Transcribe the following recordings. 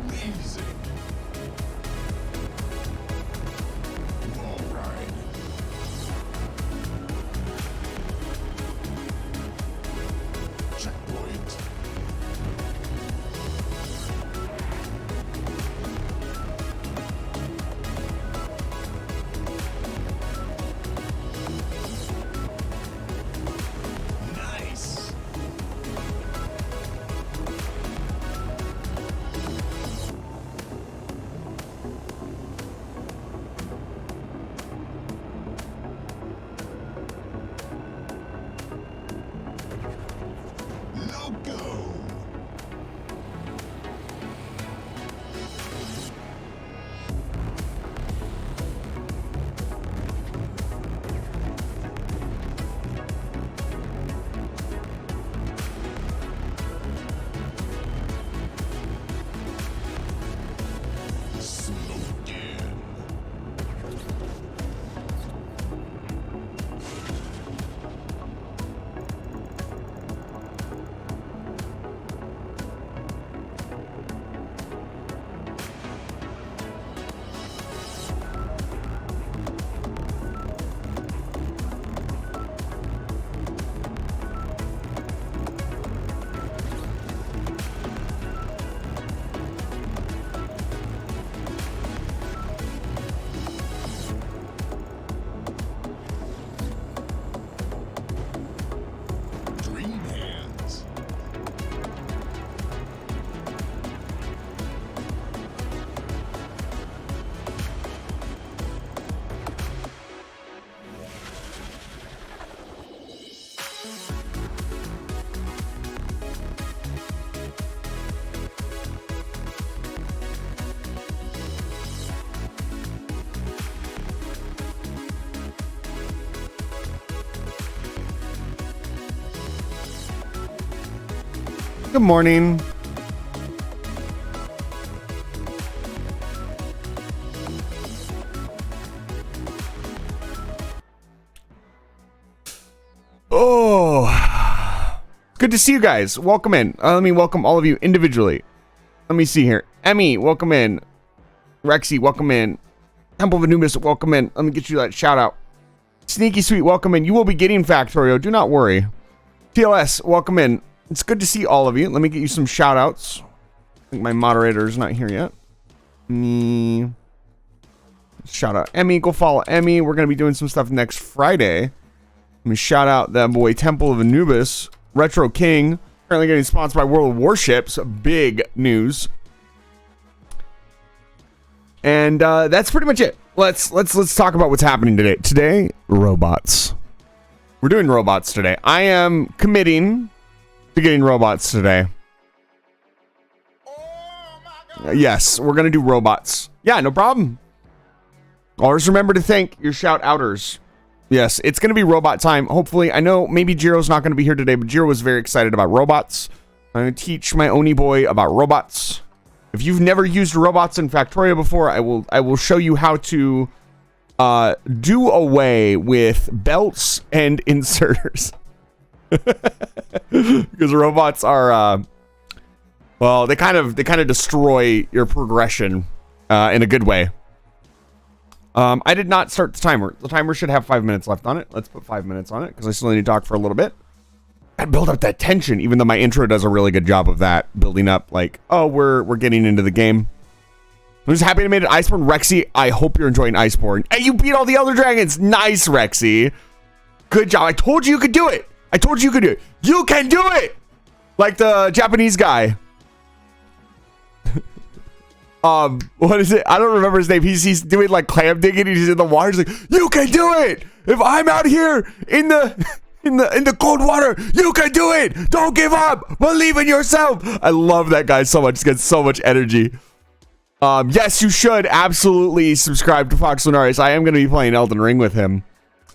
Amazing. All right. Checkpoint. Nice. Logo. Slogan. Dream hands. Good morning. Oh, good to see you guys. Welcome in. Let me welcome all of you individually. Let me see here. Emmy, welcome in. Rexy, welcome in. Temple of Anubis, welcome in. Let me get you that shout out. Sneaky Sweet, welcome in. You will be getting Factorio. Do not worry. TLS, welcome in. It's good to see all of you. Let me get you some shout outs. I think my moderator is not here yet. Me. Shout out Emmy. Go follow Emmy. We're going to be doing some stuff next Friday. Let me shout out that boy Temple of Anubis. Retro King. Currently getting sponsored by World of Warships. Big news. And that's pretty much it. Let's talk about what's happening today. Today, robots. We're doing robots today. I am committing to getting robots today. Yes, we're gonna do robots. Yeah, no problem. Always remember to thank your shout outers. Yes, it's gonna be robot time. Hopefully, I know maybe Jiro's not gonna be here today, but Jiro was very excited about robots. I'm gonna teach my Oni boy about robots. If you've never used robots in Factorio before, I will show you how to do away with belts and inserters. Because robots are well, they kind of destroy your progression in a good way. I did not start the timer. The timer should have 5 minutes left on it. Let's put 5 minutes on it because I still need to talk for a little bit and build up that tension, even though my intro does a really good job of that, building up like, oh, we're getting into the game. I'm just happy I made it. Iceborne. Rexy, I hope you're enjoying Iceborne. Hey, you beat all the other dragons. Nice, Rexy. Good job. I told you could do it. I told you could do it. You can do it! Like the Japanese guy. What is it? I don't remember his name. He's doing like clam digging. He's in the water. He's like, you can do it! If I'm out here in the cold water, you can do it! Don't give up! Believe in yourself! I love that guy so much. He's got so much energy. Yes, you should absolutely subscribe to Fox Lunaris. I am going to be playing Elden Ring with him.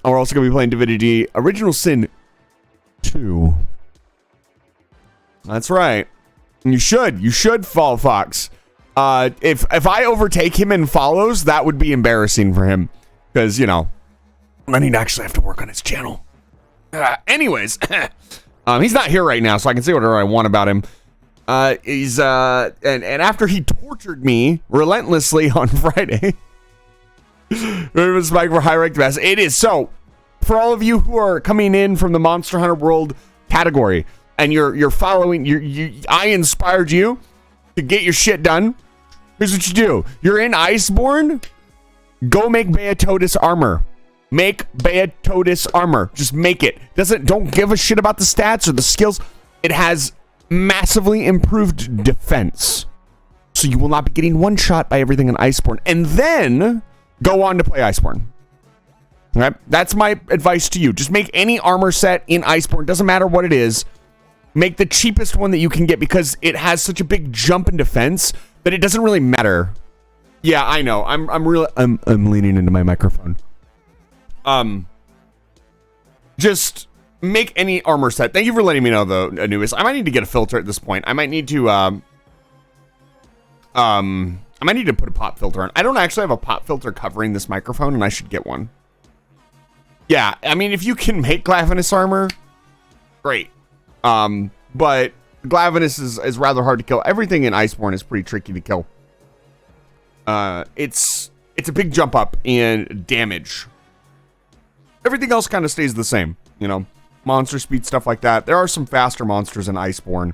And we're also going to be playing Divinity Original Sin 2. That's right. And you should follow Fox. If I overtake him in follows, that would be embarrassing for him. Because, you know, then he'd actually have to work on his channel. Anyways, he's not here right now, so I can say whatever I want about him. He's and after he tortured me relentlessly on Friday, it was Mike for high ranked best. It is so. For all of you who are coming in from the Monster Hunter World category and you're following, I inspired you to get your shit done. Here's what you do: you're in Iceborne. Go make Beatotus armor. Make Beatotus armor. Just make it. Don't give a shit about the stats or the skills. It has massively improved defense, so you will not be getting one shot by everything in Iceborne. And then go on to play Iceborne. All right, that's my advice to you. Just make any armor set in Iceborne. Doesn't matter what it is. Make the cheapest one that you can get because it has such a big jump in defense that it doesn't really matter. Yeah, I know. I'm leaning into my microphone. Just make any armor set. Thank you for letting me know, though, Anubis. I might need to get a filter at this point. I might need to put a pop filter on. I don't actually have a pop filter covering this microphone, and I should get one. Yeah, I mean, if you can make Glavenus armor, great. But Glavenus is rather hard to kill. Everything in Iceborne is pretty tricky to kill. It's a big jump up in damage. Everything else kind of stays the same, you know, monster speed, stuff like that. There are some faster monsters in Iceborne.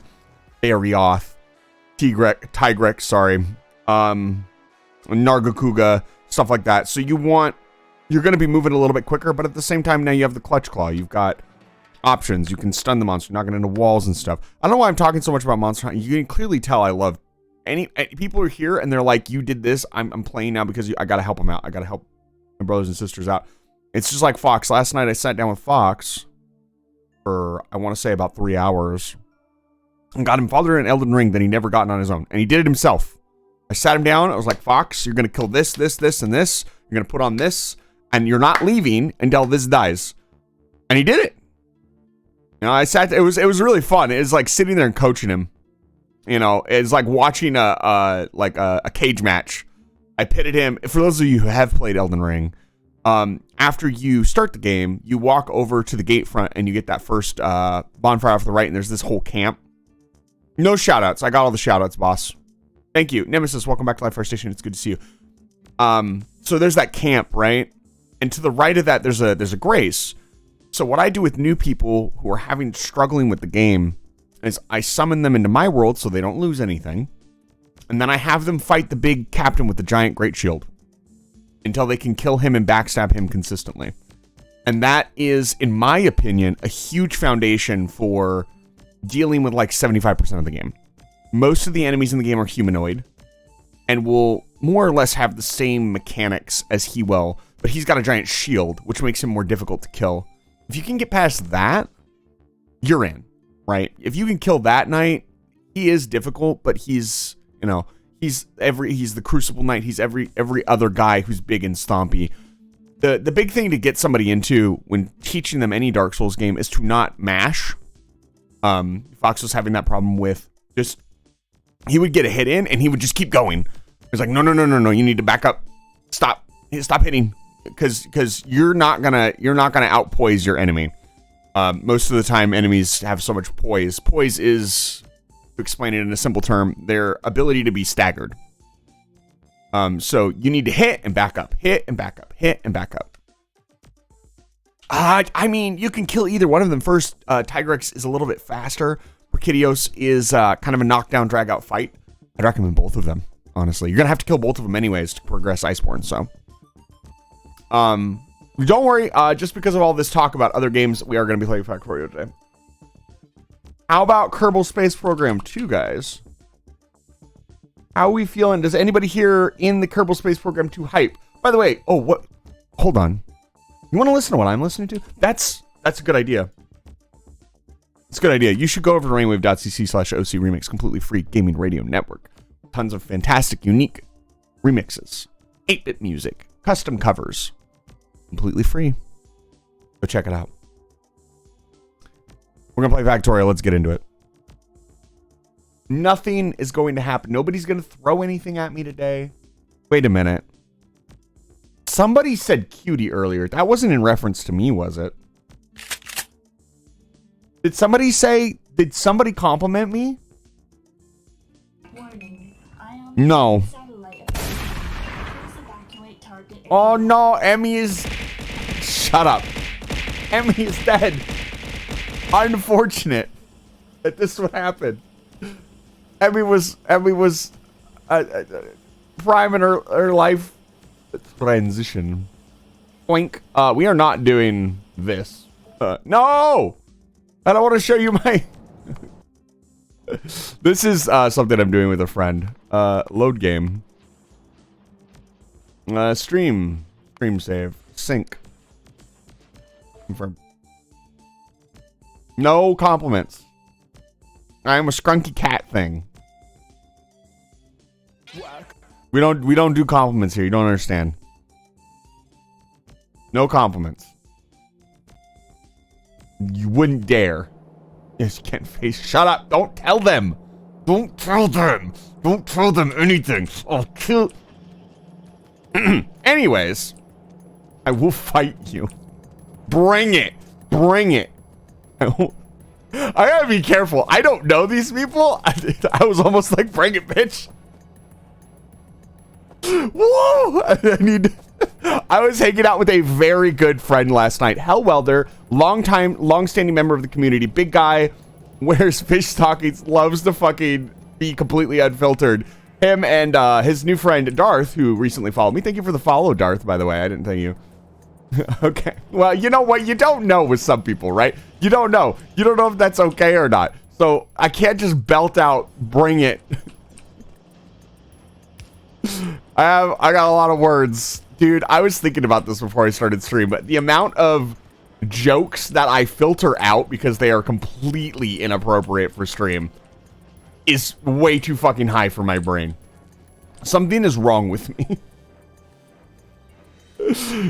Arioth, Tigrex, sorry, Nargacuga, stuff like that. So you're going to be moving a little bit quicker, but at the same time, now you have the Clutch Claw. You've got options. You can stun the monster, knock it into walls and stuff. I don't know why I'm talking so much about Monster Hunter. You can clearly tell I love any people are here and they're like, you did this. I'm playing now because I got to help them out. I got to help my brothers and sisters out. It's just like Fox. Last night I sat down with Fox for, I want to say, about 3 hours and got him farther in Elden Ring than he never gotten on his own. And he did it himself. I sat him down. I was like, Fox, you're going to kill this, this, this, and this. You're going to put on this, and you're not leaving until this dies. And he did it. You know, it was really fun. It was like sitting there and coaching him. You know, it's like watching a cage match. I pitted him. For those of you who have played Elden Ring, after you start the game, you walk over to the gate front and you get that first bonfire off to the right, and there's this whole camp. No shout outs. I got all the shout outs, boss. Thank you. Nemesis, welcome back to Live Fire Station. It's good to see you. So there's that camp, right? And to the right of that, there's a grace. So what I do with new people who are struggling with the game is I summon them into my world so they don't lose anything. And then I have them fight the big captain with the giant great shield until they can kill him and backstab him consistently. And that is, in my opinion, a huge foundation for dealing with like 75% of the game. Most of the enemies in the game are humanoid and will more or less have the same mechanics as he will, but he's got a giant shield, which makes him more difficult to kill. If you can get past that, you're in, right? If you can kill that knight, he is difficult, but he's, you know, he's the Crucible Knight. He's every other guy who's big and stompy. The big thing to get somebody into when teaching them any Dark Souls game is to not mash. Fox was having that problem with just, he would get a hit in and he would just keep going. He's like, no, you need to back up. Stop hitting. Because you're not gonna outpoise your enemy. Most of the time, enemies have so much poise. Poise is, to explain it in a simple term, their ability to be staggered. So you need to hit and back up, hit and back up, hit and back up. I mean, you can kill either one of them first. Tigrex is a little bit faster. Orchidios is kind of a knockdown, drag out fight. I'd recommend both of them, honestly. You're gonna have to kill both of them anyways to progress Iceborne. So. Don't worry, just because of all this talk about other games, we are going to be playing Factorio today. How about Kerbal Space Program 2, guys? How are we feeling? Does anybody here in the Kerbal Space Program 2 hype? By the way, what? Hold on. You want to listen to what I'm listening to? That's a good idea. It's a good idea. You should go over to rainwave.cc/OC Remix, completely free gaming radio network. Tons of fantastic, unique remixes, 8-bit music, custom covers, completely free. Go check it out. We're gonna play Factorio. Let's get into it. Nothing is going to happen. Nobody's gonna throw anything at me today. Wait a minute. Somebody said cutie earlier. That wasn't in reference to me, was it? Did somebody compliment me? No. Satellite. Please evacuate target area. Oh no, Emmy is... Shut up. Emmy is dead. Unfortunate that this would happen. Emmy was prime in her life transition. Oink. We are not doing this. No! I don't want to show you my... This is something I'm doing with a friend. Load game. Stream save. Sync. Confirm. No compliments. I am a scrunky cat thing. We don't do compliments here. You don't understand. No compliments. You wouldn't dare. Yes, you can't face. Shut up. Don't tell them. Don't tell them. Don't tell them anything. I'll kill. Anyways, I will fight you. Bring it. Bring it. I gotta be careful. I don't know these people. I was almost like, bring it, bitch. Whoa! I was hanging out with a very good friend last night. Hell Welder, long-standing member of the community, big guy, wears fish stockings, loves to fucking be completely unfiltered. Him and his new friend Darth, who recently followed me. Thank you for the follow, Darth, by the way. I didn't thank you. Okay. Well, you know what? You don't know with some people, right? You don't know. You don't know if that's okay or not. So I can't just belt out, bring it. I got a lot of words. Dude, I was thinking about this before I started stream, but the amount of jokes that I filter out because they are completely inappropriate for stream is way too fucking high for my brain. Something is wrong with me.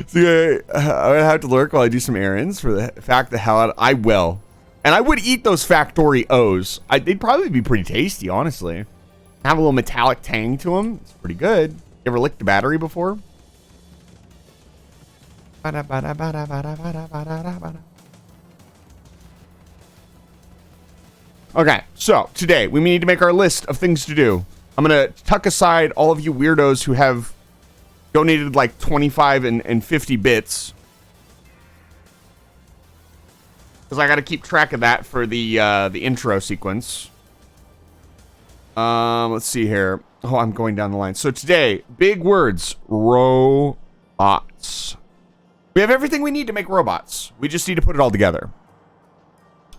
So, I would have to lurk while I do some errands for the fact the hell out. I will. And I would eat those Factory O's. They'd probably be pretty tasty, honestly. Have a little metallic tang to them. It's pretty good. You ever licked a battery before? Okay, so today we need to make our list of things to do. I'm gonna tuck aside all of you weirdos who have donated like 25 and 50 bits, because I got to keep track of that for the intro sequence. Let's see here. Oh, I'm going down the line. So today, big words: robots. We have everything we need to make robots. We just need to put it all together.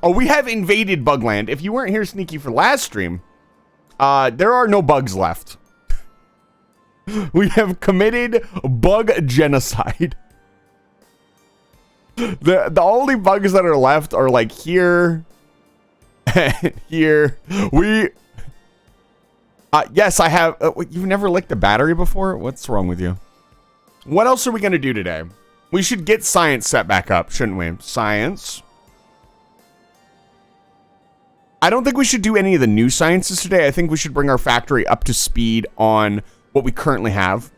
Oh, we have invaded Bugland. If you weren't here, Sneaky, for last stream, there are no bugs left. We have committed bug genocide. The only bugs that are left are like here, here. Yes, I have. You've never licked a battery before? What's wrong with you? What else are we gonna do today? We should get science set back up, shouldn't we? Science. I don't think we should do any of the new sciences today. I think we should bring our factory up to speed on what we currently have.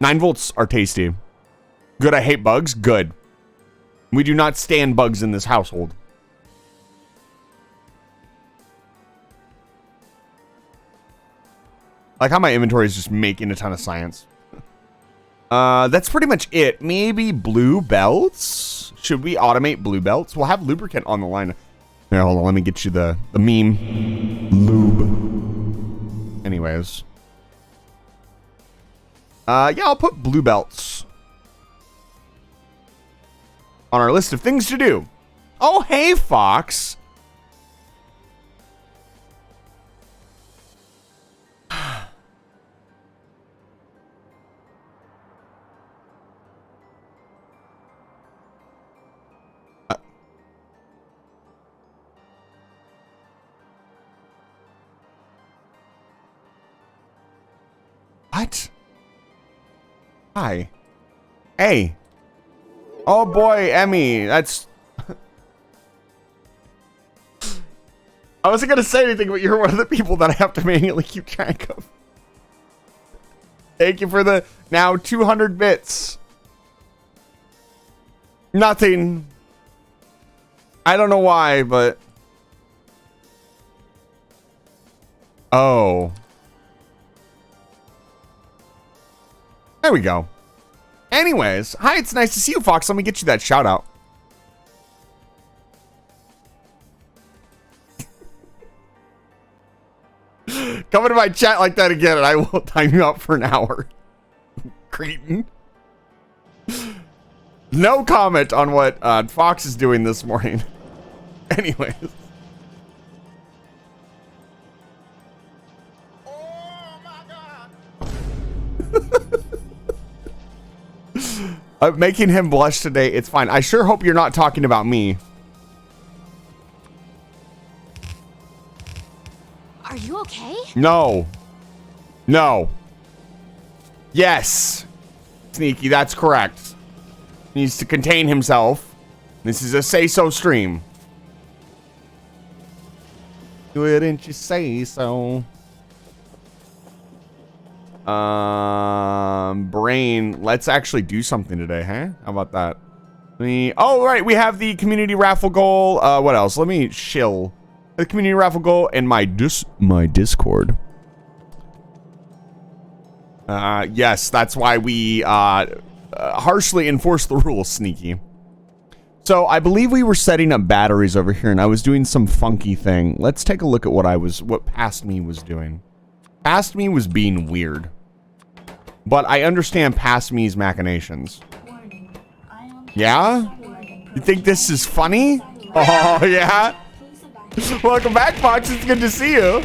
9 volts are tasty. Good, I hate bugs. Good. We do not stand bugs in this household. I like how my inventory is just making a ton of science. That's pretty much it. Maybe blue belts? Should we automate blue belts? We'll have lubricant on the line. Here, hold on. Let me get you the meme. Lube. Anyways. Yeah, I'll put blue belts on our list of things to do. Oh, hey, Fox. What? Hi. Hey. Oh boy, Emmy. That's... I wasn't going to say anything, but you're one of the people that I have to manually keep track of. Thank you for the now 200 bits. Nothing. I don't know why, but... Oh. There we go. Anyways, hi, it's nice to see you, Fox. Let me get you that shout out. Come into my chat like that again, and I will time you out for an hour. Cretin. No comment on what Fox is doing this morning. Anyways. Oh my God. I'm making him blush today. It's fine. I sure hope you're not talking about me. Are you okay? No. No. Yes. Sneaky, that's correct. Needs to contain himself. This is a say-so stream. Wouldn't you say so? Brain, let's actually do something today, huh? How about that? Oh, right, we have the community raffle goal. What else? Let me shill. The community raffle goal and my Discord. Yes, that's why we harshly enforce the rules, Sneaky. So I believe we were setting up batteries over here, and I was doing some funky thing. Let's take a look at what Past Me was doing. Past Me was being weird, but I understand Past Me's machinations. Warning. Ion Yeah? satellite You think this is funny? Oh yeah. Please evacuate. Welcome back, Fox. It's good to see you.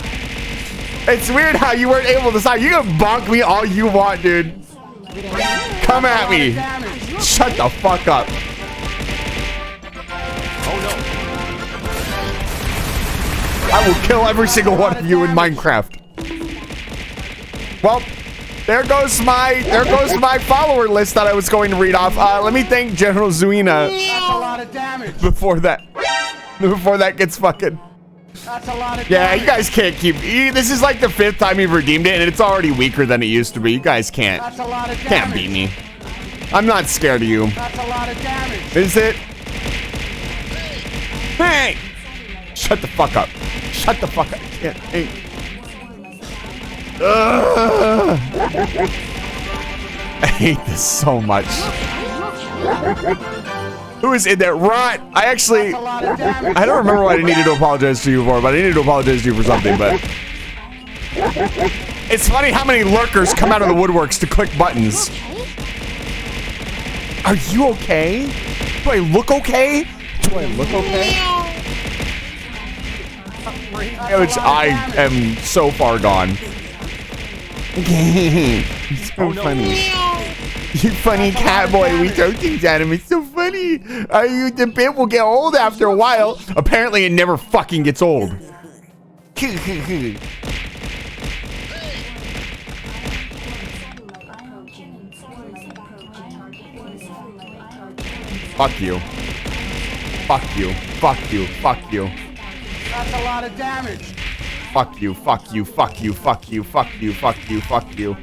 It's weird how you weren't able to stop. You can bonk me all you want, dude. Come at me. Shut the fuck up. Oh I will kill every single one of you in Minecraft. Well, there goes my follower list that I was going to read off. Let me thank General Zuina That's a lot of damage. before that gets fucking. That's a lot of Yeah, damage. you guys can't keep. This is like the 5th time you've redeemed it, and it's already weaker than it used to be. You guys can't That's a lot of damage. can't beat me. I'm not scared of you. That's a lot of damage. Is it? Hey! Shut the fuck up. Shut the fuck up. Yeah, hey. Ugh. I hate this so much. Who is in there? Rot! I actually... That's a lot of damage. I don't remember what I needed to apologize to you for, but I needed to apologize to you for something, but... It's funny how many lurkers come out of the woodworks to click buttons. Are you okay? Do I look okay? Do I look okay? Which I am so far gone. So funny. You funny cat boy. We throw things at him. It's so funny. The bit will get old after a while. Apparently, it never fucking gets old. Fuck you. Fuck you. Fuck you. Fuck you. That's a lot of damage. Fuck you. Fuck you. Fuck you. Fuck you. Fuck you. Fuck you. Fuck you.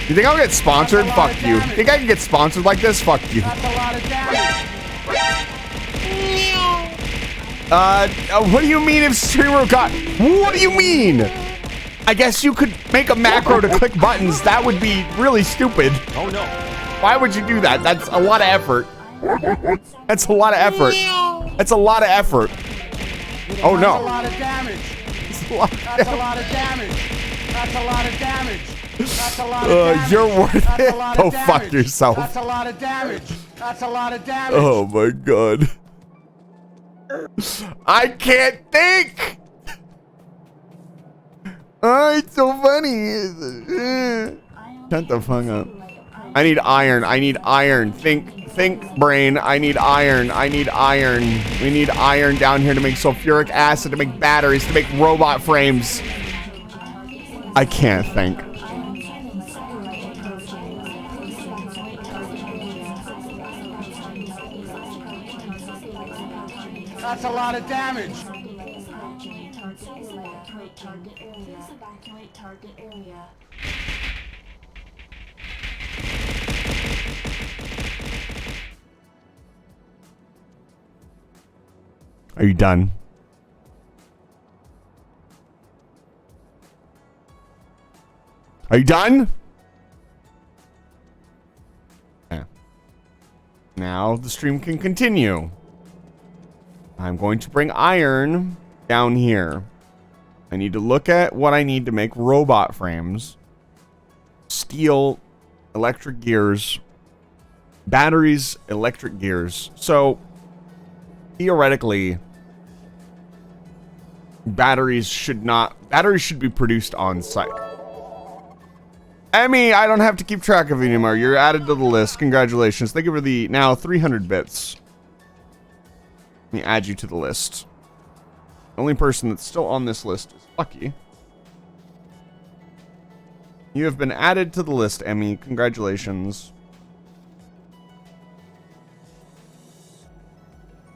You think I'll get sponsored? Fuck you. Think I can get sponsored like this? Fuck you. That's a lot of damage. What do you mean if streamer got? What do you mean? I guess you could make a macro to click buttons. That would be really stupid. Oh no. Why would you do that? That's a lot of effort. That's a lot of effort. That's a lot of effort. Oh That's a no. lot of damage. It's a lot of That's a lot of damage. That's a lot of damage. That's a lot of damage. You're worth That's it. a lot Go of fuck damage. yourself. That's a lot of damage. That's a lot of damage. Oh my god. I can't think. Oh, it's so funny. Shut the fuck up. I need iron. I need iron. Think, brain. I need iron. I need iron. We need iron down here to make sulfuric acid, to make batteries, to make robot frames. I can't think. That's a lot of damage. Please evacuate target area. Are you done? Are you done? now the stream can continue. I'm going to bring iron down here. I need to look at what I need to make robot frames. Steel, electric gears, batteries, electric gears. So, theoretically, batteries should be produced on site. Emmy, I don't have to keep track of you anymore. You're added to the list. Congratulations. Thank you for the now 300 bits. Let me add you to the list. The only person that's still on this list is Lucky. You have been added to the list, Emmy. Congratulations.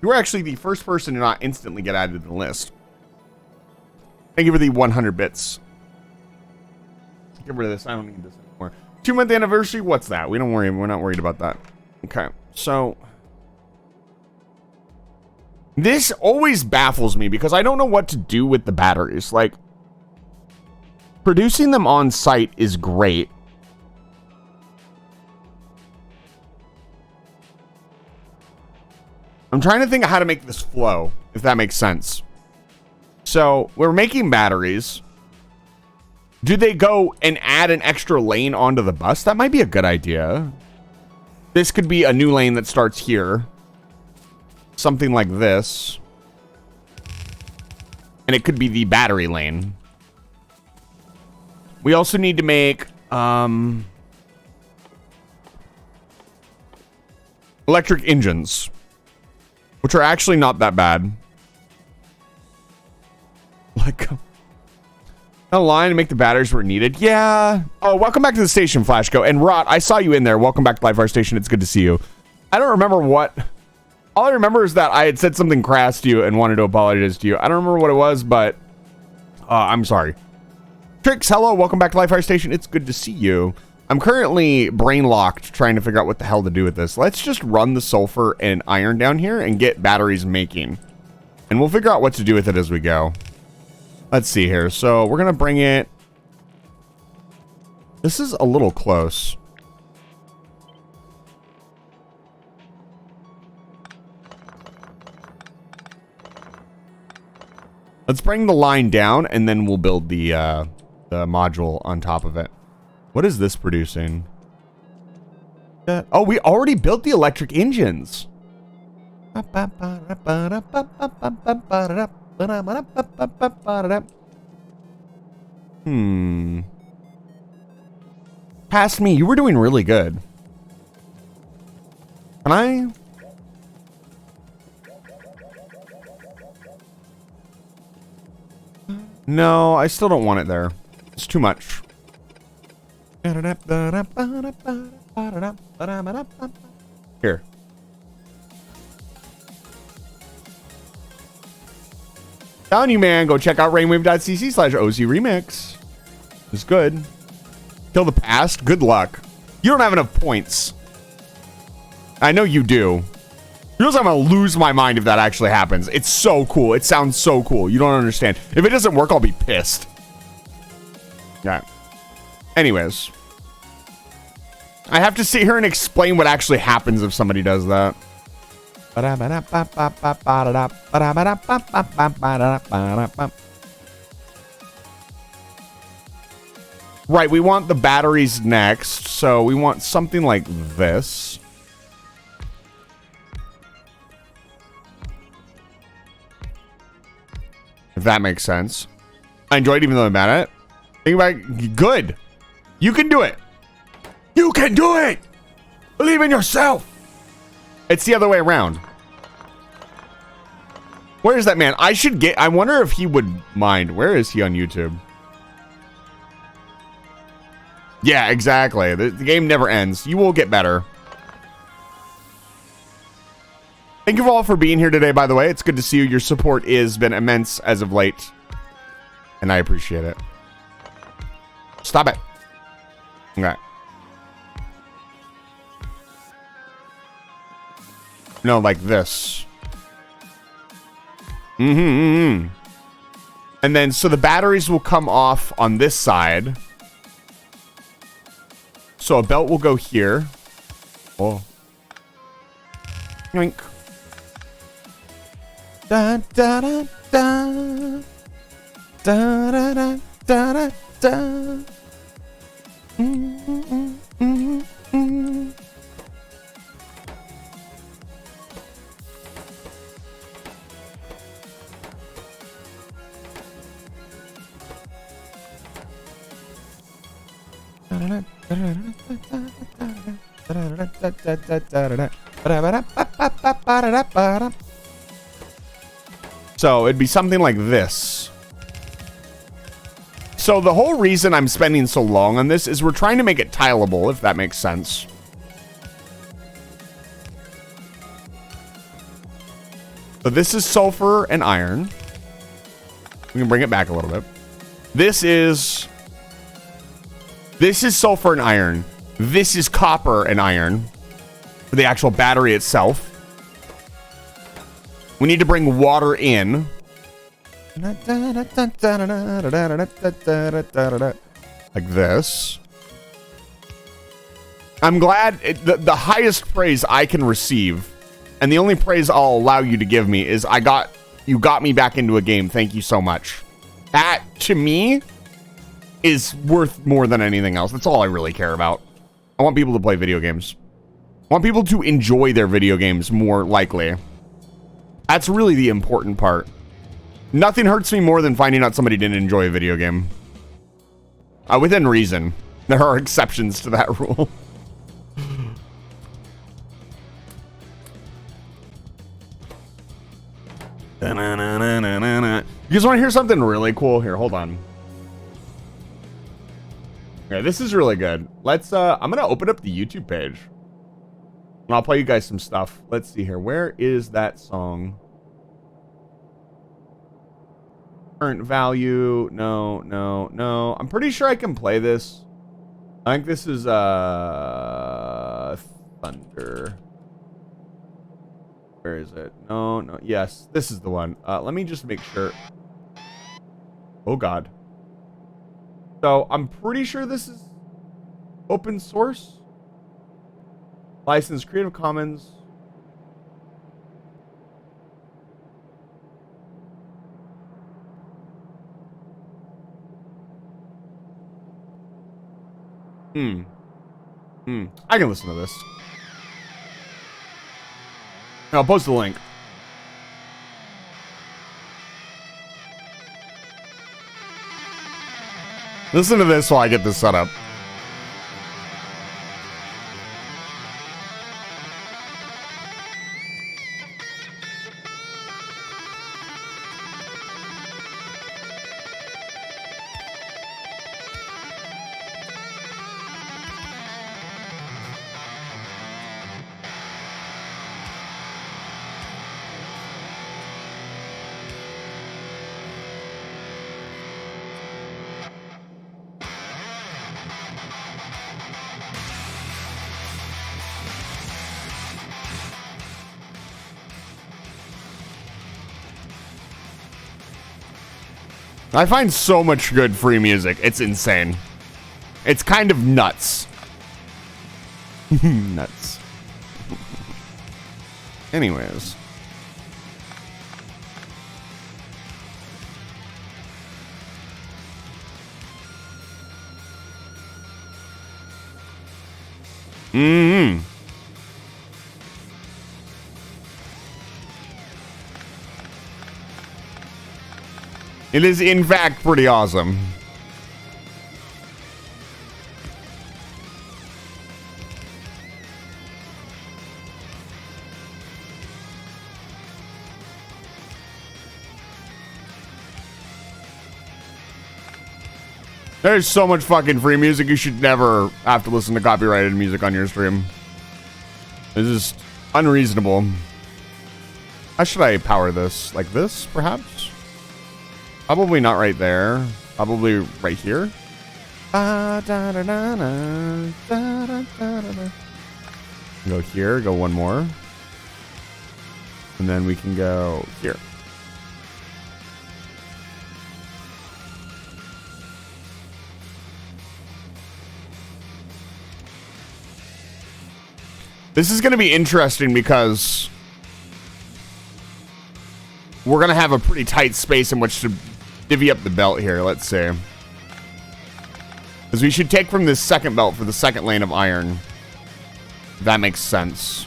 You were actually the first person to not instantly get added to the list. Thank you for the 100 bits. Get rid of this. I don't need this anymore. 2-month anniversary? What's that? We don't worry. We're not worried about that. Okay. So this always baffles me because I don't know what to do with the batteries. Like, producing them on site is great. I'm trying to think of how to make this flow, if that makes sense. So we're making batteries. Do they go and add an extra lane onto the bus? That might be a good idea. This could be a new lane that starts here. Something like this. And it could be the battery lane. We also need to make electric engines, which are actually not that bad. Like, a line to make the batteries where needed. Yeah. Oh, welcome back to the station, Flashco. And Rot, I saw you in there. Welcome back to Live Fire Station. It's good to see you. I don't remember what. All I remember is that I had said something crass to you and wanted to apologize to you. I don't remember what it was, but I'm sorry. Trix, hello. Welcome back to Live Fire Station. It's good to see you. I'm currently brain locked trying to figure out what the hell to do with this. Let's just run the sulfur and iron down here and get batteries making. And we'll figure out what to do with it as we go. Let's see here. So we're going to bring it. This is a little close. Let's bring the line down and then we'll build the module on top of it. What is this producing? Oh, we already built the electric engines. Past me, you were doing really good. Can I? No, I still don't want it there. It's too much. Here. Telling you, man, go check out rainwave.cc/OC Remix. It's good. Kill the past. Good luck. You don't have enough points. I know you do. You know I'm gonna lose my mind if that actually happens. It's so cool. It sounds so cool. You don't understand. If it doesn't work, I'll be pissed. Yeah. Anyways. I have to sit here and explain what actually happens if somebody does that. Right, we want the batteries next, so we want something like this. If that makes sense. I enjoyed it even though I'm mad at it. Think about it. Good. You can do it. You can do it. Believe in yourself. It's the other way around. Where is that man? I wonder if he would mind. Where is he on YouTube? Yeah, exactly. The game never ends. You will get better. Thank you all for being here today, by the way. It's good to see you. Your support has been immense as of late. And I appreciate it. Stop it. Okay. No, like this. And then, so the batteries will come off on this side. So a belt will go here. Oh. Yoink. Da da da da. Da da da da da da. So it'd be something like this. So the whole reason I'm spending so long on this is we're trying to make it tileable, if that makes sense. So this is sulfur and iron. We can bring it back a little bit. This is sulfur and iron. This is copper and iron for the actual battery itself. We need to bring water in. Like this. I'm glad the highest praise I can receive, and the only praise I'll allow you to give me, is you got me back into a game. Thank you so much. That, to me, is worth more than anything else. That's all I really care about. I want people to play video games. I want people to enjoy their video games more likely. That's really the important part. Nothing hurts me more than finding out somebody didn't enjoy a video game. Within reason. There are exceptions to that rule. You guys want to hear something really cool? Here, hold on. Okay, this is really good. Let's, I'm gonna open up the YouTube page. And I'll play you guys some stuff. Let's see here. Where is that song? Current value. No, no, no. I'm pretty sure I can play this. I think this is, Thunder. Where is it? No, no. Yes, this is the one. Let me just make sure. Oh, God. So, I'm pretty sure this is open source. Licensed Creative Commons. I can listen to this. I'll post the link. Listen to this while I get this set up. I find so much good free music. It's insane. It's kind of nuts. Nuts. Anyways. It is, in fact, pretty awesome. There's so much fucking free music, you should never have to listen to copyrighted music on your stream. It's just unreasonable. How should I power this? Like this, perhaps? Probably not right there. Probably right here. Go here, go one more. And then we can go here. This is going to be interesting because we're gonna have a pretty tight space in which to divvy up the belt here. Let's see. Because we should take from this second belt for the second lane of iron. If that makes sense.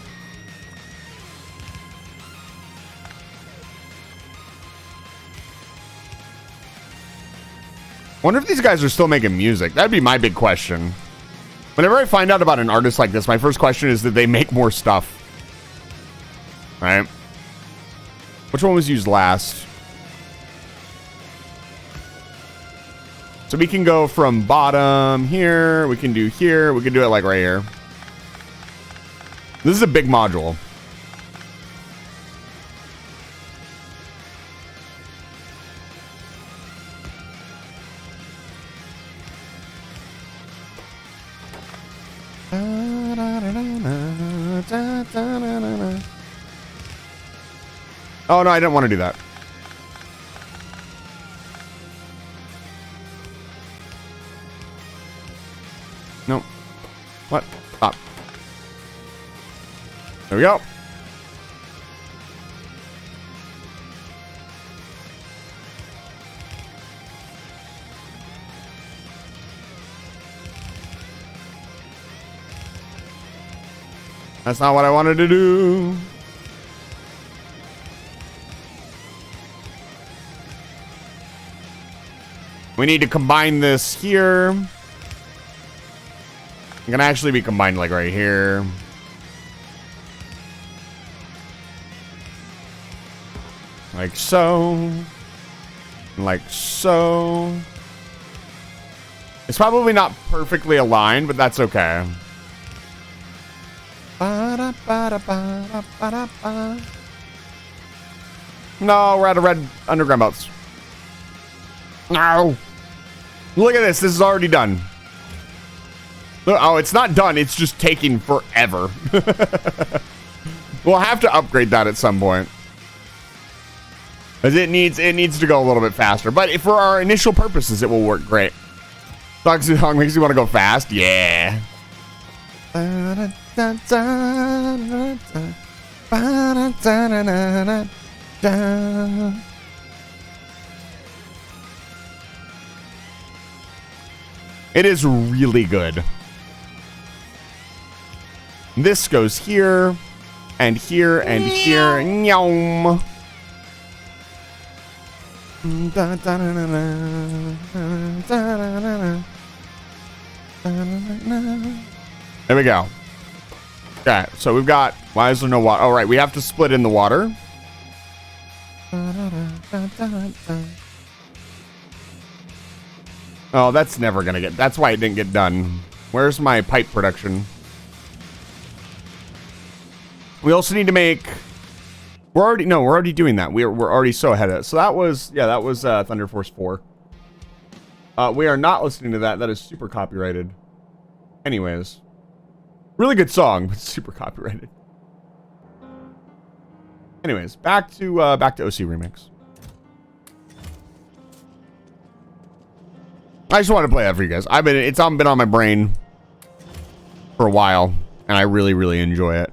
Wonder if these guys are still making music. That'd be my big question. Whenever I find out about an artist like this, my first question is, did they make more stuff? Right? Which one was used last? So we can go from bottom here. We can do here. We can do it like right here. This is a big module. Oh no, I didn't want to do that. Nope. What? Stop. There we go. That's not what I wanted to do. We need to combine this here. It can actually be combined like right here. Like so. Like so. It's probably not perfectly aligned, but that's okay. No, we're out of red underground belts. No. Look at this. This is already done. Look, oh, it's not done. It's just taking forever. We'll have to upgrade that at some point. Because it needs to go a little bit faster. But if for our initial purposes, it will work great. Toxic Song makes you want to go fast? Yeah. It is really good. This goes here, and here, and here. Nyom. There we go. Okay, so we've got... Why is there no water? Oh, right, we have to split in the water. Oh, that's never gonna get... That's why it didn't get done. Where's my pipe production? We also need to make... We're already doing that. We're already so ahead of it. So that was... Yeah, that was Thunder Force 4. We are not listening to that. That is super copyrighted. Anyways. Really good song, but super copyrighted. Anyways, back to OC Remix. I just wanted to play that for you guys. It's been on my brain for a while, and I really, really enjoy it.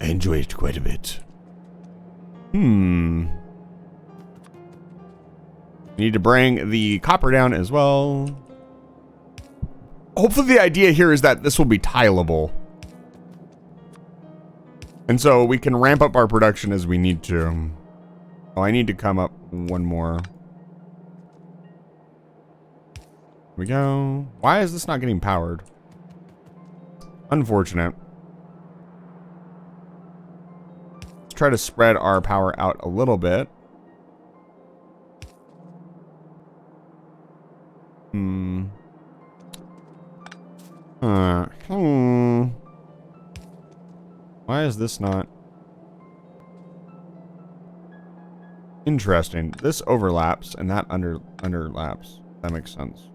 I enjoy it quite a bit. Need to bring the copper down as well. Hopefully the idea here is that this will be tileable. And so we can ramp up our production as we need to. Oh, I need to come up one more. Here we go. Why is this not getting powered? Unfortunate. Let's try to spread our power out a little bit. Why is this not... Interesting. This overlaps and that underlaps. That makes sense.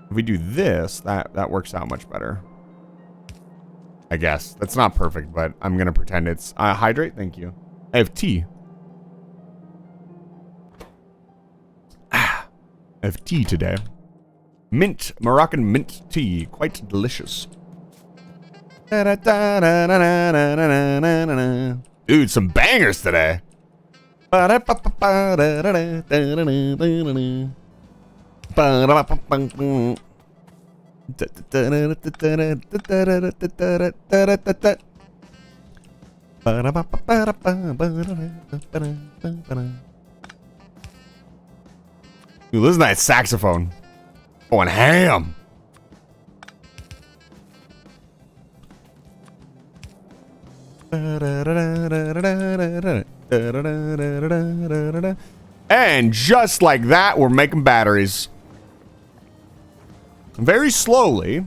If we do this, that works out much better. I guess. That's not perfect, but I'm going to pretend it's... hydrate? Thank you. I have tea. I have tea today. Mint. Moroccan mint tea. Quite delicious. Dude, some bangers today. Ooh, listen to that saxophone. Going ham. And just like that, we're making batteries. Very slowly,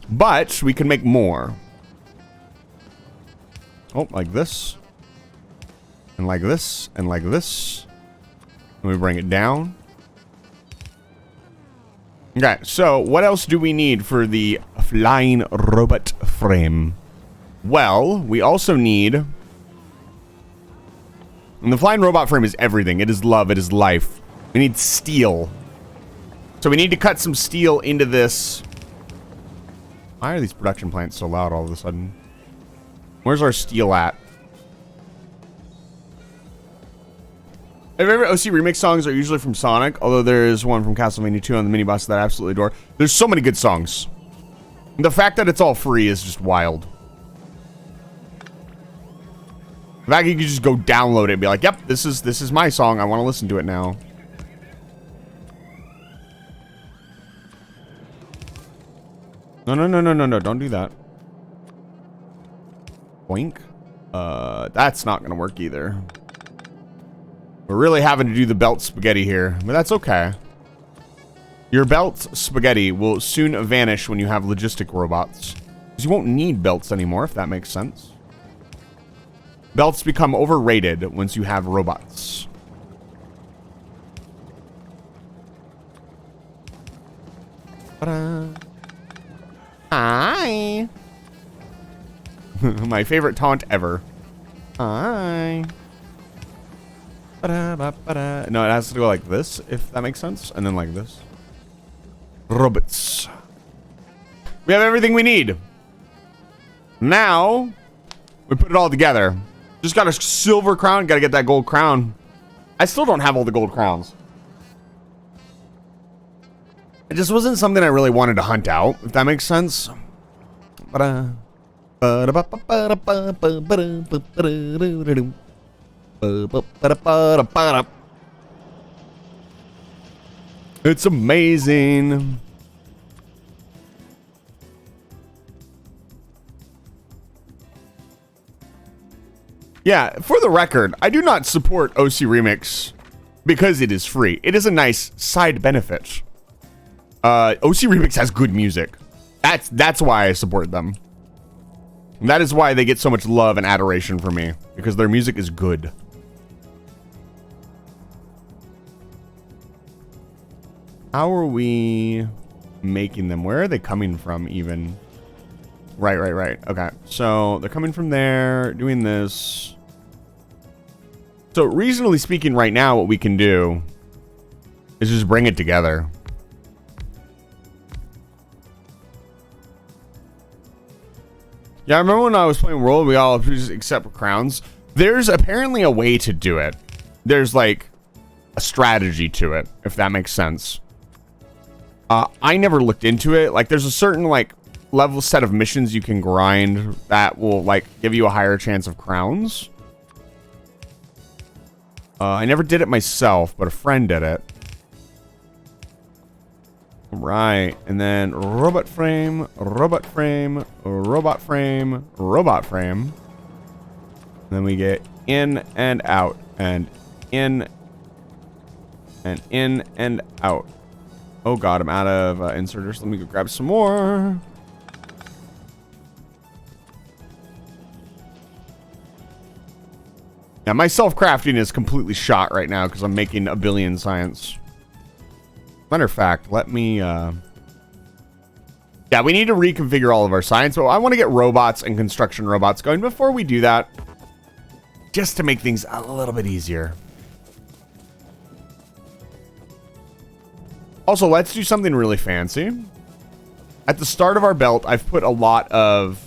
but we can make more. Oh, like this. And like this, and like this. And we bring it down. Okay, so what else do we need for the flying robot frame? Well, we also need... And the flying robot frame is everything. It is love. It is life. We need steel. So we need to cut some steel into this. Why are these production plants so loud all of a sudden? Where's our steel at? My favorite OC remix songs are usually from Sonic, although there is one from Castlevania 2 on the mini boss that I absolutely adore. There's so many good songs. The fact that it's all free is just wild. The fact you can just go download it and be like, yep, this is my song. I want to listen to it now. No, don't do that. Boink. That's not gonna work either. We're really having to do the belt spaghetti here, but that's okay. Your belt spaghetti will soon vanish when you have logistic robots. Because you won't need belts anymore, if that makes sense. Belts become overrated once you have robots. Ta-da. Hi. My favorite taunt ever. Hi. Ba-da-ba-ba-da. No, it has to go like this, if that makes sense. And then like this. Robots. We have everything we need. Now, we put it all together. Just got a silver crown. Got to get that gold crown. I still don't have all the gold crowns. It just wasn't something I really wanted to hunt out, if that makes sense. It's amazing. Yeah, for the record, I do not support OC Remix because it is free. It is a nice side benefit. OC Remix has good music. That's why I support them. And that is why they get so much love and adoration from me, because their music is good. How are we making them? Where are they coming from even? Right. Okay, so they're coming from there, doing this. So reasonably speaking, right now, what we can do is just bring it together. Yeah, I remember when I was playing World, we all just accept crowns. There's apparently a way to do it. There's like a strategy to it, if that makes sense. I never looked into it. Like, there's a certain like level set of missions you can grind that will like give you a higher chance of crowns. I never did it myself, but a friend did it. Right, and then robot frame, robot frame, robot frame, robot frame. And then we get in and out, and in and out. Oh god, I'm out of inserters. Let me go grab some more. Yeah, my self-crafting is completely shot right now because I'm making a billion science. Matter of fact, let me... Yeah, we need to reconfigure all of our science, but I want to get robots and construction robots going before we do that. Just to make things a little bit easier. Also, let's do something really fancy. At the start of our belt, I've put a lot of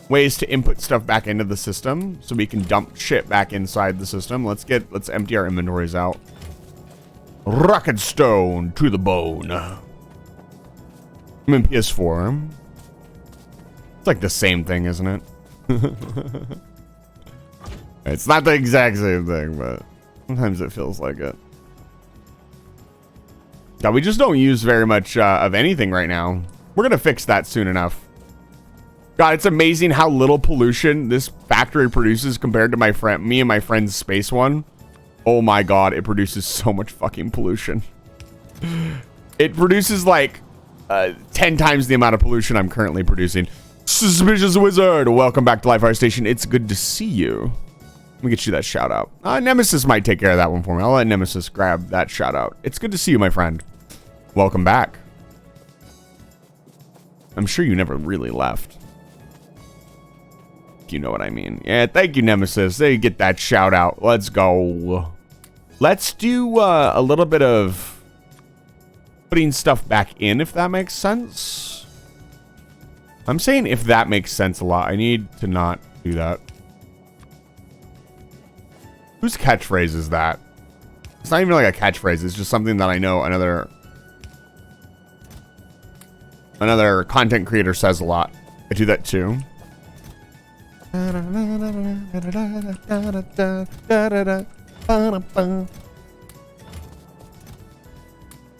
ways to input stuff back into the system so we can dump shit back inside the system. Let's empty our inventories out. Rocket stone to the bone. I'm in PS4. It's like the same thing, isn't it? It's not the exact same thing, but sometimes it feels like it. God, we just don't use very much of anything right now. We're gonna fix that soon enough. God, it's amazing how little pollution this factory produces compared to me and my friend's space one. Oh my God, it produces so much fucking pollution. It produces like 10 times the amount of pollution I'm currently producing. Suspicious Wizard, welcome back to Livefire Station. It's good to see you. Let me get you that shout out. Nemesis might take care of that one for me. I'll let Nemesis grab that shout out. It's good to see you, my friend. Welcome back. I'm sure you never really left. You know what I mean. Yeah, thank you, Nemesis. They get that shout out. Let's go. Let's do a little bit of putting stuff back in, if that makes sense. I'm saying if that makes sense a lot. I need to not do that. Whose catchphrase is that? It's not even like a catchphrase. It's just something that I know another content creator says a lot. I do that too.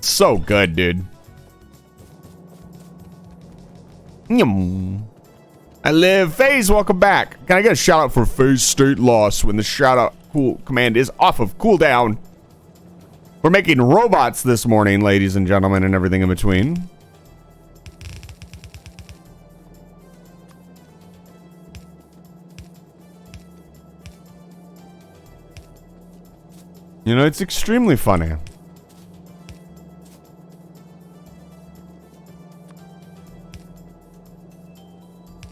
So good, dude. I live. FaZe, welcome back. Can I get a shout out for FaZe State Loss when the shout out command is off of cooldown? We're making robots this morning, ladies and gentlemen, and everything in between. You know, it's extremely funny.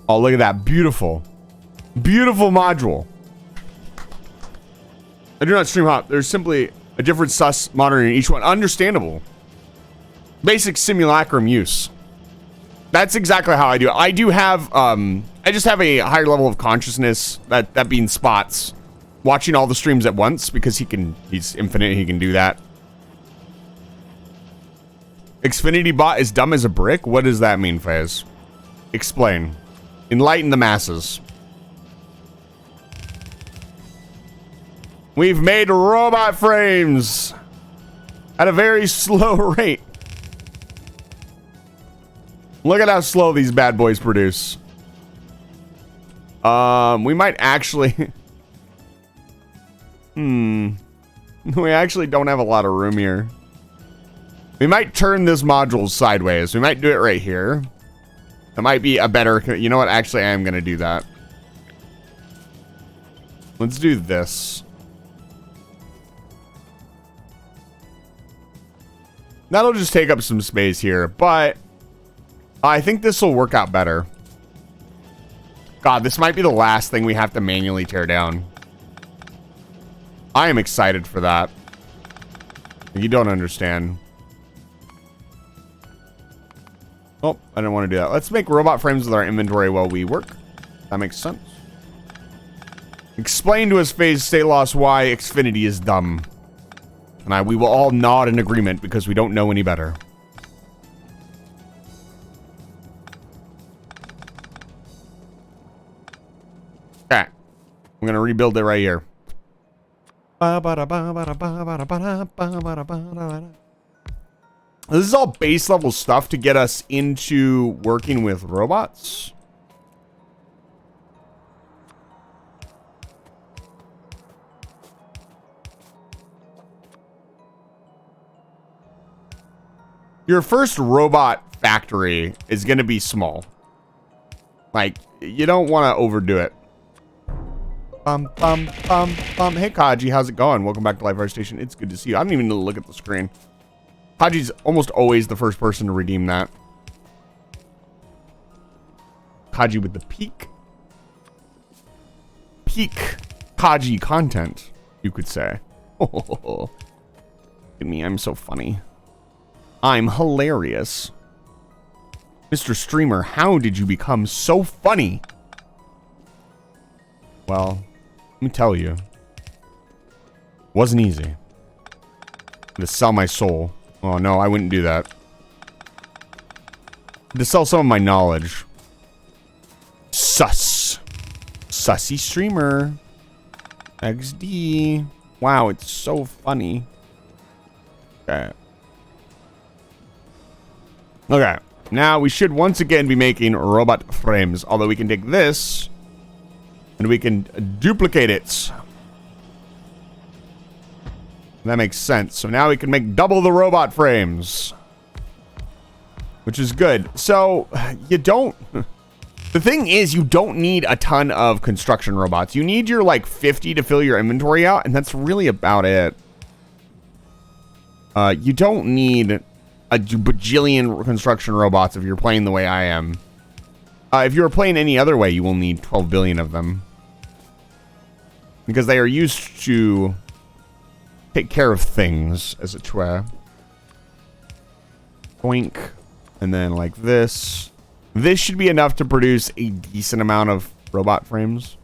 Oh, look at that. Beautiful. Beautiful module. I do not stream hop. There's simply a different sus monitoring each one. Understandable. Basic simulacrum use. That's exactly how I do it. I do have, I just have a higher level of consciousness, that being Spots, watching all the streams at once because he's infinite. He can do that. Xfinity bot is dumb as a brick. What does that mean, FaZe? Explain. Enlighten the masses. We've made robot frames at a very slow rate. Look at how slow these bad boys produce. We might actually... We actually don't have a lot of room here. We might turn this module sideways. We might do it right here. That might be a better... You know what? Actually, I am going to do that. Let's do this. That'll just take up some space here, but I think this will work out better. God, this might be the last thing we have to manually tear down. I am excited for that. You don't understand. Oh, I didn't want to do that. Let's make robot frames with our inventory while we work. That makes sense. Explain to us, FaZe State Loss, why Xfinity is dumb. And we will all nod in agreement because we don't know any better. Okay. I'm going to rebuild it right here. This is all base level stuff to get us into working with robots. Your first robot factory is going to be small. Like, you don't want to overdo it. Hey, Kaji, how's it going? Welcome back to Livefire Station. It's good to see you. I don't even need to look at the screen. Kaji's almost always the first person to redeem that. Kaji with the peak Kaji content, you could say. Look at me, I'm so funny. I'm hilarious. Mr. Streamer, how did you become so funny? Well, let me tell you. Wasn't easy. To sell my soul. Oh no, I wouldn't do that. To sell some of my knowledge. Sus. Sussy streamer. XD. Wow, it's so funny. Okay. Okay. Now we should once again be making robot frames. Although we can take this and we can duplicate it. That makes sense. So now we can make double the robot frames. Which is good. So you don't... The thing is, you don't need a ton of construction robots. You need your like 50 to fill your inventory out, and that's really about it. You don't need a bajillion construction robots if you're playing the way I am. If you're playing any other way, you will need 12 billion of them. Because they are used to take care of things, as it were. Boink. And then like this. This should be enough to produce a decent amount of robot frames.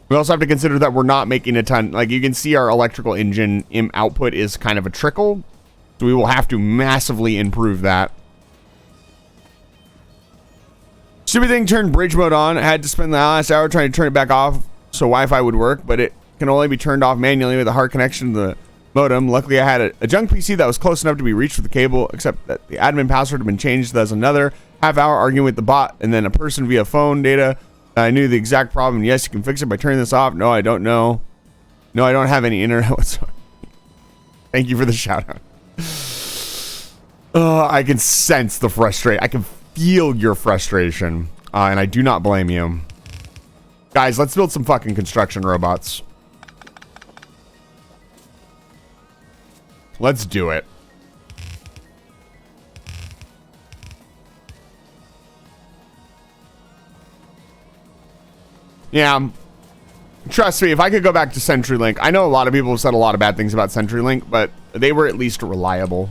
We also have to consider that we're not making a ton. Like you can see our electrical engine output is kind of a trickle. So we will have to massively improve that. Stupid thing turned bridge mode on. I had to spend the last hour trying to turn it back off so Wi-Fi would work, but it can only be turned off manually with a hard connection to the modem. Luckily, I had a junk PC that was close enough to be reached with the cable, except that the admin password had been changed. There's another half hour arguing with the bot, and then a person via phone data. I knew the exact problem. Yes, you can fix it by turning this off. No, I don't know. No, I don't have any internet whatsoever. Thank you for the shout out. I can sense the frustration. I can feel your frustration, and I do not blame you. Guys, let's build some fucking construction robots. Let's do it. Yeah. Trust me, if I could go back to CenturyLink, I know a lot of people have said a lot of bad things about CenturyLink, but they were at least reliable.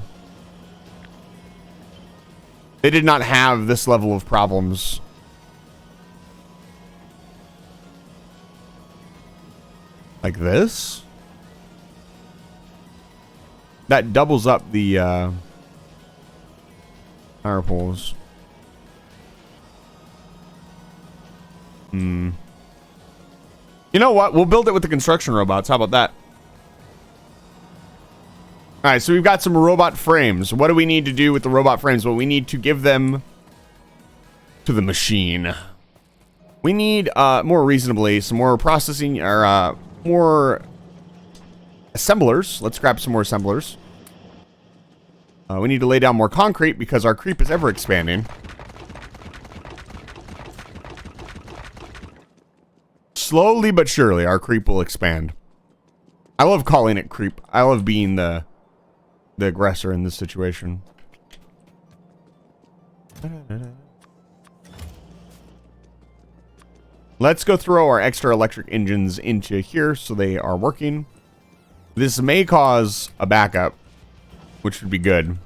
They did not have this level of problems. Like this? That doubles up the power poles. You know what? We'll build it with the construction robots. How about that? All right, so we've got some robot frames. What do we need to do with the robot frames? Well, we need to give them to the machine. We need, more reasonably, some more processing, or more assemblers. Let's grab some more assemblers. We need to lay down more concrete because our creep is ever expanding. Slowly but surely, our creep will expand. I love calling it creep. I love being the aggressor in this situation. Let's go throw our extra electric engines into here so they are working. This may cause a backup, which would be good.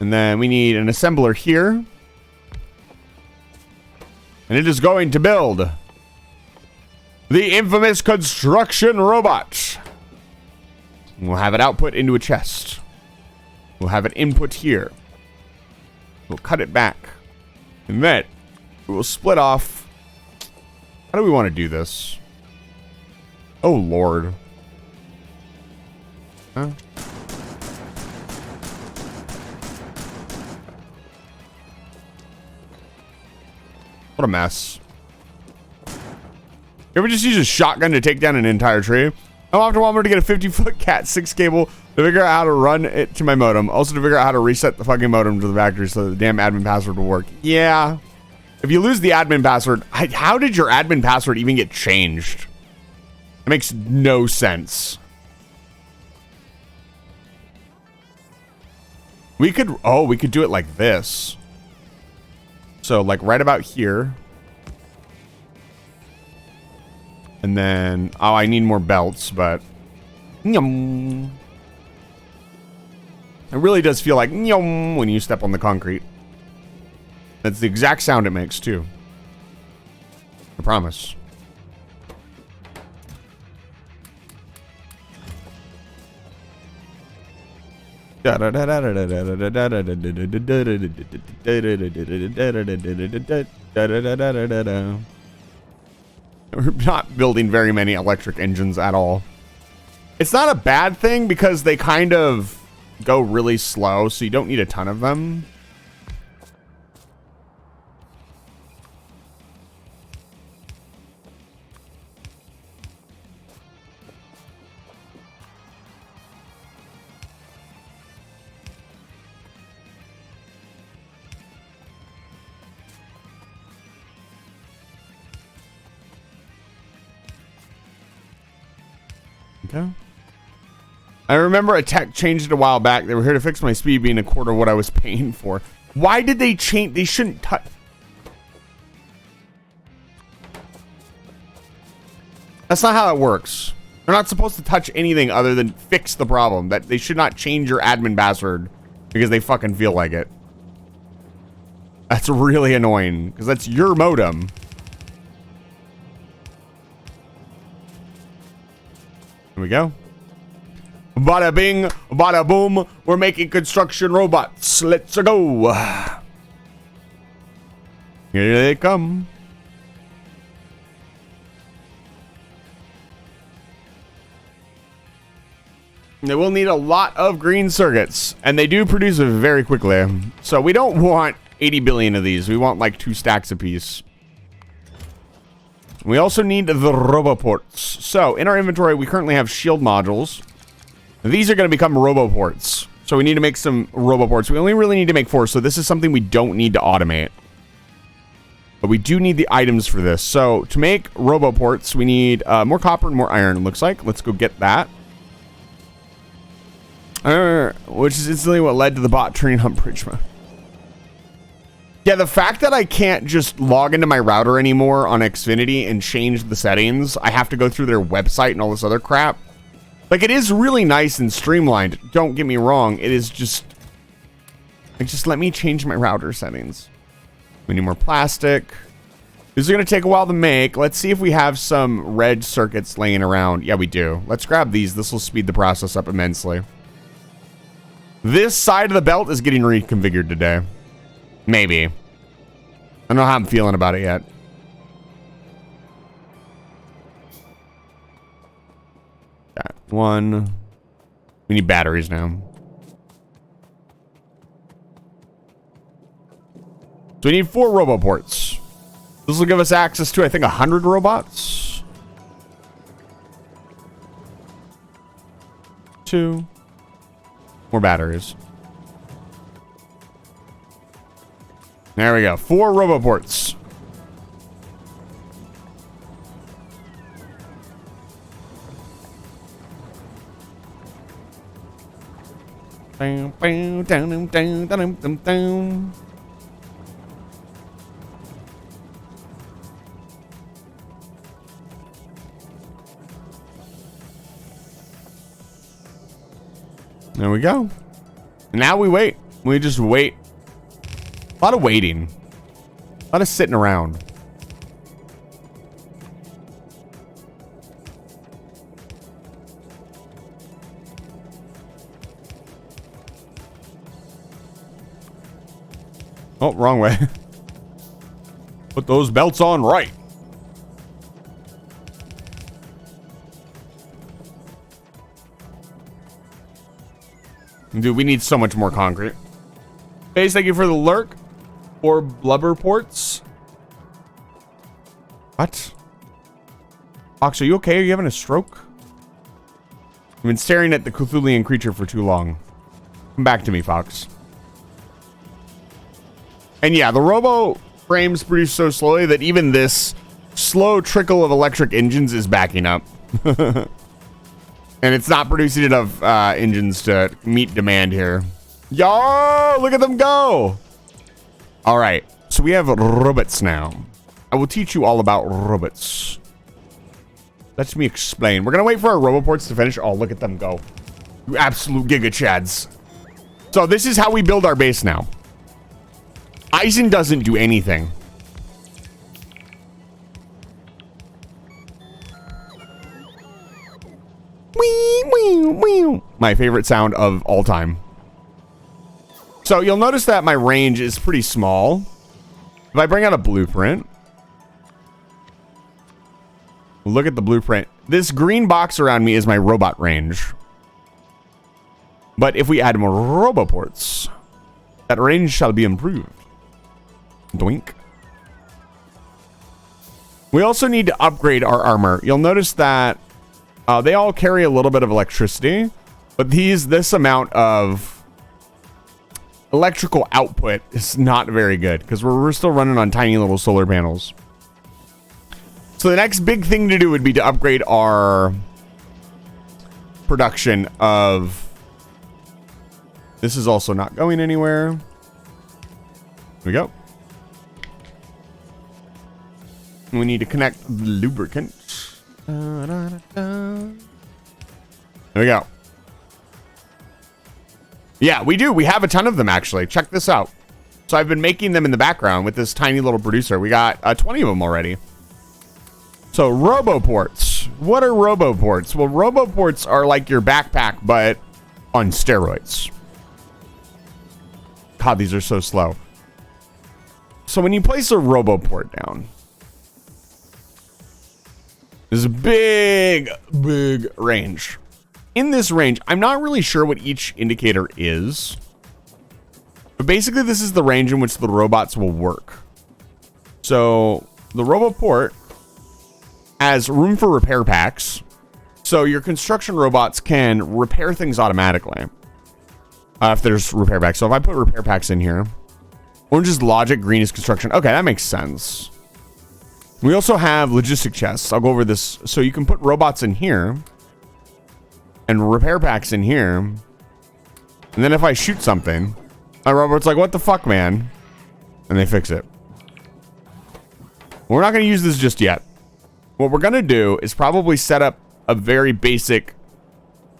And then we need an assembler here. And it is going to build the infamous construction robot. We'll have it output into a chest. We'll have it input here. We'll cut it back. And then we will split off. How do we want to do this? Oh, Lord. Huh? What a mess. You ever just use a shotgun to take down an entire tree? I'm often wanted to get a 50-foot Cat 6 cable to figure out how to run it to my modem. Also to figure out how to reset the fucking modem to the factory so the damn admin password will work. Yeah. If you lose the admin password, how did your admin password even get changed? It makes no sense. We could do it like this. So like right about here. And then, oh, I need more belts, but it really does feel like when you step on the concrete. That's the exact sound it makes, too. I promise. We're not building very many electric engines at all. It's not a bad thing because they kind of go really slow, so you don't need a ton of them. Okay. I remember a tech changed it a while back. They were here to fix my speed being a quarter of what I was paying for. Why did they change? They shouldn't touch. That's not how it works. They're not supposed to touch anything other than fix the problem. That they should not change your admin password because they fucking feel like it. That's really annoying because that's your modem. Here we go. Bada bing, bada boom. We're making construction robots. Let's go. Here they come. They will need a lot of green circuits, and they do produce it very quickly. So we don't want 80 billion of these. We want like 2 stacks apiece. We also need the roboports. So in our inventory, we currently have shield modules. These are going to become roboports. So we need to make some roboports. We only really need to make 4. So this is something we don't need to automate. But we do need the items for this. So to make roboports, we need more copper and more iron, it looks like. Let's go get that. Which is instantly what led to the bot turning on bridge mode. Yeah, the fact that I can't just log into my router anymore on Xfinity and change the settings, I have to go through their website and all this other crap. Like, it is really nice and streamlined. Don't get me wrong. It is just... like, just let me change my router settings. We need more plastic. This is going to take a while to make. Let's see if we have some red circuits laying around. Yeah, we do. Let's grab these. This will speed the process up immensely. This side of the belt is getting reconfigured today. Maybe. I don't know how I'm feeling about it yet. Got 1. We need batteries now. So we need 4 roboports. This will give us access to, I think, 100 robots. 2. More batteries. There we go. 4 roboports. There we go. Now we wait. We just wait. A lot of waiting. A lot of sitting around. Oh, wrong way. Put those belts on right. Dude, we need so much more concrete. Base, thank you for the lurk. 4 blubber ports. What? Fox, are you okay? Are you having a stroke? I've been staring at the Cthulhian creature for too long. Come back to me, Fox. And yeah, the robo frames produce so slowly that even this slow trickle of electric engines is backing up. And it's not producing enough engines to meet demand here. Yo, look at them go. All right, so we have robots now. I will teach you all about robots. Let me explain. We're going to wait for our roboports to finish. Oh, look at them go. You absolute giga chads. So this is how we build our base now. Eisen doesn't do anything. Wee, wee, wee. My favorite sound of all time. So you'll notice that my range is pretty small. If I bring out a blueprint, look at the blueprint. This green box around me is my robot range. But if we add more roboports, that range shall be improved. Doink. We also need to upgrade our armor. You'll notice that they all carry a little bit of electricity, but this amount of electrical output is not very good because we're still running on tiny little solar panels. So the next big thing to do would be to upgrade our production of... This is also not going anywhere. Here we go. We need to connect the lubricant. There we go. Yeah, we do. We have a ton of them, actually. Check this out. So I've been making them in the background with this tiny little producer. We got 20 of them already. So roboports. What are roboports? Well, roboports are like your backpack, but on steroids. God, these are so slow. So when you place a roboport down, there's a big range. In this range, I'm not really sure what each indicator is, but basically this is the range in which the robots will work. So the roboport has room for repair packs. So your construction robots can repair things automatically. If there's repair packs. So if I put repair packs in here, orange is logic, green is construction. Okay, that makes sense. We also have logistic chests. I'll go over this. So you can put robots in here and repair packs in here. And then if I shoot something, my robot's like, what the fuck, man? And they fix it. We're not going to use this just yet. What we're going to do is probably set up a very basic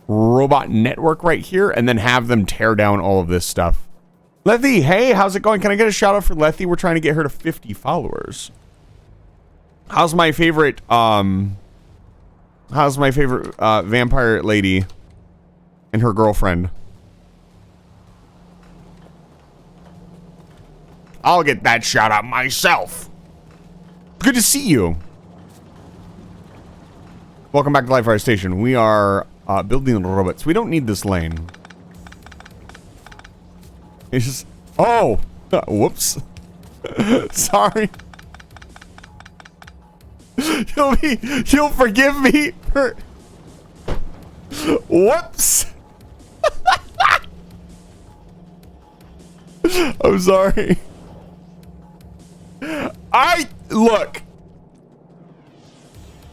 robot network right here and then have them tear down all of this stuff. Lethy, hey, how's it going? Can I get a shout out for Lethy? We're trying to get her to 50 followers. How's my favorite vampire lady and her girlfriend? I'll get that shout out myself. Good to see you. Welcome back to Live Fire Station. We are building robots. We don't need this lane. It's just... Oh! Whoops. Sorry. You'll forgive me for... Whoops! I'm sorry. Look.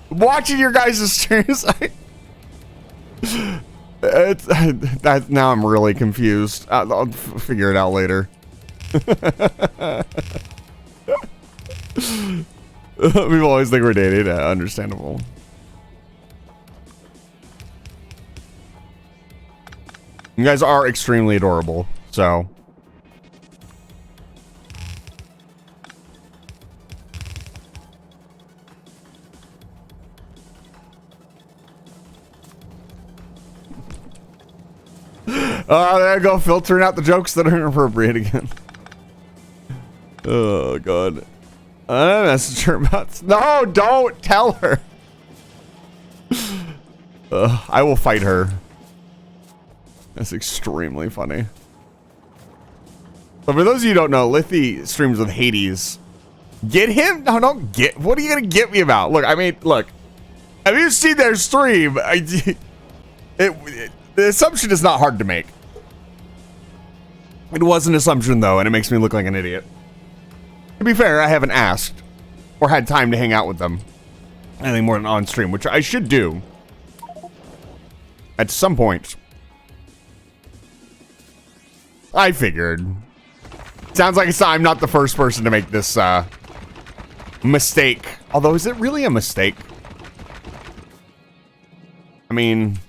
Watching your guys' streams, now I'm really confused. I'll figure it out later. People always think we're dating. Understandable. You guys are extremely adorable, so... there I go, filtering out the jokes that are inappropriate again. Oh, God. I messaged her about... No, don't tell her. I will fight her. That's extremely funny. But for those of you who don't know, Lithy streams with Hades. Get him? No, don't get... What are you going to get me about? Look, I mean, look. Have you seen their stream? The assumption is not hard to make. It was an assumption, though, and it makes me look like an idiot. To be fair, I haven't asked or had time to hang out with them anything more than on stream, which I should do at some point. I figured. Sounds like I'm not the first person to make this mistake. Although, is it really a mistake? I mean...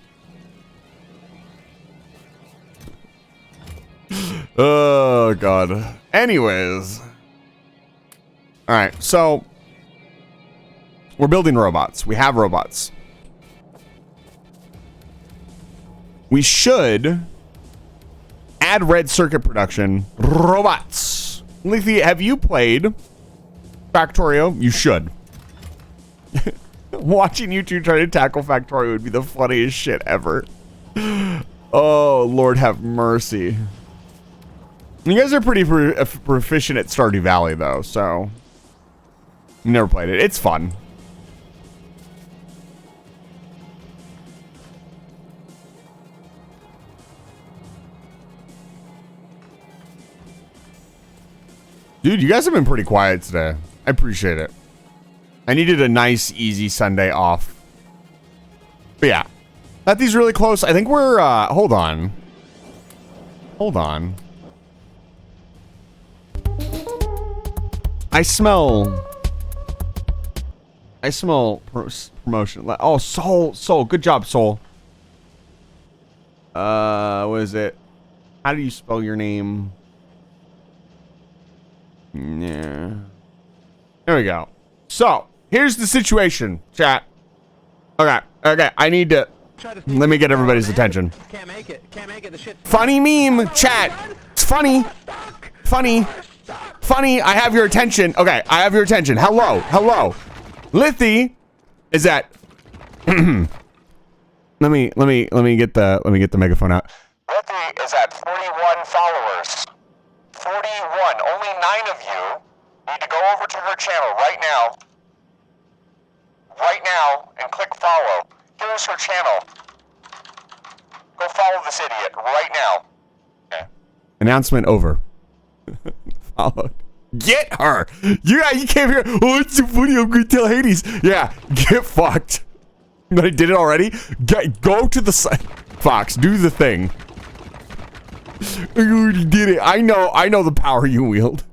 Oh, God. Anyways. All right, so we're building robots. We have robots. We should add red circuit production robots. Lethy, have you played Factorio? You should. Watching you two try to tackle Factorio would be the funniest shit ever. Oh, Lord have mercy. You guys are pretty proficient at Stardew Valley, though, so... Never played it. It's fun. Dude, you guys have been pretty quiet today. I appreciate it. I needed a nice, easy Sunday off. But yeah. Lethy's really close. I think we're, hold on. Hold on. I smell promotion. Oh, Soul. Good job, Soul. What is it? How do you spell your name? Yeah. There we go. So, here's the situation, chat. Okay. I need to... Let me get everybody's attention. Can't make it. The shit. Funny meme, chat. It's funny. Funny. I have your attention. Okay, I have your attention. Hello. Lethy is at... let me get the megaphone out. Lethy is at 41 followers. 41. Only 9 of you need to go over to her channel right now. And click follow. Here's her channel. Go follow this idiot right now. Okay. Announcement over. Followed. Get her! You came here. Oh, it's so funny. I'm gonna tell Hades. Yeah, get fucked. But I did it already. Go to the side. Fox, do the thing. You already did it. I know the power you wield.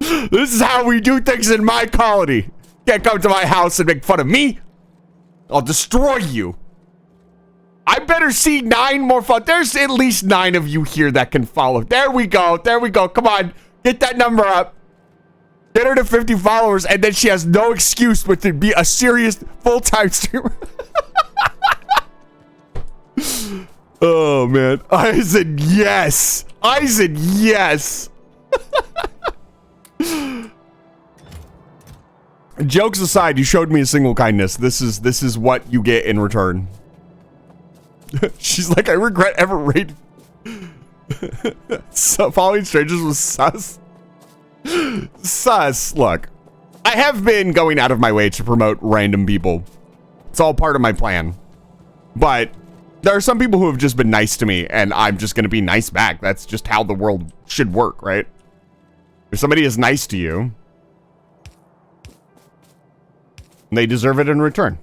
This is how we do things in my colony. Can't come to my house and make fun of me. I'll destroy you. I better see 9 more There's at least 9 of you here that can follow. There we go. Come on. Get that number up. Get her to 50 followers, and then she has no excuse but to be a serious full-time streamer. Oh, man. I said yes. Jokes aside, you showed me a single kindness. This is what you get in return. She's like, I regret ever raiding. So following strangers was sus. Look, I have been going out of my way to promote random people. It's all part of my plan. But there are some people who have just been nice to me, and I'm just going to be nice back. That's just how the world should work, right? If somebody is nice to you, they deserve it in return.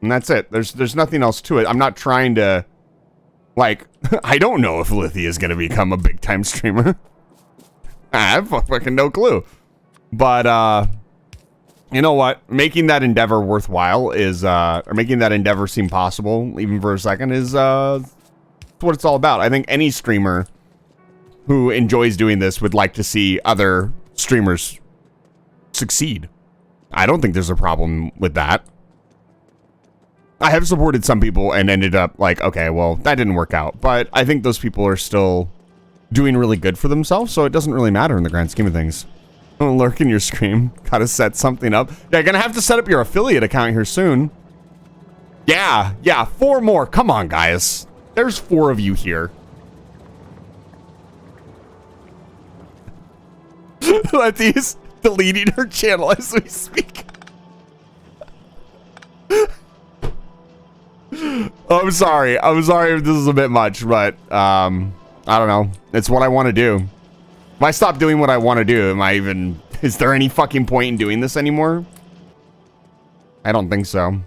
And that's it. There's nothing else to it. I'm not trying to, like, I don't know if Lethy is going to become a big-time streamer. I have fucking no clue. But, you know what? Making that endeavor worthwhile is, or making that endeavor seem possible, even for a second, is, what it's all about. I think any streamer who enjoys doing this would like to see other streamers succeed. I don't think there's a problem with that. I have supported some people and ended up like, okay, well, that didn't work out. But I think those people are still doing really good for themselves, so it doesn't really matter in the grand scheme of things. Oh, lurk in your stream. Gotta set something up. Yeah, gonna have to set up your affiliate account here soon. Yeah, 4 more. Come on, guys. There's 4 of you here. Letty's deleting her channel as we speak. I'm sorry if this is a bit much, but I don't know. It's what I want to do. If I stop doing what I want to do, is there any fucking point in doing this anymore? I don't think so.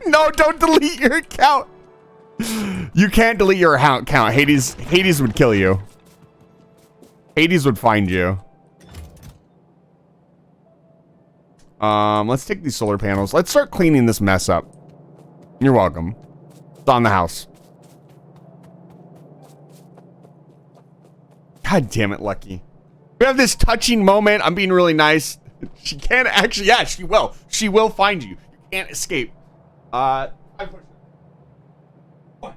No, don't delete your account. You can't delete your account. Hades would kill you. Hades would find you. Let's take these solar panels. Let's start cleaning this mess up. You're welcome. It's on the house. God damn it, Lucky. We have this touching moment. I'm being really nice. She can't actually, yeah, she will. She will find you. You can't escape. 5 push-ups. 1,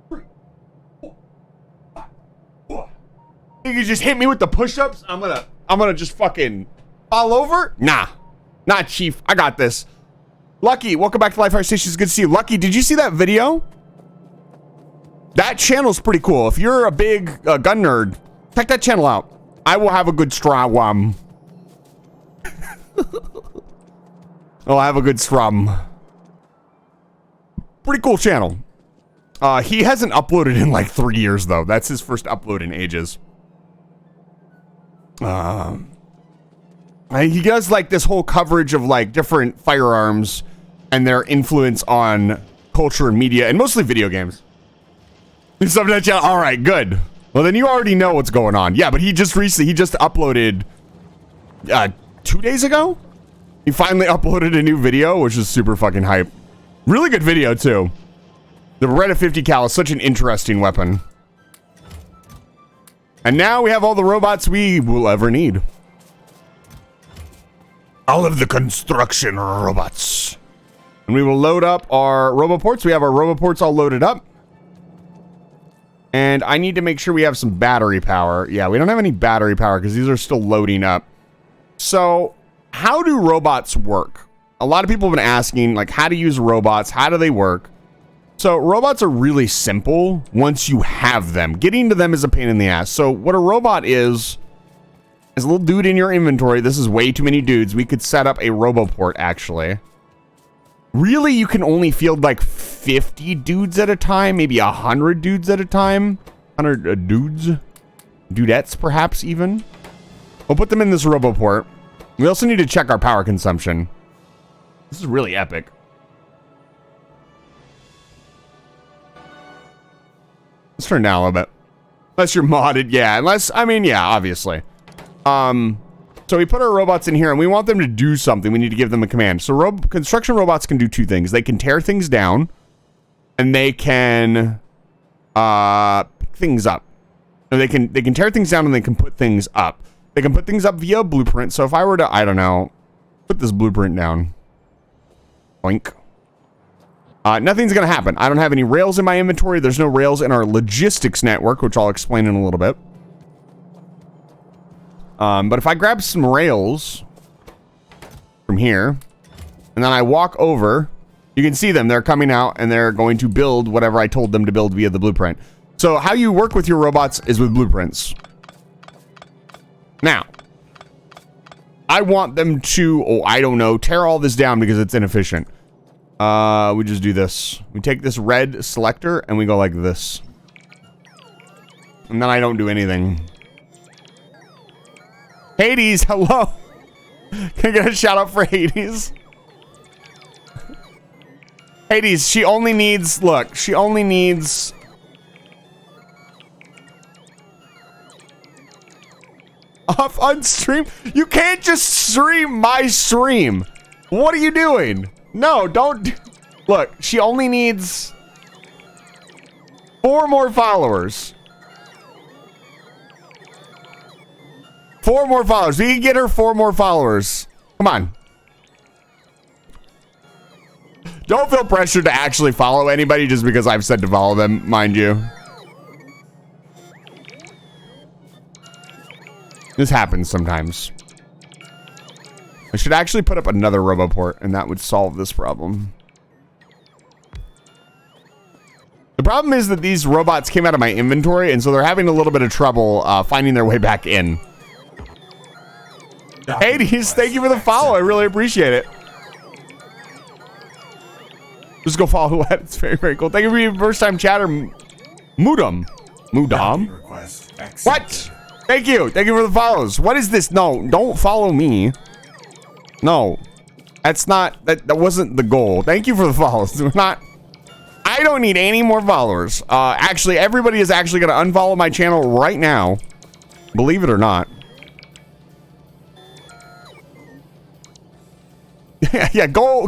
3, 4, 5, 4. You can just hit me with the push-ups. I'm gonna just fucking fall over. Nah, Chief. I got this. Lucky, welcome back to Live Fire Station. It's good to see you. Lucky, did you see that video? That channel's pretty cool. If you're a big gun nerd, check that channel out. I will have a good strum. I'll have a good strum. Pretty cool channel. He hasn't uploaded in like 3 years though. That's his first upload in ages. He does like this whole coverage of like different firearms and their influence on culture and media, and mostly video games. All right, good. Well, then you already know what's going on. Yeah, but he just uploaded 2 days ago. He finally uploaded a new video, which is super fucking hype. Really good video too. The Beretta 50 cal is such an interesting weapon. And now we have all the robots we will ever need. All of the construction robots. And we will load up our roboports. We have our roboports all loaded up. And I need to make sure we have some battery power. Yeah, we don't have any battery power because these are still loading up. So, how do robots work? A lot of people have been asking, like, how to use robots. How do they work? So, robots are really simple once you have them. Getting to them is a pain in the ass. So, what a robot is a little dude in your inventory. This is way too many dudes. We could set up a roboport, actually. Really, you can only field like 50 dudes at a time, maybe 100 dudes at a time. 100 dudes. Dudettes, perhaps, even. We'll put them in this roboport. We also need to check our power consumption. This is really epic. Let's turn down a little bit. Unless you're modded, yeah. Unless, I mean, yeah, obviously. So we put our robots in here and we want them to do something. We need to give them a command. So construction robots can do 2 things. They can tear things down and they can pick things up. So they can tear things down and they can put things up. They can put things up via a blueprint. So if I were to, I don't know, put this blueprint down. Boink. Nothing's going to happen. I don't have any rails in my inventory. There's no rails in our logistics network, which I'll explain in a little bit. But if I grab some rails from here, and then I walk over, you can see them. They're coming out, and they're going to build whatever I told them to build via the blueprint. So how you work with your robots is with blueprints. Now, I want them to, oh, I don't know, tear all this down because it's inefficient. We just do this. We take this red selector, and we go like this. And then I don't do anything. Hades, hello. Can I get a shout out for Hades? Hades, she only needs, look, she only needs off on stream. You can't just stream my stream. What are you doing? No, don't. Look, she only needs 4 more followers. 4 more followers. We can get her 4 more followers. Come on. Don't feel pressured to actually follow anybody just because I've said to follow them, mind you. This happens sometimes. I should actually put up another roboport, and that would solve this problem. The problem is that these robots came out of my inventory, and so they're having a little bit of trouble finding their way back in. Hades, thank you for the follow. I really appreciate it. Just go follow that. It's very, very cool. Thank you for your first time chatter, Mudam. What? Thank you. Thank you for the follows. What is this? No, don't follow me. No, that's not, that wasn't the goal. Thank you for the follows. I don't need any more followers. Actually, everybody is actually going to unfollow my channel right now. Believe it or not. Yeah, go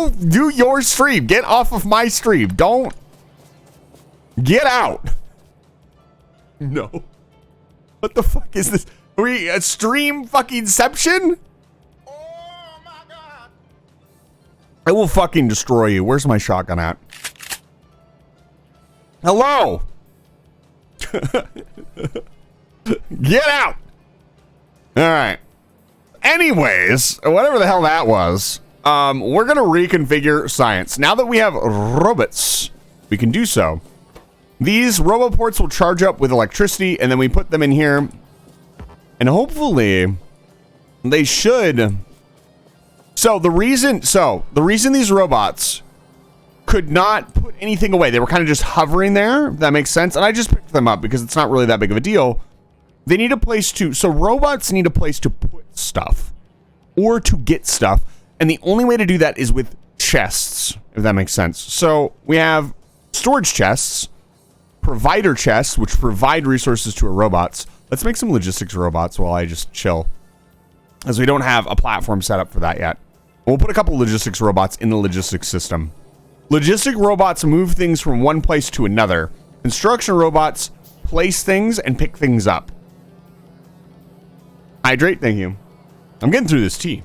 do your stream. Get off of my stream. Don't get out. No. What the fuck is this? Are we a stream fuckingception? Oh my God. I will fucking destroy you. Where's my shotgun at? Hello? Get out! Alright. Anyways, whatever the hell that was, we're gonna reconfigure science. Now that we have robots, we can do so. These roboports will charge up with electricity, and then we put them in here. And hopefully, they should... So the reason these robots could not put anything away, they were kind of just hovering there, if that makes sense. And I just picked them up because it's not really that big of a deal. They need a place to, so robots need a place to put stuff or to get stuff. And the only way to do that is with chests, if that makes sense. So we have storage chests, provider chests, which provide resources to our robots. Let's make some logistics robots while I just chill, as we don't have a platform set up for that yet. We'll put a couple logistics robots in the logistics system. Logistic robots move things from one place to another. Construction robots place things and pick things up. Hydrate, thank you. I'm getting through this tea.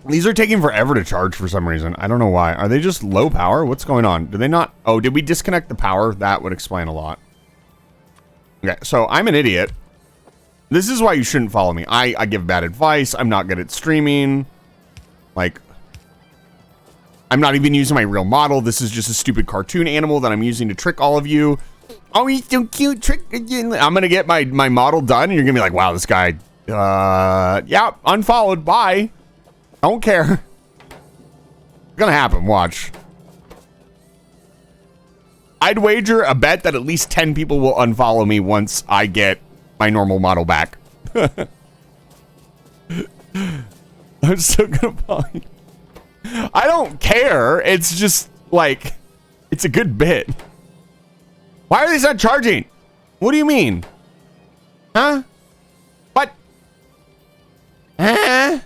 These are taking forever to charge for some reason. I don't know why. Are they just low power? What's going on? Do they not? Oh, did we disconnect the power? That would explain a lot. Okay, so I'm an idiot. This is why you shouldn't follow me. I give bad advice. I'm not good at streaming. Like, I'm not even using my real model. This is just a stupid cartoon animal that I'm using to trick all of you. Oh, he's so cute. Trick again. I'm going to get my model done, and you're going to be like, wow, this guy, yeah, unfollowed. Bye. Don't care. It's going to happen. Watch. I'd wager a bet that at least 10 people will unfollow me once I get my normal model back. I'm still gonna follow you. I don't care. It's just like, it's a good bit. Why are these not charging? What do you mean? Huh? What? Huh?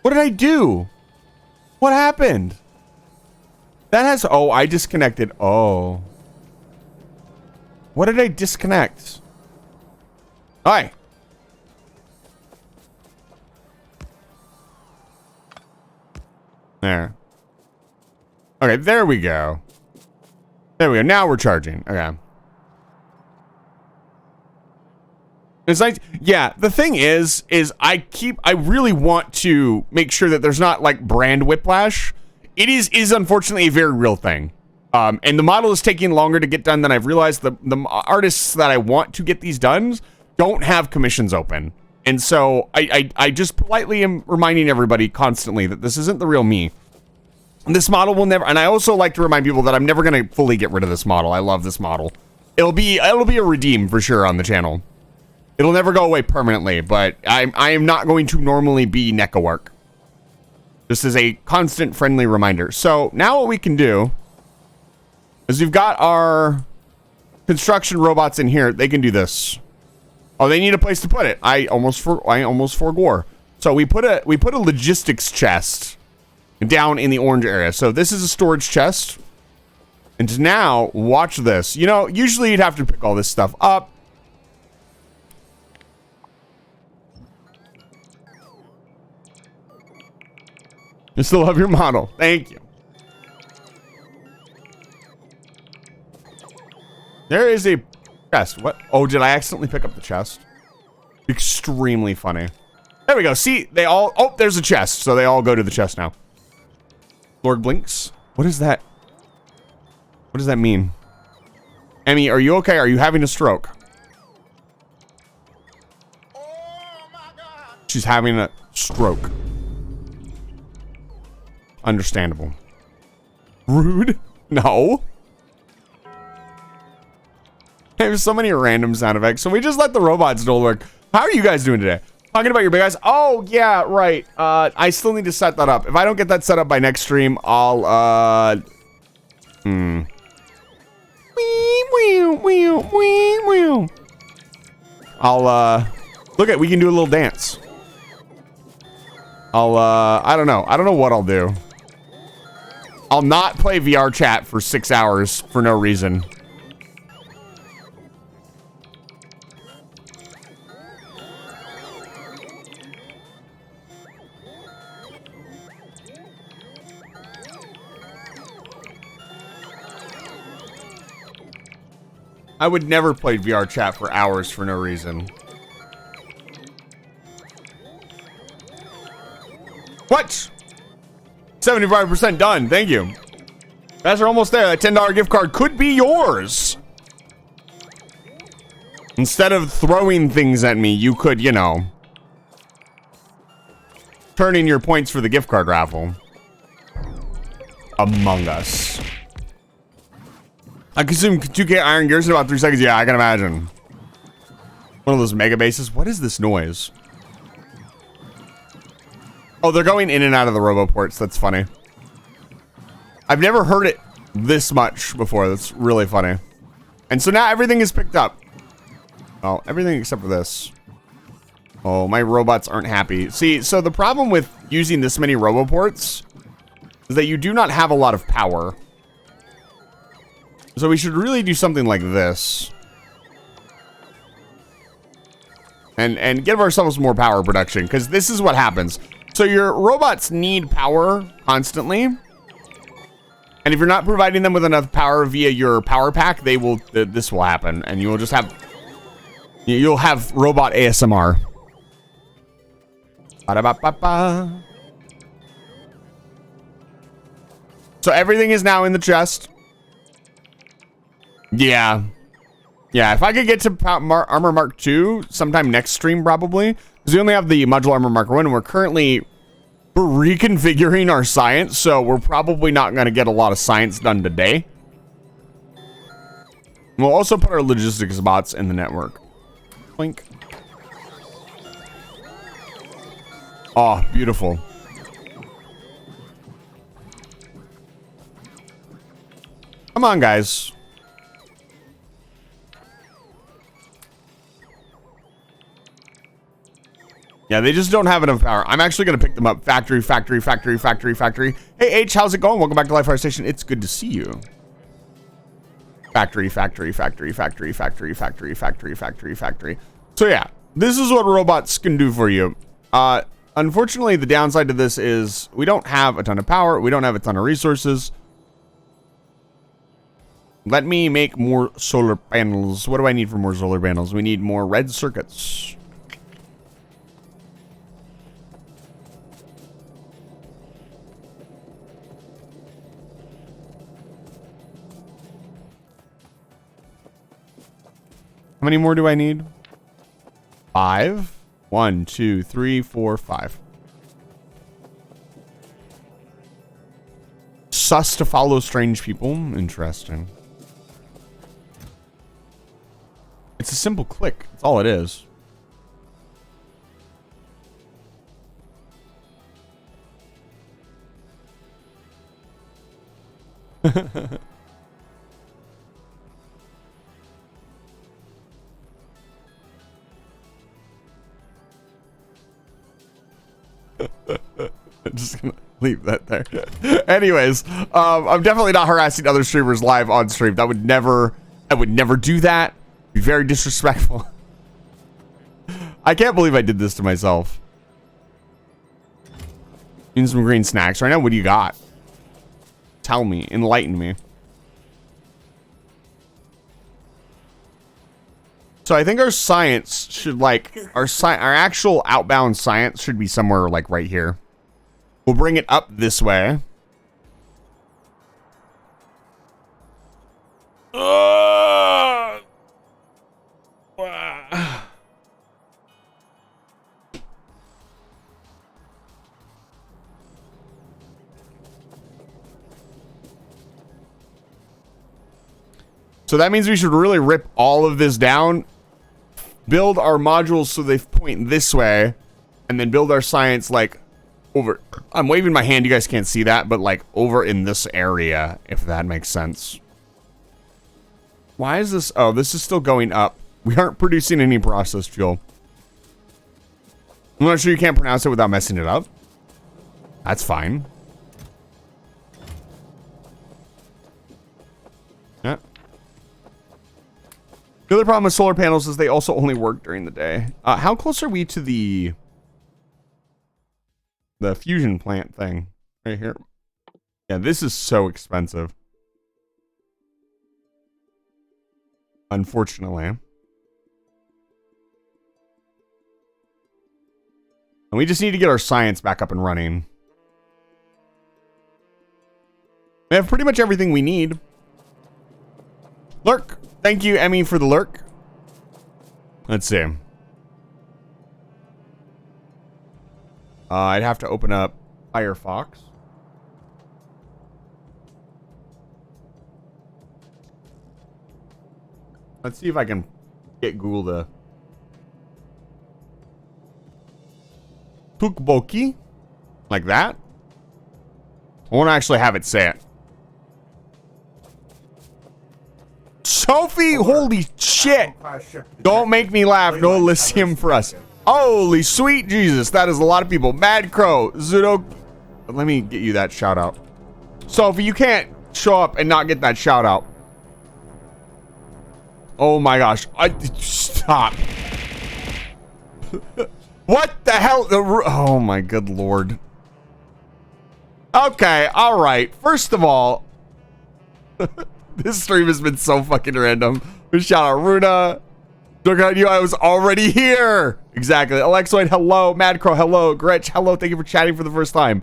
What did I do? What happened? That has, oh, I disconnected. Oh. What did I disconnect? Hi. There. Okay, there we go. There we go. Now we're charging. Okay. It's like, yeah, the thing is I really want to make sure that there's not like brand whiplash. It is unfortunately a very real thing. And the model is taking longer to get done than I've realized. The artists that I want to get these done don't have commissions open. And so I just politely am reminding everybody constantly that this isn't the real me. This model will never, and I also like to remind people that I'm never going to fully get rid of this model. I love this model. It'll be a redeem for sure on the channel. It'll never go away permanently, but I am not going to normally be NECA work. Just as a constant friendly reminder. So now what we can do is we've got our construction robots in here. They can do this. Oh, they need a place to put it. I almost forgore. So we put a logistics chest down in the orange area. So this is a storage chest. And now watch this. You know, usually you'd have to pick all this stuff up. I still love your model. Thank you. There is a chest. What? Oh, did I accidentally pick up the chest? Extremely funny. There we go. See, they all... Oh, there's a chest. So they all go to the chest now. Lord Blinks. What is that? What does that mean? Emmy, are you okay? Are you having a stroke? Oh my God. She's having a stroke. Understandable. Rude? No. There's so many random sound effects. So we just let the robots do all the work. How are you guys doing today? Talking about your big eyes. Oh, yeah, right. I still need to set that up. If I don't get that set up by next stream, I'll, look at, we can do a little dance. I don't know. I don't know what I'll do. I'll not play VR chat for 6 hours for no reason. I would never play VR chat for hours for no reason. What? 75% done. Thank you. Guys are almost there. That $10 gift card could be yours. Instead of throwing things at me, you could, you know, turn in your points for the gift card raffle. Among Us. I consume 2K Iron Gears in about 3 seconds. Yeah, I can imagine. One of those mega bases. What is this noise? Oh, they're going in and out of the RoboPorts. That's funny. I've never heard it this much before. That's really funny. And so now everything is picked up. Well, everything except for this. Oh, my robots aren't happy. See, so the problem with using this many RoboPorts is that you do not have a lot of power. So we should really do something like this. And give ourselves more power production, because this is what happens. So your robots need power constantly. And if you're not providing them with enough power via your power pack, they will this will happen, and you will just have you'll have robot ASMR. Ba-da-ba-ba-ba. So everything is now in the chest. Yeah. Yeah, if I could get to Armor Mark II sometime next stream, probably. Because we only have the Modular Armor Mark 1, and we're reconfiguring our science, so we're probably not going to get a lot of science done today. We'll also put our logistics bots in the network. Blink. Oh, beautiful. Come on, guys. Yeah, they just don't have enough power. I'm actually going to pick them up. Factory, factory, factory, factory, factory. Hey, H, how's it going? Welcome back to Life Fire Station. It's good to see you. Factory, factory, factory, factory, factory, factory, factory, factory, factory. So yeah, this is what robots can do for you. Unfortunately, the downside to this is we don't have a ton of power. We don't have a ton of resources. Let me make more solar panels. What do I need for more solar panels? We need more red circuits. How many more do I need? 5. 1, 2, 3, 4, 5. Sus to follow strange people. Interesting. It's a simple click. That's all it is. I'm just gonna leave that there. Anyways, I'm definitely not harassing other streamers live on stream. I would never do that. Be very disrespectful. I can't believe I did this to myself. Eating some green snacks right now. What do you got? Tell me, enlighten me. So I think our science should like our actual outbound science should be somewhere like right here. We'll bring it up this way. So that means we should really rip all of this down, build our modules so they point this way, and then build our science like over. I'm waving my hand, you guys can't see that, but like over in this area, if that makes sense. Why is this? Oh, this is still going up. We aren't producing any processed fuel. I'm not sure you can't pronounce it without messing it up. That's fine. The other problem with solar panels is they also only work during the day. How close are we to the fusion plant thing right here? Yeah, this is so expensive. Unfortunately. And we just need to get our science back up and running. We have pretty much everything we need. Lurk. Thank you, Emmy, for the lurk. Let's see. I'd have to open up Firefox. Let's see if I can get Google to Tukboki. Like that. I won't actually have it say it. Sophie, holy shit. Don't make me laugh. No Elysium for us. Holy sweet Jesus. That is a lot of people. Mad Crow, Zudo. Let me get you that shout out. Sophie, you can't show up and not get that shout out. Oh my gosh. Stop. What the hell? Oh my good lord. Okay, alright. First of all, this stream has been so fucking random. Shout out Runa. Look at you, I was already here. Exactly. Alexoid, hello. Madcrow, hello. Gretch, hello. Thank you for chatting for the first time.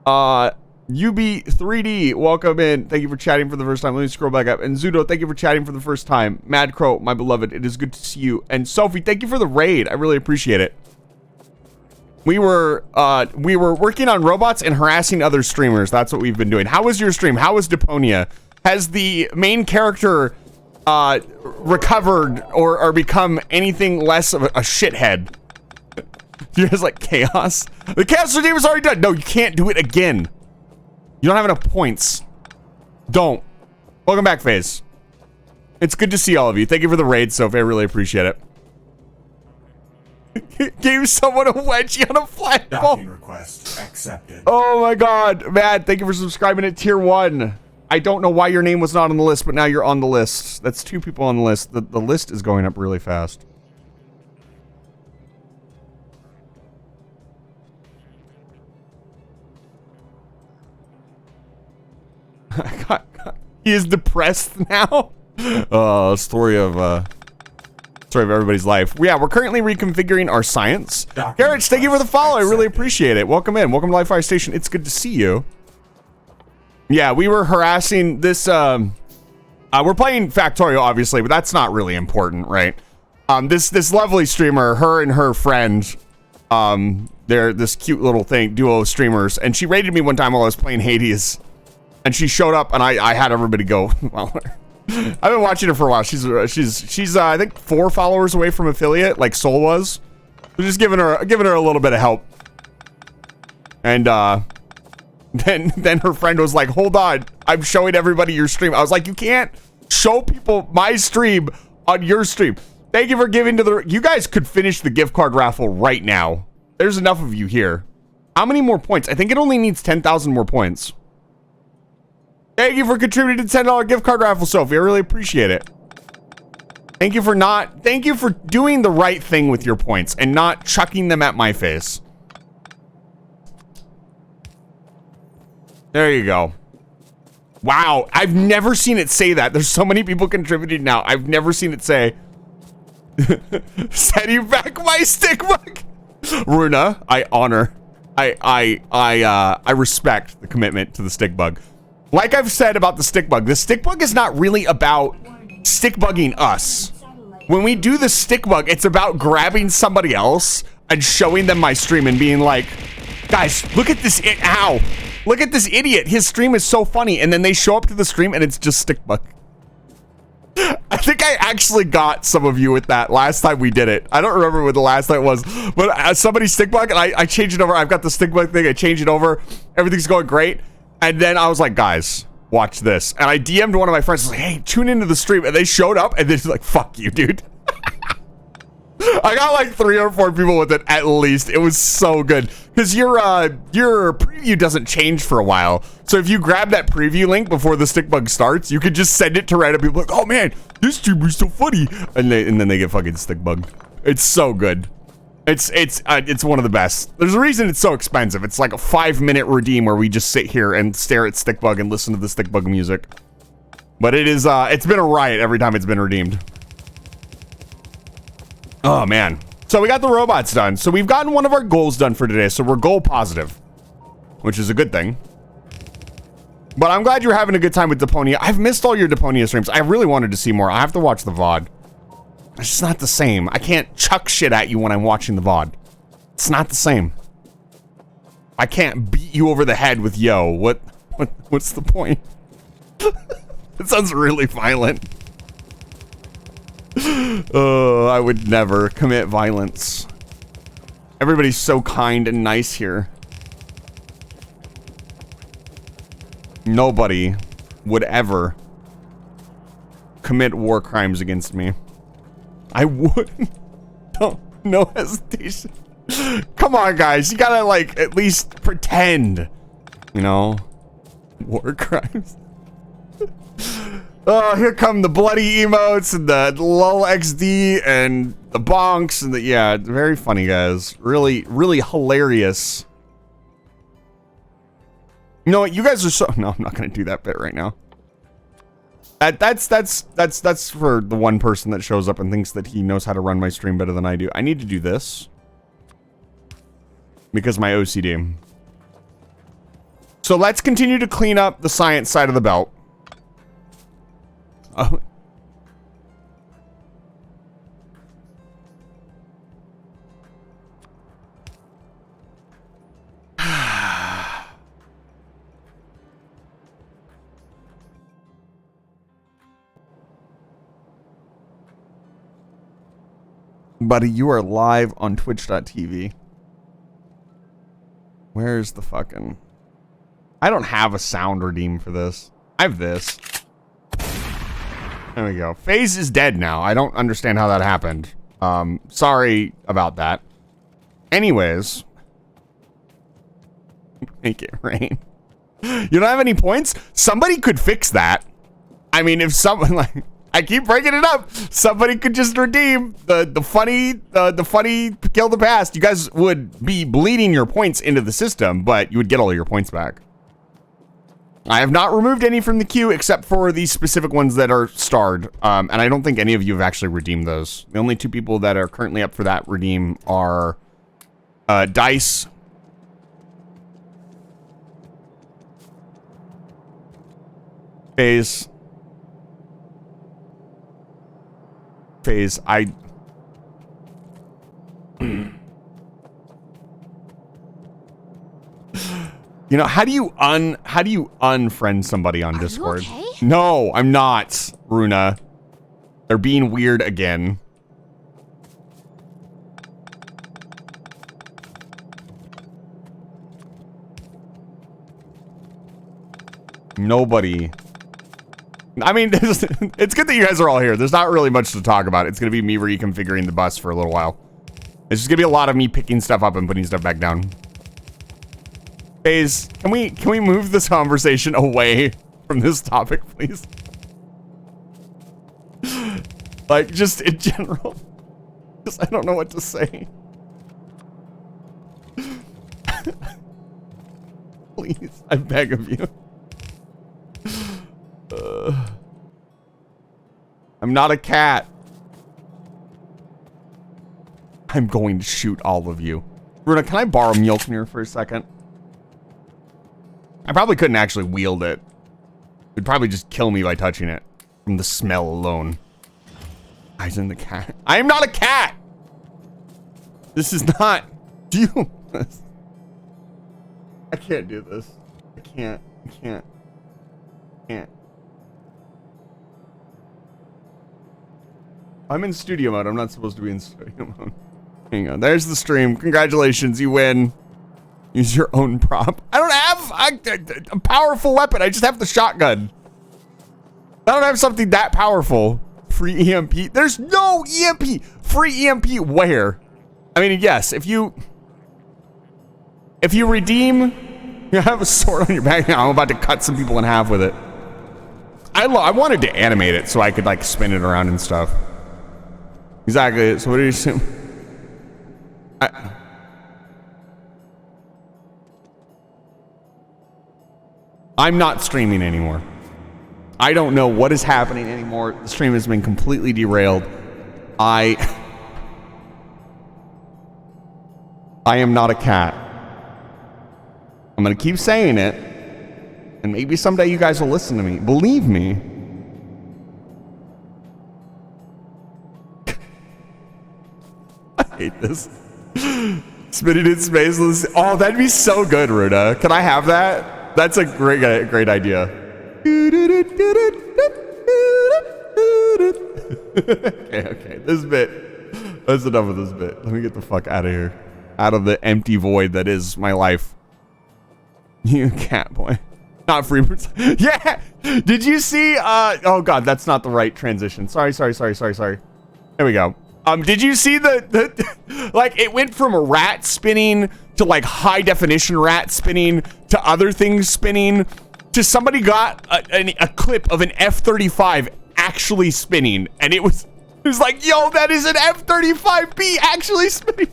UB3D, welcome in. Thank you for chatting for the first time. Let me scroll back up. And Zudo, thank you for chatting for the first time. Madcrow, my beloved, it is good to see you. And Sophie, thank you for the raid. I really appreciate it. We were working on robots and harassing other streamers. That's what we've been doing. How was your stream? How was Deponia? Has the main character recovered or become anything less of a shithead? You guys like chaos? The chaos redeemer's already done. No, you can't do it again. You don't have enough points. Don't. Welcome back, FaZe. It's good to see all of you. Thank you for the raid, Sophie. I really appreciate it. Gave someone a wedgie on a flagpole. Docking request accepted. Oh my god. Matt, thank you for subscribing at tier 1. I don't know why your name was not on the list, but now you're on the list. That's 2 people on the list. The list is going up really fast. He is depressed now. Story of everybody's life. Yeah, we're currently reconfiguring our science. Garrett, thank you for the follow. I really appreciate it. Welcome in. Welcome to Live Fire Station. It's good to see you. Yeah, we were harassing this. We're playing Factorio, obviously, but that's not really important, right? This lovely streamer, her and her friend, they're this cute little duo of streamers, and she raided me one time while I was playing Hades, and she showed up, and I had everybody go. Well, I've been watching her for a while. She's I think 4 followers away from affiliate, like Soul was. So just giving her a little bit of help, and then her friend was like, hold on, I'm showing everybody your stream. I was like, you can't show people my stream on your stream. Thank you for giving to the... You guys could finish the gift card raffle right now. There's enough of you here. How many more points? I think it only needs 10,000 more points. Thank you for contributing to the $10 gift card raffle, Sophie. I really appreciate it. Thank you for doing the right thing with your points and not chucking them at my face. There you go. Wow, I've never seen it say that. There's so many people contributing now. I've never seen it say, send you back my stick bug. Runa, I honor. I respect the commitment to the stick bug. Like I've said about the stick bug is not really about stick bugging us. When we do the stick bug, it's about grabbing somebody else and showing them my stream and being like, guys, look at this. Ow. Look at this idiot. His stream is so funny. And then they show up to the stream and it's just stick bug. I think I actually got some of you with that last time we did it. I don't remember what the last night was, but somebody stick bug and I changed it over. I've got the stick bug thing. I changed it over. Everything's going great. And then I was like, guys, watch this. And I DM'd one of my friends, like, hey, tune into the stream. And they showed up and they're like, fuck you, dude. I got like 3 or 4 people with it at least. It was so good because your preview doesn't change for a while. So if you grab that preview link before the stick bug starts, you could just send it to random people like, oh man, this streamer's so funny, and then they get fucking stick bugged. It's so good. It's one of the best. There's a reason it's so expensive. It's like a 5-minute redeem where we just sit here and stare at stick bug and listen to the stick bug music. But it is it's been a riot every time it's been redeemed. Oh man. So we got the robots done. So we've gotten one of our goals done for today. So we're goal positive, which is a good thing. But I'm glad you're having a good time with Deponia. I've missed all your Deponia streams. I really wanted to see more. I have to watch the VOD. It's just not the same. I can't chuck shit at you when I'm watching the VOD. It's not the same. I can't beat you over the head with yo. What's the point? It sounds really violent. I would never commit violence. Everybody's so kind and nice here. Nobody would ever commit war crimes against me. I wouldn't. No hesitation. Come on, guys. You gotta, like, at least pretend. You know? War crimes. Oh, here come the bloody emotes and the lol XD and the bonks and the, yeah, very funny, guys. Really, really hilarious. You know what? You guys are so, no, I'm not gonna do that bit right now. That's for the one person that shows up and thinks that he knows how to run my stream better than I do. I need to do this because my OCD. So let's continue to clean up the science side of the belt. Oh. Buddy, you are live on twitch.tv. Where's the fucking... I don't have a sound redeem for this. I have this. There we go. FaZe is dead now. I don't understand how that happened. Sorry about that. Anyways. Make it rain. You don't have any points? Somebody could fix that. I mean, if someone like... I keep breaking it up. Somebody could just redeem the funny kill the past. You guys would be bleeding your points into the system, but you would get all your points back. I have not removed any from the queue except for these specific ones that are starred. And I don't think any of you have actually redeemed those. The only 2 people that are currently up for that redeem are Dice. FaZe. I you know, how do you unfriend somebody on Discord? Okay? No, I'm not, Runa. They're being weird again. Nobody. I mean, it's good that you guys are all here. There's not really much to talk about. It's going to be me reconfiguring the bus for a little while. It's just going to be a lot of me picking stuff up and putting stuff back down. FaZe, can we move this conversation away from this topic, please? Like, just in general. Because I don't know what to say. Please, I beg of you. I'm not a cat. I'm going to shoot all of you. Runa, can I borrow Mjolnir for a second? I probably couldn't actually wield it. It'd probably just kill me by touching it. From the smell alone. Eyes in the cat. I am not a cat! This is not... Do you... I can't do this. I can't. I'm in studio mode. I'm not supposed to be in studio mode. Hang on. There's the stream. Congratulations. You win. Use your own prop. I don't have a powerful weapon. I just have the shotgun. I don't have something that powerful. free EMP. There's no EMP. Free EMP where? I mean, yes, if you redeem, you have a sword on your back now. I'm about to cut some people in half with it. I wanted to animate it so I could like spin it around and stuff. Exactly. So what do you assume? I'm not streaming anymore. I don't know what is happening anymore. The stream has been completely derailed. I am not a cat. I'm gonna keep saying it, and maybe someday you guys will listen to me. Believe me. I hate this. Spinning in space. Oh, that'd be so good, Ruda. Can I have that? That's a great idea. Okay. This bit. That's enough of this bit. Let me get the fuck out of here. Out of the empty void that is my life. You cat boy. Not free. Yeah. Did you see? Oh god, that's not the right transition. Sorry. There we go. Did you see the like it went from a rat spinning to like high definition rat spinning to other things spinning to somebody got a clip of an F-35 actually spinning, and it was like, yo, that is an F-35B actually spinning.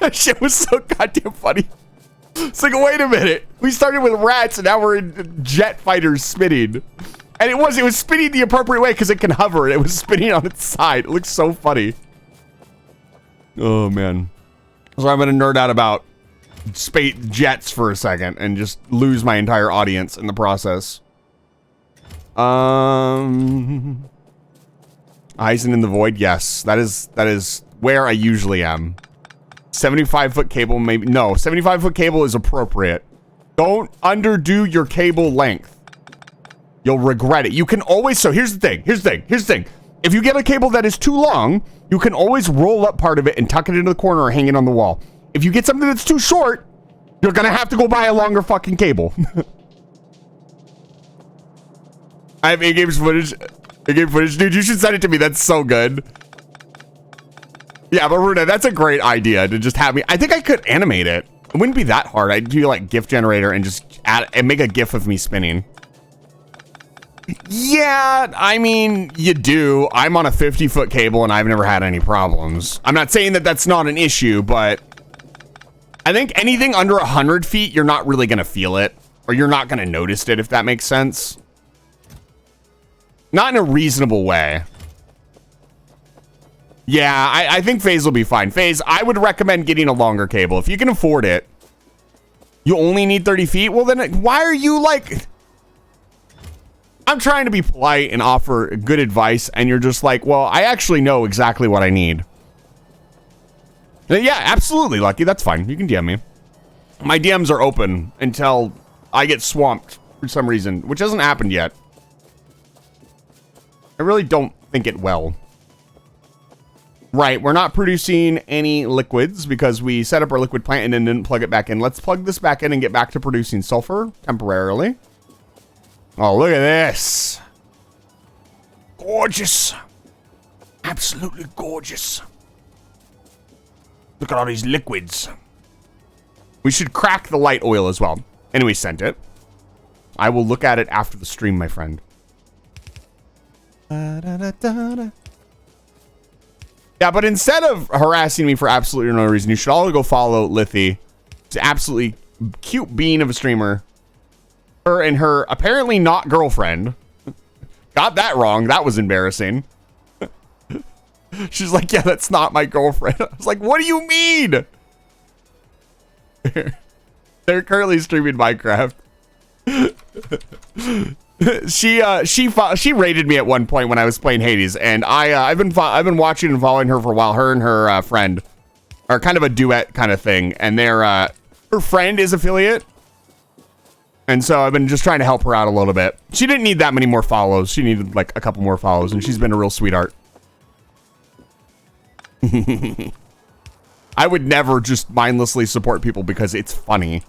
That shit was so goddamn funny. It's like, wait a minute. We started with rats and now we're in jet fighters spinning. And it was spinning the appropriate way because it can hover. It was spinning on its side. It looks so funny. Oh, man. So I'm going to nerd out about space jets for a second and just lose my entire audience in the process. Eisen in the void. Yes, that is where I usually am. 75-foot cable, maybe. No, 75-foot cable is appropriate. Don't underdo your cable length. You'll regret it. You can always, so here's the thing. If you get a cable that is too long, you can always roll up part of it and tuck it into the corner or hang it on the wall. If you get something that's too short, you're gonna have to go buy a longer fucking cable. I have in-game footage. Dude, you should send it to me. That's so good. Yeah, but Runa, that's a great idea to just have me. I think I could animate it. It wouldn't be that hard. I'd do like GIF generator and just add and make a GIF of me spinning. Yeah, I mean, you do. I'm on a 50-foot cable and I've never had any problems. I'm not saying that that's not an issue, but I think anything under 100 feet, you're not really going to feel it, or you're not going to notice it, if that makes sense. Not in a reasonable way. Yeah, I think FaZe will be fine. FaZe, I would recommend getting a longer cable. If you can afford it, you only need 30 feet. Well, then why are you like... I'm trying to be polite and offer good advice, and you're just like, well, I actually know exactly what I need. Yeah, absolutely, Lucky. That's fine. You can DM me. My DMs are open until I get swamped for some reason, which hasn't happened yet. I really don't think it will. Right, we're not producing any liquids because we set up our liquid plant and then didn't plug it back in. Let's plug this back in and get back to producing sulfur temporarily. Oh, look at this. Gorgeous. Absolutely gorgeous. Look at all these liquids. We should crack the light oil as well. Anyway, sent it. I will look at it after the stream, my friend. Yeah, but instead of harassing me for absolutely no reason, you should all go follow Lithy. It's an absolutely cute bean of a streamer. Her and her apparently not girlfriend. Got that wrong. That was embarrassing. She's like, yeah, that's not my girlfriend. I was like, what do you mean? They're currently streaming Minecraft. She rated me at one point when I was playing Hades, and I've been watching and following her for a while. Her and her friend are kind of a duet kind of thing, and they're her friend is affiliate, and so I've been just trying to help her out a little bit. She didn't need that many more follows. She needed like a couple more follows, and she's been a real sweetheart. I would never just mindlessly support people because it's funny.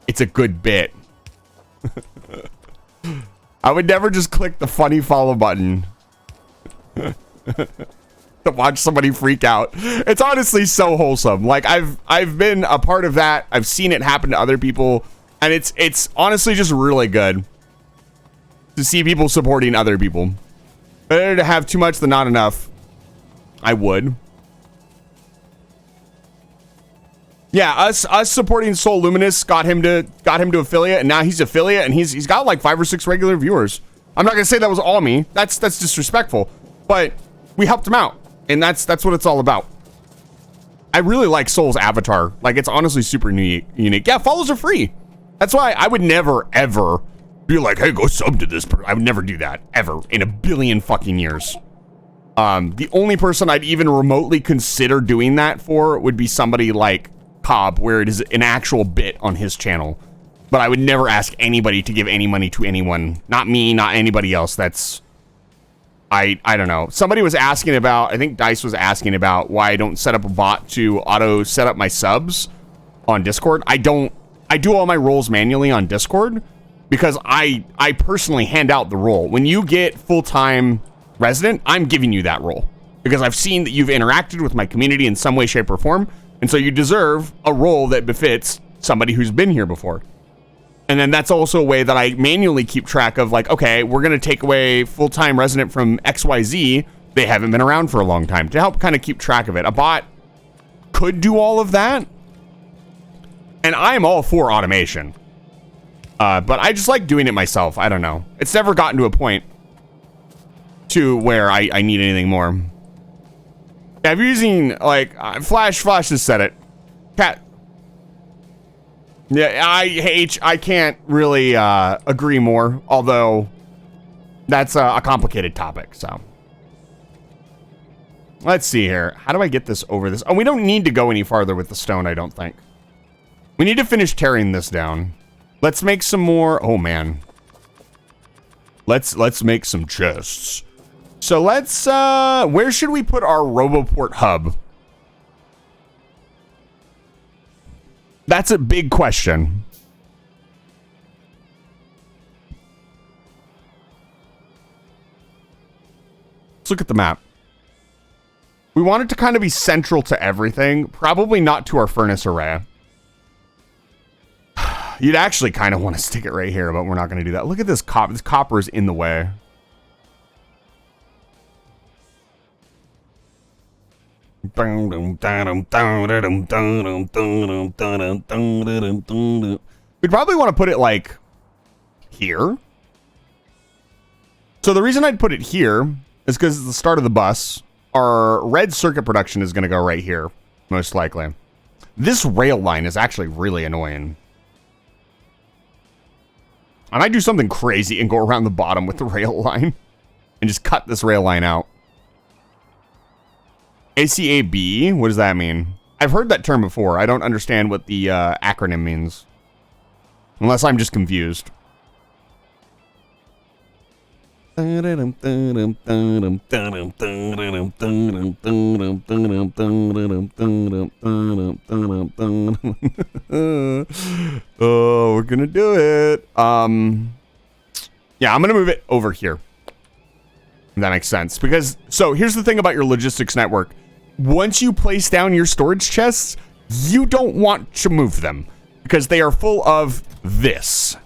It's a good bit. I would never just click the funny follow button To watch somebody freak out. It's honestly so wholesome. Like I've been a part of that. I've seen it happen to other people, and it's honestly just really good to see people supporting other people. Better to have too much than not enough. I would. Yeah, us supporting Soul Luminous got him to affiliate, and now he's affiliate, and he's got like 5 or 6 regular viewers. I'm not gonna say that was all me. That's disrespectful, but we helped him out, and that's what it's all about. I really like Soul's avatar. Like, it's honestly super unique. Yeah, follows are free. That's why I would never ever be like, hey, go sub to this person. I would never do that ever in a billion fucking years. The only person I'd even remotely consider doing that for would be somebody like Cobb, where it is an actual bit on his channel. But I would never ask anybody to give any money to anyone. Not me, not anybody else. That's... I don't know. Somebody was asking about... I think Dice was asking about why I don't set up a bot to auto set up my subs on Discord. I do all my roles manually on Discord because I personally hand out the role. When you get full-time resident, I'm giving you that role because I've seen that you've interacted with my community in some way, shape, or form. And so you deserve a role that befits somebody who's been here before. And then that's also a way that I manually keep track of, like, okay, we're going to take away full-time resident from XYZ. They haven't been around for a long time, to help kind of keep track of it. A bot could do all of that. And I'm all for automation. But I just like doing it myself. I don't know. It's never gotten to a point to where I need anything more. Yeah, if you're using, like, Flash has said it. Cat. Yeah, I can't really agree more, although that's a complicated topic, so. Let's see here. How do I get this over this? Oh, we don't need to go any farther with the stone, I don't think. We need to finish tearing this down. Let's make some more. Oh, man. Let's make some chests. So let's, where should we put our Roboport hub? That's a big question. Let's look at the map. We want it to kind of be central to everything. Probably not to our furnace array. You'd actually kind of want to stick it right here, but we're not going to do that. Look at this copper. This copper is in the way. We'd probably want to put it like here. So the reason I'd put it here is because it's the start of the bus. Our red circuit production is going to go right here, most likely. This rail line is actually really annoying. I might do something crazy and go around the bottom with the rail line and just cut this rail line out. ACAB? What does that mean? I've heard that term before. I don't understand what the acronym means. Unless I'm just confused. Oh, we're gonna do it. Yeah, I'm gonna move it over here. If that makes sense. Because, so here's the thing about your logistics network. Once you place down your storage chests, you don't want to move them because they are full of this.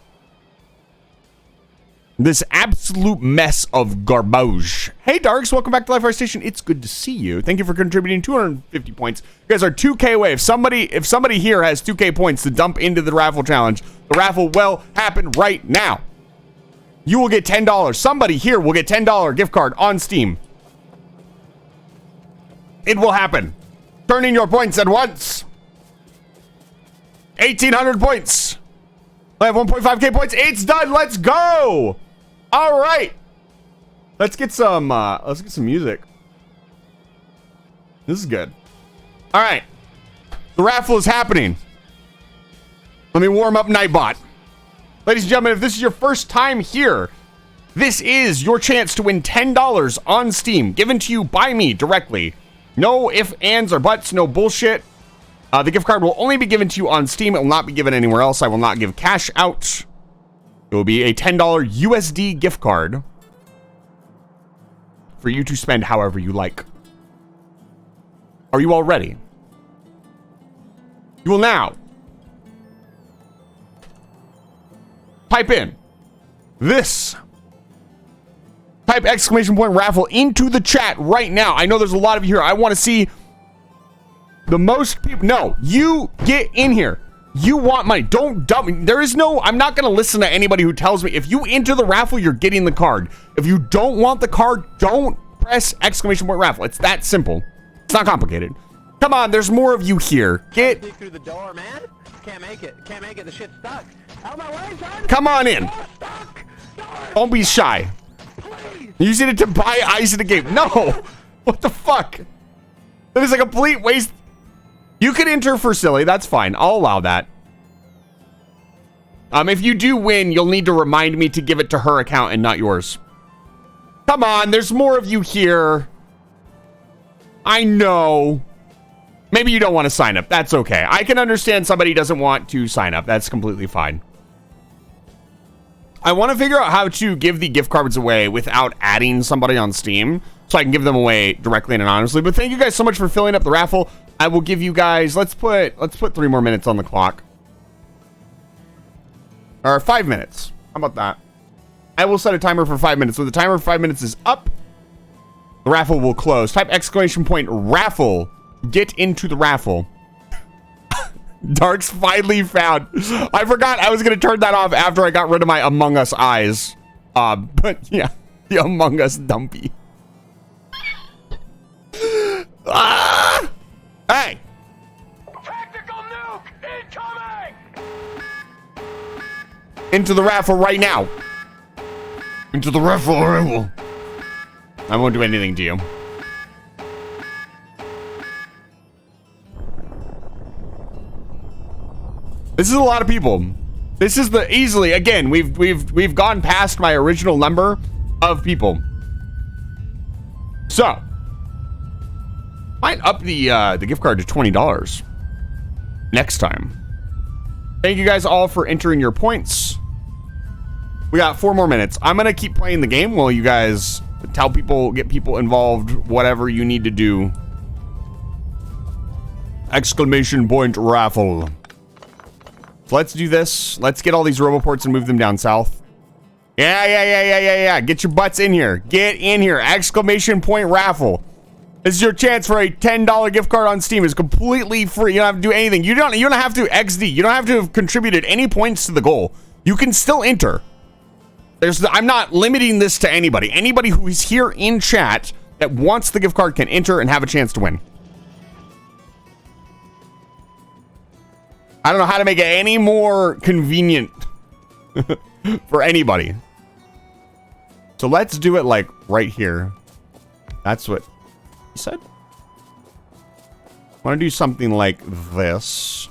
This absolute mess of garbage. Hey, Darks, welcome back to Live Fire Station. It's good to see you. Thank you for contributing 250 points. You guys are 2K away. If somebody here has 2K points to dump into the raffle challenge, the raffle will happen right now. You will get $10. Somebody here will get $10 gift card on Steam. It will happen. Turn in your points at once. 1,800 points. I have 1.5K points. It's done. Let's go. All right. Let's get some music. This is good. All right. The raffle is happening. Let me warm up Nightbot. Ladies and gentlemen, if this is your first time here, this is your chance to win $10 on Steam, given to you by me directly. No ifs, ands, or buts, no bullshit. The gift card will only be given to you on Steam. It will not be given anywhere else. I will not give cash out. It will be a $10 USD gift card for you to spend however you like. Are you all ready? You will now type in this. Type exclamation point raffle into the chat right now. I know there's a lot of you here. I want to see the most people. No, you get in here. You want money. Don't dump me. There is no, I'm not going to listen to anybody who tells me if you enter the raffle, you're getting the card. If you don't want the card, don't press exclamation point raffle. It's that simple. It's not complicated. Come on, there's more of you here. Get through the door, man. Can't make it. Can't make it. The shit's stuck. Out my way, son. Come on in. Don't be shy. Using it to buy eyes in the game. No. What the fuck? That is a complete waste. You could enter for silly. That's fine. I'll allow that. If you do win, you'll need to remind me to give it to her account and not yours. Come on. There's more of you here. I know. Maybe you don't want to sign up. That's okay. I can understand somebody doesn't want to sign up. That's completely fine. I want to figure out how to give the gift cards away without adding somebody on Steam so I can give them away directly and anonymously. But thank you guys so much for filling up the raffle. I will give you guys, let's put 3 more minutes on the clock. Or 5 minutes. How about that? I will set a timer for 5 minutes. When the timer for 5 minutes is up, the raffle will close. Type exclamation point raffle. Get into the raffle. Dark's finally found. I forgot I was going to turn that off after I got rid of my Among Us eyes. But yeah, the Among Us dumpy. Ah! Hey! Tactical nuke incoming! Into the raffle right now. Into the raffle. I won't do anything to you. This is a lot of people. This is the easily, again, we've gone past my original number of people. So, might up the gift card to $20 next time. Thank you guys all for entering your points. We got 4 more minutes. I'm gonna keep playing the game while you guys tell people, get people involved, whatever you need to do. Exclamation point raffle. So let's do this. Let's get all these RoboPorts and move them down south. Yeah. Get your butts in here. Get in here. Exclamation point raffle. This is your chance for a $10 gift card on Steam. It's completely free. You don't have to do anything. You don't have to XD. You don't have to have contributed any points to the goal. You can still enter. I'm not limiting this to anybody. Anybody who is here in chat that wants the gift card can enter and have a chance to win. I don't know how to make it any more convenient for anybody. So let's do it like right here. That's what he said. I want to do something like this.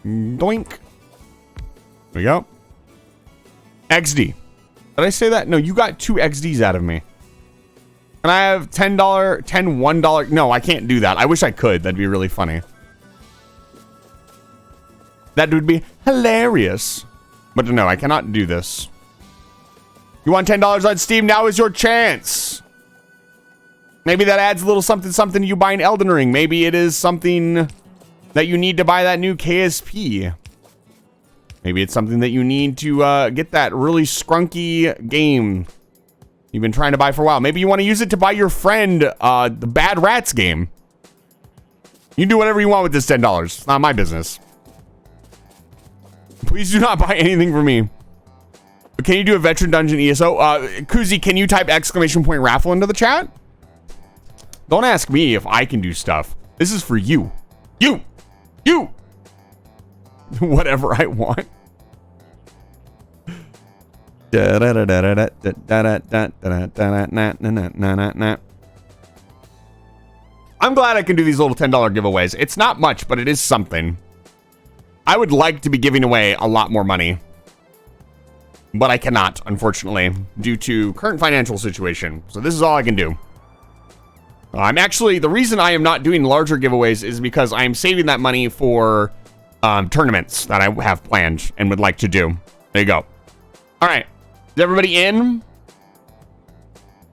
Doink. There we go. XD. Did I say that? No, you got 2 XDs out of me. And I have $10, $1. No, I can't do that. I wish I could. That'd be really funny. That would be hilarious. But no, I cannot do this. You want $10 on Steam? Now is your chance. Maybe that adds a little something to you buying Elden Ring. Maybe it is something that you need to buy that new KSP. Maybe it's something that you need to get that really scrunky game you've been trying to buy for a while. Maybe you want to use it to buy your friend the Bad Rats game. You can do whatever you want with this $10. It's not my business. Please do not buy anything from me. But can you do a Veteran Dungeon ESO? Kuzi, can you type exclamation point raffle into the chat? Don't ask me if I can do stuff. This is for you. You! Whatever I want. I'm glad I can do these little $10 giveaways. It's not much, but it is something. I would like to be giving away a lot more money, but I cannot, unfortunately, due to current financial situation. So this is all I can do. I'm actually, the reason I am not doing larger giveaways is because I am saving that money for tournaments that I have planned and would like to do. There you go. All right. Is everybody in? I'm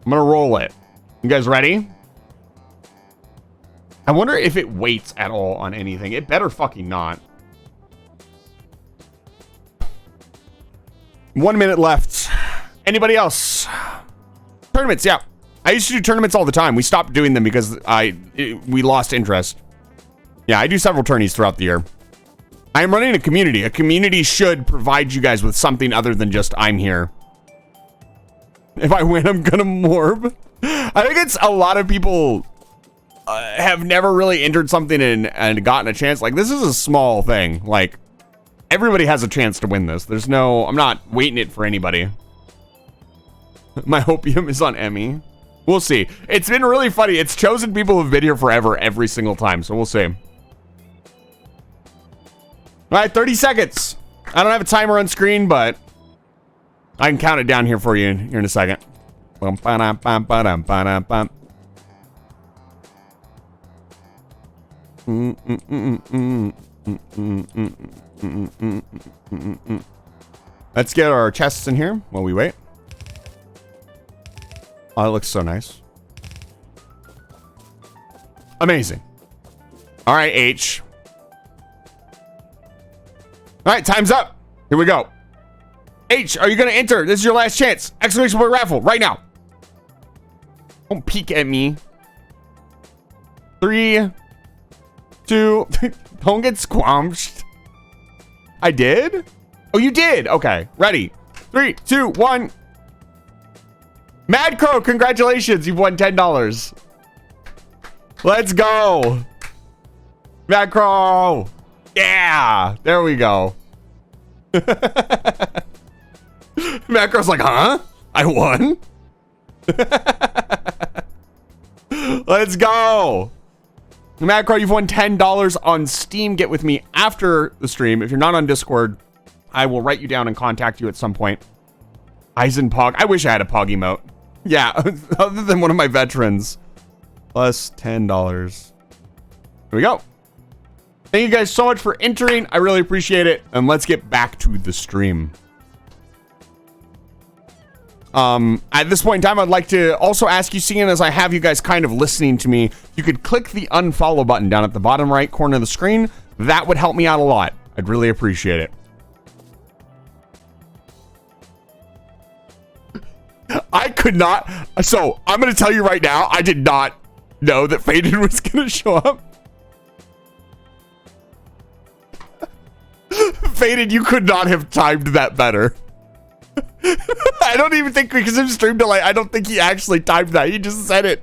going to roll it. You guys ready? I wonder if it waits at all on anything. It better fucking not. 1 minute left. Anybody else? Tournaments, yeah. I used to do tournaments all the time. We stopped doing them because we lost interest. Yeah, I do several tourneys throughout the year. I am running a community. A community should provide you guys with something other than just I'm here. If I win, I'm gonna morb. I think it's a lot of people have never really entered something and gotten a chance. Like, this is a small thing. Like, everybody has a chance to win this. There's no, I'm not waiting it for anybody. My hopium is on Emmy. We'll see. It's been really funny. It's chosen people who've been here forever every single time. So we'll see. All right, 30 seconds. I don't have a timer on screen, but I can count it down here for you here in a second. Let's get our chests in here while we wait. Oh, it looks so nice. Amazing. All right, H. All right, time's up. Here we go. H, are you going to enter? This is your last chance. Exclamation point raffle right now. Don't peek at me. 3, 2, don't get squanched. I did? Oh, you did? Okay, ready. 3, 2, 1. Mad Crow, congratulations. You've won $10. Let's go. Mad Crow. Yeah, there we go. Mad Crow's like, huh? I won? Let's go. Mad Crow, you've won $10 on Steam. Get with me after the stream. If you're not on Discord, I will write you down and contact you at some point. Eisenpog. I wish I had a Pog emote. Yeah, other than one of my veterans. Plus $10. Here we go. Thank you guys so much for entering. I really appreciate it. And let's get back to the stream. At this point in time, I'd like to also ask you, seeing as I have you guys kind of listening to me, you could click the unfollow button down at the bottom right corner of the screen. That would help me out a lot. I'd really appreciate it. I could not. So I'm going to tell you right now, I did not know that Faded was going to show up. Faded, you could not have timed that better. I don't even think, because of stream delay, I don't think he actually timed that. He just said it.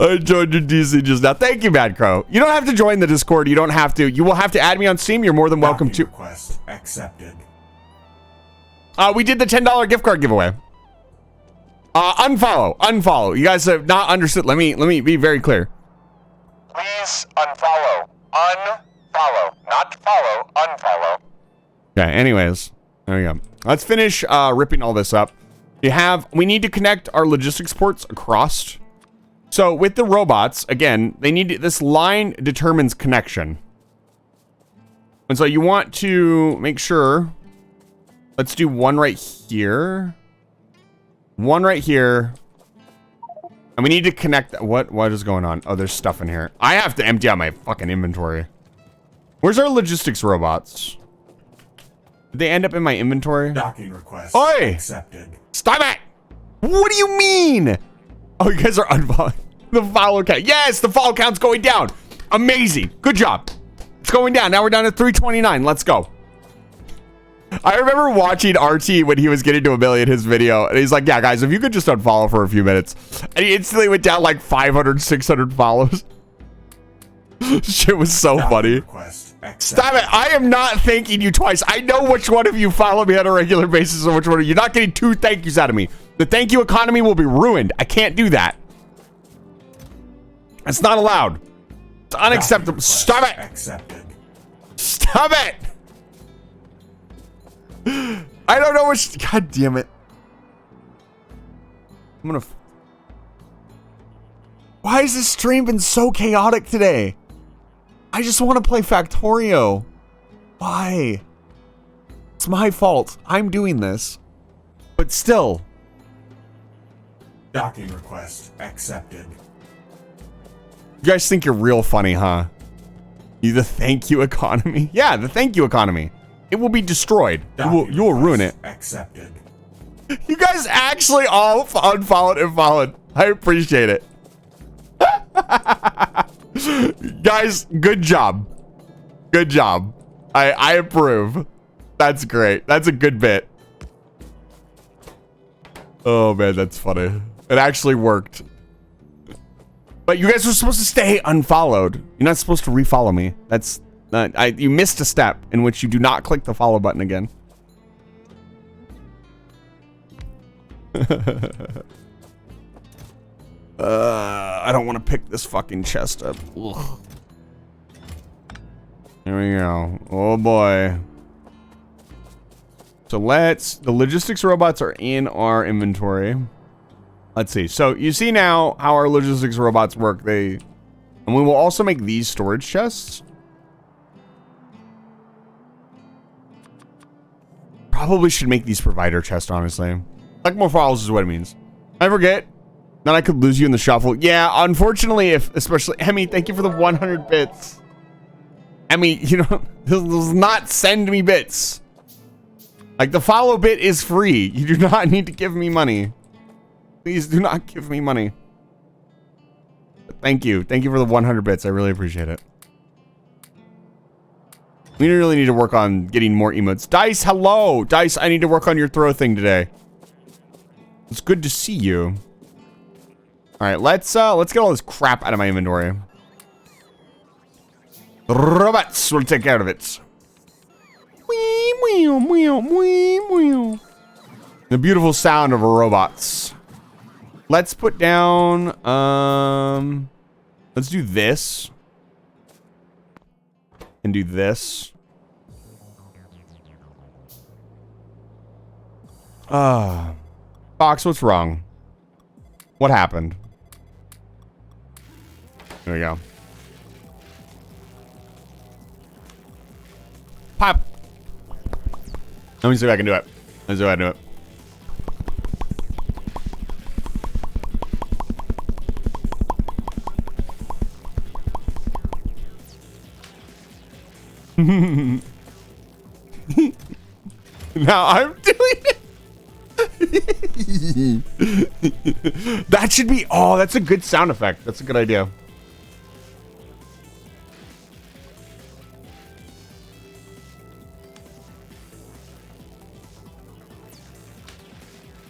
I joined your DC just now. Thank you, Mad Crow. You don't have to join the Discord. You don't have to. You will have to add me on Steam. You're more than welcome to. Request accepted. We did the $10 gift card giveaway. Unfollow. You guys have not understood. Let me be very clear. Please unfollow. Unfollow. Not follow. Unfollow. Okay, anyways. There we go. Let's finish ripping all this up. We need to connect our logistics ports across. So with the robots, again, this line determines connection. And so you want to make sure, let's do one right here. One right here. And we need to connect, what is going on? Oh, there's stuff in here. I have to empty out my fucking inventory. Where's our logistics robots? Did they end up in my inventory? Docking request Oi! accepted. Stop it! What do you mean? Oh, you guys are unfollowing. The follow count. Yes, the follow count's going down. Amazing. Good job. It's going down. Now we're down to 329. Let's go. I remember watching RT when he was getting to 1 million, his video, and he's like, yeah, guys, if you could just unfollow for a few minutes. And he instantly went down like 500, 600 follows. Shit was so Docking funny. request accepted. Stop it. I am not thanking you twice. I know which one of you follow me on a regular basis and which one of you. You're not getting 2 thank yous out of me. The thank you economy will be ruined. I can't do that. It's not allowed. It's unacceptable. Request Stop it. accepted. Stop it. I don't know which. God damn it. I'm gonna. Why has this stream been so chaotic today? I just want to play Factorio. Why? It's my fault. I'm doing this. But still. Docking request accepted. You guys think you're real funny, huh? You the thank you economy? Yeah, the thank you economy. It will be destroyed. You will ruin it. Accepted. You guys actually all unfollowed and followed. I appreciate it. Guys, good job. Good job. I approve. That's great. That's a good bit. Oh man, that's funny. It actually worked. But you guys were supposed to stay unfollowed. You're not supposed to refollow me. That's not, you missed a step in which you do not click the follow button again. I don't want to pick this fucking chest up. Ugh. There we go. Oh boy. So the logistics robots are in our inventory. Let's see. So you see now how our logistics robots work. And we will also make these storage chests. Probably should make these provider chests, honestly. Like more files is what it means. I forget. Then I could lose you in the shuffle. Yeah, unfortunately, especially Emmy, thank you for the 100 bits. Emmy, you know, does not send me bits. Like the follow bit is free. You do not need to give me money. Please do not give me money. But thank you. Thank you for the 100 bits. I really appreciate it. We really need to work on getting more emotes. Dice, hello. Dice, I need to work on your throw thing today. It's good to see you. All right, let's get all this crap out of my inventory. Robots will take care of it. The beautiful sound of robots. Let's put down, let's do this. And do this. Fox, what's wrong? What happened? There we go. Pop. Let me see if I can do it. Let's see if I can do it. Now I'm doing it. That should be, oh, that's a good sound effect. That's a good idea.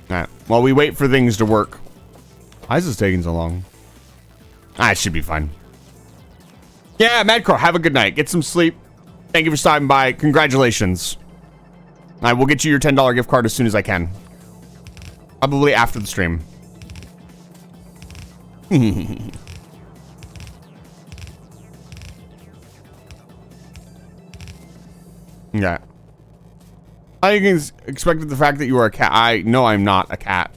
Alright, while we wait for things to work. Why is this taking so long? It should be fine. Yeah, Madcrow, have a good night. Get some sleep. Thank you for stopping by. Congratulations. I will get you your $10 gift card as soon as I can. Probably after the stream. Yeah. I can expect the fact that you are a cat. No, I'm not a cat.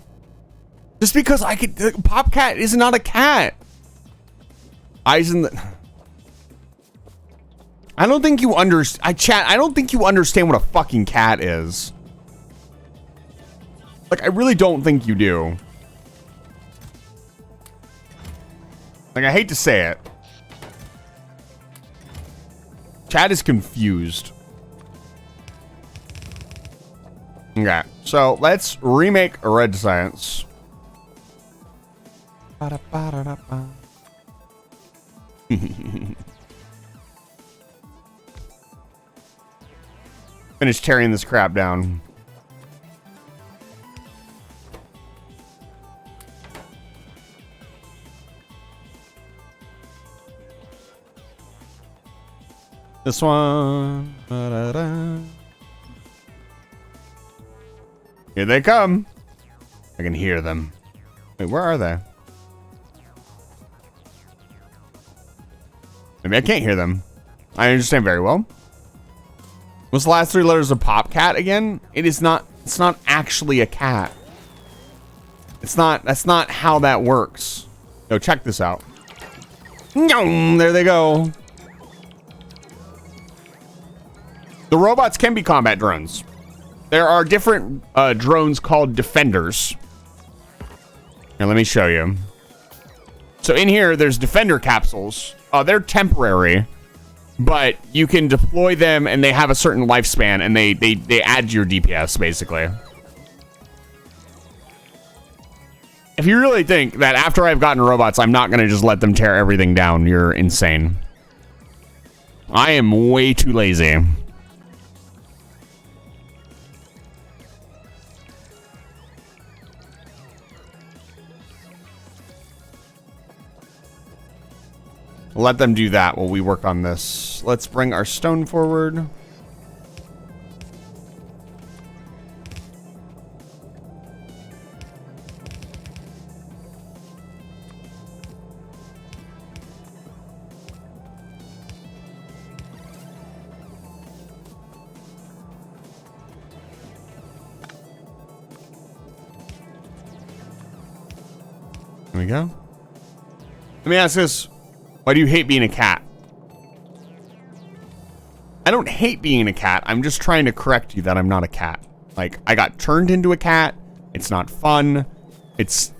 Just because I could, Popcat is not a cat. Eyes in the. I don't think you understand. I don't think you understand what a fucking cat is. Like, I really don't think you do. Like, I hate to say it. Chat is confused. Okay, so let's remake Red Science. Finish tearing this crap down. This one. Da-da-da. Here they come. I can hear them. Wait, where are they? Maybe I can't hear them. I understand very well. What's the last three letters of Popcat again? It is not, it's not actually a cat. It's not, that's not how that works. Yo, check this out. There they go. The robots can be combat drones. There are different drones called defenders. Here, let me show you. So in here, there's defender capsules. They're temporary, but you can deploy them and they have a certain lifespan and they add to your DPS, basically. If you really think that after I've gotten robots, I'm not going to just let them tear everything down, you're insane. I am way too lazy. Let them do that while we work on this. Let's bring our stone forward. There we go. Let me ask this. Why do you hate being a cat? I don't hate being a cat. I'm just trying to correct you that I'm not a cat. Like, I got turned into a cat. It's not fun. It's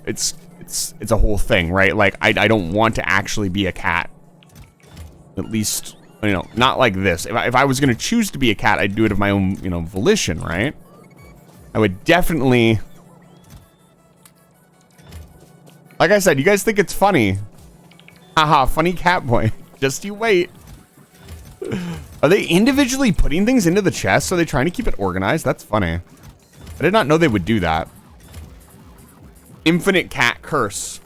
a whole thing, right? Like, I don't want to actually be a cat. At least, you know, not like this. If I was going to choose to be a cat, I'd do it of my own, you know, volition, right? I would definitely... Like I said, you guys think it's funny. Haha, funny cat boy. Just you wait. Are they individually putting things into the chest? Are they trying to keep it organized? That's funny. I did not know they would do that. Infinite cat curse.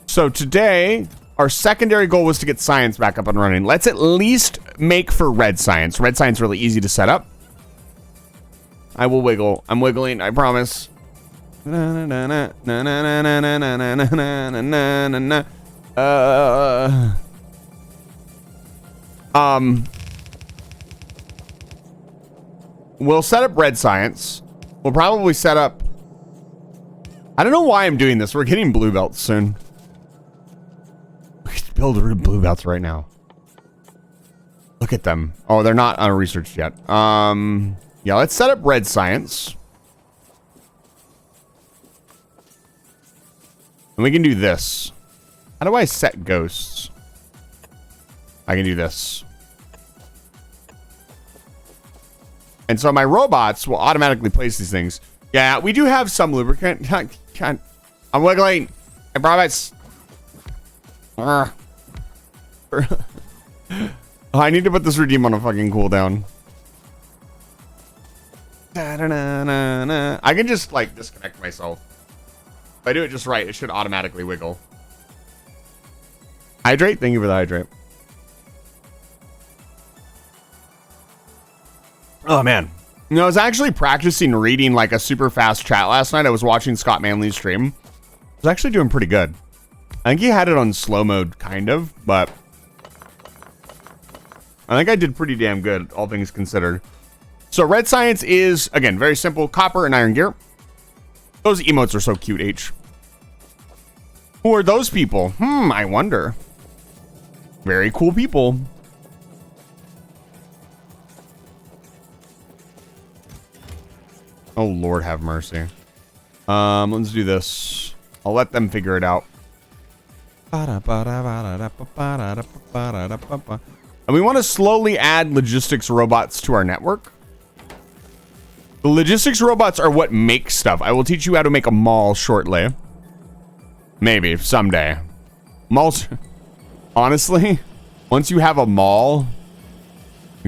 So today, our secondary goal was to get science back up and running. Let's at least make for red science. Red science really easy to set up. I will wiggle. I'm wiggling, I promise. We'll set up red science. We'll probably set up... I don't know why I'm doing this. We're getting blue belts soon. We could build blue belts right now. Look at them. Oh, they're not researched yet. Yeah, let's set up red science. And we can do this. How do I set ghosts? I can do this. And so my robots will automatically place these things. Yeah, we do have some lubricant. I'm wiggling. I promise. Oh, I need to put this redeem on a fucking cooldown. I can just, like, disconnect myself. If I do it just right, it should automatically wiggle. Hydrate? Thank you for the hydrate. Oh, man. You know, I was actually practicing reading, like, a super fast chat last night. I was watching Scott Manley's stream. I was actually doing pretty good. I think he had it on slow mode, kind of, but... I think I did pretty damn good, all things considered. So red science is, again, very simple. Copper and iron gear. Those emotes are so cute, H. Who are those people? I wonder. Very cool people. Oh, Lord have mercy. Let's do this. I'll let them figure it out. And we want to slowly add logistics robots to our network. The logistics robots are what make stuff. I will teach you how to make a mall shortly. Maybe, someday. Malls... Honestly, once you have a mall,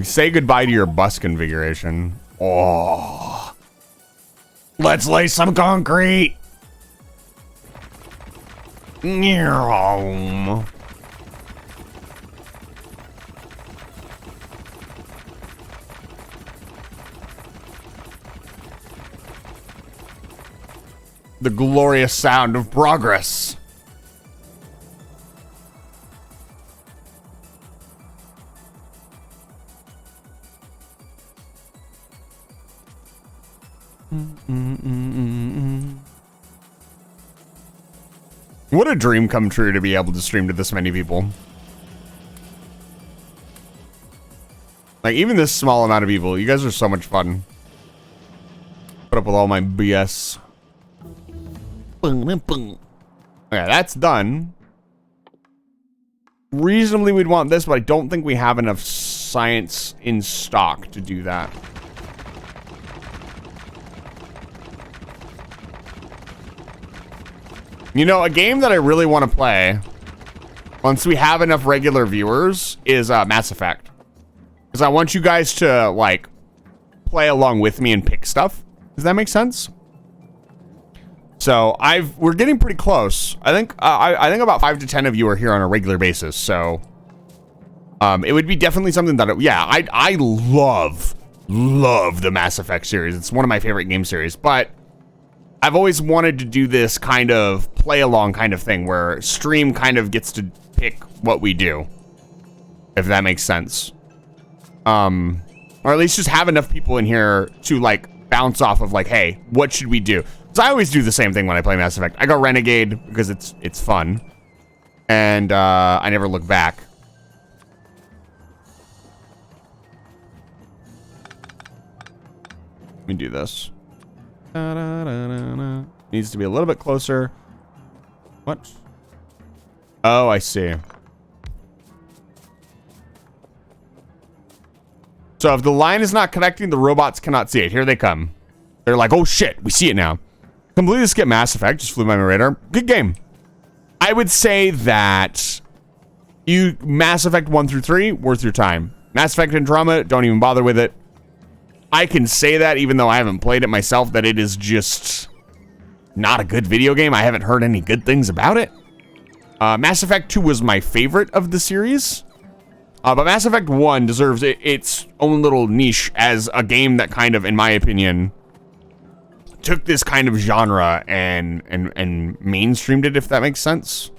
say goodbye to your bus configuration. Oh. Let's lay some concrete. The glorious sound of progress. What a dream come true to be able to stream to this many people. Like, even this small amount of people, you guys are so much fun. Put up with all my BS. Okay, that's done. Reasonably, we'd want this, but I don't think we have enough science in stock to do that. You know, a game that I really want to play, once we have enough regular viewers, is Mass Effect. Because I want you guys to, like, play along with me and pick stuff. Does that make sense? So, we're getting pretty close. I think about 5 to 10 of you are here on a regular basis, so... it would be definitely something that, I love the Mass Effect series. It's one of my favorite game series, but... I've always wanted to do this kind of play-along kind of thing where stream kind of gets to pick what we do. If that makes sense. Or at least just have enough people in here to, like, bounce off of, like, hey, what should we do? Because I always do the same thing when I play Mass Effect. I go Renegade because it's fun. And I never look back. Let me do this. Needs to be a little bit closer. What? Oh, I see. So if the line is not connecting, the robots cannot see it. Here they come. They're like, oh shit, we see it now. Completely skip Mass Effect. Just flew by my radar. Good game. I would say that Mass Effect 1 through 3, worth your time. Mass Effect Andromeda, don't even bother with it. I can say that even though I haven't played it myself, that it is just not a good video game. I haven't heard any good things about it. Mass Effect 2 was my favorite of the series. But Mass Effect 1 deserves its own little niche as a game that kind of, in my opinion, took this kind of genre and mainstreamed it, if that makes sense.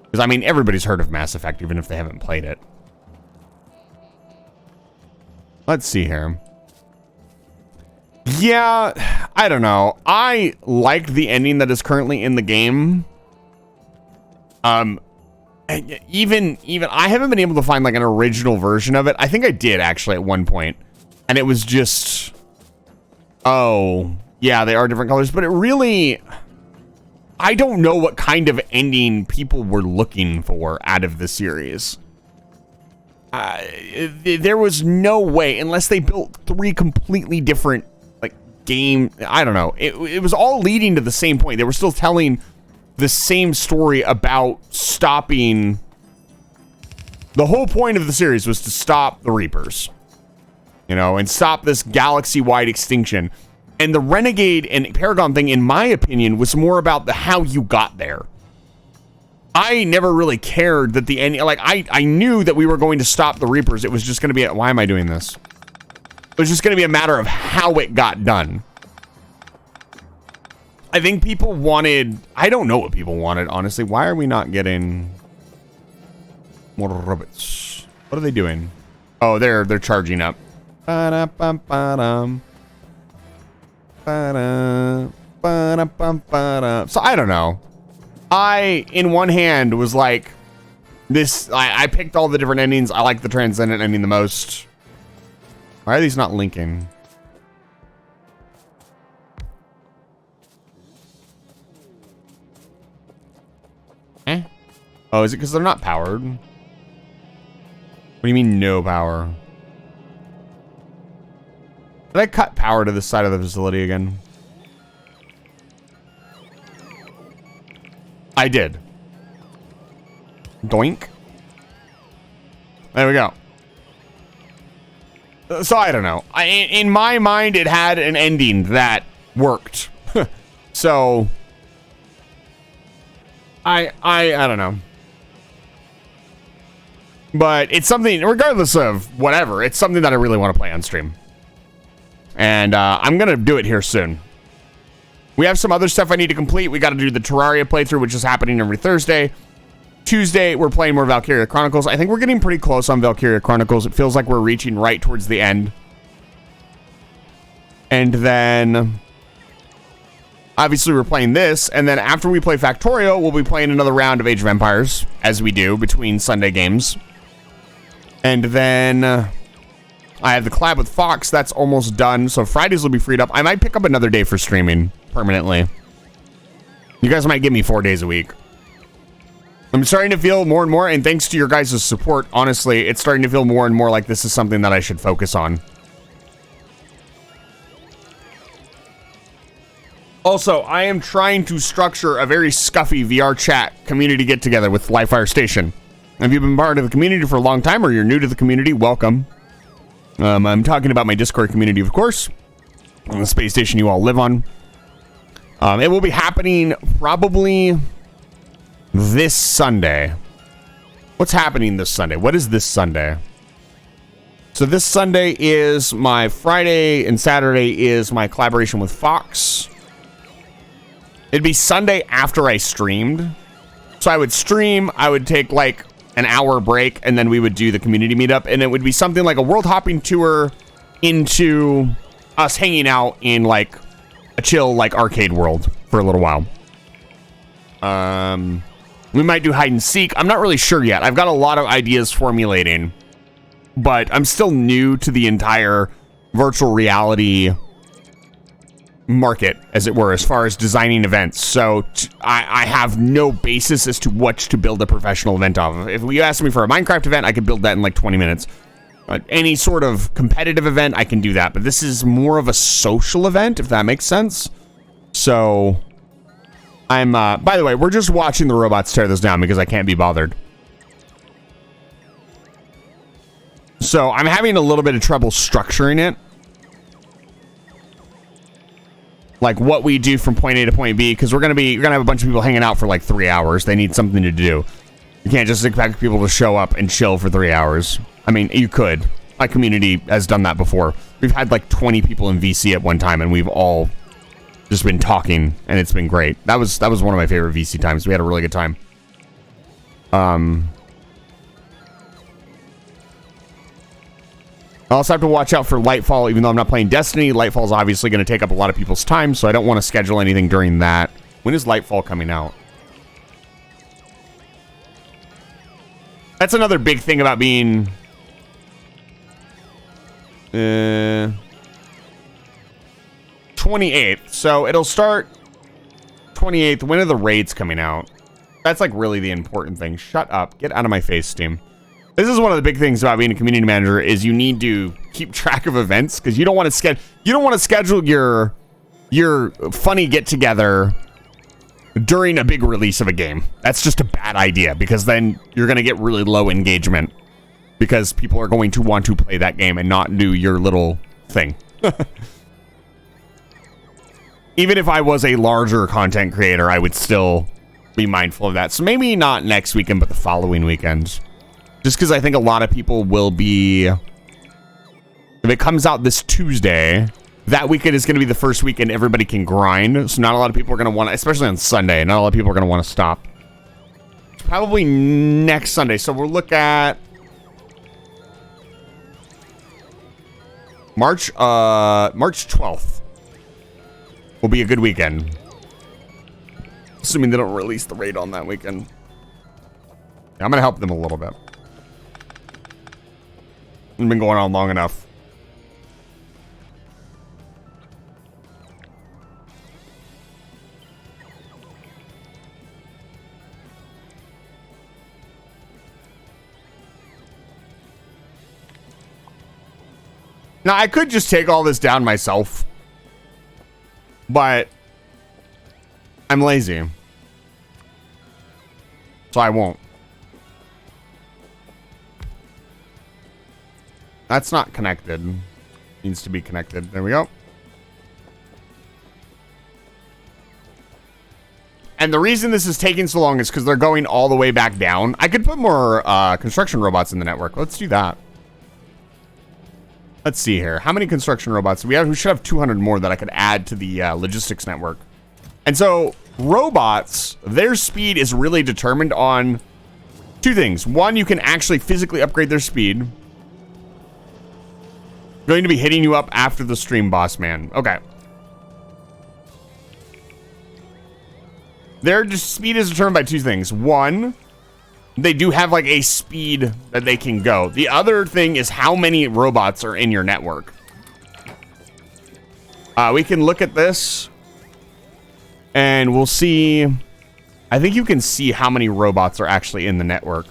Because, I mean, everybody's heard of Mass Effect, even if they haven't played it. Let's see here. Yeah, I don't know. I liked the ending that is currently in the game. Even I haven't been able to find like an original version of it. I think I did actually at one point, and it was just, oh yeah, they are different colors, but it really, I don't know what kind of ending people were looking for out of the series. There was no way, unless they built 3 completely different game. I don't know. It was all leading to the same point. They were still telling the same story about stopping. The whole point of the series was to stop the Reapers, you know, and stop this galaxy-wide extinction. And the Renegade and Paragon thing, in my opinion, was more about the how you got there. I never really cared that the end, like, I knew that we were going to stop the Reapers. It was just going to be, why am I doing this? It was just going to be a matter of how it got done. I think people wanted... I don't know what people wanted, honestly. Why are we not getting more robots? What are they doing? Oh, they're charging up. So I don't know. I, in one hand, was like... I picked all the different endings. I like the Transcendent ending the most. Why are these not linking? Eh? Oh, is it because they're not powered? What do you mean no power? Did I cut power to the side of the facility again? I did. Doink. There we go. So I don't know. In my mind, it had an ending that worked. So I don't know. But it's something, regardless of whatever, it's something that I really want to play on stream. And I'm gonna do it here soon. We have some other stuff I need to complete. We got to do the Terraria playthrough, which is happening every Thursday. Tuesday, we're playing more Valkyria Chronicles. I think we're getting pretty close on Valkyria Chronicles. It feels like we're reaching right towards the end. And then obviously we're playing this, and then after we play Factorio, we'll be playing another round of Age of Empires, as we do between Sunday games. And then I have the collab with Fox. That's almost done, so Fridays will be freed up. I might pick up another day for streaming permanently. You guys might give me 4 days a week. I'm starting to feel more and more, and thanks to your guys' support, honestly, it's starting to feel more and more like this is something that I should focus on. Also, I am trying to structure a very scuffy VR chat community get-together with Livefire Station. If you've been part of the community for a long time or you're new to the community, welcome. I'm talking about my Discord community, of course, on the space station you all live on. It will be happening probably this Sunday. What's happening this Sunday? What is this Sunday? So this Sunday is my Friday, and Saturday is my collaboration with Fox. It'd be Sunday after I streamed. So I would stream, I would take like an hour break, and then we would do the community meetup, and it would be something like a world hopping tour into us hanging out in like a chill like arcade world for a little while. We might do hide and seek. I'm not really sure yet. I've got a lot of ideas formulating, but I'm still new to the entire virtual reality market, as it were, as far as designing events. So I have no basis as to what to build a professional event of. If you ask me for a Minecraft event, I could build that in like 20 minutes. Any sort of competitive event, I can do that. But this is more of a social event, if that makes sense. So I'm, by the way, we're just watching the robots tear this down because I can't be bothered. So I'm having a little bit of trouble structuring it. Like what we do from point A to point B, because you're gonna have a bunch of people hanging out for like 3 hours. They need something to do. You can't just expect people to show up and chill for 3 hours. I mean, you could. My community has done that before. We've had like 20 people in VC at one time, and we've all just been talking, and it's been great. That was one of my favorite VC times. We had a really good time. I also have to watch out for Lightfall, even though I'm not playing Destiny. Lightfall's obviously going to take up a lot of people's time, so I don't want to schedule anything during that. When is Lightfall coming out? That's another big thing about being... 28th. So it'll start 28th. When are the raids coming out? That's like really the important thing. Shut up. Get out of my face, Steam. This is one of the big things about being a community manager is you need to keep track of events because you don't want to schedule your funny get together during a big release of a game. That's just a bad idea because then you're going to get really low engagement because people are going to want to play that game and not do your little thing. Even if I was a larger content creator, I would still be mindful of that. So maybe not next weekend, but the following weekend. Just because I think a lot of people will be... If it comes out this Tuesday, that weekend is going to be the first weekend everybody can grind. So not a lot of people are going to want to, especially on Sunday, not a lot of people are going to want to stop. It's probably next Sunday. So we'll look at... March 12th will be a good weekend. Assuming they don't release the raid on that weekend. Yeah, I'm going to help them a little bit. It's been going on long enough. Now, I could just take all this down myself. But I'm lazy. So I won't. That's not connected. Needs to be connected. There we go. And the reason this is taking so long is because they're going all the way back down. I could put more construction robots in the network. Let's do that. Let's see here. How many construction robots do we have? We should have 200 more that I could add to the logistics network. And so robots, their speed is really determined on two things. One, you can actually physically upgrade their speed. Going to be hitting you up after the stream, boss man. Okay. Their just speed is determined by two things. One, they do have like a speed that they can go. The other thing is how many robots are in your network. We can look at this and we'll see. I think you can see how many robots are actually in the network.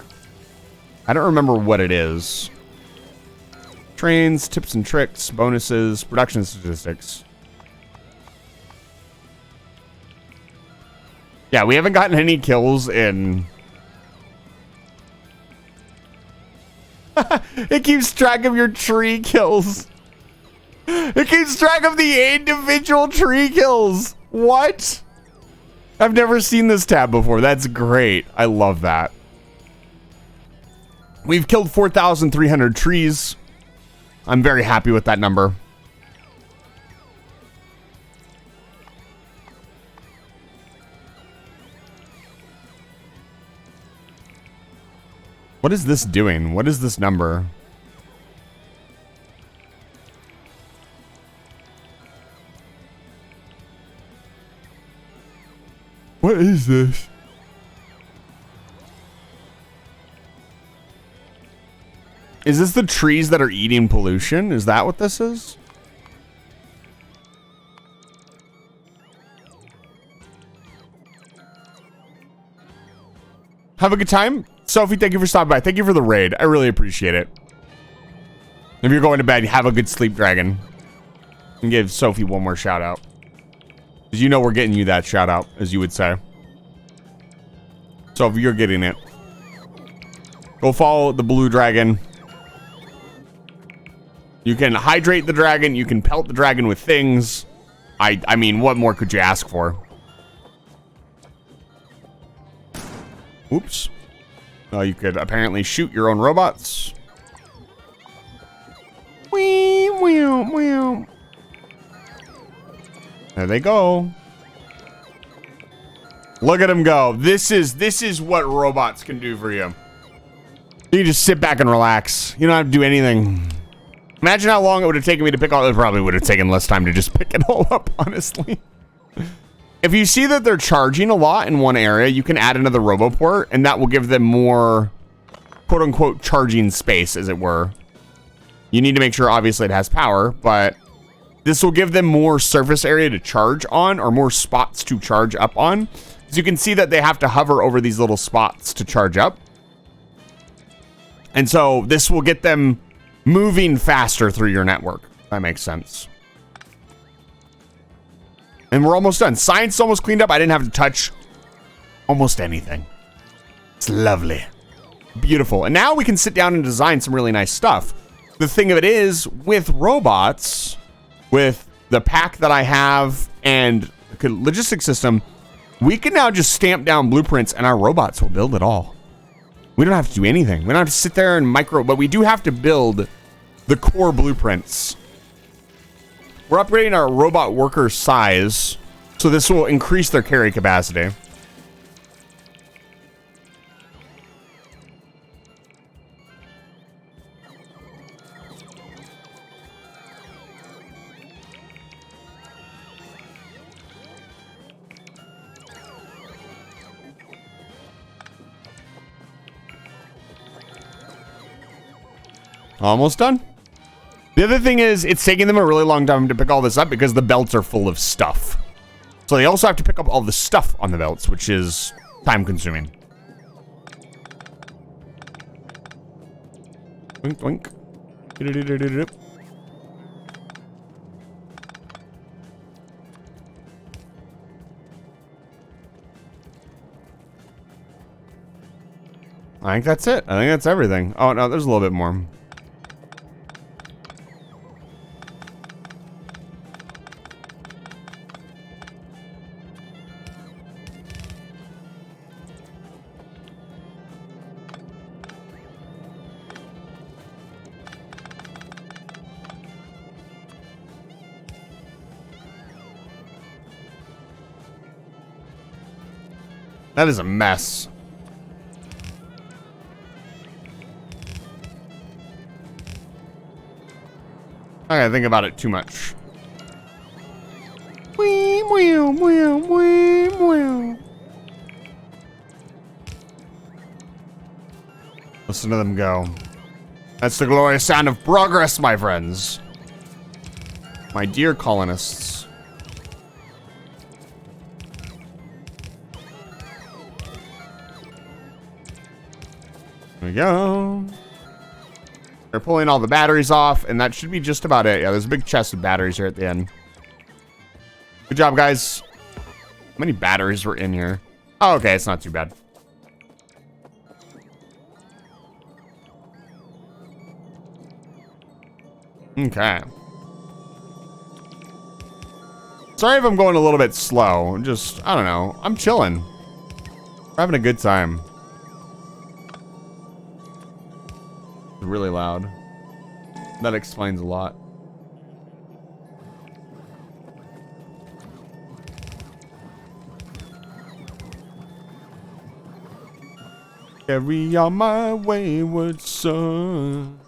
I don't remember what it is. Trains, tips and tricks, bonuses, production statistics. Yeah, we haven't gotten any kills in... It keeps track of your tree kills. It keeps track of the individual tree kills. What? I've never seen this tab before. That's great. I love that. We've killed 4,300 trees. I'm very happy with that number. What is this doing? What is this number? What is this? Is this the trees that are eating pollution? Is that what this is? Have a good time. Sophie, thank you for stopping by. Thank you for the raid. I really appreciate it. If you're going to bed, have a good sleep, Dragon. And give Sophie one more shout out. Because you know we're getting you that shout out, as you would say. So if you're getting it, go follow the blue dragon. You can hydrate the dragon. You can pelt the dragon with things. I mean, what more could you ask for? Oops. You could apparently shoot your own robots. Wee, wee, wee. There they go. Look at them go. This is what robots can do for you. You just sit back and relax. You don't have to do anything. Imagine how long it would have taken me to pick all. It probably would have taken less time to just pick it all up, honestly. If you see that they're charging a lot in one area, you can add another RoboPort, and that will give them more, quote-unquote, charging space, as it were. You need to make sure, obviously, it has power, but this will give them more surface area to charge on, or more spots to charge up on. As you can see that they have to hover over these little spots to charge up. And so this will get them moving faster through your network. That makes sense. And we're almost done. Science is almost cleaned up. I didn't have to touch almost anything. It's lovely. Beautiful. And now we can sit down and design some really nice stuff. The thing of it is, with robots, with the pack that I have and the logistics system, we can now just stamp down blueprints and our robots will build it all. We don't have to do anything. We don't have to sit there and but we do have to build the core blueprints. We're upgrading our robot worker size, so this will increase their carry capacity. Almost done. The other thing is, it's taking them a really long time to pick all this up because the belts are full of stuff. So they also have to pick up all the stuff on the belts, which is time consuming. Wink, wink. I think that's it. I think that's everything. Oh, no, there's a little bit more. That is a mess. I gotta think about it too much. Listen to them go. That's the glorious sound of progress, my friends. My dear colonists. There we go. They're pulling all the batteries off, and that should be just about it. Yeah, there's a big chest of batteries here at the end. Good job, guys. How many batteries were in here? Oh, okay, it's not too bad. Okay. Sorry if I'm going a little bit slow. Just, I don't know. I'm chilling. We're having a good time. It's really loud. That explains a lot. Carry on my wayward son.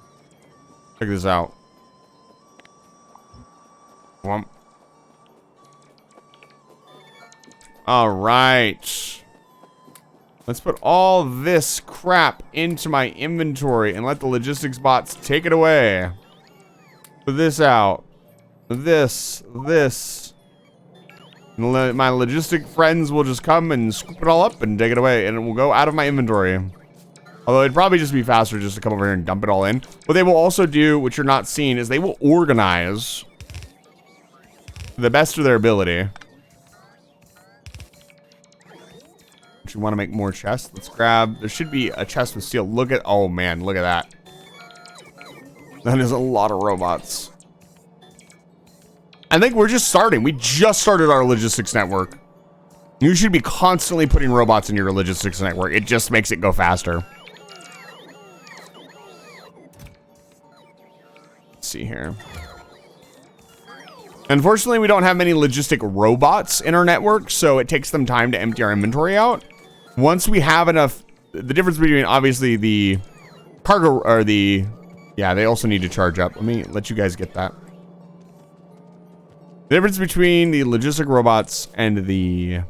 Check this out. Whomp. All right. Let's put all this crap into my inventory and let the logistics bots take it away. Put this out. This. And my logistic friends will just come and scoop it all up and take it away, and it will go out of my inventory. Although it'd probably just be faster just to come over here and dump it all in. What they will also do, which you're not seeing, is they will organize to the best of their ability. But you want to make more chests? Let's grab. There should be a chest with steel. Look at. Oh man, look at that. That is a lot of robots. I think we're just starting. We just started our logistics network. You should be constantly putting robots in your logistics network. It just makes it go faster. Let's see here. Unfortunately, we don't have many logistic robots in our network, so it takes them time to empty our inventory out. Once we have enough, the difference between obviously the cargo or the, yeah, they also need to charge up. Let me let you guys get that. The difference between the logistic robots and the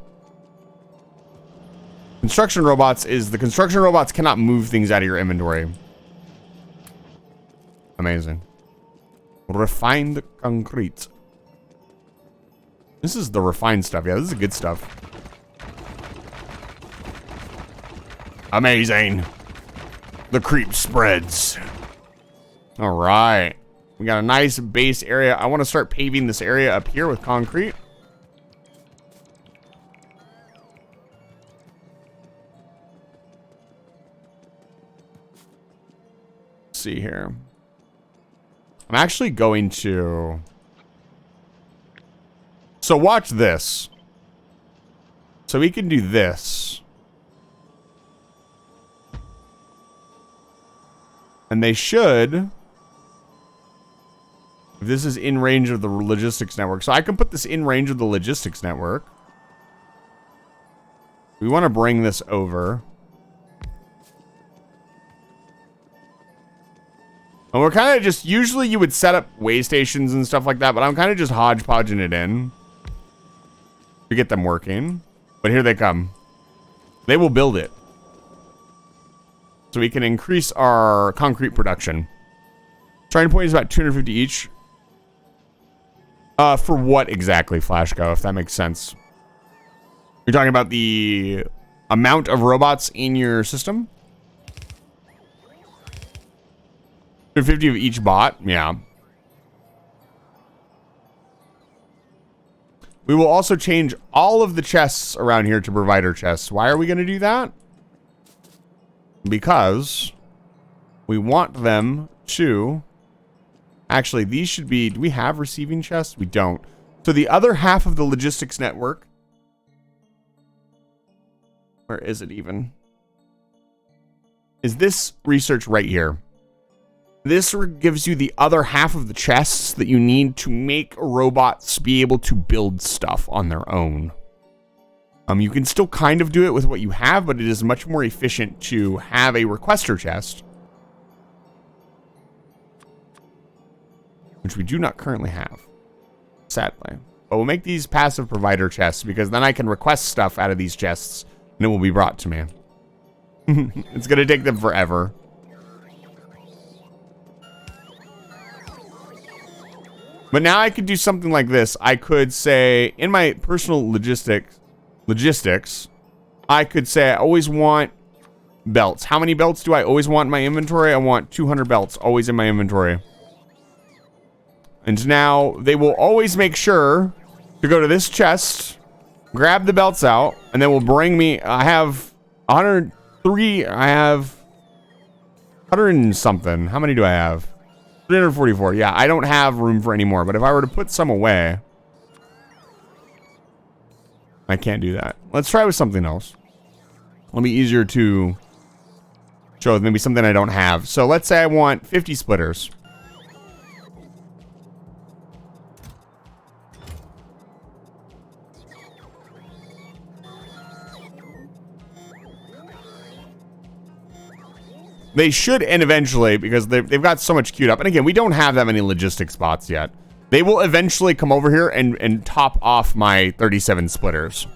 construction robots is the construction robots cannot move things out of your inventory. Amazing. Refined concrete. This is the refined stuff. Yeah, this is the good stuff. Amazing. The creep spreads. All right. We got a nice base area. I want to start paving this area up here with concrete. Let's see here. I'm actually going to... So watch this. So we can do this. And they should... This is in range of the logistics network. So I can put this in range of the logistics network. We want to bring this over. And we're kind of just... Usually you would set up way stations and stuff like that, but I'm kind of just hodgepodging it in to get them working. But here they come. They will build it. So we can increase our concrete production. Starting point is about 250 each. For what exactly, Flashco, if that makes sense? You're talking about the amount of robots in your system? 250 of each bot? Yeah. We will also change all of the chests around here to provider chests. Why are we going to do that? Because we want them to... Actually, these should be... Do we have receiving chests? We don't. So the other half of the logistics network... Where is it even? Is this research right here. This gives you the other half of the chests that you need to make robots be able to build stuff on their own. You can still kind of do it with what you have, but it is much more efficient to have a requester chest. Which we do not currently have, sadly. But we'll make these passive provider chests because then I can request stuff out of these chests and it will be brought to me. It's going to take them forever. But now I could do something like this. I could say in my personal logistics, I could say I always want belts. How many belts do I always want in my inventory? I want 200 belts always in my inventory. And now they will always make sure to go to this chest, grab the belts out, and they will bring me. I have 103. I have 100 and something. How many do I have? 344. Yeah, I don't have room for any more, but if I were to put some away, I can't do that. Let's try with something else. It'll be easier to show maybe something I don't have. So let's say I want 50 splitters. They should end eventually because they've got so much queued up. And again, we don't have that many logistic spots yet. They will eventually come over here and top off my 37 splitters.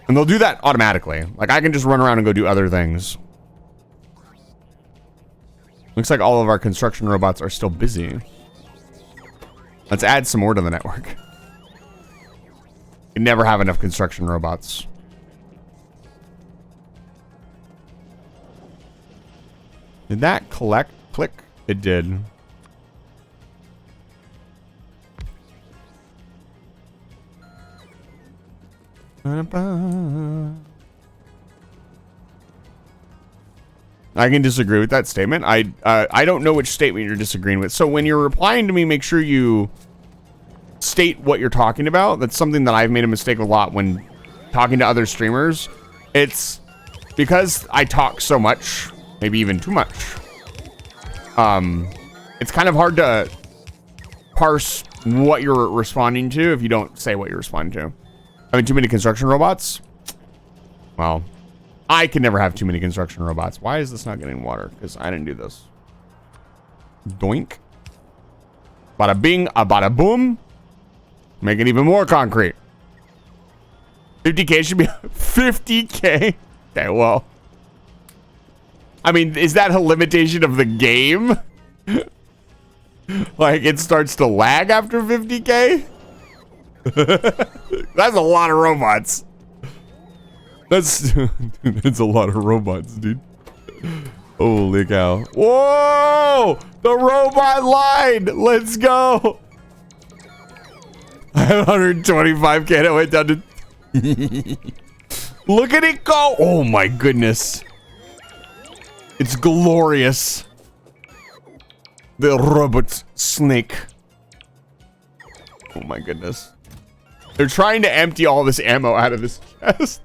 And they'll do that automatically. Like, I can just run around and go do other things. Looks like all of our construction robots are still busy. Let's add some more to the network. You never have enough construction robots. Did that click? It did. I can disagree with that statement. I don't know which statement you're disagreeing with. So when you're replying to me, make sure you state what you're talking about. That's something that I've made a mistake a lot when talking to other streamers. It's because I talk so much, maybe even too much. It's kind of hard to parse what you're responding to if you don't say what you're responding to. I mean, too many construction robots? Well, I can never have too many construction robots. Why is this not getting water? Because I didn't do this. Doink. Bada bing, a bada boom. Make it even more concrete. 50K should be 50K. Okay, well. I mean, is that a limitation of the game? Like, it starts to lag after 50K? That's a lot of robots. That's a lot of robots, dude. Holy cow. Whoa! The robot line! Let's go! I have 125K and it went down to... Look at it go! Oh my goodness. It's glorious. The robot snake. Oh my goodness. They're trying to empty all this ammo out of this chest.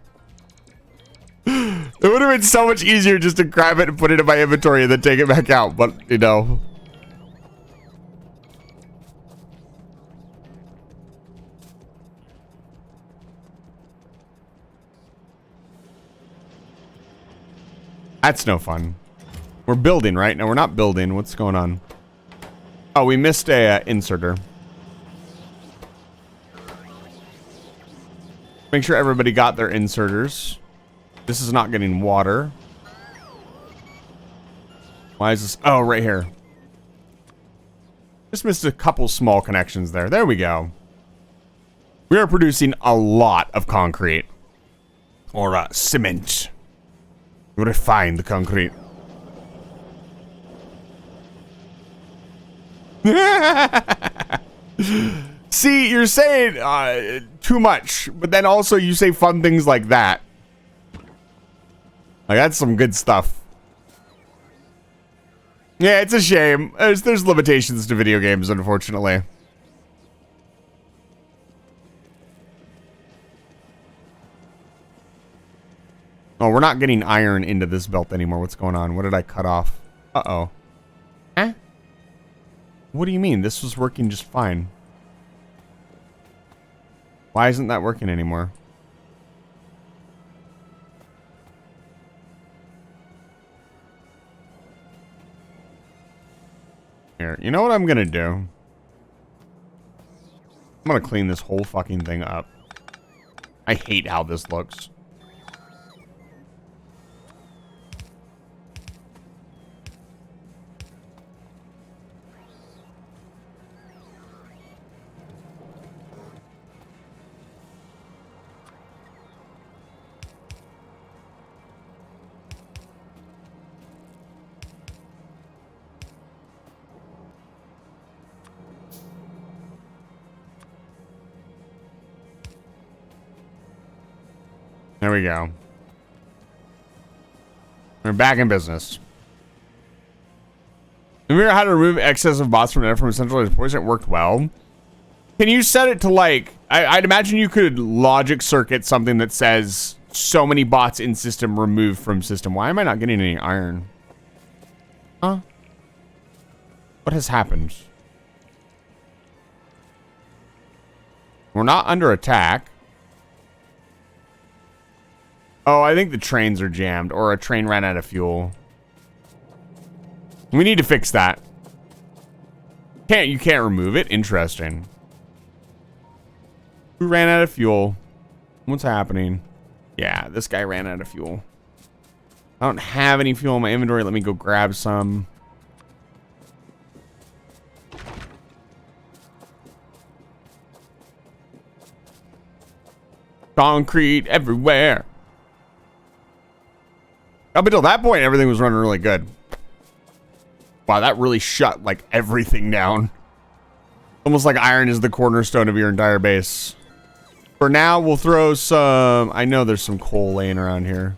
It would have been so much easier just to grab it and put it in my inventory and then take it back out, but you know. That's no fun. We're building, right? No, we're not building. What's going on? Oh, we missed a inserter. Make sure everybody got their inserters. This is not getting water. Why is this? Oh, right here. Just missed a couple small connections there. There we go. We are producing a lot of concrete. Or cement. Refined concrete. See, you're saying too much, but then also you say fun things like that. Like, that's some good stuff. Yeah, it's a shame. There's limitations to video games, unfortunately. Oh, we're not getting iron into this belt anymore. What's going on? What did I cut off? Uh-oh. Eh? What do you mean? This was working just fine. Why isn't that working anymore? Here, you know what I'm gonna do? I'm gonna clean this whole fucking thing up. I hate how this looks. There we go. We're back in business. Remember how to remove excessive bots from a centralized voice? It worked well. Can you set it to like, I'd imagine you could logic circuit something that says so many bots in system removed from system. Why am I not getting any iron? Huh? What has happened? We're not under attack. Oh, I think the trains are jammed or a train ran out of fuel. We need to fix that. You can't remove it? Interesting. Who ran out of fuel? What's happening? Yeah, this guy ran out of fuel. I don't have any fuel in my inventory. Let me go grab some. Concrete everywhere. Up until that point, everything was running really good. Wow, that really shut like everything down. Almost like iron is the cornerstone of your entire base. For now, we'll throw some... I know there's some coal laying around here.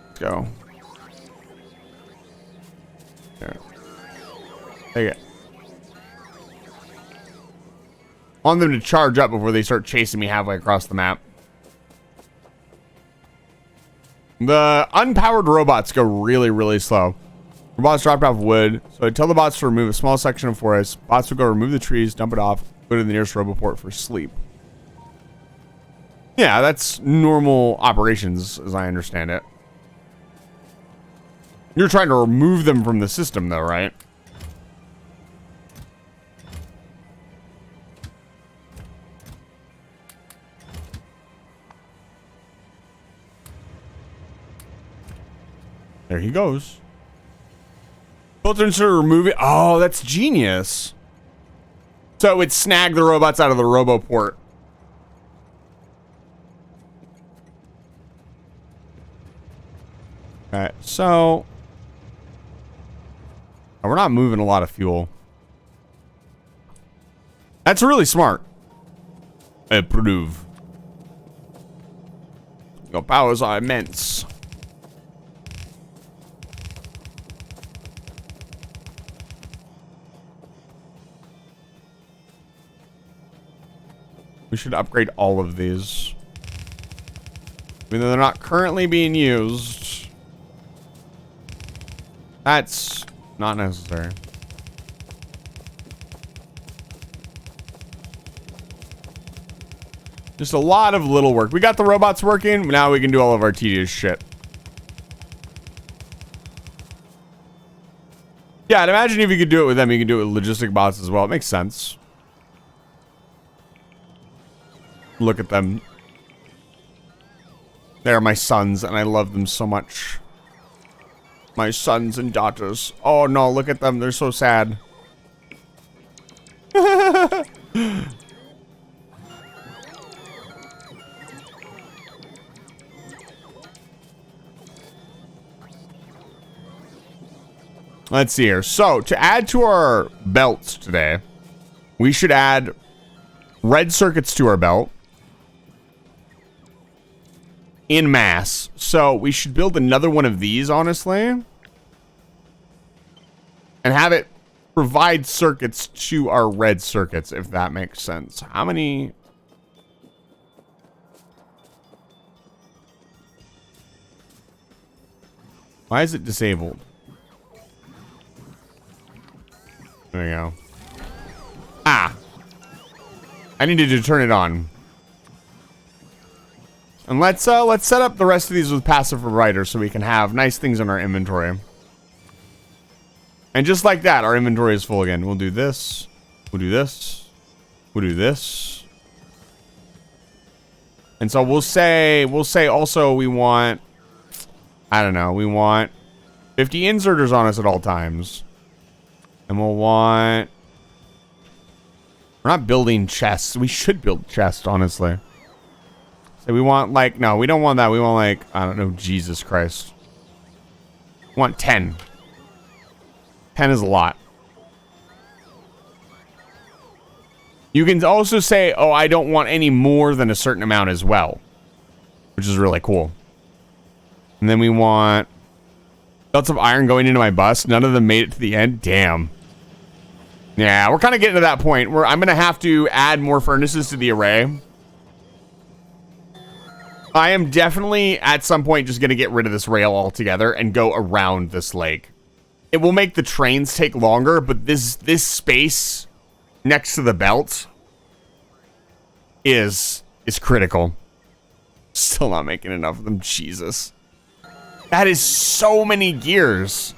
Let's go. There. Take it. I want them to charge up before they start chasing me halfway across the map. The unpowered robots go really, really slow. Robots dropped off wood, so I tell the bots to remove a small section of forest. Bots will go remove the trees, dump it off, go to the nearest roboport for sleep. Yeah, that's normal operations, as I understand it. You're trying to remove them from the system, though, right? There he goes. Filter to remove it. Oh, that's genius. So it would snag the robots out of the roboport. Alright, so... oh, we're not moving a lot of fuel. That's really smart. Approve. Your powers are immense. We should upgrade all of these. Even though they're not currently being used. That's not necessary. Just a lot of little work. We got the robots working. Now we can do all of our tedious shit. Yeah, I'd imagine if you could do it with them, you could do it with logistic bots as well. It makes sense. Look at them. They're my sons, and I love them so much. My sons and daughters. Oh no, look at them. They're so sad. Let's see here. So, to add to our belts today, we should add red circuits to our belt. In mass. So we should build another one of these, honestly. And have it provide circuits to our red circuits, if that makes sense. How many? Why is it disabled? There we go. Ah. I needed to turn it on. And let's set up the rest of these with passive provider so we can have nice things in our inventory. And just like that, our inventory is full again. We'll do this. We'll do this. We'll do this. And so we'll say also we want, I don't know, we want 50 inserters on us at all times. And we'll want, we're not building chests. We should build chests, honestly. So we want like, no, we don't want that. We want like, I don't know, Jesus Christ. We want 10. 10 is a lot. You can also say, oh, I don't want any more than a certain amount as well. which is really cool. And then we want belts of iron going into my bus. None of them made it to the end. Damn. Yeah, we're kind of getting to that point where I'm going to have to add more furnaces to the array. I am definitely at some point just going to get rid of this rail altogether and go around this lake. It will make the trains take longer, but this space next to the belt is critical. Still not making enough of them. Jesus. That is so many gears.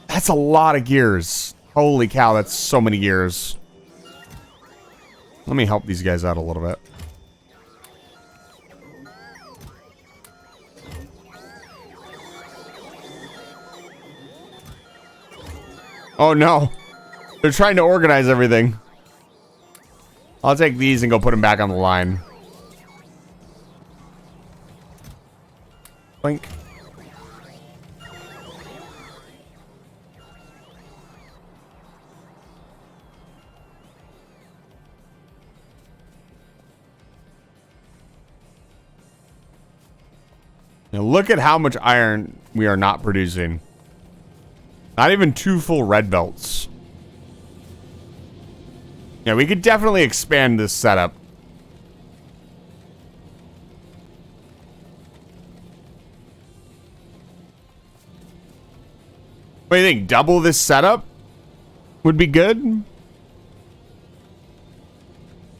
That's a lot of gears. Holy cow, that's so many gears. Let me help these guys out a little bit. Oh no. They're trying to organize everything. I'll take these and go put them back on the line. Blink. Now look at how much iron we are not producing. Not even 2 full red belts. Yeah, we could definitely expand this setup. What do you think? Double this setup would be good?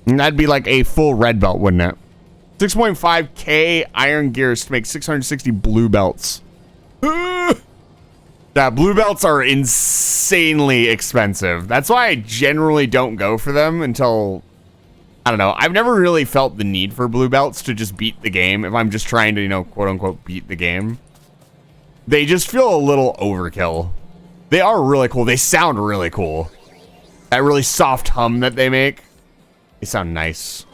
And that'd be like a full red belt, wouldn't it? 6.5k iron gears to make 660 blue belts. Yeah, blue belts are insanely expensive. That's why I generally don't go for them until, I don't know. I've never really felt the need for blue belts to just beat the game if I'm just trying to, you know, quote unquote beat the game. They just feel a little overkill. They are really cool. They sound really cool. That really soft hum that they make. They sound nice.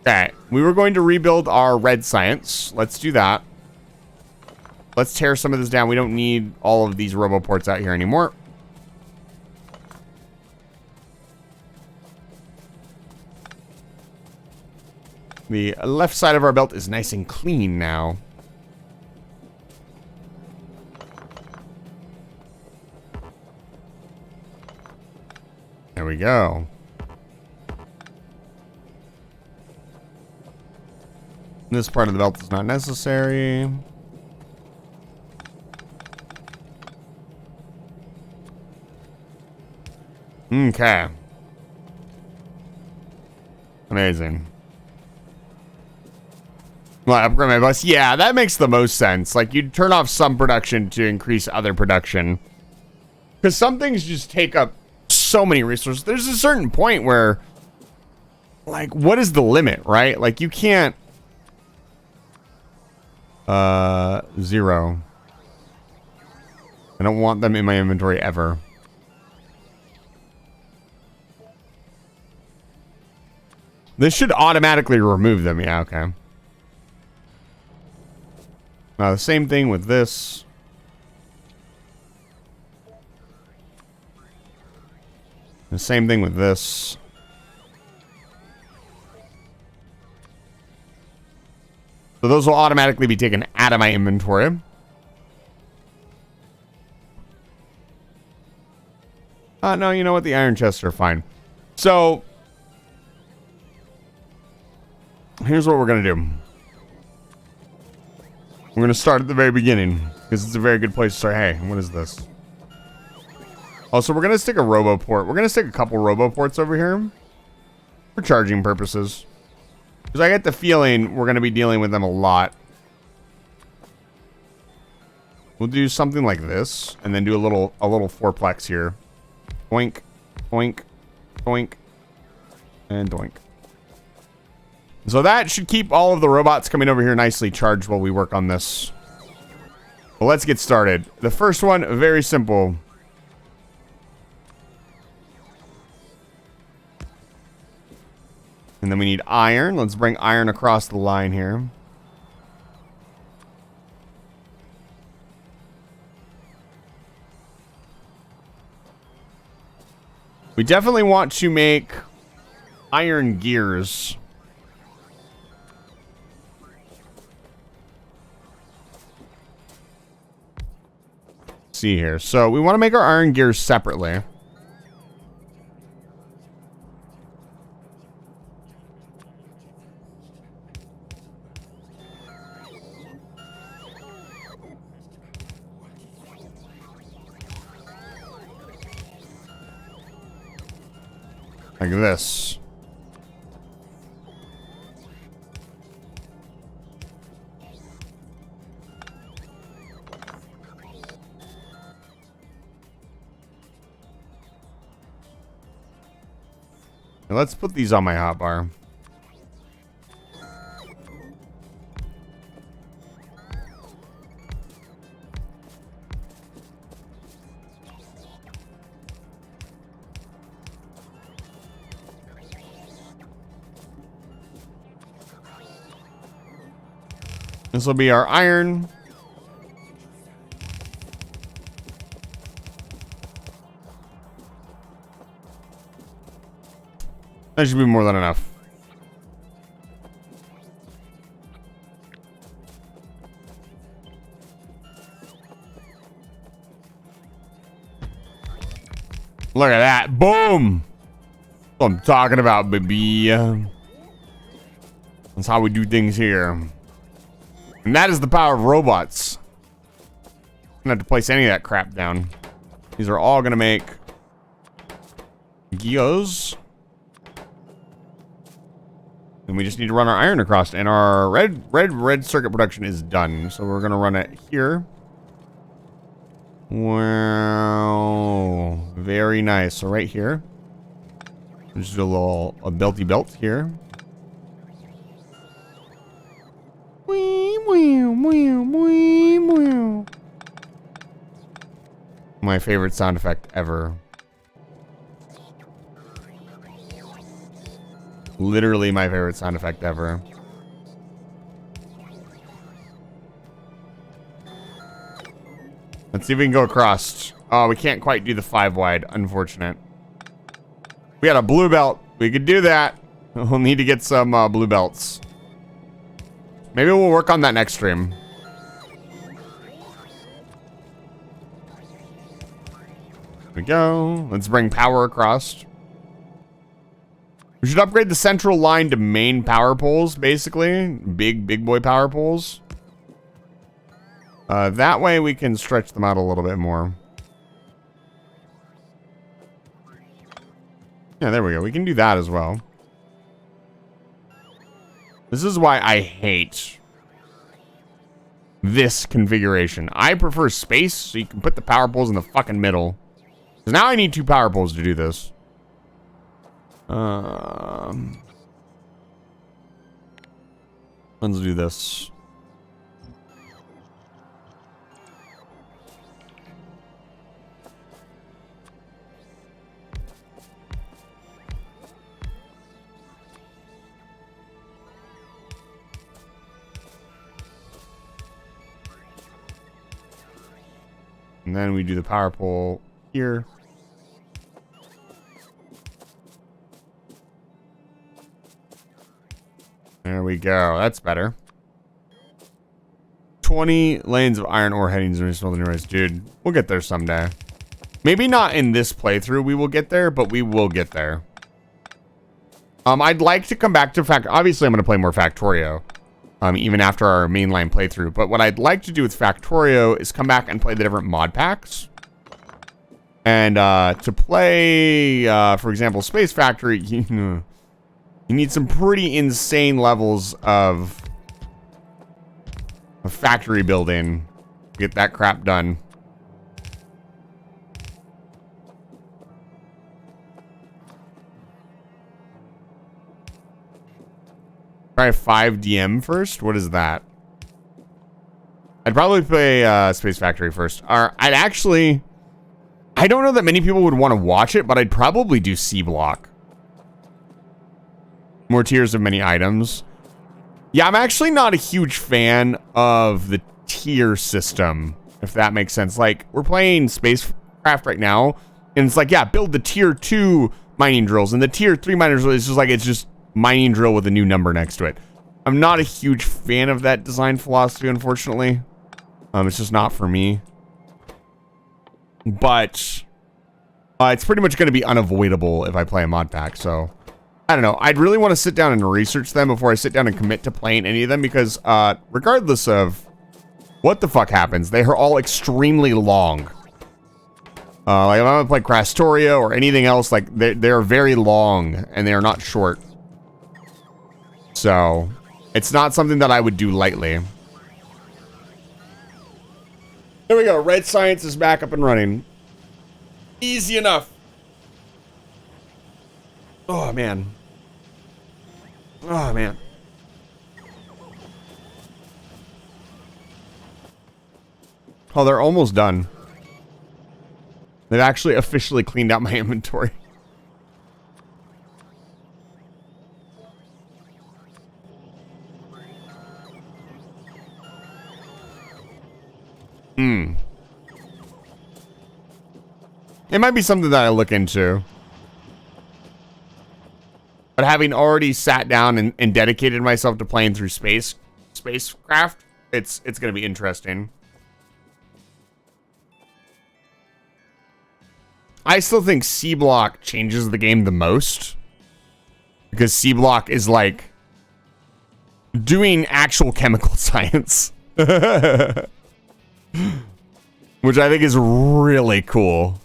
Okay, we were going to rebuild our red science. Let's do that. Let's tear some of this down. We don't need all of these roboports out here anymore. The left side of our belt is nice and clean now. There we go. This part of the belt is not necessary. Okay. Amazing. Well, upgrade my bus. Yeah, that makes the most sense. Like, you'd turn off some production to increase other production. Because some things just take up so many resources. There's a certain point where, like, what is the limit, right? Like, you can't... 0. I don't want them in my inventory ever. This should automatically remove them. Yeah, okay. Now, the same thing with this. The same thing with this. So those will automatically be taken out of my inventory. No, you know what? The iron chests are fine. So... here's what we're going to do. We're going to start at the very beginning, because it's a very good place to start. Hey, what is this? Oh, so we're going to stick a roboport. We're going to stick a couple roboports over here for charging purposes. Because I get the feeling we're going to be dealing with them a lot. We'll do something like this, and then do a little fourplex here. Boink, boink, boink, and doink. So that should keep all of the robots coming over here nicely charged while we work on this. Well, let's get started. The first one, very simple. And then we need iron. Let's bring iron across the line here. We definitely want to make iron gears. see here. So we want to make our iron gears separately. Like this. Now let's put these on my hotbar. This will be our iron. That should be more than enough. Look at that. Boom. That's what I'm talking about, baby. That's how we do things here. And that is the power of robots. I'm gonna have to place any of that crap down. These are all gonna make gears. And we just need to run our iron across. And our red circuit production is done. So we're gonna run it here. Wow. Very nice. So right here. Just a belty belt here. My favorite sound effect ever. Literally my favorite sound effect ever. Let's see if we can go across. Oh, we can't quite do the 5 wide. Unfortunate. We got a blue belt. We could do that. We'll need to get some blue belts. Maybe we'll work on that next stream. There we go. Let's bring power across. We should upgrade the central line to main power poles, basically. Big boy power poles. That way we can stretch them out a little bit more. Yeah, there we go. We can do that as well. This is why I hate this configuration. I prefer space, so you can put the power poles in the fucking middle. Because now I need 2 power poles to do this. Let's do this. And then we do the power pole here. There we go. That's better. 20 lanes of iron ore headings in the race. Dude, we'll get there someday. Maybe not in this playthrough we will get there, but we will get there. I'd like to come back to obviously I'm going to play more Factorio. Even after our mainline playthrough. But what I'd like to do with Factorio is come back and play the different mod packs. And to play, for example, Space Factory, you need some pretty insane levels of factory building to get that crap done. Try 5 DM first? What is that? I'd probably play Space Factory first. Or I'd actually... I don't know that many people would want to watch it, but I'd probably do C Block. More tiers of many items. Yeah, I'm actually not a huge fan of the tier system, if that makes sense. Like, we're playing Spacecraft right now, and it's like, yeah, build the tier 2 mining drills, and the tier 3 mining drills, it's just like, it's just mining drill with a new number next to it. I'm not a huge fan of that design philosophy, unfortunately. It's just not for me. but it's pretty much going to be unavoidable if I play a mod pack. So I don't know. I'd really want to sit down and research them before I sit down and commit to playing any of them, because regardless of what the fuck happens, they are all extremely long. Like if I'm gonna play Crastoria or anything else, like they're very long and they are not short. So it's not something that I would do lightly. There we go. Red Science is back up and running. Easy enough. Oh man. Oh man. Oh, they're almost done. They've actually officially cleaned out my inventory. It might be something that I look into. But having already sat down and dedicated myself to playing through spacecraft, it's going to be interesting. I still think C Block changes the game the most, because C Block is like doing actual chemical science, which I think is really cool.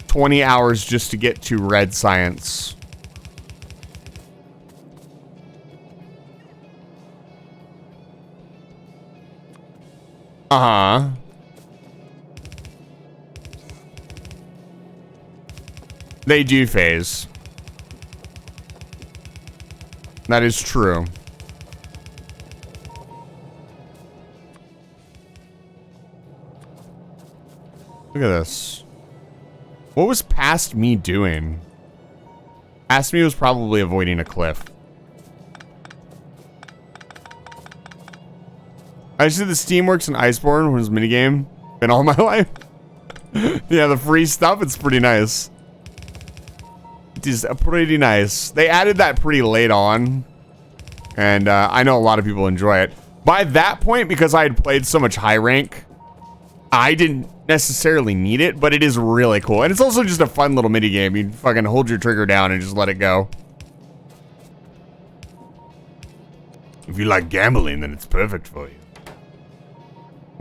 $20 hours just to get to Red Science. Uh-huh. They do phase. That is true. Look at this. What was past me doing? Past me was probably avoiding a cliff. I just did the Steamworks and Iceborne was minigame in all my life. Yeah, the free stuff, it's pretty nice. It is pretty nice. They added that pretty late on, and I know a lot of people enjoy it. By that point, because I had played so much high rank, I didn't necessarily need it, but it is really cool. And it's also just a fun little minigame. You fucking hold your trigger down and just let it go. If you like gambling, then it's perfect for you.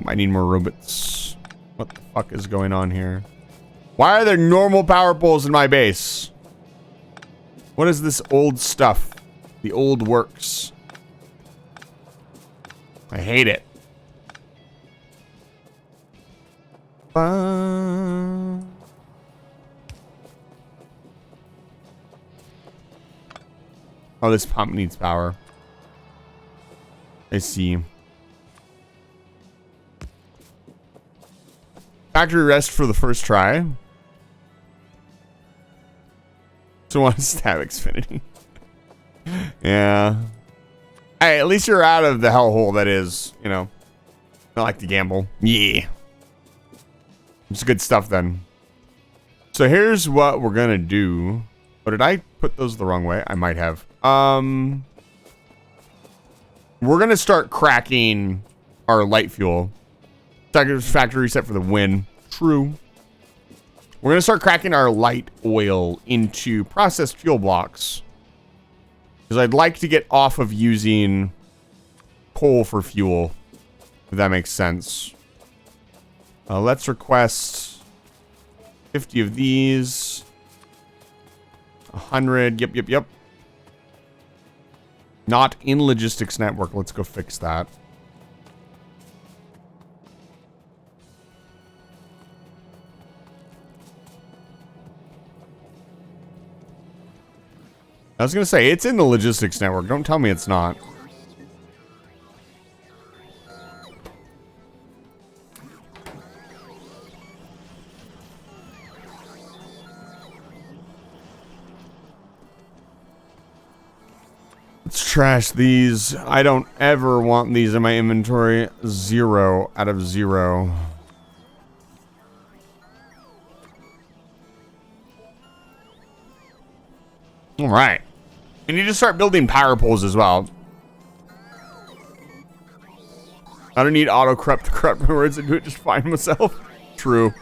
I need more robots. What the fuck is going on here? Why are there normal power poles in my base? What is this old stuff? The old works. I hate it. Oh, this pump needs power. I see. Factory rest for the first try. So want to stab Xfinity. Yeah. Hey, at least you're out of the hellhole that is, you know, I like to gamble. Yeah. It's good stuff then. So here's what we're gonna do. Oh, did I put those the wrong way? I might have. We're gonna start cracking our light fuel. Factory reset for the win. True. We're gonna start cracking our light oil into processed fuel blocks, because I'd like to get off of using coal for fuel, if that makes sense. Let's request 50 of these. 100. Yep. Not in logistics network. Let's go fix that. I was going to say, it's in the logistics network. Don't tell me it's not. Let's trash these. I don't ever want these in my inventory. 0 out of 0. All right. We need to start building power poles as well. I don't need auto corrupt to corrupt my words. I do it just fine myself. True.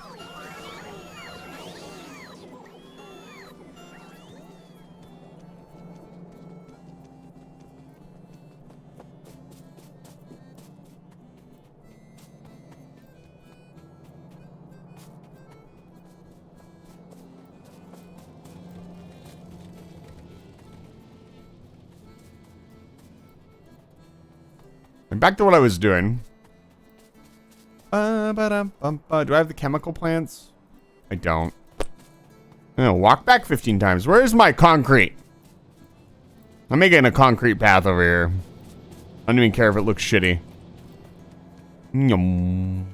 And back to what I was doing. Do I have the chemical plants? I don't. Walk back 15 times. Where's my concrete? I'm making a concrete path over here. I don't even care if it looks shitty. Yum.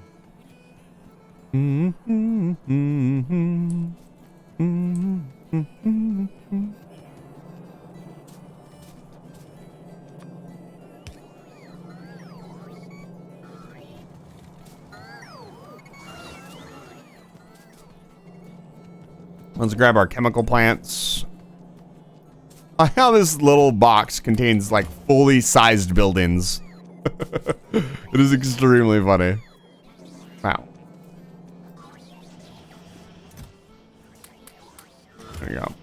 Let's grab our chemical plants. How this little box contains like fully sized buildings. It is extremely funny. Wow. There you go.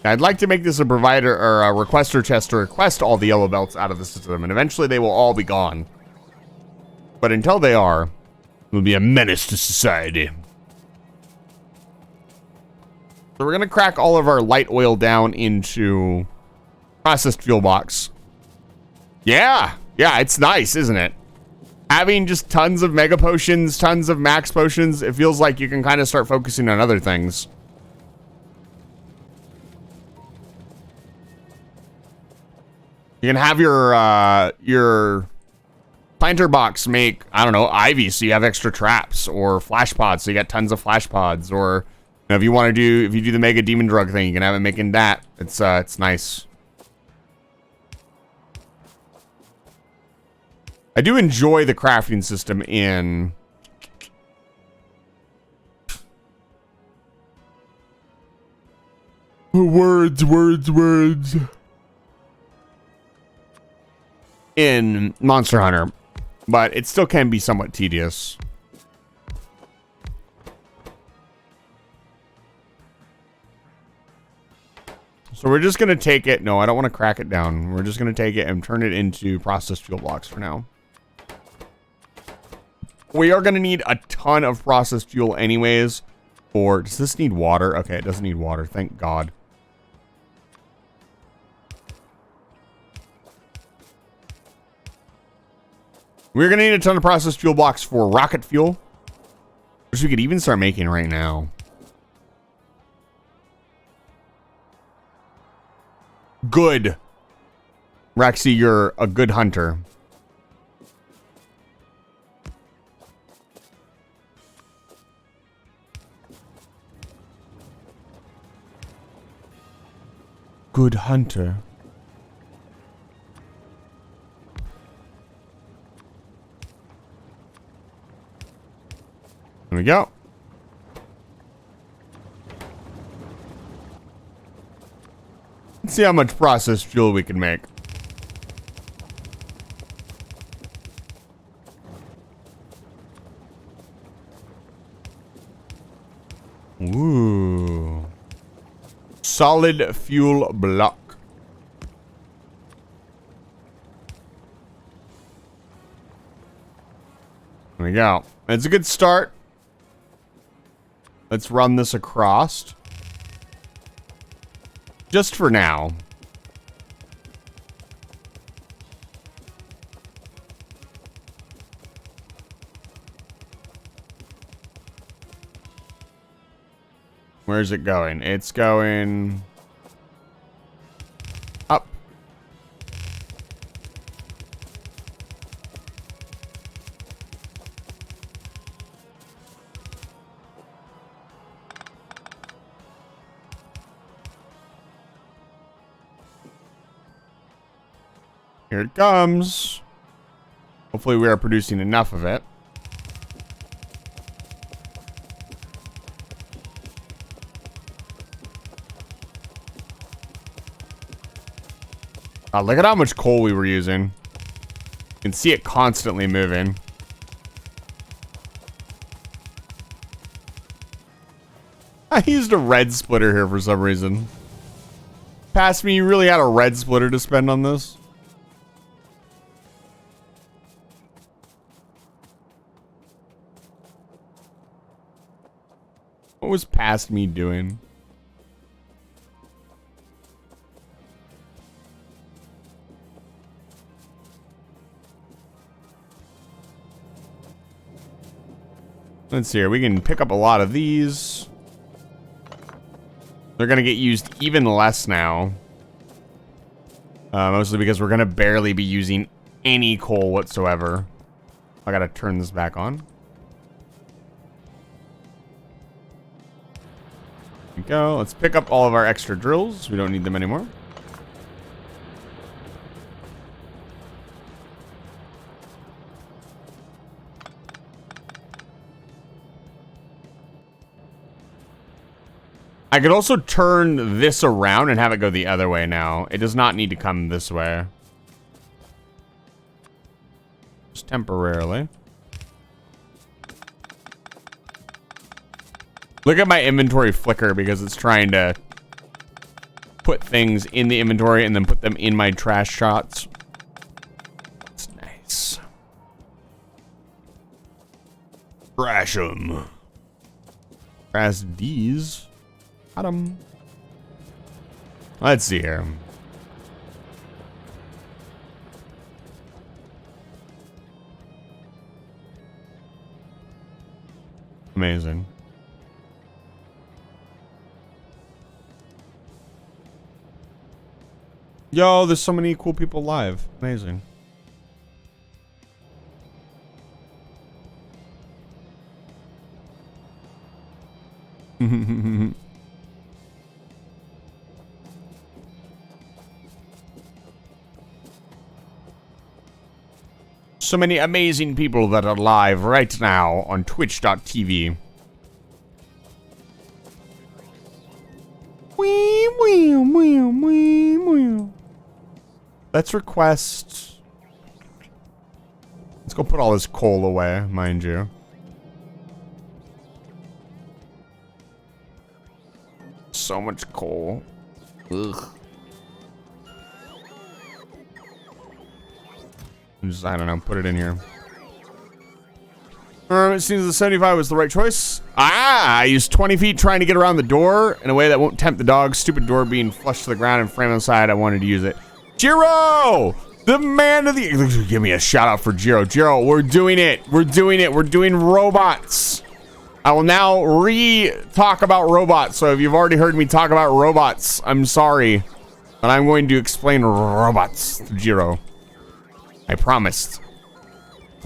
I'd like to make this a provider or a requester chest to request all the yellow belts out of the system, and eventually they will all be gone. But until they are, it will be a menace to society. So we're gonna crack all of our light oil down into processed fuel box. Yeah, it's nice, isn't it? Having just tons of mega potions, tons of max potions, it feels like you can kind of start focusing on other things. You can have your planter box make, I don't know, ivy so you have extra traps, or flash pods so you got tons of flash pods, or you know, if you do the mega demon drug thing, you can have it making that. It's nice. I do enjoy the crafting system in words in Monster Hunter, but it still can be somewhat tedious. So we're just gonna take it. No, I don't want to crack it down. We're just gonna take it and turn it into processed fuel blocks for now. We are gonna need a ton of processed fuel anyways. Or does this need water? Okay, it doesn't need water. Thank God. We're gonna need a ton of processed fuel blocks for rocket fuel, which we could even start making right now. Good. Rexy, you're a good hunter. Good hunter. There we go. Let's see how much processed fuel we can make. Ooh. Solid fuel block. There we go. It's a good start. Let's run this across. Just for now. Where's it going? It's going up. Here it comes. Hopefully we are producing enough of it. Look at how much coal we were using. You can see it constantly moving. I used a red splitter here for some reason. Past me, you really had a red splitter to spend on this? What was past me doing? Let's see here. We can pick up a lot of these. They're going to get used even less now. Mostly because we're going to barely be using any coal whatsoever. I got to turn this back on. There we go. Let's pick up all of our extra drills. We don't need them anymore. I could also turn this around and have it go the other way now. It does not need to come this way. Just temporarily. Look at my inventory flicker because it's trying to put things in the inventory and then put them in my trash shots. That's nice. Trash them. Trash these. Got 'em. Let's see here. Amazing. Yo, there's so many cool people live. Amazing. So many amazing people that are live right now on twitch.tv. Let's request. Let's go put all this coal away, mind you. So much coal. Ugh. Just, I don't know, put it in here. It seems the 75 was the right choice. I used 20 feet trying to get around the door in a way that won't tempt the dog. Stupid door being flushed to the ground and framed on the side. I wanted to use it. Jiro! The man of the... Give me a shout out for Jiro. Jiro, we're doing it. We're doing it. We're doing robots. I will now talk about robots. So if you've already heard me talk about robots, I'm sorry. But I'm going to explain robots to Jiro. I promised.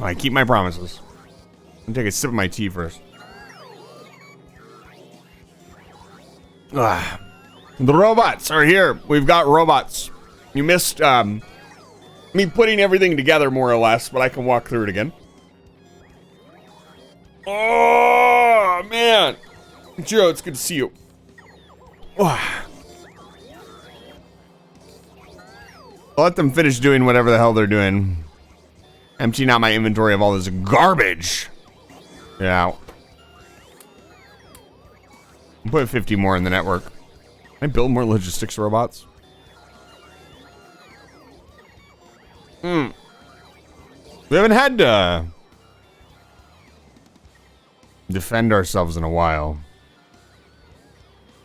I keep my promises. I'm gonna take a sip of my tea first. The robots are here. We've got robots. You missed me putting everything together more or less, but I can walk through it again. Oh man, Jiro, it's good to see you. I'll let them finish doing whatever the hell they're doing. Emptying out my inventory of all this garbage. Yeah. I'll put 50 more in the network. Can I build more logistics robots? We haven't had to defend ourselves in a while.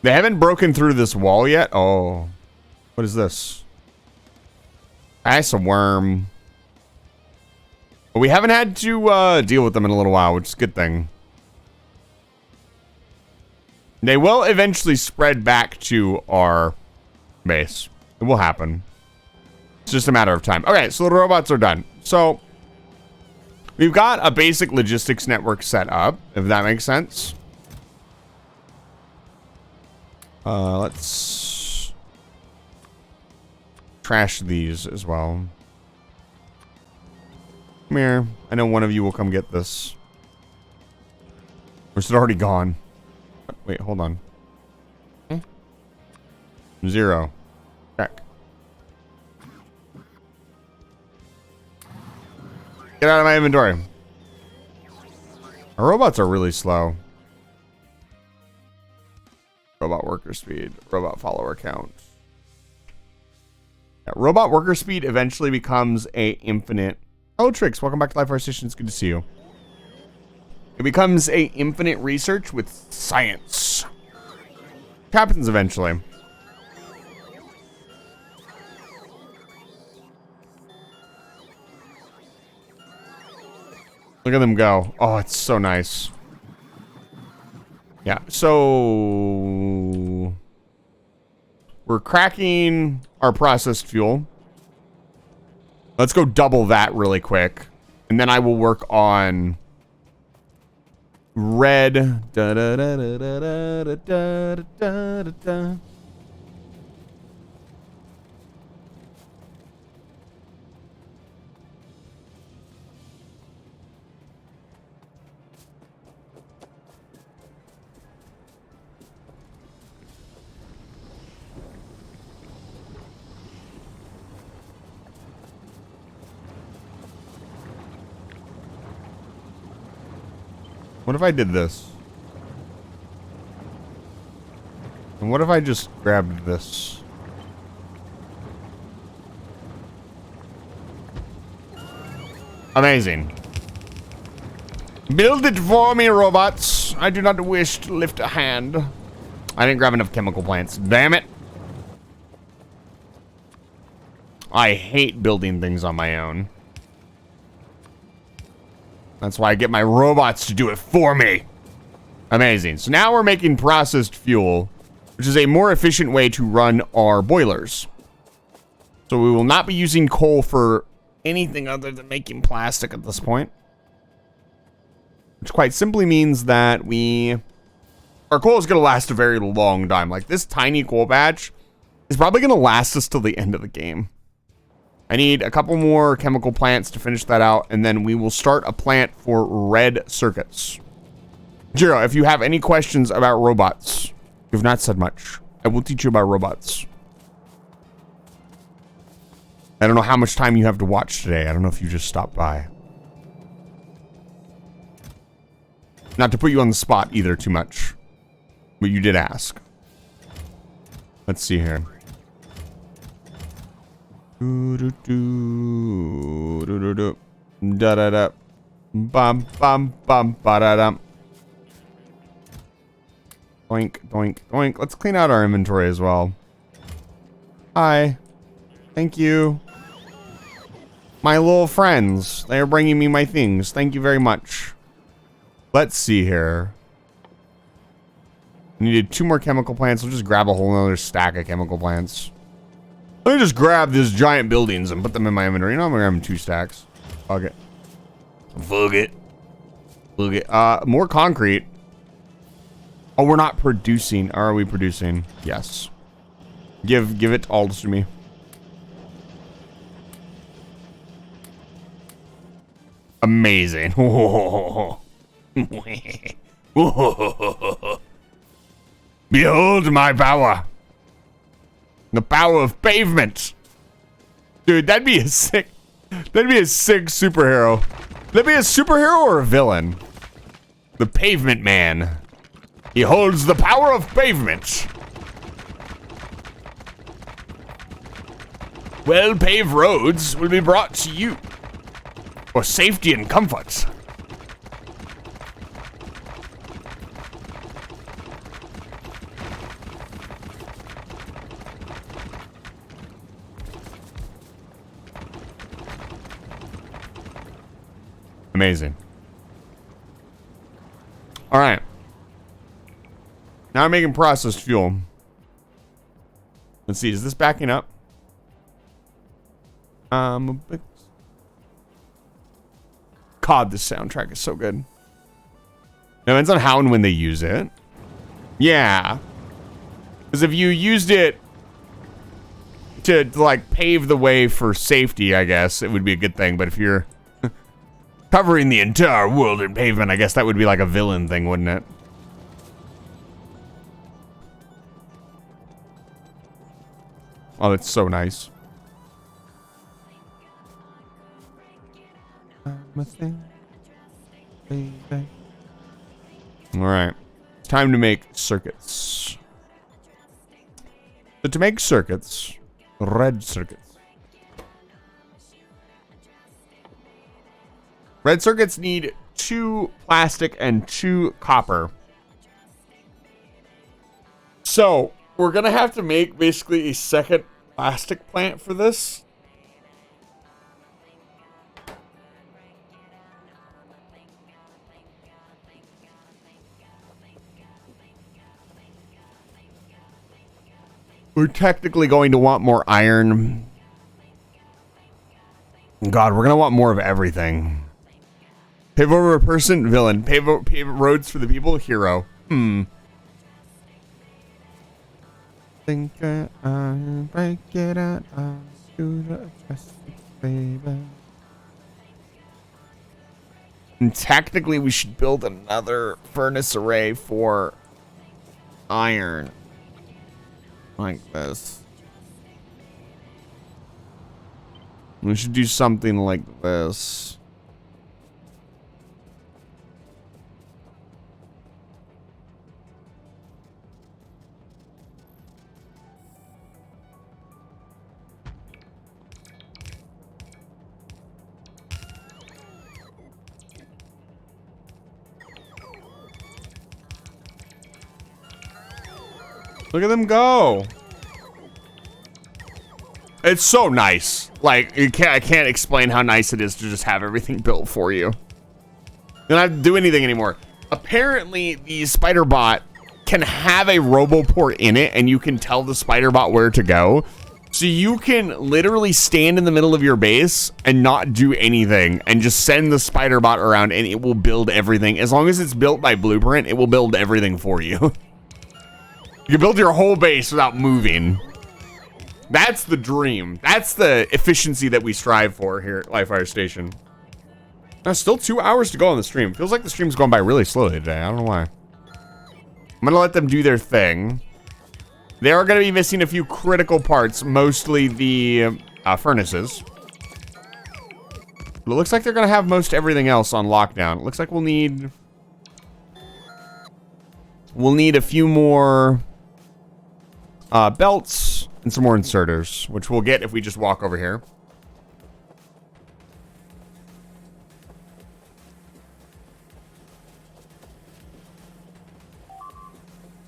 They haven't broken through this wall yet. Oh. What is this? That's a worm. But we haven't had to deal with them in a little while, which is a good thing. They will eventually spread back to our base. It will happen. It's just a matter of time. Okay, so the robots are done. So we've got a basic logistics network set up, if that makes sense. Let's trash these as well. Come here. I know one of you will come get this. Or is it already gone? Wait, hold on. 0. Check. Get out of my inventory. Our robots are really slow. Robot worker speed. Robot follower count. Yeah, robot worker speed eventually becomes a infinite. Oh, Trix, welcome back to Life Force Station. It's good to see you. It becomes a infinite research with science. It happens eventually. Look at them go. Oh, it's so nice. Yeah, so we're cracking our processed fuel. Let's go double that really quick. And then I will work on red. Da, da, da, da, da, da, da, da, da, da. What if I did this? And what if I just grabbed this? Amazing. Build it for me, robots. I do not wish to lift a hand. I didn't grab enough chemical plants. Damn it. I hate building things on my own. That's why I get my robots to do it for me. Amazing. So now we're making processed fuel, which is a more efficient way to run our boilers. So we will not be using coal for anything other than making plastic at this point. Which quite simply means that our coal is going to last a very long time. Like this tiny coal batch is probably going to last us till the end of the game. I need a couple more chemical plants to finish that out, and then we will start a plant for red circuits. Jiro, if you have any questions about robots, you have not said much. I will teach you about robots. I don't know how much time you have to watch today. I don't know if you just stopped by. Not to put you on the spot either too much, but you did ask. Let's see here. Do do do do do do da da da bum bum bum ba da dum. Doink doink doink. Let's clean out our inventory as well. Hi, thank you. My little friends, they are bringing me my things. Thank you very much. Let's see here. Needed 2 more chemical plants. We'll just grab a whole other stack of chemical plants. Let me just grab these giant buildings and put them in my inventory. You know, I'm gonna grab 2 stacks. Fuck it. Fuck it. Fuck it. More concrete. Oh, we're not producing. Are we producing? Yes. Give it all to me. Amazing. Behold my power. The power of pavement. Dude, that'd be a sick superhero. That'd be a superhero or a villain? The Pavement Man. He holds the power of pavement. Well-paved roads will be brought to you for safety and comfort. Amazing. All right. Now I'm making processed fuel. Let's see. Is this backing up? God, this soundtrack is so good. Depends on how and when they use it. Yeah. Because if you used it to like pave the way for safety, I guess it would be a good thing. But if you're covering the entire world in pavement, I guess that would be like a villain thing, wouldn't it? Oh, that's so nice. I'm a thing, baby. All right, it's time to make circuits. So to make circuits, red circuits. Red circuits need 2 plastic and 2 copper. So we're gonna have to make basically a second plastic plant for this. We're technically going to want more iron. God, we're gonna want more of everything. Pave over a person, villain. Pave roads for the people, hero. Think I'll break it out. I'll do the justice, baby. And technically, we should build another furnace array for iron. Like this. We should do something like this. Look at them go. It's so nice. Like, I can't explain how nice it is to just have everything built for you. You don't have to do anything anymore. Apparently, the spider bot can have a roboport in it, and you can tell the spider bot where to go. So you can literally stand in the middle of your base and not do anything, and just send the spider bot around, and it will build everything. As long as it's built by Blueprint, it will build everything for you. You can build your whole base without moving. That's the dream. That's the efficiency that we strive for here at Livefire Station. Now, still 2 hours to go on the stream. Feels like the stream's going by really slowly today. I don't know why. I'm going to let them do their thing. They are going to be missing a few critical parts, mostly the furnaces. But it looks like they're going to have most everything else on lockdown. It looks like we'll need a few more belts and some more inserters, which we'll get if we just walk over here.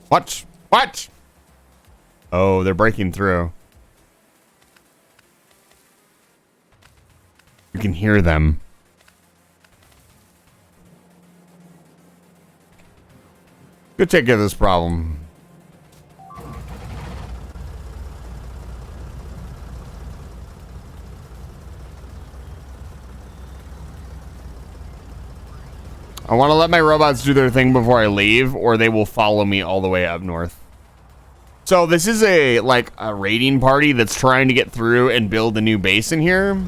What? What? Oh, they're breaking through. You can hear them. Go take care of this problem. I want to let my robots do their thing before I leave, or they will follow me all the way up north. So this is a raiding party that's trying to get through and build a new base in here.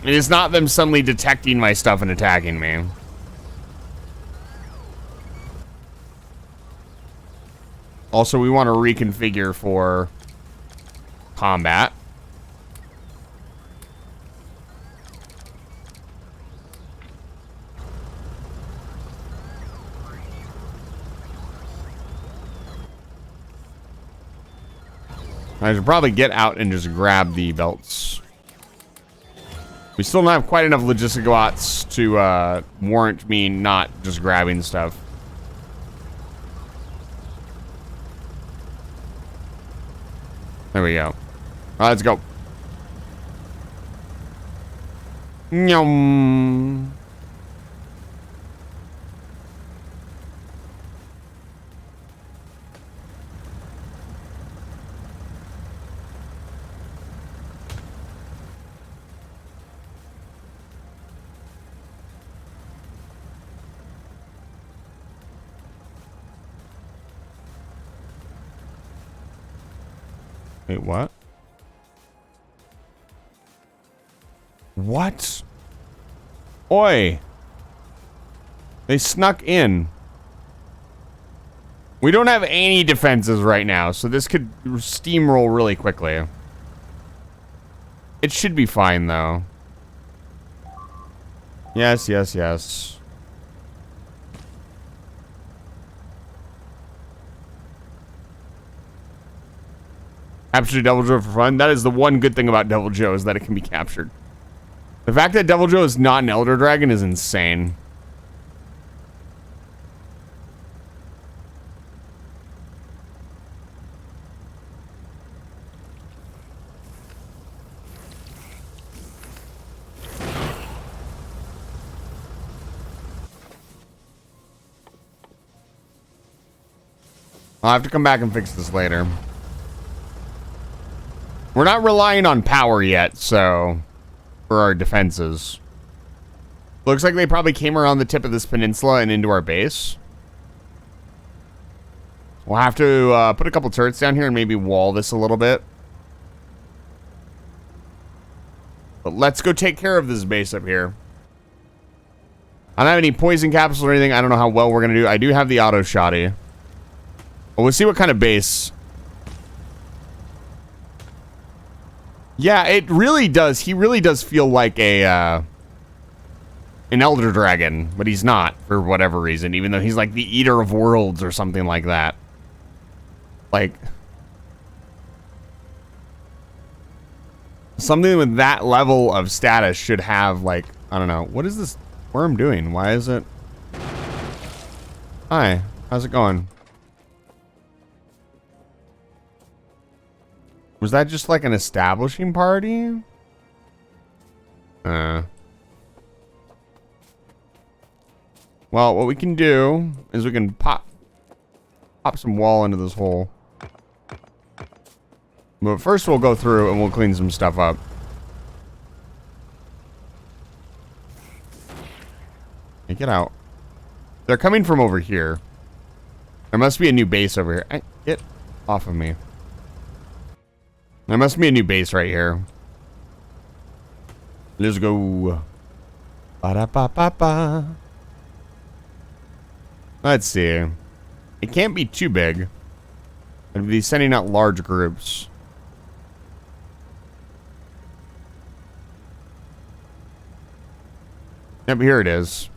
It is not them suddenly detecting my stuff and attacking me. Also, we want to reconfigure for combat. I should probably get out and just grab the belts. We still don't have quite enough logistic bots to warrant me not just grabbing stuff. There we go. Let's go. Nyum. Wait, what? What? Oi! They snuck in. We don't have any defenses right now, so this could steamroll really quickly. It should be fine, though. Yes, yes, yes. Capture Devil Joe for fun. That is the one good thing about Devil Joe, is that it can be captured. The fact that Devil Joe is not an Elder Dragon is insane. I'll have to come back and fix this later. We're not relying on power yet, so... for our defenses. Looks like they probably came around the tip of this peninsula and into our base. We'll have to put a couple turrets down here and maybe wall this a little bit. But let's go take care of this base up here. I don't have any poison capsules or anything. I don't know how well we're going to do. I do have the auto shotty. But we'll see what kind of base. Yeah, it really does. He really does feel like a an Elder Dragon, but he's not for whatever reason, even though he's like the Eater of Worlds or something like that. Like something with that level of status should have, like, I don't know. What is this worm doing? Why is it? Hi, how's it going? Was that just like an establishing party? Well, what we can do is we can pop some wall into this hole. But first we'll go through and we'll clean some stuff up. Hey, get out. They're coming from over here. There must be a new base over here. Get off of me. There must be a new base right here. Let's go. Ba-da-ba-ba-ba. Let's see. It can't be too big. I'd be sending out large groups. Yep, here it is.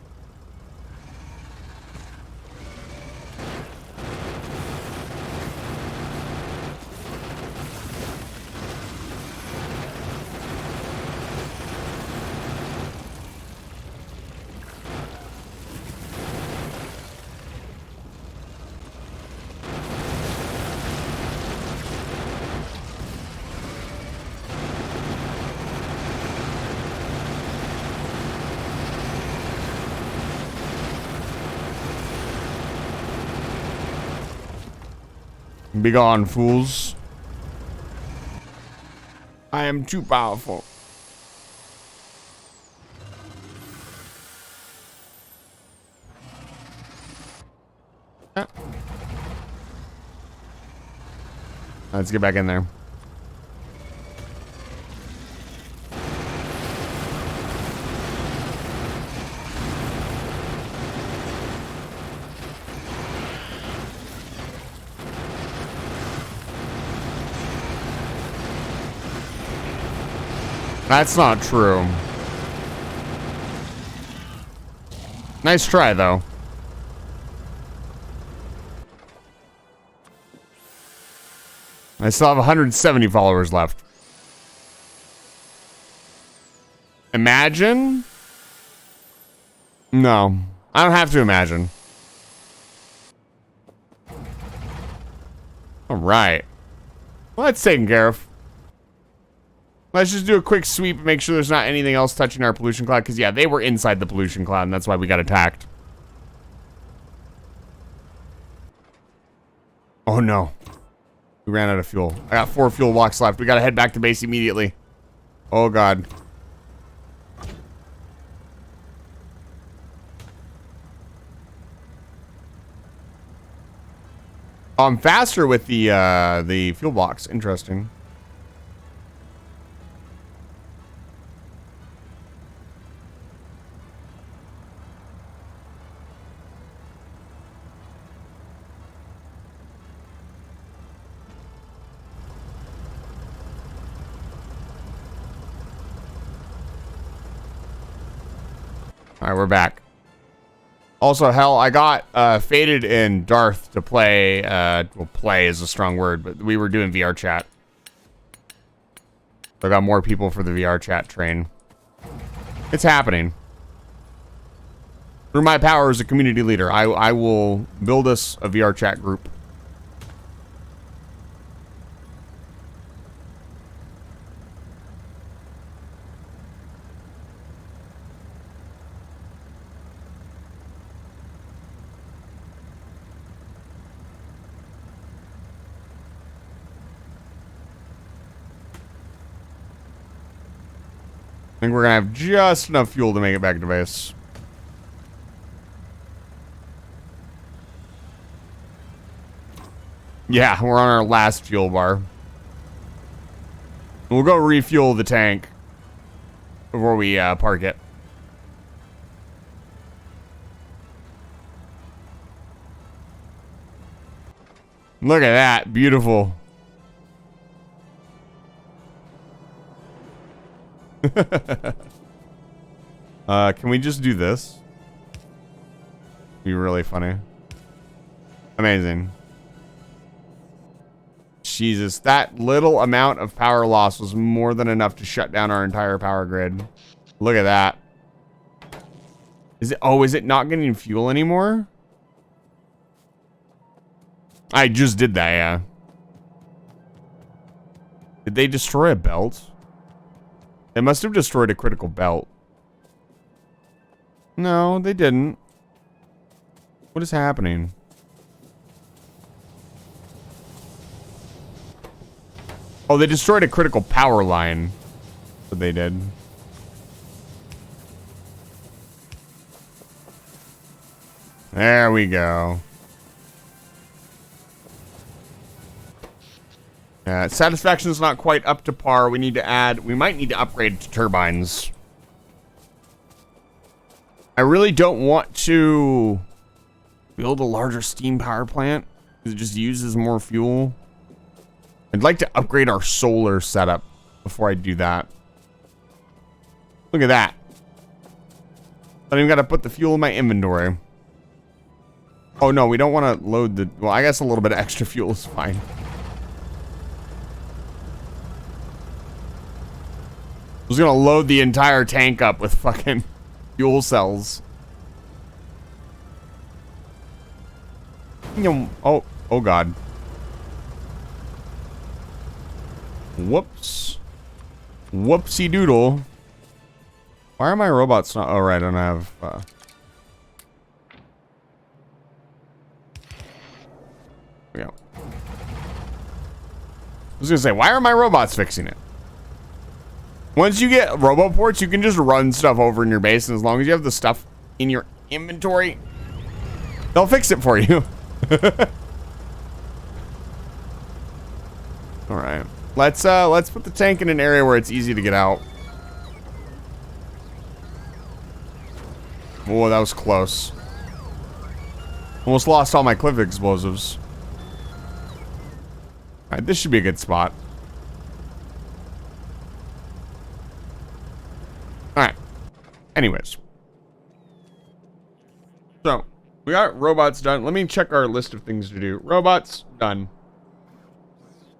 Be gone, fools. I am too powerful. Let's get back in there. That's not true. Nice try, though. I still have 170 followers left. Imagine? No. I don't have to imagine. Alright. Well, that's taken care of. Let's just do a quick sweep and make sure there's not anything else touching our pollution cloud. Because, yeah, they were inside the pollution cloud, and that's why we got attacked. Oh, no. We ran out of fuel. I got 4 fuel blocks left. We got to head back to base immediately. Oh, God. I'm faster with the fuel blocks. Interesting. All right, we're back. Also, hell, I got Faded and Darth to play. Well, play is a strong word, but we were doing VR chat. So I got more people for the VR chat train. It's happening. Through my power as a community leader, I will build us a VR chat group. I think we're gonna have just enough fuel to make it back to base. Yeah, we're on our last fuel bar. We'll go refuel the tank before we park it. Look at that, beautiful. Can we just do this? Be really funny. Amazing. Jesus, that little amount of power loss was more than enough to shut down our entire power grid. Look at that. Is it? Oh, is it not getting fuel anymore? I just did that, yeah. Did they destroy a belt? They must have destroyed a critical belt. No, they didn't. What is happening? Oh, they destroyed a critical power line. That's what they did. There we go. Satisfaction is not quite up to par. We need to add... We might need to upgrade to turbines. I really don't want to build a larger steam power plant. It just uses more fuel. I'd like to upgrade our solar setup before I do that. Look at that. I don't even got to put the fuel in my inventory. Oh, no, we don't want to load the... Well, I guess a little bit of extra fuel is fine. I was going to load the entire tank up with fucking fuel cells. Oh, oh God. Whoops. Whoopsie doodle. Why are my robots not... Oh, right, I don't have... There we go. I was gonna say, why are my robots fixing it? Once you get roboports, you can just run stuff over in your base, and as long as you have the stuff in your inventory, they'll fix it for you. All right, let's put the tank in an area where it's easy to get out. Oh, that was close. Almost lost all my cliff explosives. All right, this should be a good spot. Alright. Anyways. So, we got robots done. Let me check our list of things to do. Robots, done.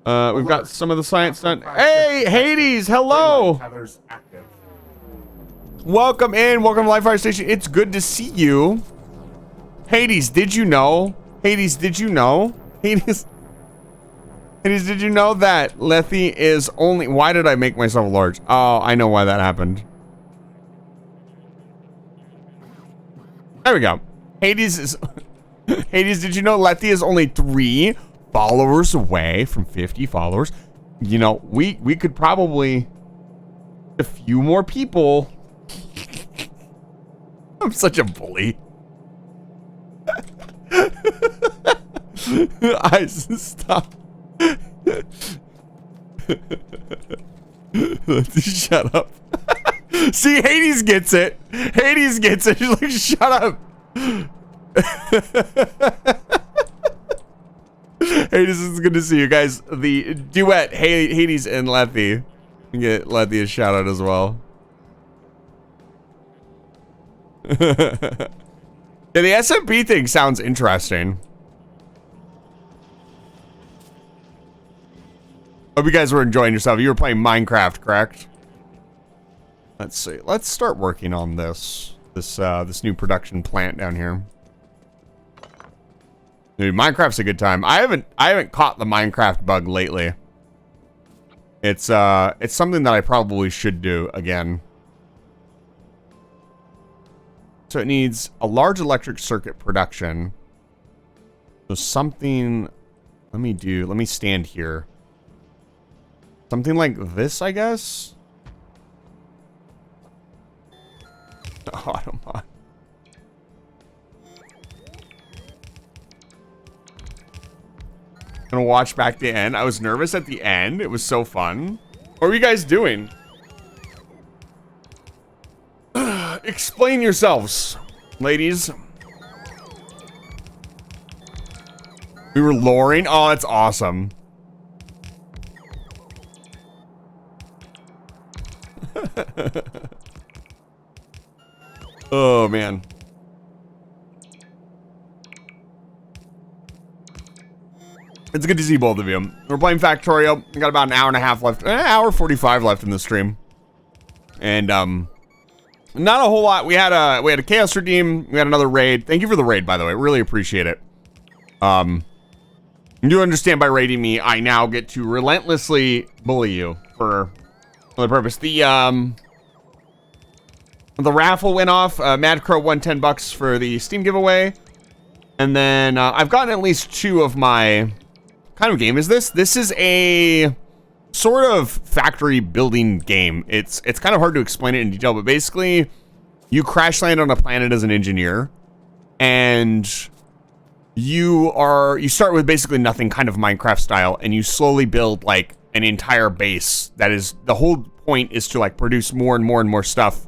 We've got some of the science done. Hey, Hades, hello! Tethers active. Welcome in. Welcome to Live Fire Station. It's good to see you. Hades, did you know? Hades, did you know? Hades, did you know that Lethe is only... Why did I make myself large? Oh, I know why that happened. There we go. Hades is... Hades, did you know Lethe is only 3 followers away from 50 followers? You know, we could probably... A few more people. I'm such a bully. I stop. Shut up. See, Hades gets it. Hades gets it. She's like, shut up. Hades, it's good to see you guys. The duet, Hades and Lethe. Get Lethe a shout out as well. Yeah, the SMP thing sounds interesting. Hope you guys were enjoying yourself. You were playing Minecraft, correct? Let's see. Let's start working on this new production plant down here. Dude, Minecraft's a good time. I haven't caught the Minecraft bug lately. It's something that I probably should do again. So it needs a large electric circuit production. So something, let me stand here. Something like this, I guess? Oh, I don't mind. Gonna watch back the end. I was nervous at the end. It was so fun. What were you guys doing? Explain yourselves, ladies. We were loring. Oh, that's awesome. Oh, man. It's good to see both of you. We're playing Factorio. We got about an hour and a half left. An hour 45 left in the stream. And, not a whole lot. We had a Chaos Redeem. We had another raid. Thank you for the raid, by the way. Really appreciate it. You understand by raiding me, I now get to relentlessly bully you for the purpose. The raffle went off. Mad Crow won $10 for the Steam giveaway. And then I've gotten at least 2 of my... kind of game is this? This is a sort of factory building game. It's kind of hard to explain it in detail, but basically you crash land on a planet as an engineer, and you start with basically nothing, kind of Minecraft style, and you slowly build like an entire base. That is, the whole point is to like produce more and more and more stuff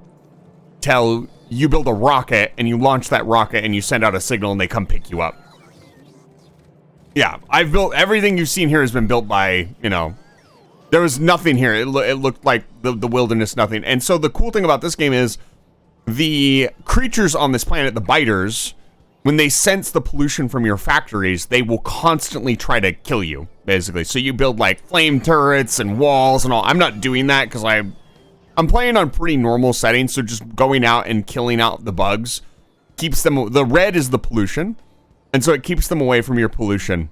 till you build a rocket and you launch that rocket and you send out a signal and they come pick you up. Yeah, I've built everything you've seen here has been built by, you know, there was nothing here. It looked like the wilderness, nothing. And so the cool thing about this game is the creatures on this planet, the biters, when they sense the pollution from your factories, they will constantly try to kill you, basically. So you build like flame turrets and walls and all. I'm not doing that because I'm playing on pretty normal settings, so just going out and killing out the bugs keeps them. The red is the pollution, and so it keeps them away from your pollution.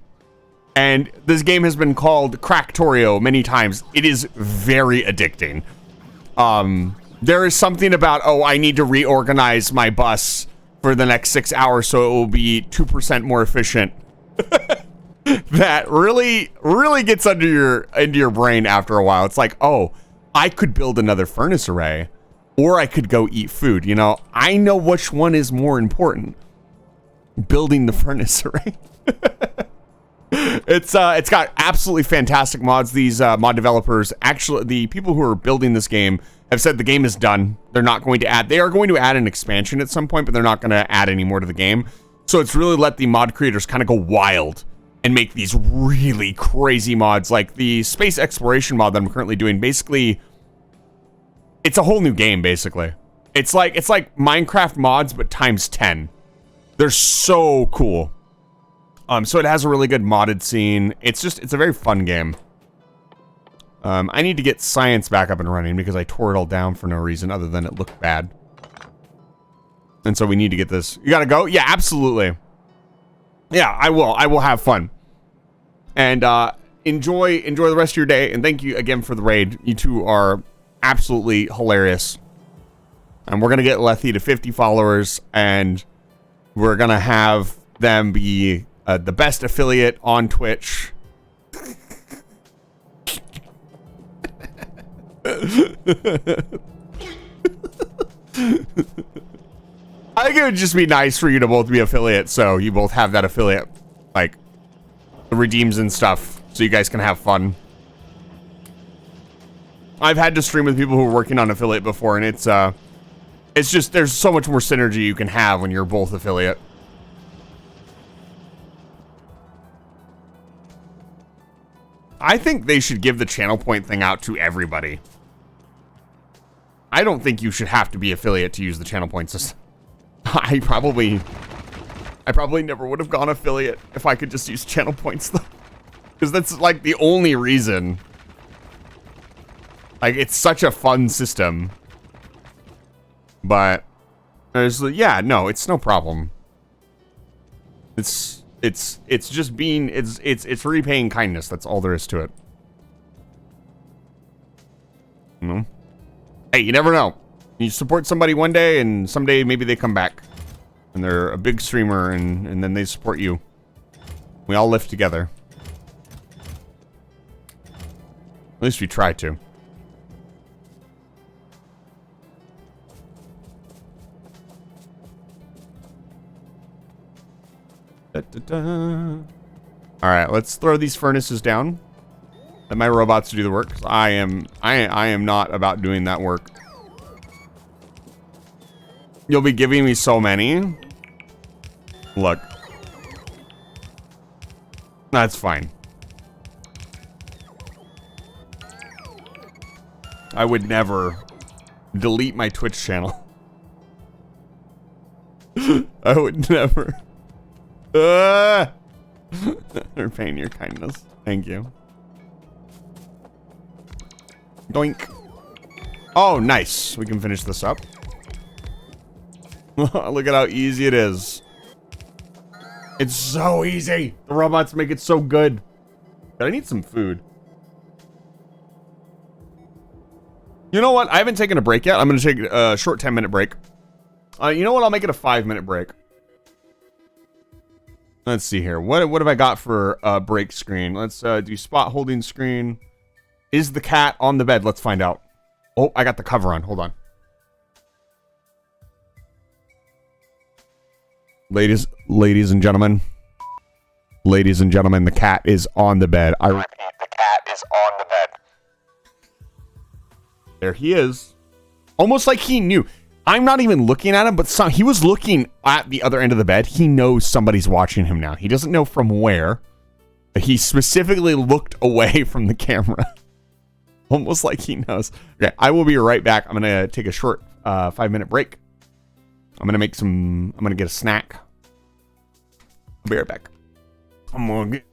And this game has been called Cracktorio many times. It is very addicting. There is something about, oh, I need to reorganize my bus for the next 6 hours so it will be 2% more efficient. That really gets into your brain after a while. It's like, oh, I could build another furnace array, or I could go eat food. You know, I know which one is more important. Building the furnace array. It's got absolutely fantastic mods. These mod developers, actually, the people who are building this game have said the game is done. They're not going to add. They are going to add an expansion at some point, but they're not going to add any more to the game. So it's really let the mod creators kind of go wild and make these really crazy mods, like the space exploration mod that I'm currently doing. Basically, it's a whole new game. Basically, it's like Minecraft mods, but times 10. They're so cool. So it has a really good modded scene. It's a very fun game. I need to get science back up and running because I tore it all down for no reason other than it looked bad. And so we need to get this. You gotta go? Yeah, absolutely. Yeah, I will. I will have fun. And enjoy the rest of your day. And thank you again for the raid. You two are absolutely hilarious. And we're gonna get Lethy to 50 followers, and we're gonna have them be the best affiliate on Twitch. I think it would just be nice for you to both be affiliates, so you both have that affiliate, like, the redeems and stuff, so you guys can have fun. I've had to stream with people who are working on affiliate before, and it's just, there's so much more synergy you can have when you're both affiliate. I think they should give the channel point thing out to everybody. I don't think you should have to be affiliate to use the channel point system. I probably never would have gone affiliate if I could just use channel points though. Because that's like the only reason. Like, it's such a fun system. But there's, yeah, no, it's no problem. It's just being, it's repaying kindness. That's all there is to it. You know? Hey, you never know. You support somebody one day, and someday maybe they come back. And they're a big streamer, and then they support you. We all live together. At least we try to. Da, da, da. All right, let's throw these furnaces down. Let my robots do the work. 'Cause I am not about doing that work. You'll be giving me so many. Look. That's fine. I would never delete my Twitch channel. I would never. They're paying your kindness. Thank you. Doink. Oh, nice. We can finish this up. Look at how easy it is. It's so easy. The robots make it so good. But I need some food. You know what? I haven't taken a break yet. I'm going to take a short 10-minute break. You know what? I'll make it a 5-minute break. Let's see here. What have I got for a break screen? Let's do spot holding screen. Is the cat on the bed? Let's find out. Oh, I got the cover on. Hold on. Ladies and gentlemen. Ladies and gentlemen, the cat is on the bed. I repeat, The cat is on the bed. There he is. Almost like he knew. I'm not even looking at him, but he was looking at the other end of the bed. He knows somebody's watching him now. He doesn't know from where. But he specifically looked away from the camera. Almost like he knows. Okay, I will be right back. I'm going to take a short 5-minute break. I'm going to get a snack. I'll be right back. I'm going to get...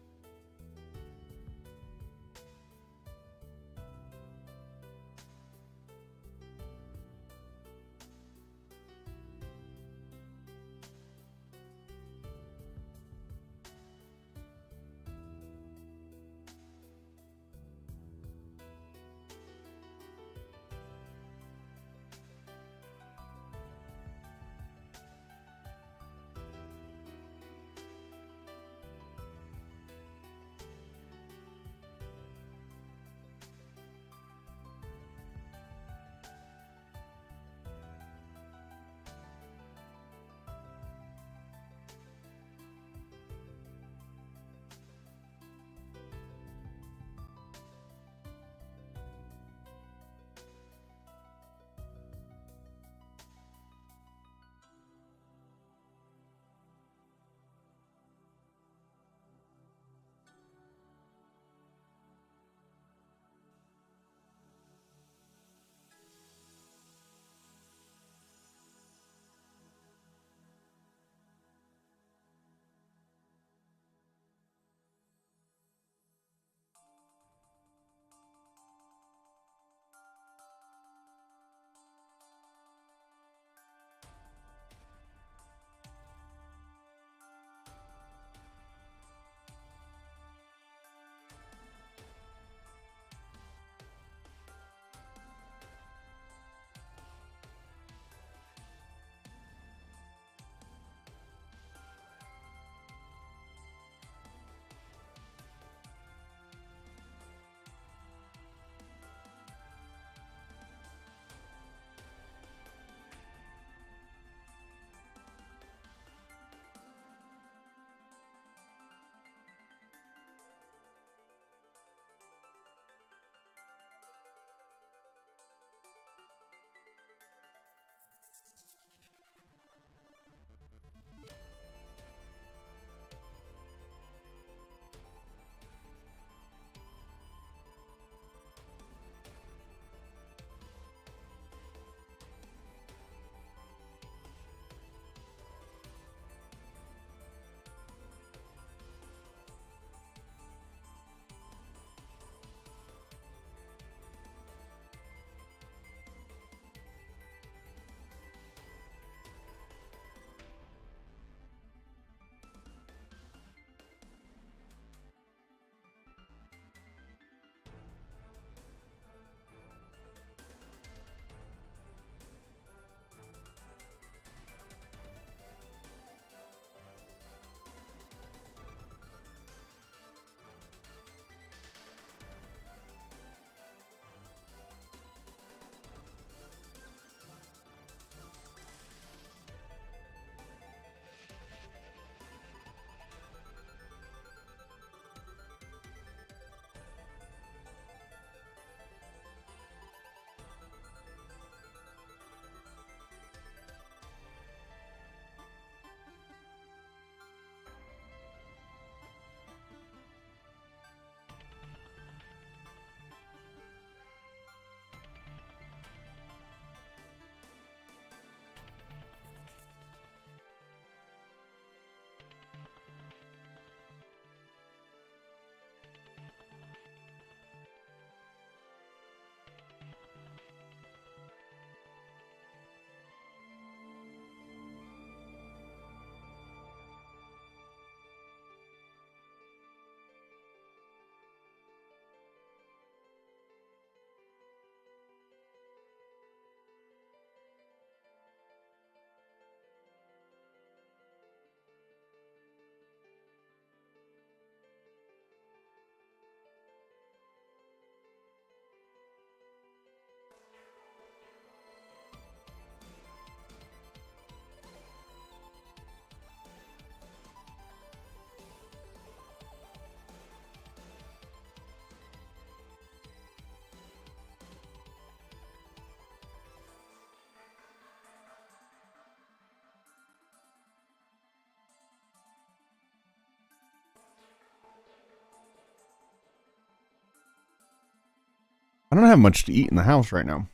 I don't have much to eat in the house right now.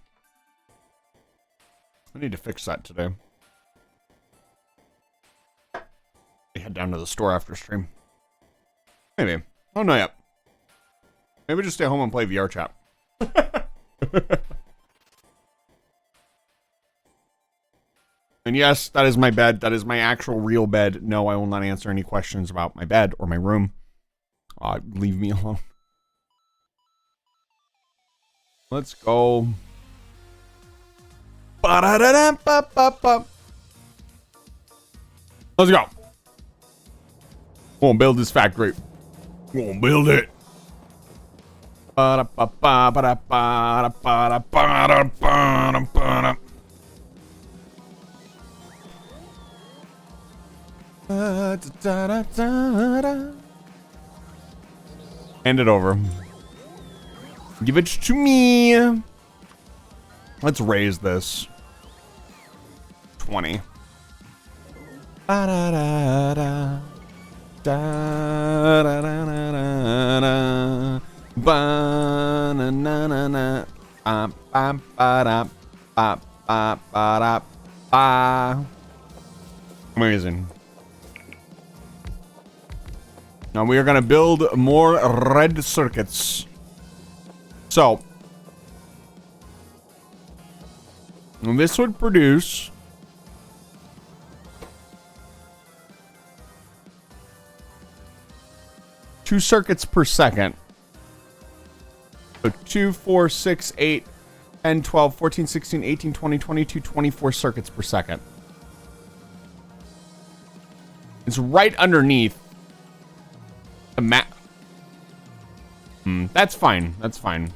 I need to fix that today. I head down to the store after stream. Maybe. Oh, no, yet. Maybe just stay home and play VR chat. And yes, that is my bed. That is my actual real bed. No, I will not answer any questions about my bed or my room. Leave me alone. Let's go. Ba-da-da-da-ba-ba-ba. Let's go. We'll build this factory. We'll build it. Ba-da-ba-ba-ba-da-ba-da-ba-da-ba-da-ba-da. Hand it over. Give it to me. Let's raise this. 20. Ba-da-da-da. Da-da-da-da-da. Ba-na-na-na-na. Ba-ba-ba-da-ba-ba-ba-da-ba. Amazing. Now we are going to build more red circuits. So, this would produce two circuits per second. So 2, 4, 6, 8, 10, 12, 14, 16, 18, 20, 22, 24 circuits per second. It's right underneath the map. That's fine. That's fine.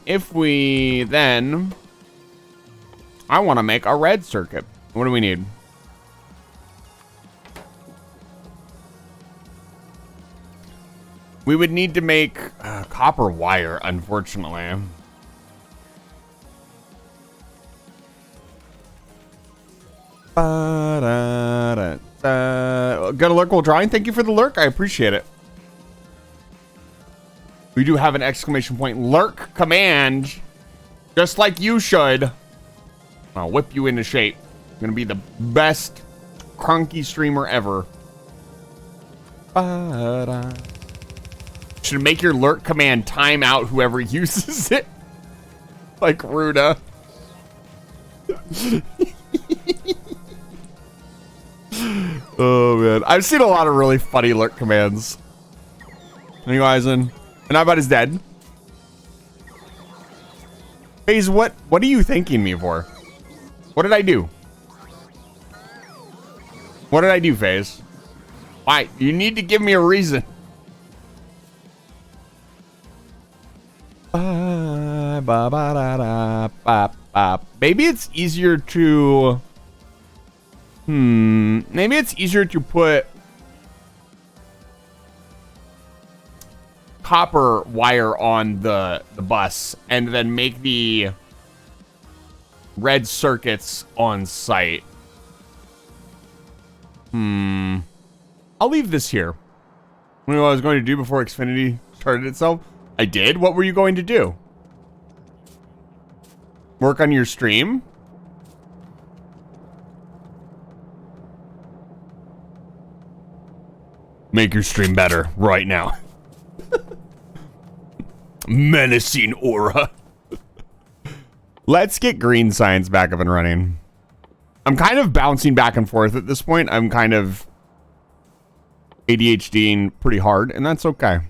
If we then... I want to make a red circuit. What do we need? We would need to make copper wire, unfortunately. Got a lurk while drawing. Thank you for the lurk. I appreciate it. We do have an exclamation point lurk command. Just like you should. I'll whip you into shape. I'm going to be the best crunky streamer ever. Should make your lurk command time out whoever uses it. Like Ruda. Oh, man. I've seen a lot of really funny lurk commands. Any guys in? And Ibot is dead. FaZe, what are you thanking me for? What did I do? What did I do, FaZe? Why? You need to give me a reason. Maybe it's easier to... Maybe it's easier to put copper wire on the bus and then make the red circuits on site. I'll leave this here. You know what I was going to do before Xfinity started itself? I did? What were you going to do? Work on your stream? Make your stream better right now. Menacing aura. Let's get green science back up and running. I'm kind of bouncing back and forth at this point. I'm kind of ADHDing pretty hard, and that's okay.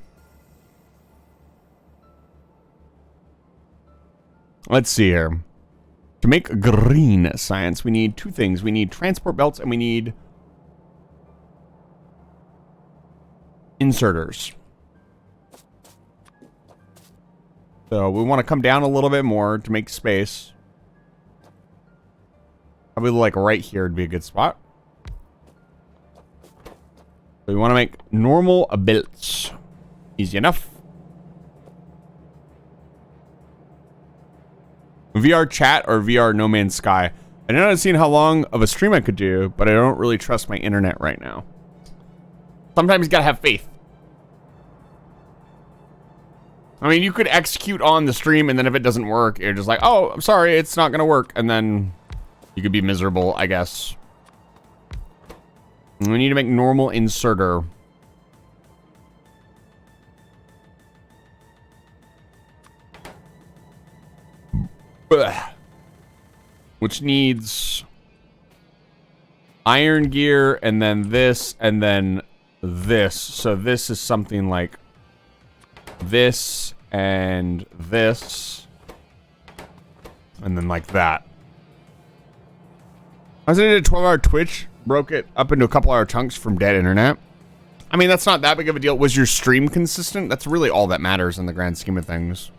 Let's see here. To make green science, we need two things. We need transport belts and we need inserters. So we want to come down a little bit more to make space. Probably like right here would be a good spot. So we want to make normal belts. Easy enough. VR chat or VR No Man's Sky. I know I've seen how long of a stream I could do, but I don't really trust my internet right now. Sometimes you gotta have faith. I mean, you could execute on the stream, and then if it doesn't work, you're just like, oh, I'm sorry, it's not gonna work, and then you could be miserable, I guess. We need to make normal inserter. Ugh. Which needs iron gear, and then this, and then this. So this is something like this, and this, and then like that. I was in a 12-hour Twitch, broke it up into a couple-hour chunks from dead internet. I mean, that's not that big of a deal. Was your stream consistent? That's really all that matters in the grand scheme of things.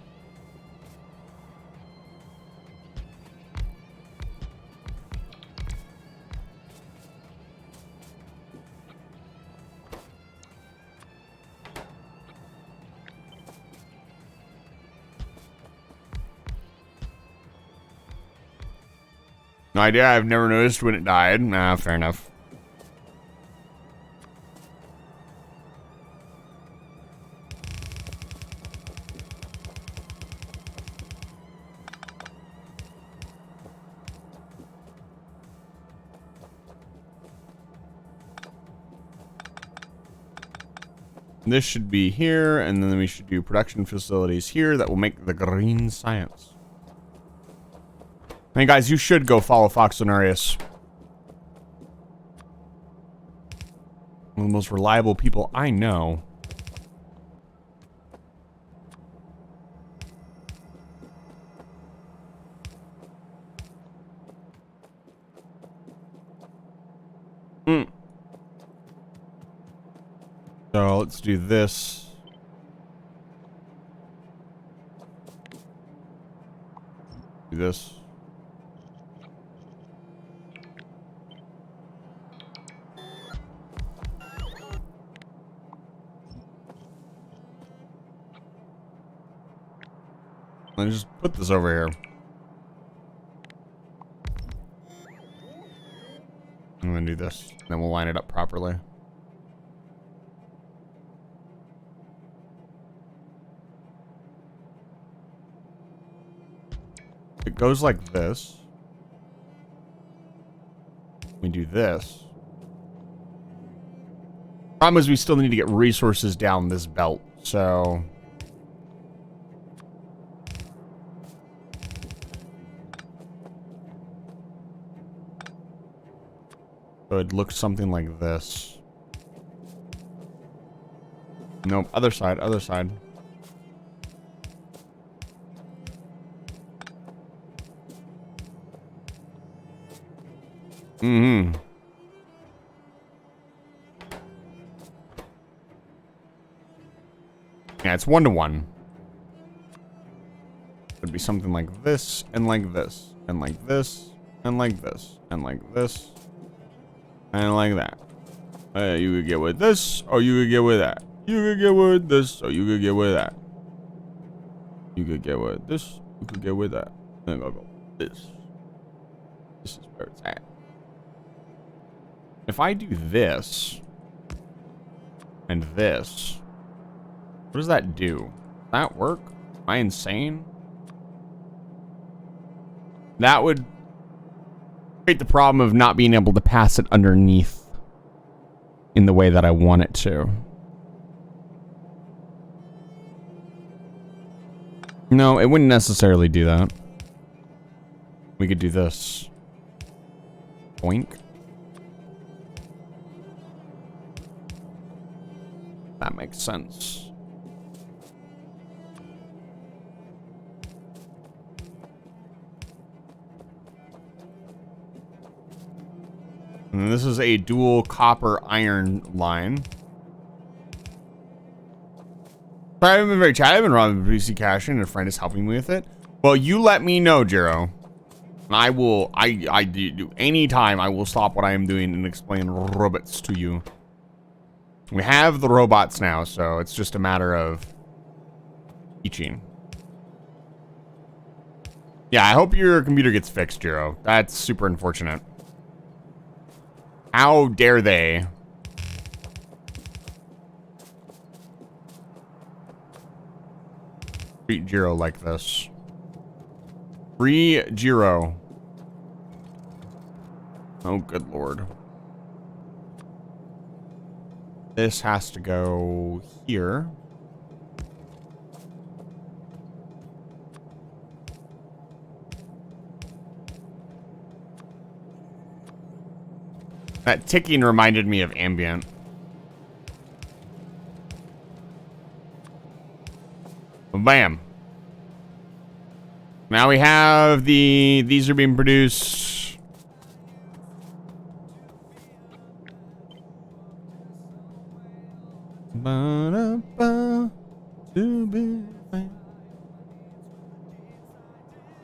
No idea. I've never noticed when it died. Nah, fair enough. This should be here, and then we should do production facilities here that will make the green science. Hey guys, you should go follow Fox Denarius. One of the most reliable people I know. So let's do this. Do this. Let's just put this over here. I'm gonna do this. Then we'll line it up properly. It goes like this. We do this. Problem is we still need to get resources down this belt, so... So it looks something like this. Nope, other side, other side. Mm-hmm. Yeah, it's 1-to-1. It'd be something like this, and like this, and like this, and like this, and like this, and like that. You could get with this, or you could get with that. You could get with this, or you could get with that. You could get with this, you could get with that. Then I'll go this. This is where it's at. If I do this and this, what does that do? Does that work? Am I insane? That would create the problem of not being able to pass it underneath in the way that I want it to. No, it wouldn't necessarily do that. We could do this. Boink. That makes sense. And this is a dual copper iron line. I haven't been very chatty. I've been robbing PC caching and a friend is helping me with it. Well, you let me know, Jiro. And I will, I do anytime I will stop what I am doing and explain robots to you. We have the robots now, so it's just a matter of teaching. Yeah, I hope your computer gets fixed, Jiro. That's super unfortunate. How dare they? Treat Jiro like this. Free Jiro. Oh, good lord. This has to go here. That ticking reminded me of ambient. Bam. Now we have these are being produced.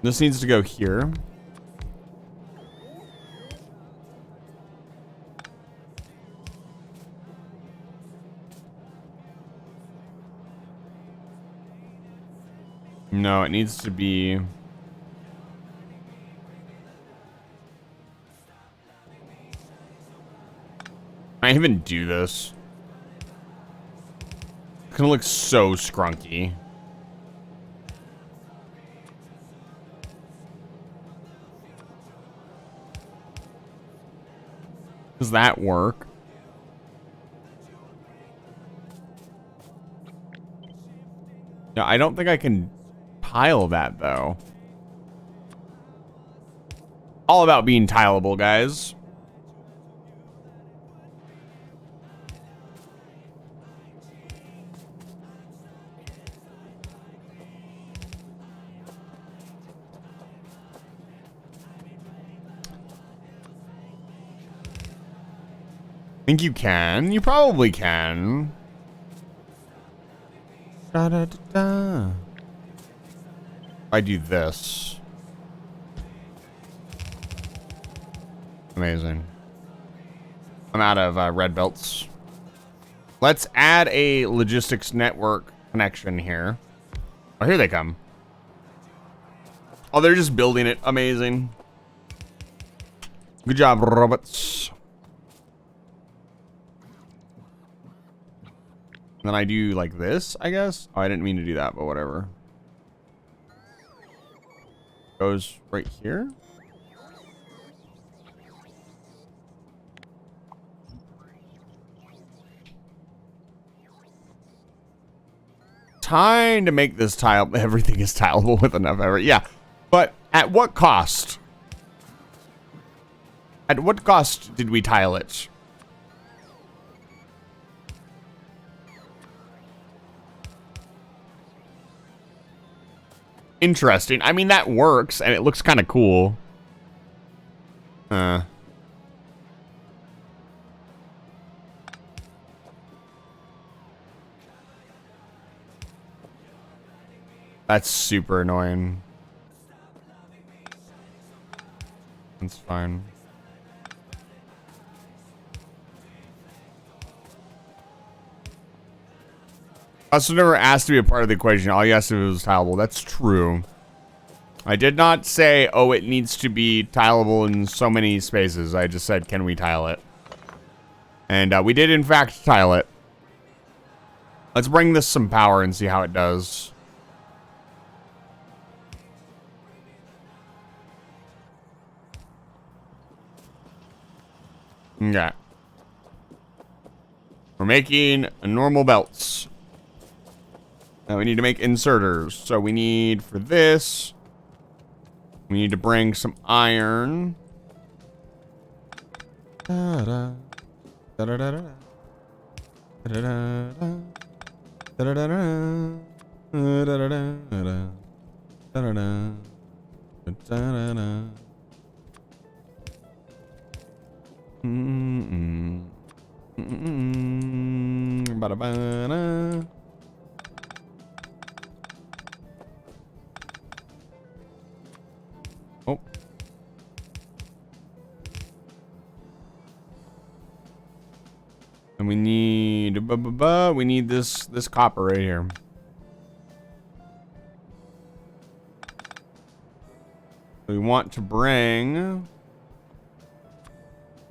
This needs to go here. No, it needs to be... Can I even do this? It's gonna look so scrunky. Does that work? No, I don't think I can tile that, though. All about being tileable, guys. Think you can? You probably can. Da, da, da, da. I do this. Amazing. I'm out of red belts. Let's add a logistics network connection here. Oh, here they come. Oh, they're just building it. Amazing. Good job, robots. And then I do like this, I guess. Oh, I didn't mean to do that, but whatever. Goes right here. Time to make this tile. Everything is tileable with enough effort. Yeah, but at what cost? At what cost did we tile it? Interesting. I mean, that works, and it looks kind of cool. That's super annoying. That's fine. I also never asked to be a part of the equation. All you asked if it was tileable. That's true. I did not say, oh, it needs to be tileable in so many spaces. I just said, can we tile it? And we did, in fact, tile it. Let's bring this some power and see how it does. Okay. We're making normal belts. Now we need to make inserters. So we need for this. We need to bring some iron. Da-da. Da-da-da-da. Da-da-da-da. Da-da-da-da. Da-da-da-da. Da-da-da. Da-da-da. Ba-da-ba-da. Oh. And we need we need this copper right here. We want to bring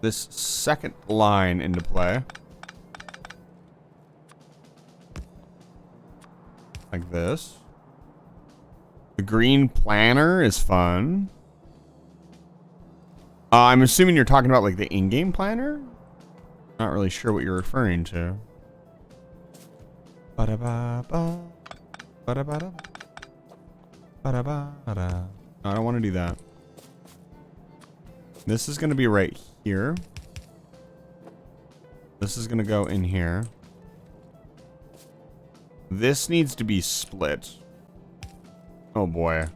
this second line into play. Like this. The green planner is fun. I'm assuming you're talking about like the in-game planner? Not really sure what you're referring to. Ba-da-ba-ba. Ba-da-ba-da. Ba-da-ba-da. No, I don't want to do that. This is going to be right here. This is going to go in here. This needs to be split. Oh boy.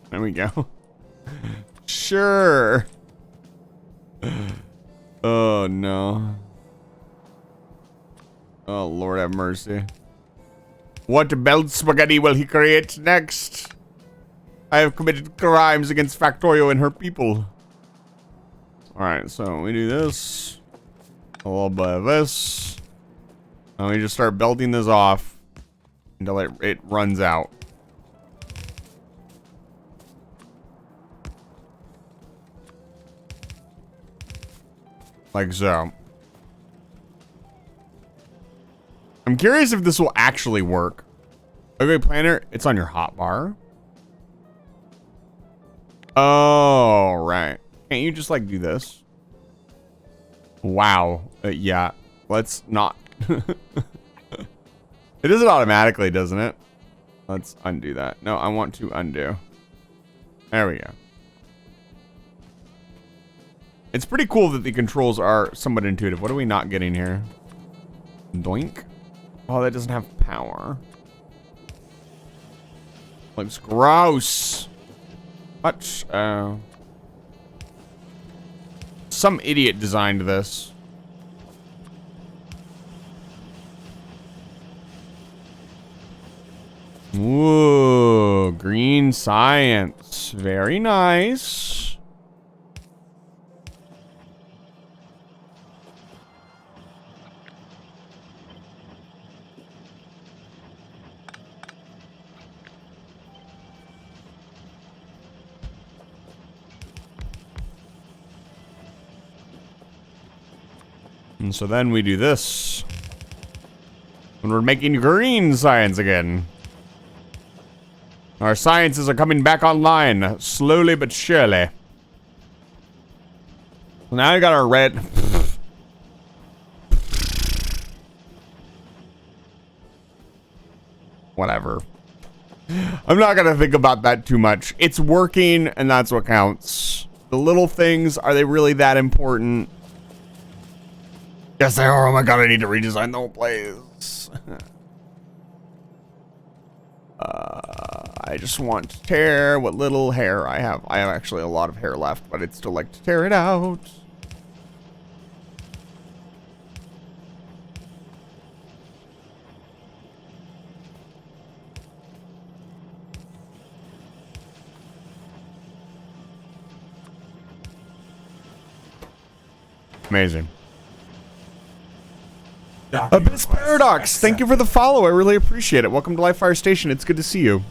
There we go. Sure. Oh no. Oh Lord have mercy. What belt spaghetti will he create next? I have committed crimes against Factorio and her people. Alright, so we do this. A little bit of this. And we just start belting this off until it runs out. Like so. I'm curious if this will actually work. Okay, planner, it's on your hotbar. Oh, right. Can't you just like do this? Wow. Yeah. Let's not. It does it automatically, doesn't it? Let's undo that. No, I want to undo. There we go. It's pretty cool that the controls are somewhat intuitive. What are we not getting here? Doink. Oh, that doesn't have power. Looks gross. What? Some idiot designed this. Whoa, green science. Very nice. And so then we do this. And we're making green science again. Our sciences are coming back online, slowly but surely. So now we got our red. Whatever. I'm not gonna think about that too much. It's working, and that's what counts. The little things, are they really that important? Yes, they are. Oh my god, I need to redesign the whole place. I just want to tear what little hair I have. I have actually a lot of hair left, but I'd still like to tear it out. Amazing. Abyss Paradox, thank you for the follow. I really appreciate it. Welcome to Livefire Station. It's good to see you.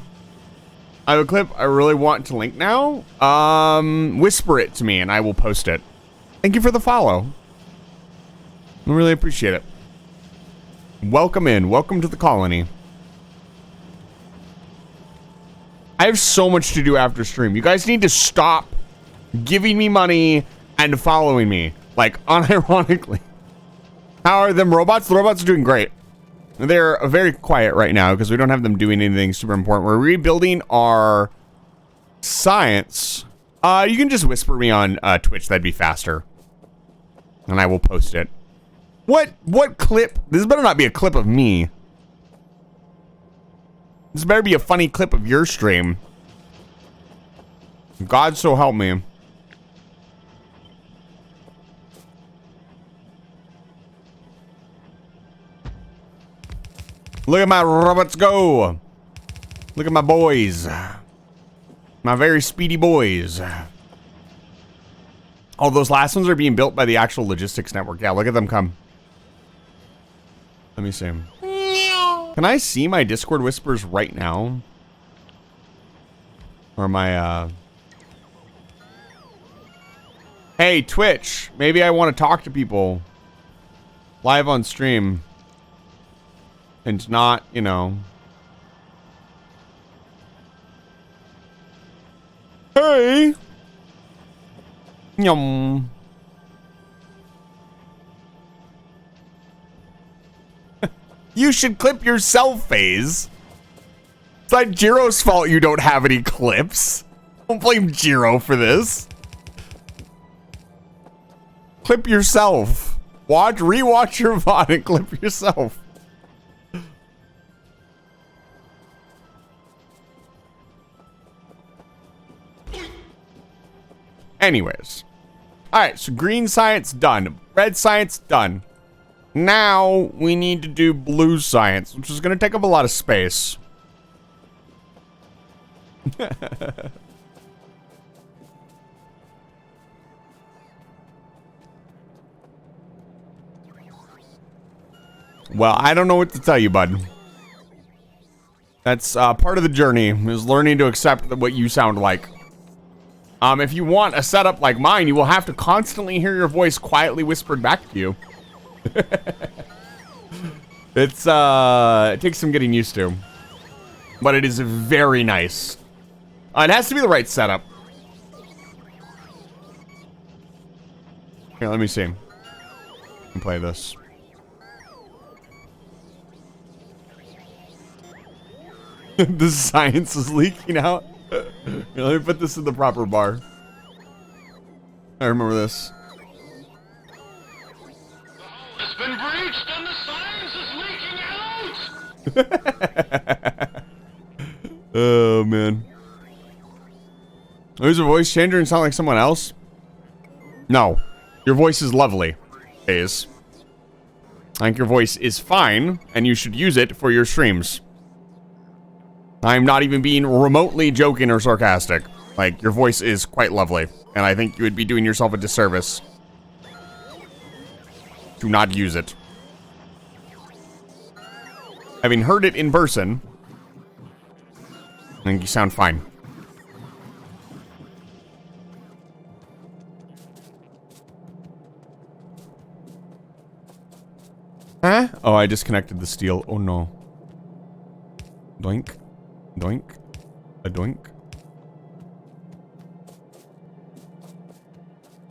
I have a clip I really want to link now. Whisper it to me and I will post it. Thank you for the follow. I really appreciate it. Welcome in. Welcome to the colony. I have so much to do after stream. You guys need to stop giving me money and following me. Like, unironically. How are them robots? The robots are doing great. They're very quiet right now because we don't have them doing anything super important. We're rebuilding our science. You can just whisper me on Twitch. That'd be faster. And I will post it. What clip? This better not be a clip of me. This better be a funny clip of your stream. God so help me. Look at my robots go. Look at my boys. My very speedy boys. Oh, those last ones are being built by the actual logistics network. Yeah, look at them come. Let me see. Can I see my Discord whispers right now? Or my, Hey, Twitch. Maybe I want to talk to people live on stream. And not, you know. Hey. Yum. You should clip yourself, FaZe. It's not Jiro's fault you don't have any clips. Don't blame Jiro for this. Clip yourself. Rewatch your VOD and clip yourself. Anyways. Alright, so green science done. Red science done. Now we need to do blue science, which is going to take up a lot of space. Well, I don't know what to tell you, bud. That's part of the journey, is learning to accept what you sound like. If you want a setup like mine, you will have to constantly hear your voice quietly whispered back to you. It's, it takes some getting used to. But it is very nice. It has to be the right setup. Here, let me see. I can play this. The science is leaking out. Here, let me put this in the proper bar. I remember this. It's been breached and the science is leaking out! Oh, man. There's a voice changer and sound like someone else? No. Your voice is lovely, FaZe. I think your voice is fine, and you should use it for your streams. I'm not even being remotely joking or sarcastic. Like, your voice is quite lovely, and I think you would be doing yourself a disservice to not use it. Having heard it in person, I think you sound fine. Huh? Oh, I disconnected the steel. Oh no. Doink. Doink. A doink.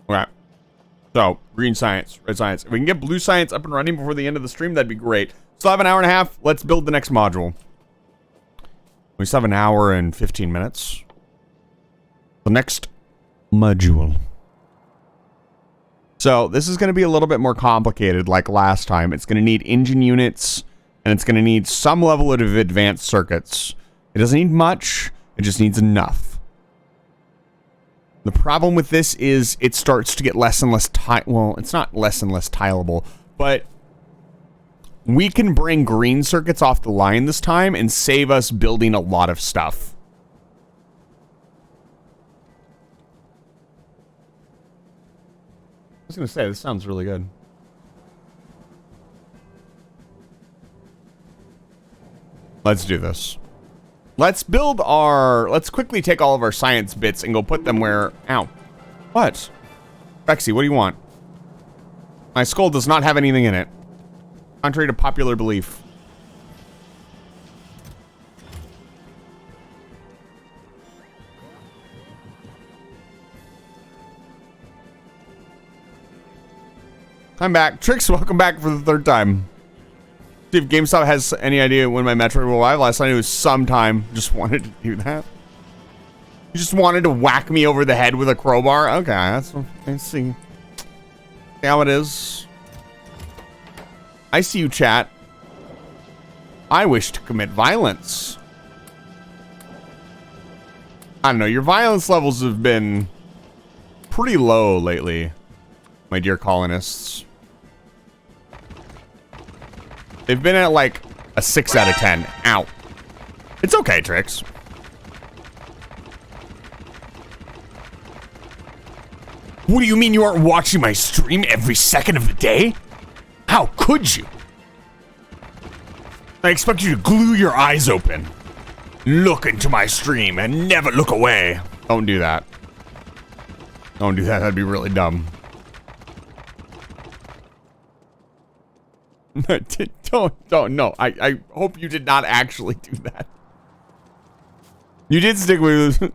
Alright. So, green science, red science. If we can get blue science up and running before the end of the stream, that'd be great. Still have an hour and a half. Let's build the next module. We still have an hour and 15 minutes. The next module. So, this is going to be a little bit more complicated like last time. It's going to need engine units, and it's going to need some level of advanced circuits. It doesn't need much, it just needs enough. The problem with this is it starts to get less and less well, it's not less and less tileable, but we can bring green circuits off the line this time and save us building a lot of stuff. I was gonna say, this sounds really good. Let's do this. Let's build our... Let's quickly take all of our science bits and go put them where... Ow. What? Rexy, what do you want? My skull does not have anything in it. Contrary to popular belief. I'm back. Trix, welcome back for the third time. See if GameStop has any idea when my Metroid will arrive. Last night it was sometime. Just wanted to do that. You just wanted to whack me over the head with a crowbar? Okay, let's see. See how it is. I see you, chat. I wish to commit violence. I don't know, your violence levels have been pretty low lately, my dear colonists. They've been at like a 6 out of 10. Ow. It's okay, Trix. What do you mean you aren't watching my stream every second of the day? How could you? I expect you to glue your eyes open. Look into my stream and never look away. Don't do that. Don't do that. That'd be really dumb. don't. No. I hope you did not actually do that. You did stick with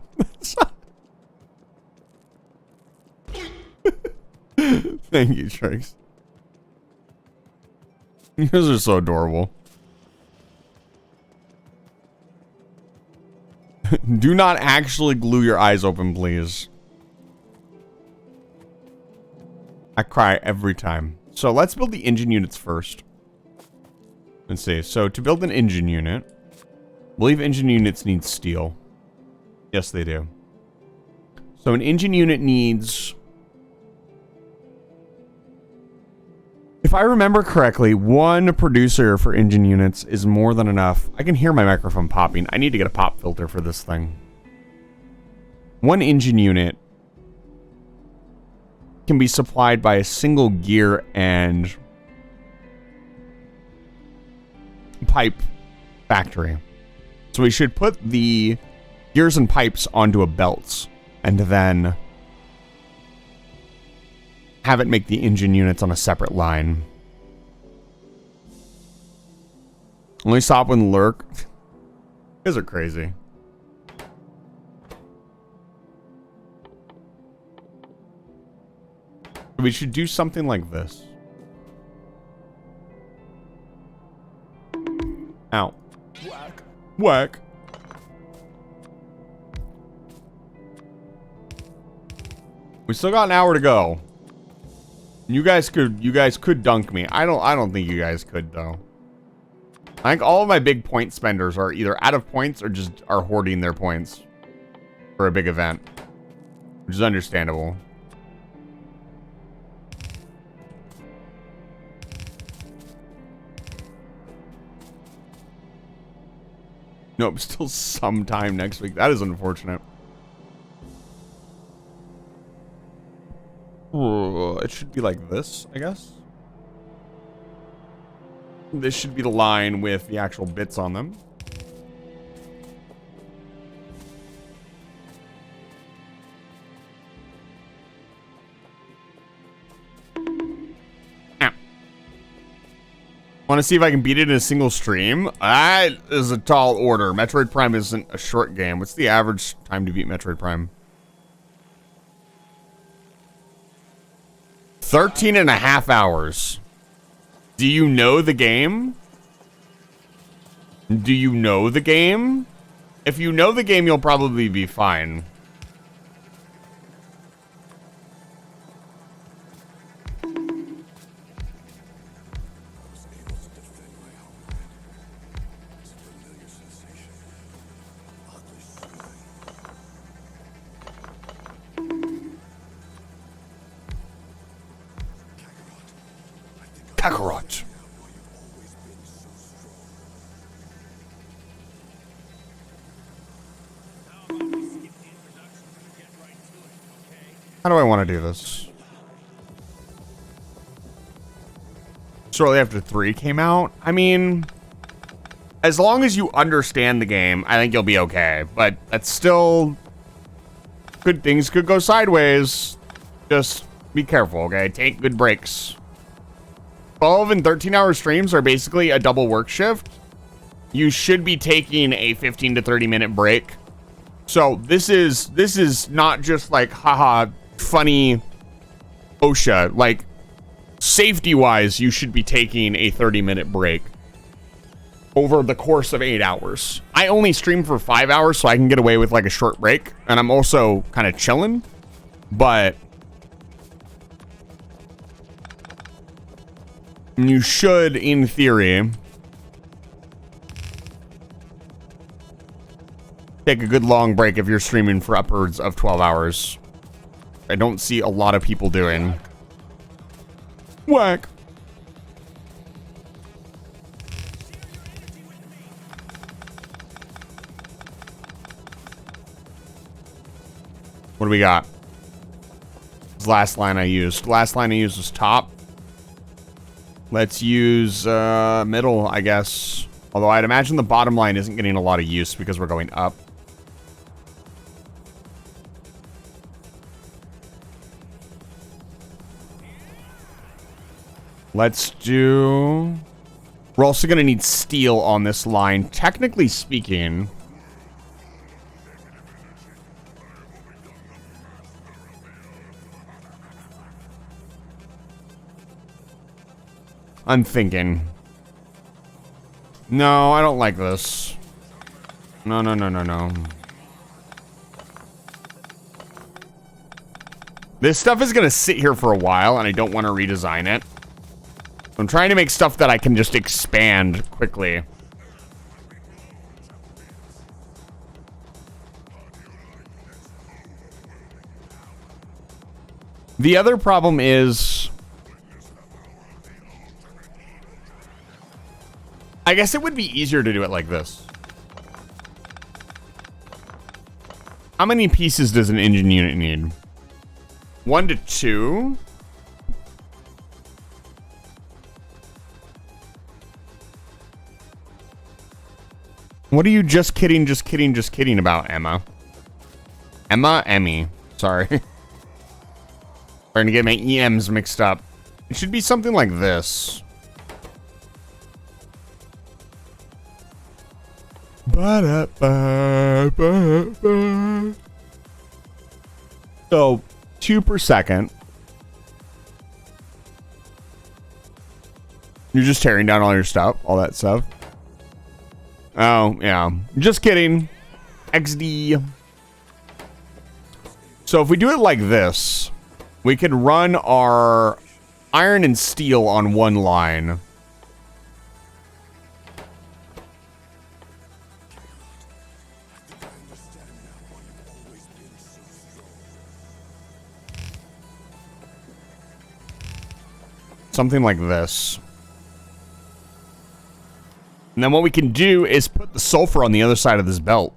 Thank you, Tricks. You guys are so adorable. Do not actually glue your eyes open, please. I cry every time. So let's build the engine units first. Let's see. So to build an engine unit, I believe engine units need steel. Yes, they do. So an engine unit needs... If I remember correctly, one producer for engine units is more than enough. I can hear my microphone popping. I need to get a pop filter for this thing. One engine unit can be supplied by a single gear and pipe factory. So we should put the gears and pipes onto a belt and then have it make the engine units on a separate line. Only stop when lurk. You guys are crazy. We should do something like this. Ow. Whack. Whack. We still got an hour to go. You guys could dunk me. I don't think you guys could though. I think all of my big point spenders are either out of points or just are hoarding their points for a big event, which is understandable. Nope, still sometime next week. That is unfortunate. It should be like this, I guess. This should be the line with the actual bits on them. Want to see if I can beat it in a single stream? That is a tall order. Metroid Prime isn't a short game. What's the average time to beat Metroid Prime? 13.5 hours. Do you know the game? Do you know the game? If you know the game, you'll probably be fine. Kakarot. How do I want to do this? Shortly after 3 came out? I mean, as long as you understand the game, I think you'll be okay. But that's still... Good things could go sideways. Just be careful, okay? Take good breaks. 12 and 13-hour streams are basically a double work shift. You should be taking a 15 to 30-minute break. So this is not just like, haha, funny OSHA. Like, safety-wise, you should be taking a 30-minute break over the course of 8 hours. I only stream for 5 hours, so I can get away with like a short break. And I'm also kind of chilling. But you should, in theory, take a good long break if you're streaming for upwards of 12 hours. I don't see a lot of people doing. Whack. What do we got? This is the last line I used. Last line I used was top. Let's use middle, I guess. Although I'd imagine the bottom line isn't getting a lot of use because we're going up. Let's do... We're also going to need steel on this line. Technically speaking... I'm thinking. No, I don't like this. No. This stuff is going to sit here for a while, and I don't want to redesign it. I'm trying to make stuff that I can just expand quickly. The other problem is... I guess it would be easier to do it like this. How many pieces does an engine unit need? 1 to 2? What are you just kidding about, Emma? Emmy. Sorry. Starting to get my EMs mixed up. It should be something like this. So, 2 per second. You're just tearing down all your stuff, all that stuff. Oh, yeah. Just kidding. XD. So if we do it like this, we could run our iron and steel on one line. Something like this. And then what we can do is put the sulfur on the other side of this belt.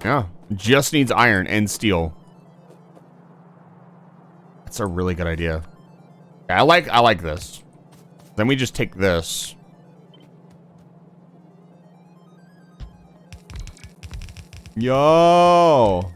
Yeah, just needs iron and steel. That's a really good idea. Yeah, I like this. Then we just take this. Yo.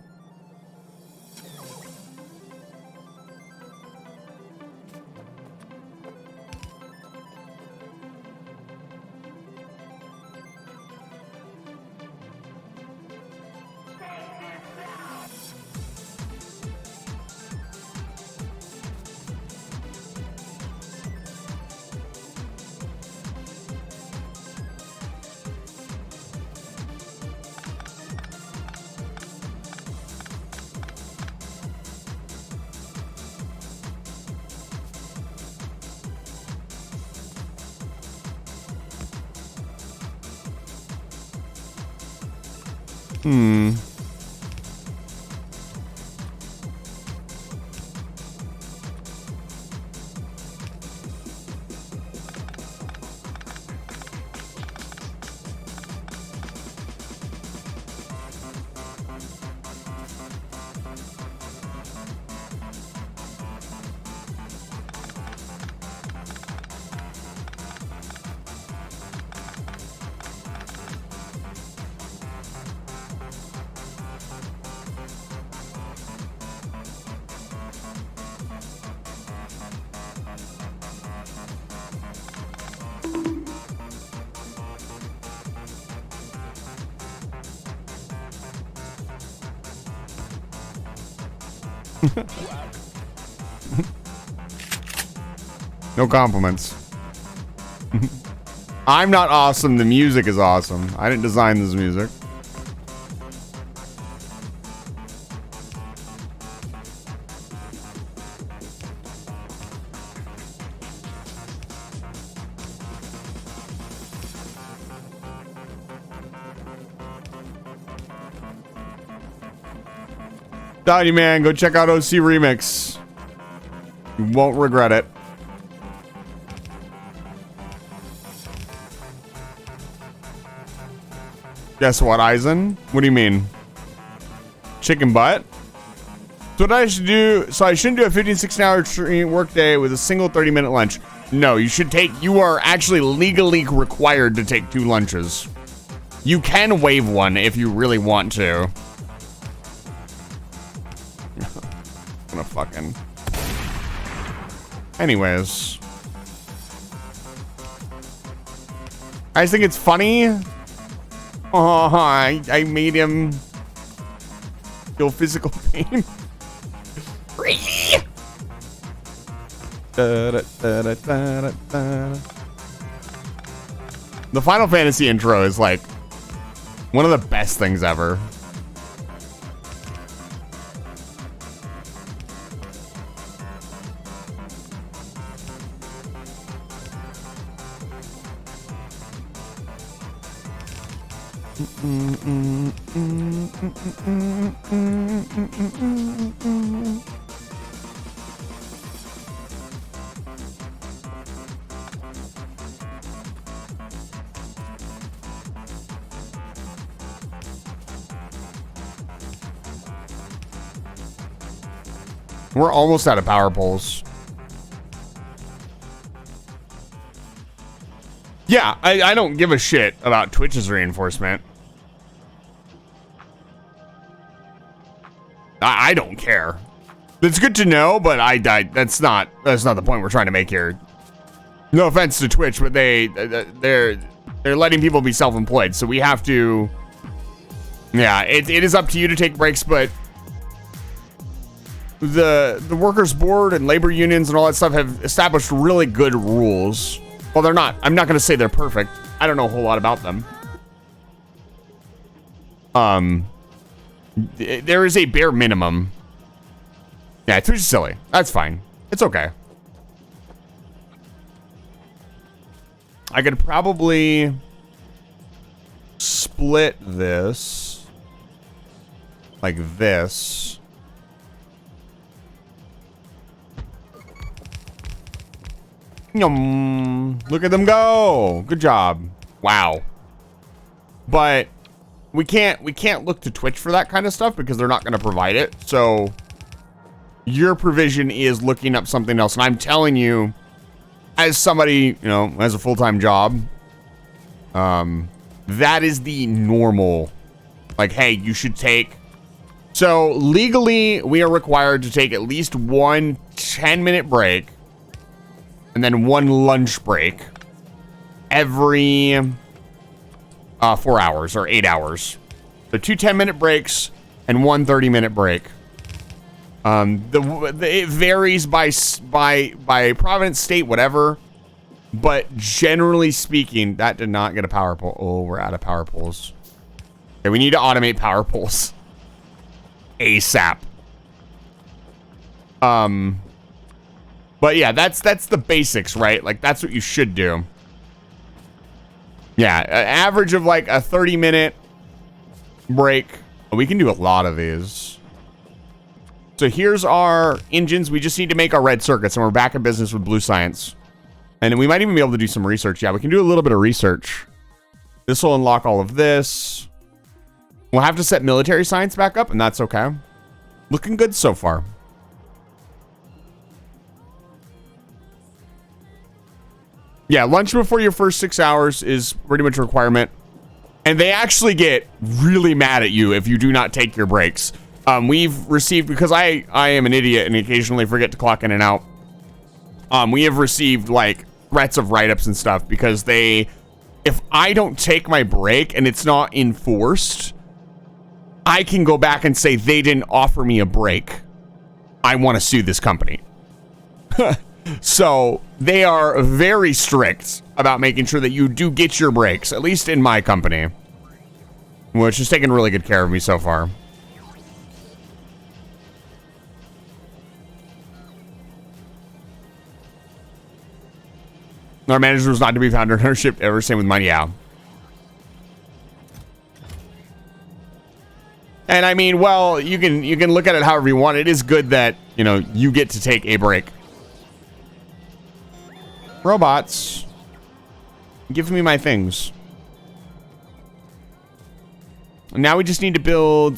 No compliments. I'm not awesome. The music is awesome. I didn't design this music. Donnie, man, go check out OC Remix. You won't regret it. Guess what, Eisen? What do you mean? Chicken butt? So what I should do? So I shouldn't do a 15-16 hour work day with a single 30-minute lunch. No, you are actually legally required to take 2 lunches. You can waive one if you really want to. gonna fucking... Anyways. I just think it's funny. Oh, I made him feel physical pain. The Final Fantasy intro is like one of the best things ever. We're almost out of power poles. Yeah, I don't give a shit about Twitch's reinforcement. I don't care. It's good to know, but that's not the point we're trying to make here. No offense to Twitch, but they're letting people be self-employed, so we have to. Yeah, it is up to you to take breaks, but the workers' board and labor unions and all that stuff have established really good rules. Well, they're not. I'm not going to say they're perfect. I don't know a whole lot about them. There is a bare minimum. Yeah, Twitch is silly. That's fine. It's okay. I could probably split this like this. Look at them go. Good job. Wow. But we can't look to Twitch for that kind of stuff because they're not going to provide it. So your provision is looking up something else. And I'm telling you, as somebody, has a full-time job, that is the normal. Like, hey, you should take. So legally, we are required to take at least one 10-minute break and then one lunch break every 4 hours or 8 hours. So 2 10-minute breaks and one 30-minute break. It varies by province, state, whatever. But generally speaking, that did not get a power pole. Oh, we're out of power poles. Okay, we need to automate power poles ASAP. But yeah, that's the basics, right? Like, that's what you should do. Yeah, an average of like a 30-minute break. We can do a lot of these. So here's our engines. We just need to make our red circuits, and we're back in business with Blue Science. And we might even be able to do some research. Yeah, we can do a little bit of research. This will unlock all of this. We'll have to set military science back up, and that's okay. Looking good so far. Yeah, lunch before your first 6 hours is pretty much a requirement. And they actually get really mad at you if you do not take your breaks. We've received, because I am an idiot and occasionally forget to clock in and out. We have received like threats of write-ups and stuff because if I don't take my break and it's not enforced, I can go back and say they didn't offer me a break. I want to sue this company. So they are very strict about making sure that you do get your breaks, at least in my company, which has taken really good care of me so far. Our manager was not to be found in her ship ever, same with mine, yeah. And I mean, well, you can look at it however you want. It is good that, you get to take a break. Robots, give me my things. Now we just need to build,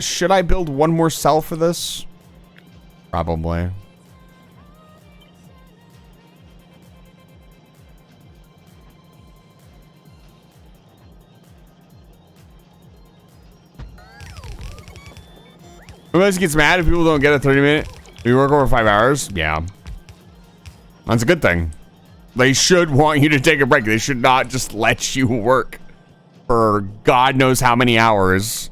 should I build one more cell for this? Probably. Who else gets mad if people don't get a 30-minute? You work over 5 hours? Yeah. That's a good thing. They should want you to take a break. They should not just let you work for God knows how many hours.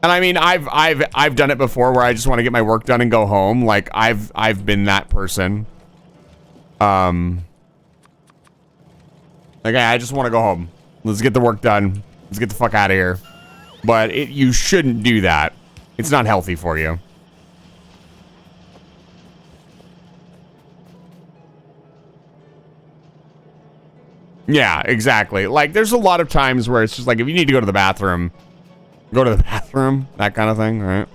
And I mean, I've done it before where I just want to get my work done and go home. Like I've been that person. Like I just want to go home. Let's get the work done. Let's get the fuck out of here. But you shouldn't do that. It's not healthy for you. Yeah, exactly. Like, there's a lot of times where it's just like, if you need to go to the bathroom, go to the bathroom, that kind of thing, right?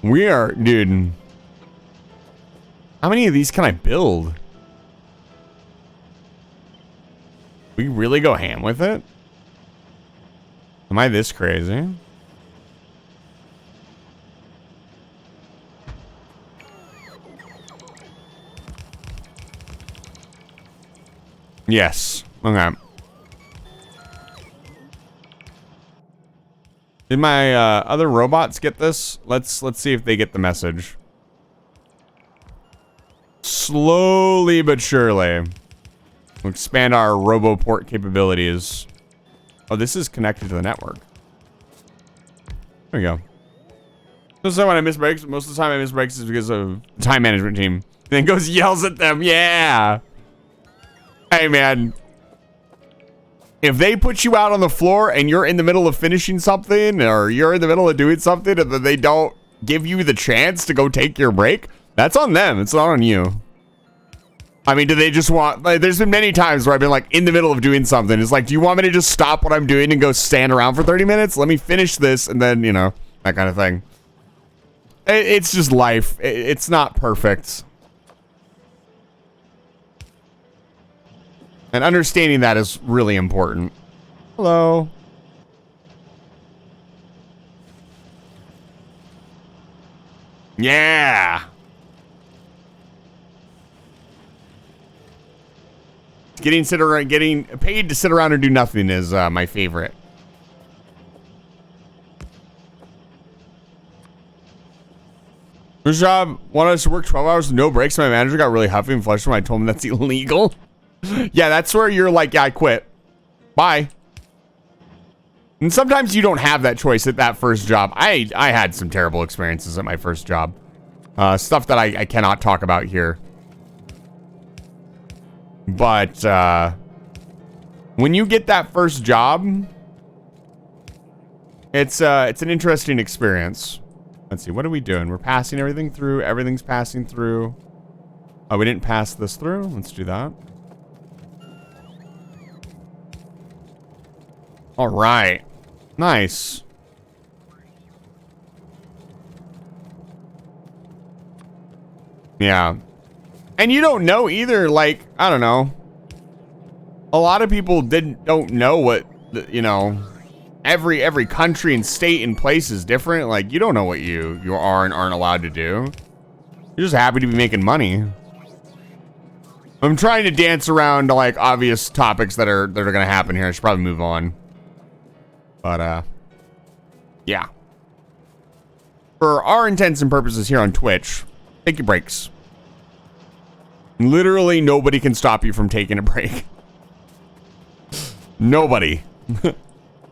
We are, dude. How many of these can I build? We really go ham with it? Am I this crazy? Yes. Okay. Did my other robots get this? Let's see if they get the message. Slowly but surely. We'll expand our RoboPort capabilities. Oh, this is connected to the network. There we go. So when I miss breaks, most of the time I miss breaks is because of the time management team. Then goes yells at them. Yeah. Hey, man. If they put you out on the floor and you're in the middle of finishing something or you're in the middle of doing something and then they don't give you the chance to go take your break, that's on them. It's not on you. I mean, do they just want... Like, there's been many times where I've been, like, in the middle of doing something. It's like, do you want me to just stop what I'm doing and go stand around for 30 minutes? Let me finish this and then, you know, that kind of thing. It's just life. It's not perfect. And understanding that is really important. Hello. Yeah. Getting paid to sit around and do nothing is my favorite. First job, wanted us to work 12 hours with no breaks. My manager got really huffy and flushed when I told him that's illegal. Yeah, that's where you're like, yeah, I quit. Bye. And sometimes you don't have that choice at that first job. I had some terrible experiences at my first job. Stuff that I cannot talk about here. But when you get that first job, it's an interesting experience. Let's see, what are we doing? We're passing everything through. Everything's passing through. Oh, we didn't pass this through. Let's do that. All right. Nice. Yeah. And you don't know either, like, I don't know. A lot of people don't know what, you know, every country and state and place is different. Like, you don't know what you are and aren't allowed to do. You're just happy to be making money. I'm trying to dance around to, like, obvious topics that are gonna happen here. I should probably move on. But, yeah. For our intents and purposes here on Twitch, take your breaks. Literally nobody can stop you from taking a break. Nobody.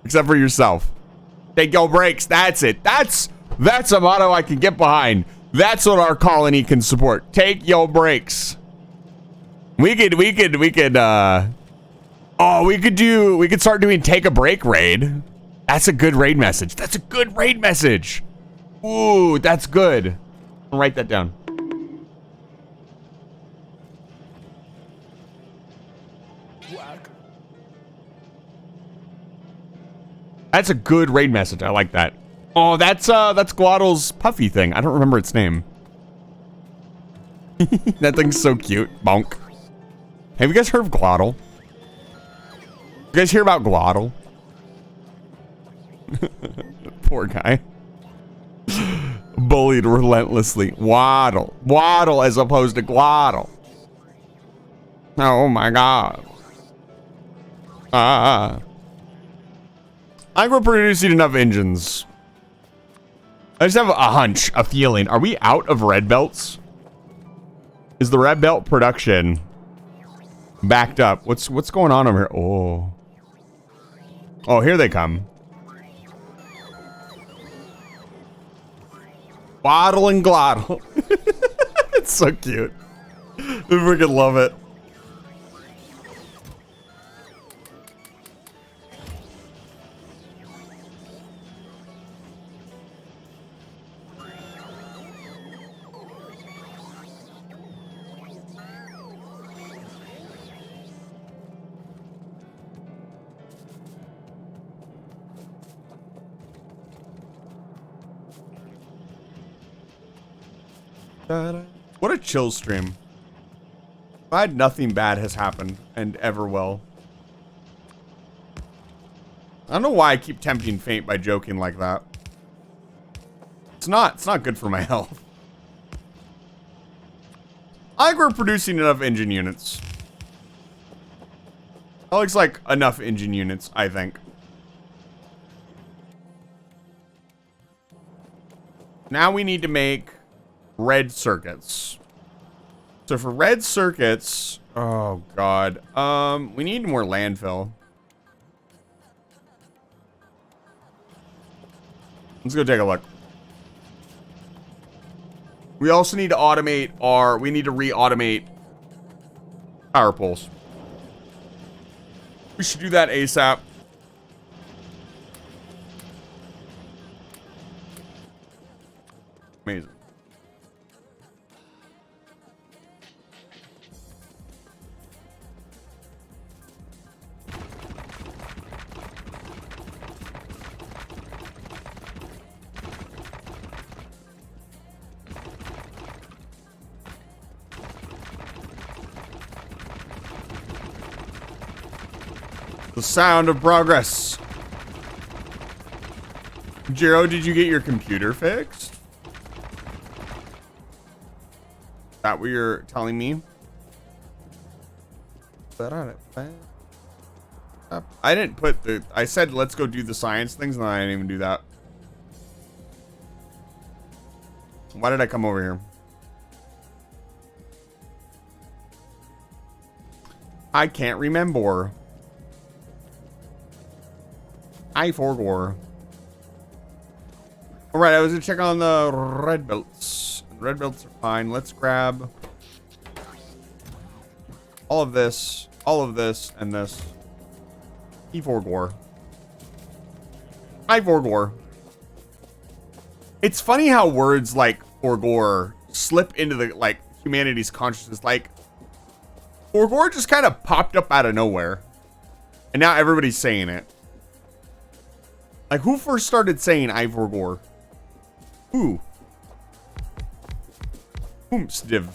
Except for yourself. Take your breaks. That's it. That's a motto I can get behind. That's what our colony can support. Take your breaks. We could start doing take a break raid. That's a good raid message. That's a good raid message. Ooh, that's good. I'll write that down. That's a good raid message. I like that. Oh, that's Glottal's puffy thing. I don't remember its name. That thing's so cute. Bonk. Have you guys heard of Glottal? You guys hear about Glottal? Poor guy. Bullied relentlessly. Waddle. Waddle as opposed to Glottal. Oh my god. I think we're producing enough engines. I just have a hunch, a feeling. Are we out of red belts? Is the red belt production backed up? What's going on over here? Oh. Oh, here they come. Bottle and glottle. It's so cute. I freaking love it. What a chill stream. Glad nothing bad has happened and ever will. I don't know why I keep tempting fate by joking like that. It's not good for my health. I think we're producing enough engine units. That looks like enough engine units, I think. Now we need to make red circuits. So for red circuits, oh god, we need more landfill. Let's go take a look. We also need to automate we need to re-automate power poles. We should do that ASAP. Amazing. The sound of progress. Jiro, did you get your computer fixed? Is that what you're telling me? I didn't put the... I said let's go do the science things, and I didn't even do that. Why did I come over here? I can't remember. I forgot. Alright, I was gonna check on the red belts. Red belts are fine. Let's grab all of this, and this. E4 I forgot. It's funny how words like forgore slip into the like humanity's consciousness. Like forgore just kind of popped up out of nowhere, and now everybody's saying it. Like, who first started saying I forgore? Who? Oomsdiv.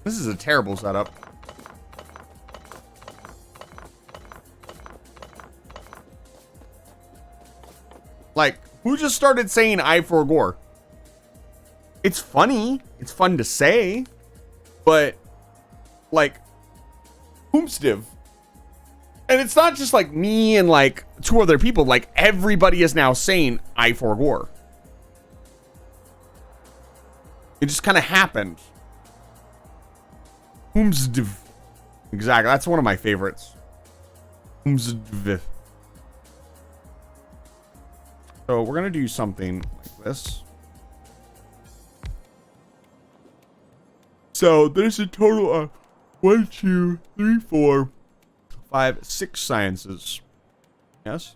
This is a terrible setup. Like, who just started saying I forgore? It's funny. It's fun to say. But, like, Oomsdiv. And it's not just like me and like two other people. Like everybody is now saying I forgore. It just kind of happened. Oomsdiv. Exactly. That's one of my favorites. Oomsdiv. So we're going to do something like this. So there's a total of 1, 2, 3, 4, 5, 6 sciences. Yes?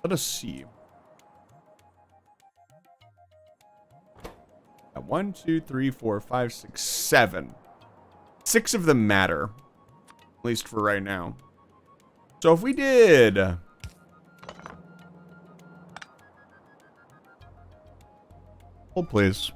Let us see. 1, 2, 3, 4, 5, 6, 7. 6 of them matter. At least for right now. So if we did... Hold please.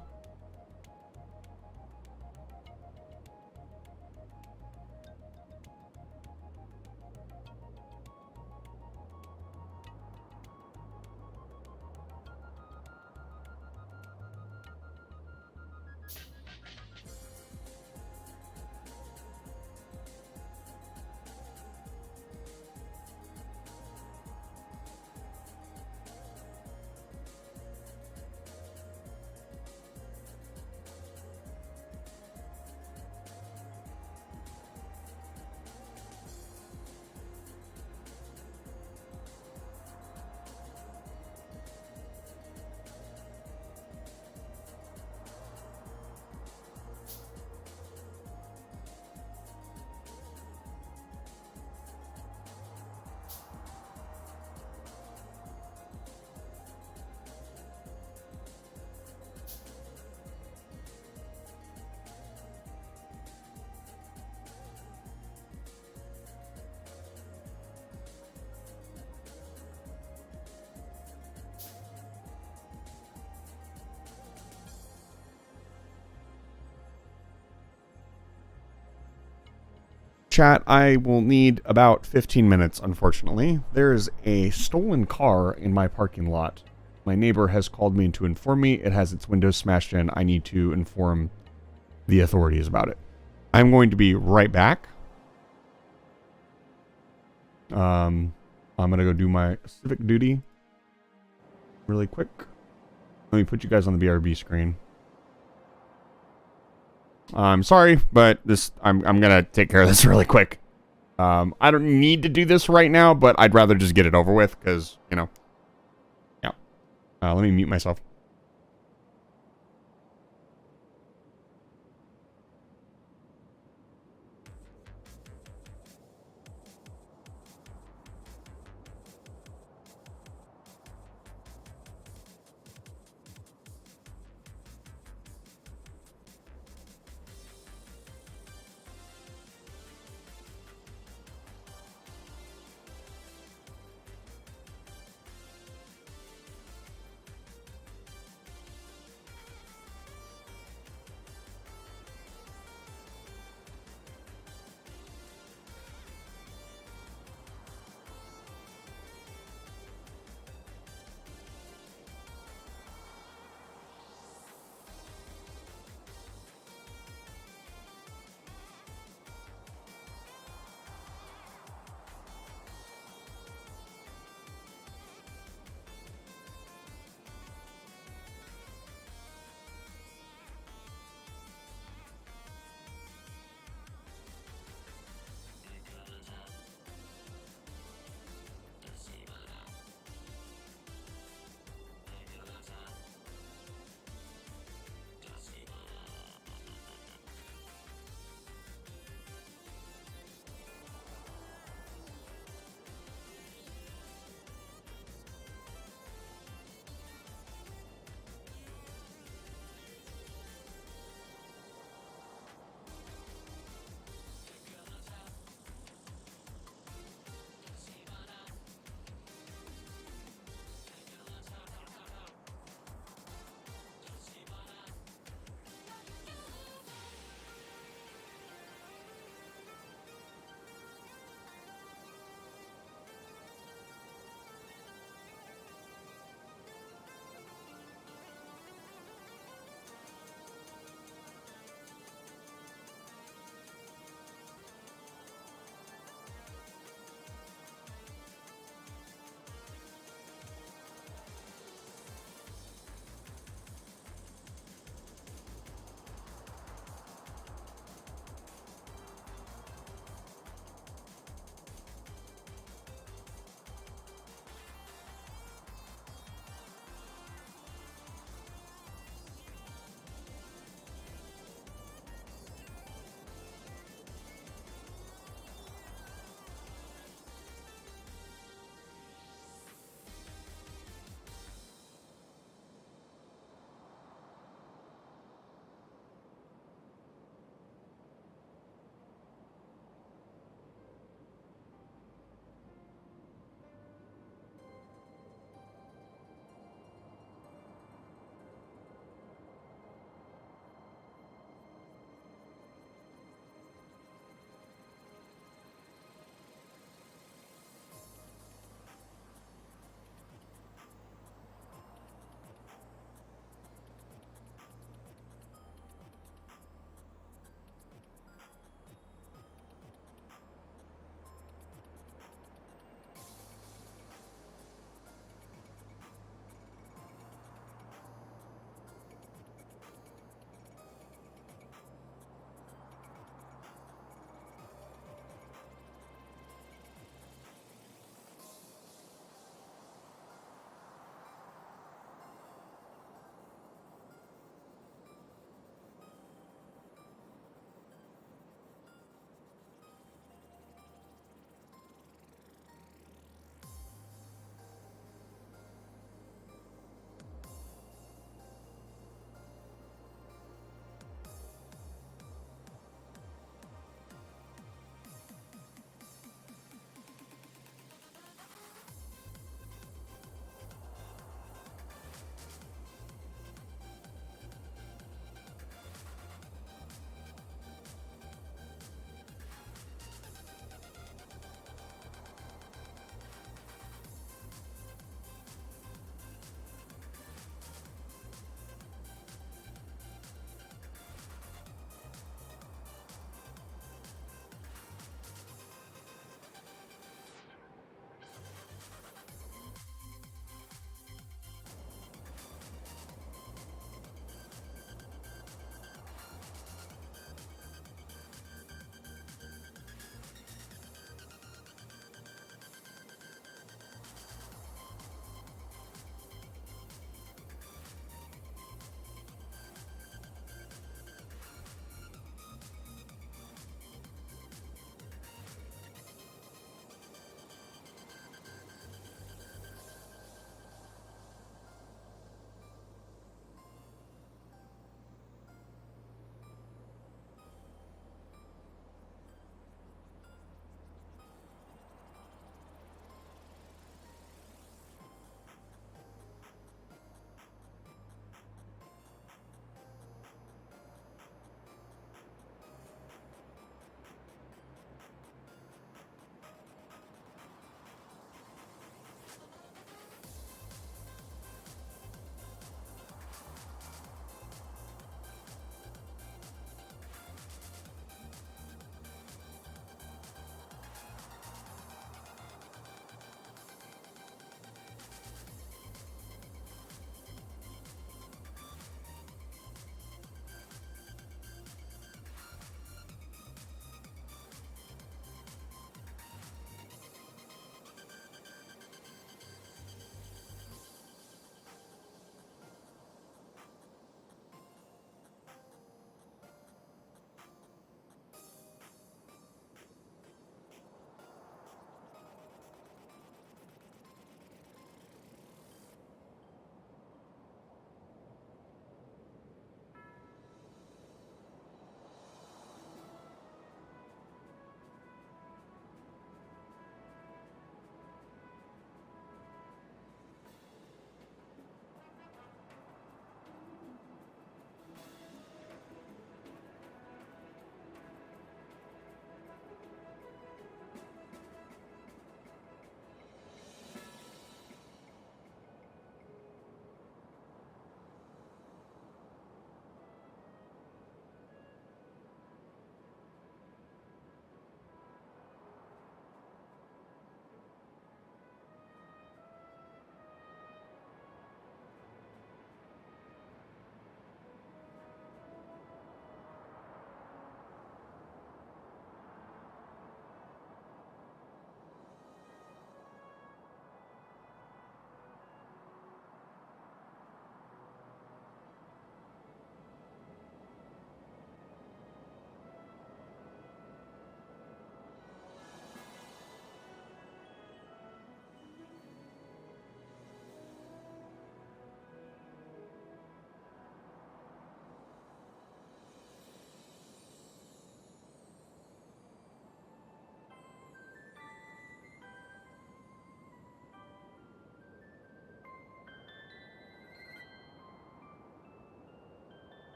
chat, I will need about 15 minutes, unfortunately. There is a stolen car in my parking lot. My neighbor has called me to inform me it has its windows smashed in. I need to inform the authorities about it. I'm going to be right back. I'm going to go do my civic duty really quick. Let me put you guys on the BRB screen. I'm sorry, but I'm gonna take care of this really quick. I don't need to do this right now, but I'd rather just get it over with because, you know. Yeah. Let me mute myself.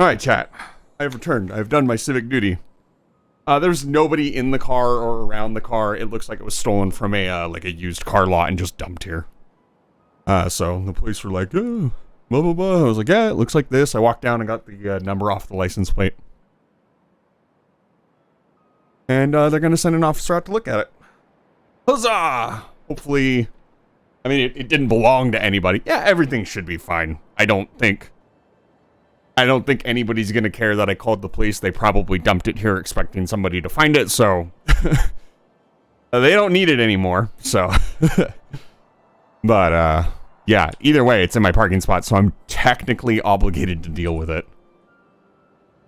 All right, chat. I have returned. I've done my civic duty. There's nobody in the car or around the car. It looks like it was stolen from a like a used car lot and just dumped here. So the police were like, oh, blah, blah, blah. I was like, yeah, it looks like this. I walked down and got the number off the license plate. And they're going to send an officer out to look at it. Huzzah! Hopefully, I mean, it didn't belong to anybody. Yeah, everything should be fine. I don't think anybody's going to care that I called the police. They probably dumped it here expecting somebody to find it, so they don't need it anymore, so. But, yeah, either way, it's in my parking spot, so I'm technically obligated to deal with it.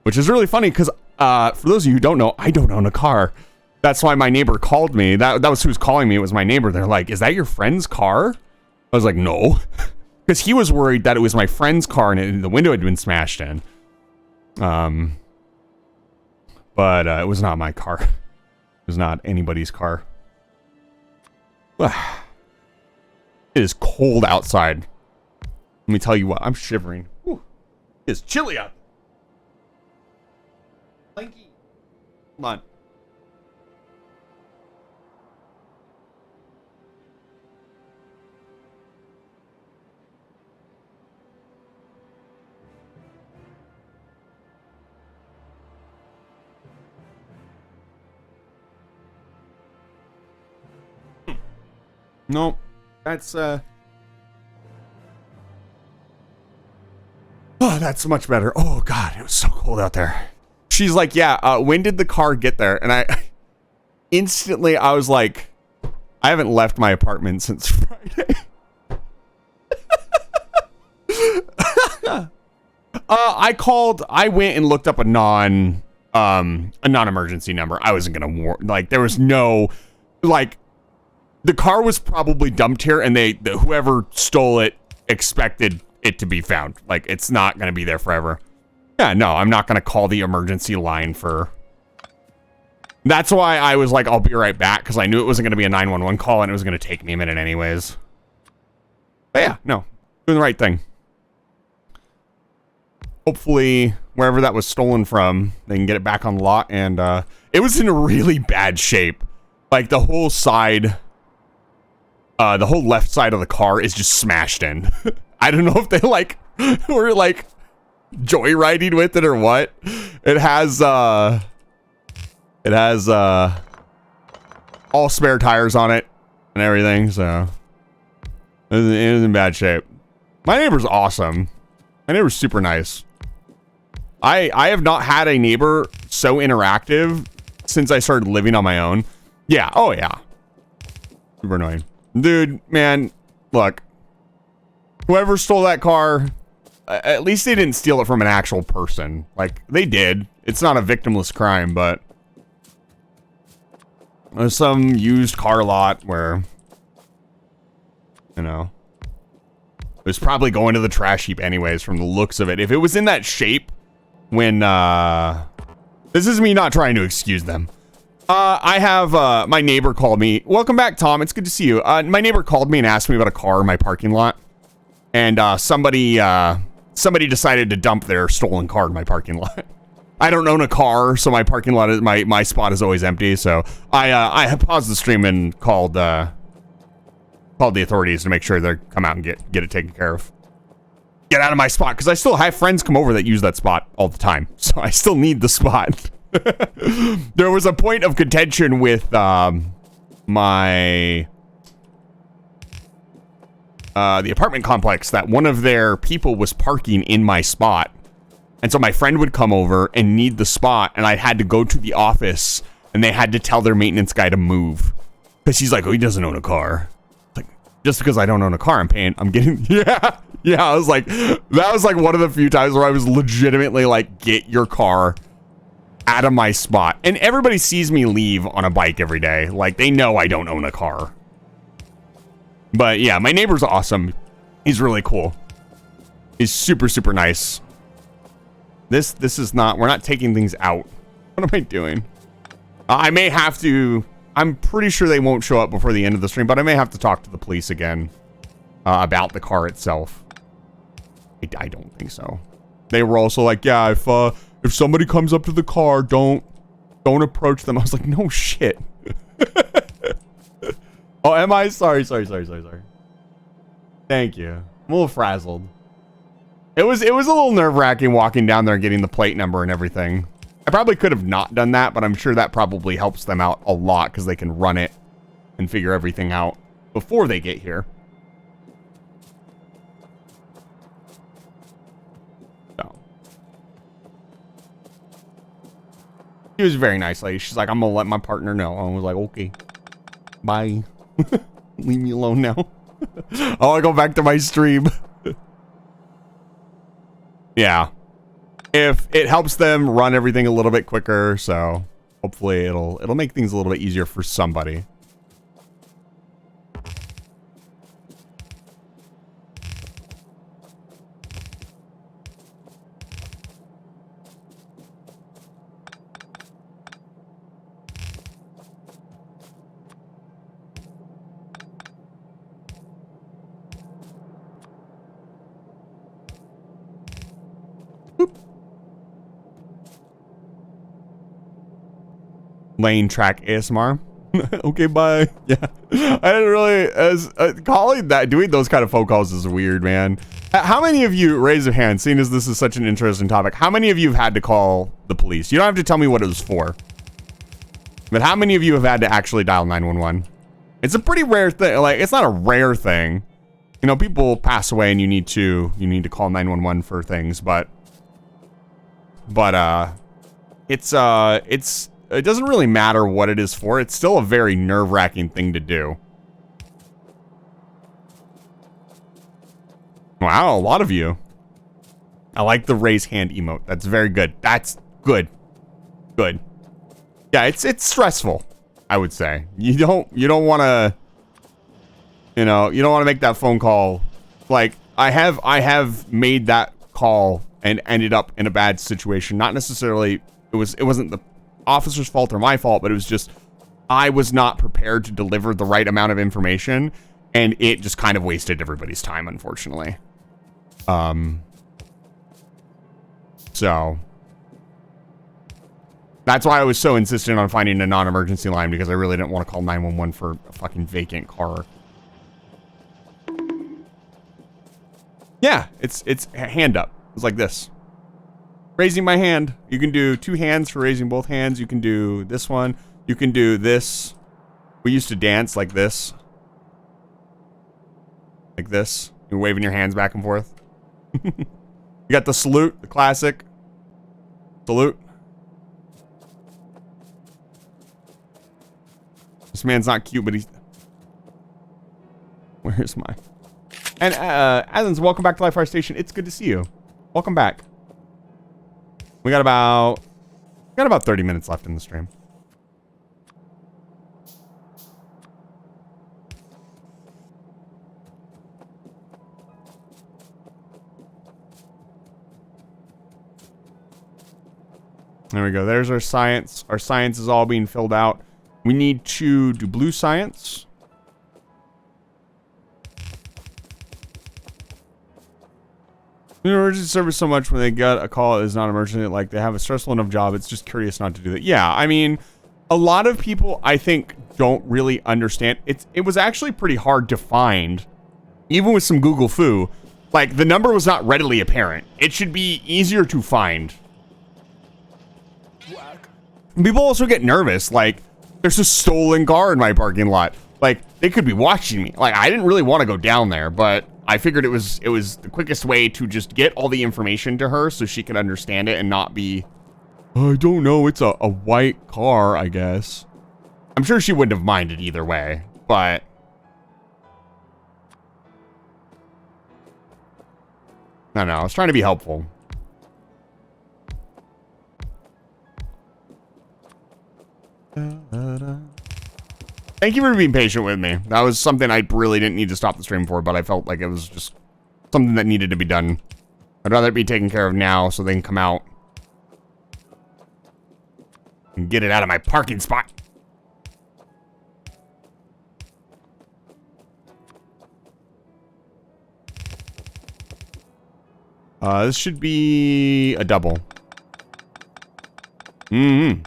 Which is really funny, because, for those of you who don't know, I don't own a car. That's why my neighbor called me. That was who was calling me. It was my neighbor. They're like, is that your friend's car? I was like, no. Because he was worried that it was my friend's car and the window had been smashed in. But it was not my car. It was not anybody's car. It is cold outside. Let me tell you what, I'm shivering. Whew. It's chilly out. Lanky. Come on. No, that's oh, that's much better. Oh god, it was so cold out there. She's like, yeah, when did the car get there? And I instantly, I was like, I haven't left my apartment since Friday. I went and looked up a non-emergency number. I wasn't gonna like, there was no, like, the car was probably dumped here, and whoever stole it expected it to be found. Like, it's not going to be there forever. Yeah, no, I'm not going to call the emergency line for... That's why I was like, I'll be right back, because I knew it wasn't going to be a 911 call, and it was going to take me a minute anyways. But yeah, no, doing the right thing. Hopefully, wherever that was stolen from, they can get it back on the lot, and it was in a really bad shape. Like, the whole side... the whole left side of the car is just smashed in. I don't know if they like were like joyriding with it or what. It has all spare tires on it and everything, so it was in bad shape. My neighbor's awesome. My neighbor's super nice. I have not had a neighbor so interactive since I started living on my own. Yeah, oh yeah. Super annoying. Dude, man, look, whoever stole that car, at least they didn't steal it from an actual person. Like, they did. It's not a victimless crime, but there's some used car lot where, you know, it was probably going to the trash heap anyways from the looks of it. If it was in that shape when, this is me not trying to excuse them. I have, my neighbor called me. Welcome back, Tom. It's good to see you. My neighbor called me and asked me about a car in my parking lot. And, somebody decided to dump their stolen car in my parking lot. I don't own a car, so my parking lot is, my spot is always empty. So I paused the stream and called the authorities to make sure they come out and get it taken care of. Get out of my spot, because I still have friends come over that use that spot all the time. So I still need the spot. There was a point of contention with the apartment complex that one of their people was parking in my spot, and so my friend would come over and need the spot, and I had to go to the office, and they had to tell their maintenance guy to move because he's like, oh, he doesn't own a car. Like, just because I don't own a car, I'm getting yeah. I was like, that was like one of the few times where I was legitimately like, get your car out of my spot. And everybody sees me leave on a bike every day. Like, they know I don't own a car. But yeah, my neighbor's awesome. He's really cool. He's super, super nice. This is not, we're not taking things out. What am I doing? I may have to, I'm pretty sure they won't show up before the end of the stream, but I may have to talk to the police again about the car itself. I don't think so. they were also like, yeah, if somebody comes up to the car, don't approach them. I was like, no shit. Oh, am I? Sorry. Thank you. I'm a little frazzled. It was a little nerve-wracking walking down there and getting the plate number and everything. I probably could have not done that, but I'm sure that probably helps them out a lot because they can run it and figure everything out before they get here. So. She was a very nice lady. She's like, I'm gonna let my partner know. I was like, okay. Bye. Leave me alone now. I want to go back to my stream. Yeah. If it helps them run everything a little bit quicker, so hopefully it'll make things a little bit easier for somebody. Lane track ASMR. Okay, bye. Yeah, I didn't really calling that doing those kind of phone calls is weird, man. How many of you raise your hand? Seeing as this is such an interesting topic, how many of you have had to call the police? You don't have to tell me what it was for, but how many of you have had to actually dial 911? It's a pretty rare thing. Like, it's not a rare thing. You know, people pass away and you need to call 911 for things, but it doesn't really matter what it is for. It's still a very nerve-wracking thing to do. Wow, a lot of you. I like the raise hand emote. That's very good. That's good. Good. Yeah, it's stressful, I would say. You don't want to, you don't want to make that phone call. Like, I have made that call and ended up in a bad situation. Not necessarily, it wasn't the officer's fault or my fault, but it was just I was not prepared to deliver the right amount of information, and it just kind of wasted everybody's time, unfortunately. So that's why I was so insistent on finding a non-emergency line, because I really didn't want to call 911 for a fucking vacant car. Yeah, it's hand up. It's like this. Raising my hand. You can do 2 hands for raising both hands. You can do this one. You can do this. We used to dance like this. Like this. You're waving your hands back and forth. You got the salute, the classic. Salute. This man's not cute, but he's... Where's my... And, Athens, welcome back to Live Fire Station. It's good to see you. Welcome back. We got about 30 minutes left in the stream. There we go. There's our science. Our science is all being filled out. We need to do blue science. The emergency service so much when they get a call is not emergency, like they have a stressful enough job, it's just curious not to do that. Yeah, I mean, a lot of people I think don't really understand. It was actually pretty hard to find, even with some Google Foo. Like, the number was not readily apparent. It should be easier to find. People also get nervous, like, there's a stolen car in my parking lot. Like, they could be watching me. Like, I didn't really want to go down there, but I figured it was the quickest way to just get all the information to her so she could understand it and not be, I don't know, it's a white car, I guess. I'm sure she wouldn't have minded either way, but I don't know, I was trying to be helpful. Thank you for being patient with me. That was something I really didn't need to stop the stream for, but I felt like it was just something that needed to be done. I'd rather it be taken care of now so they can come out and get it out of my parking spot. This should be a double. Mm-hmm.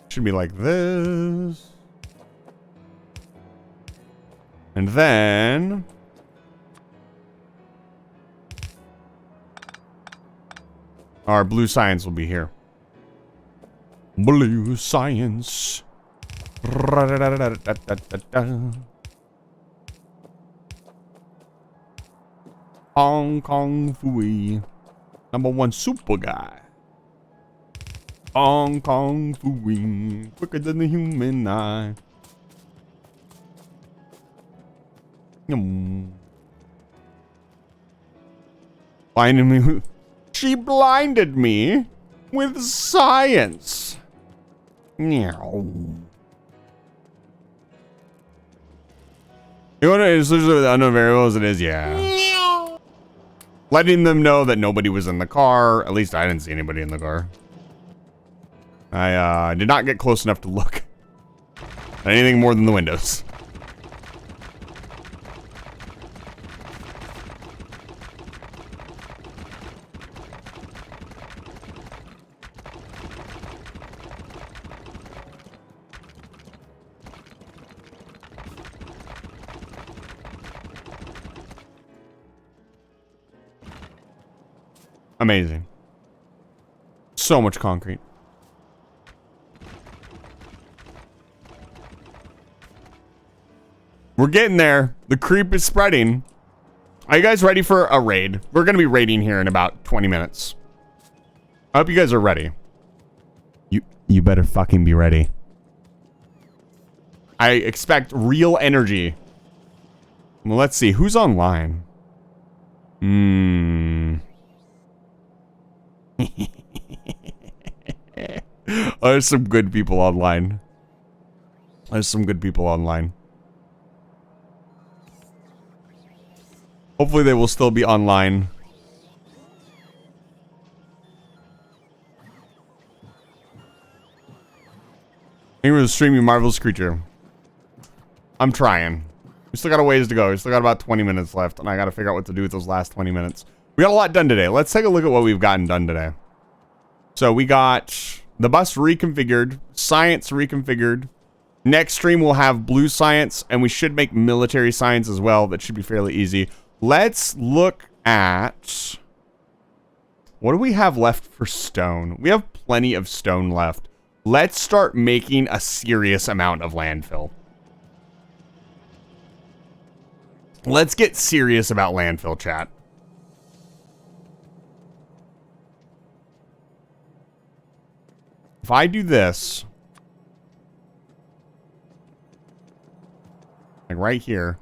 Should be like this. And then our blue science will be here. Blue science. Hong Kong Fooey. #1 super guy. Hong Kong Fooey. Quicker than the human eye. Blinded me. She blinded me with science. Meow. You want to it's literally the unknown variables? It is, yeah. Letting them know that nobody was in the car. At least I didn't see anybody in the car. I did not get close enough to look at anything more than the windows. Amazing. So much concrete. We're getting there. The creep is spreading. Are you guys ready for a raid? We're going to be raiding here in about 20 minutes. I hope you guys are ready. You better fucking be ready. I expect real energy. Well, let's see. Who's online? There's some good people online. Hopefully they will still be online. Thank you for streaming Marvel's Creature. I'm trying. We still got a ways to go. We still got about 20 minutes left, and I got to figure out what to do with those last 20 minutes. We got a lot done today. Let's take a look at what we've gotten done today. So we got the bus reconfigured, science reconfigured. Next stream we'll have blue science, and we should make military science as well. That should be fairly easy. Let's look at... what do we have left for stone? We have plenty of stone left. Let's start making a serious amount of landfill. Let's get serious about landfill, chat. If I do this, like right here,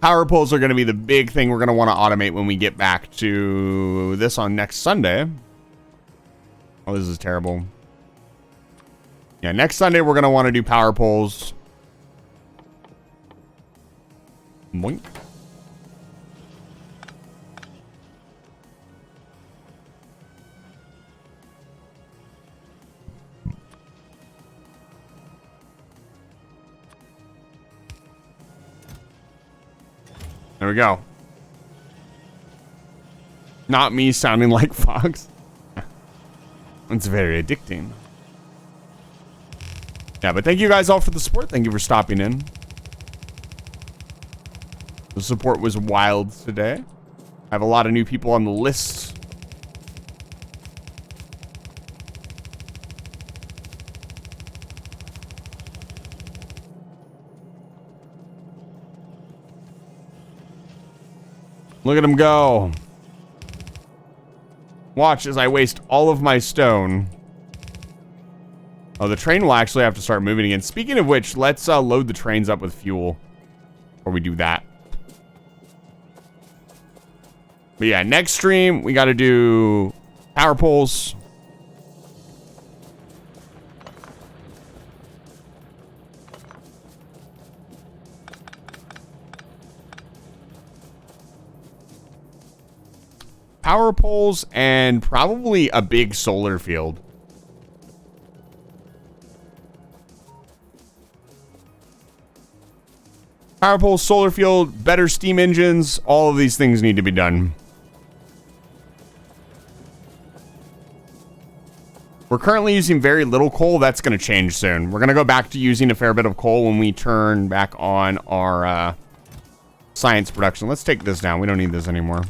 power poles are going to be the big thing we're going to want to automate when we get back to this on next Sunday. Oh, this is terrible. Yeah, next Sunday we're going to want to do power poles. Boink. There we go. Not me sounding like Fox. It's very addicting. Yeah, but thank you guys all for the support. Thank you for stopping in. The support was wild today. I have a lot of new people on the list. Look at him go. Watch as I waste all of my stone. Oh, the train will actually have to start moving again. Speaking of which, let's load the trains up with fuel before we do that. But yeah, next stream, we got to do power poles. Power poles and probably a big solar field. Power poles, solar field, better steam engines, all of these things need to be done. We're currently using very little coal. That's going to change soon. We're going to go back to using a fair bit of coal when we turn back on our science production. Let's take this down. We don't need this anymore.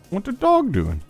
What the dog doing?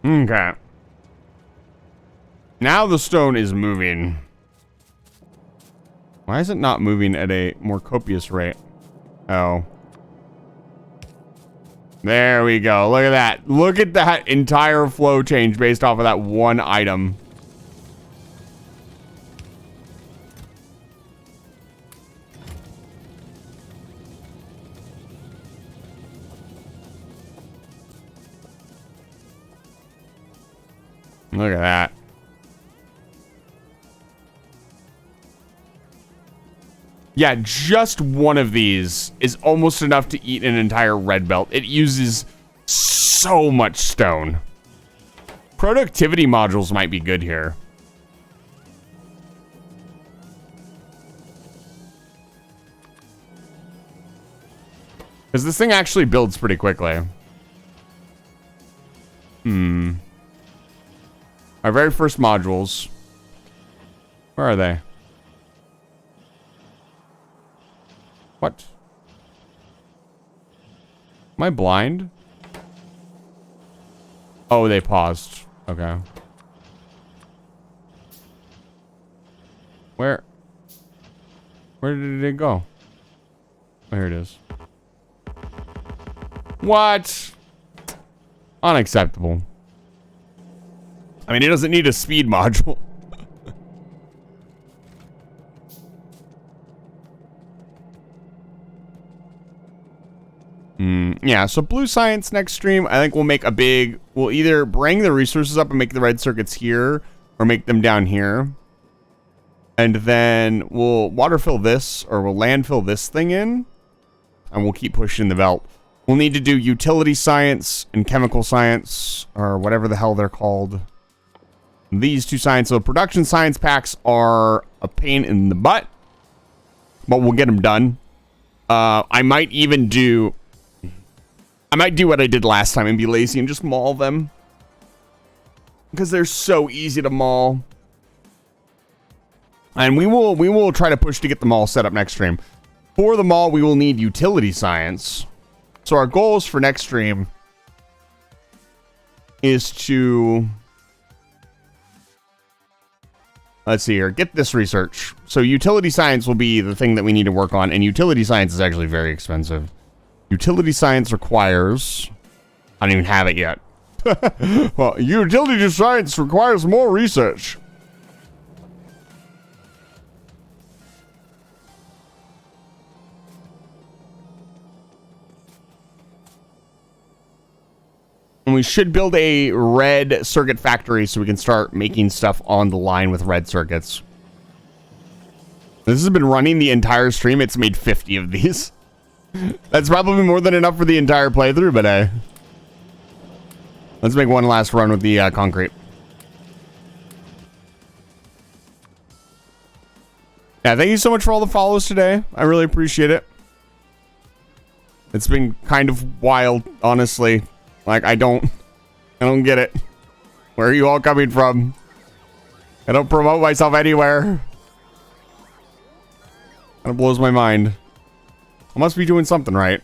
Okay. Now the stone is moving. Why is it not moving at a more copious rate? Oh. There we go. Look at that. Look at that entire flow change based off of that one item. Look at that. Yeah, just one of these is almost enough to eat an entire red belt. It uses so much stone. Productivity modules might be good here. Because this thing actually builds pretty quickly. Our very first modules. Where are they? What? Am I blind? Oh, they paused. Okay. Where did it go? Oh, here it is. What? Unacceptable. I mean, it doesn't need a speed module. Yeah, so blue science next stream, I think we'll make a big... We'll either bring the resources up and make the red circuits here, or make them down here. And then we'll water fill this, or we'll landfill this thing in. And we'll keep pushing the belt. We'll need to do utility science and chemical science, or whatever the hell they're called. These two science, so production science packs are a pain in the butt, but we'll get them done. I might do what I did last time and be lazy and just maul them, because they're so easy to maul. And we will try to push to get them all set up next stream. For the maul, we will need utility science. So our goals for next stream is to... Let's see here. Get this research. So utility science will be the thing that we need to work on. And utility science is actually very expensive. Utility science requires... I don't even have it yet. Well, utility science requires more research. And we should build a red circuit factory so we can start making stuff on the line with red circuits. This has been running the entire stream. It's made 50 of these. That's probably more than enough for the entire playthrough, but let's make one last run with the concrete. Yeah, thank you so much for all the follows today. I really appreciate it. It's been kind of wild, honestly. Like, I don't get it. Where are you all coming from? I don't promote myself anywhere. Kind of blows my mind. I must be doing something right.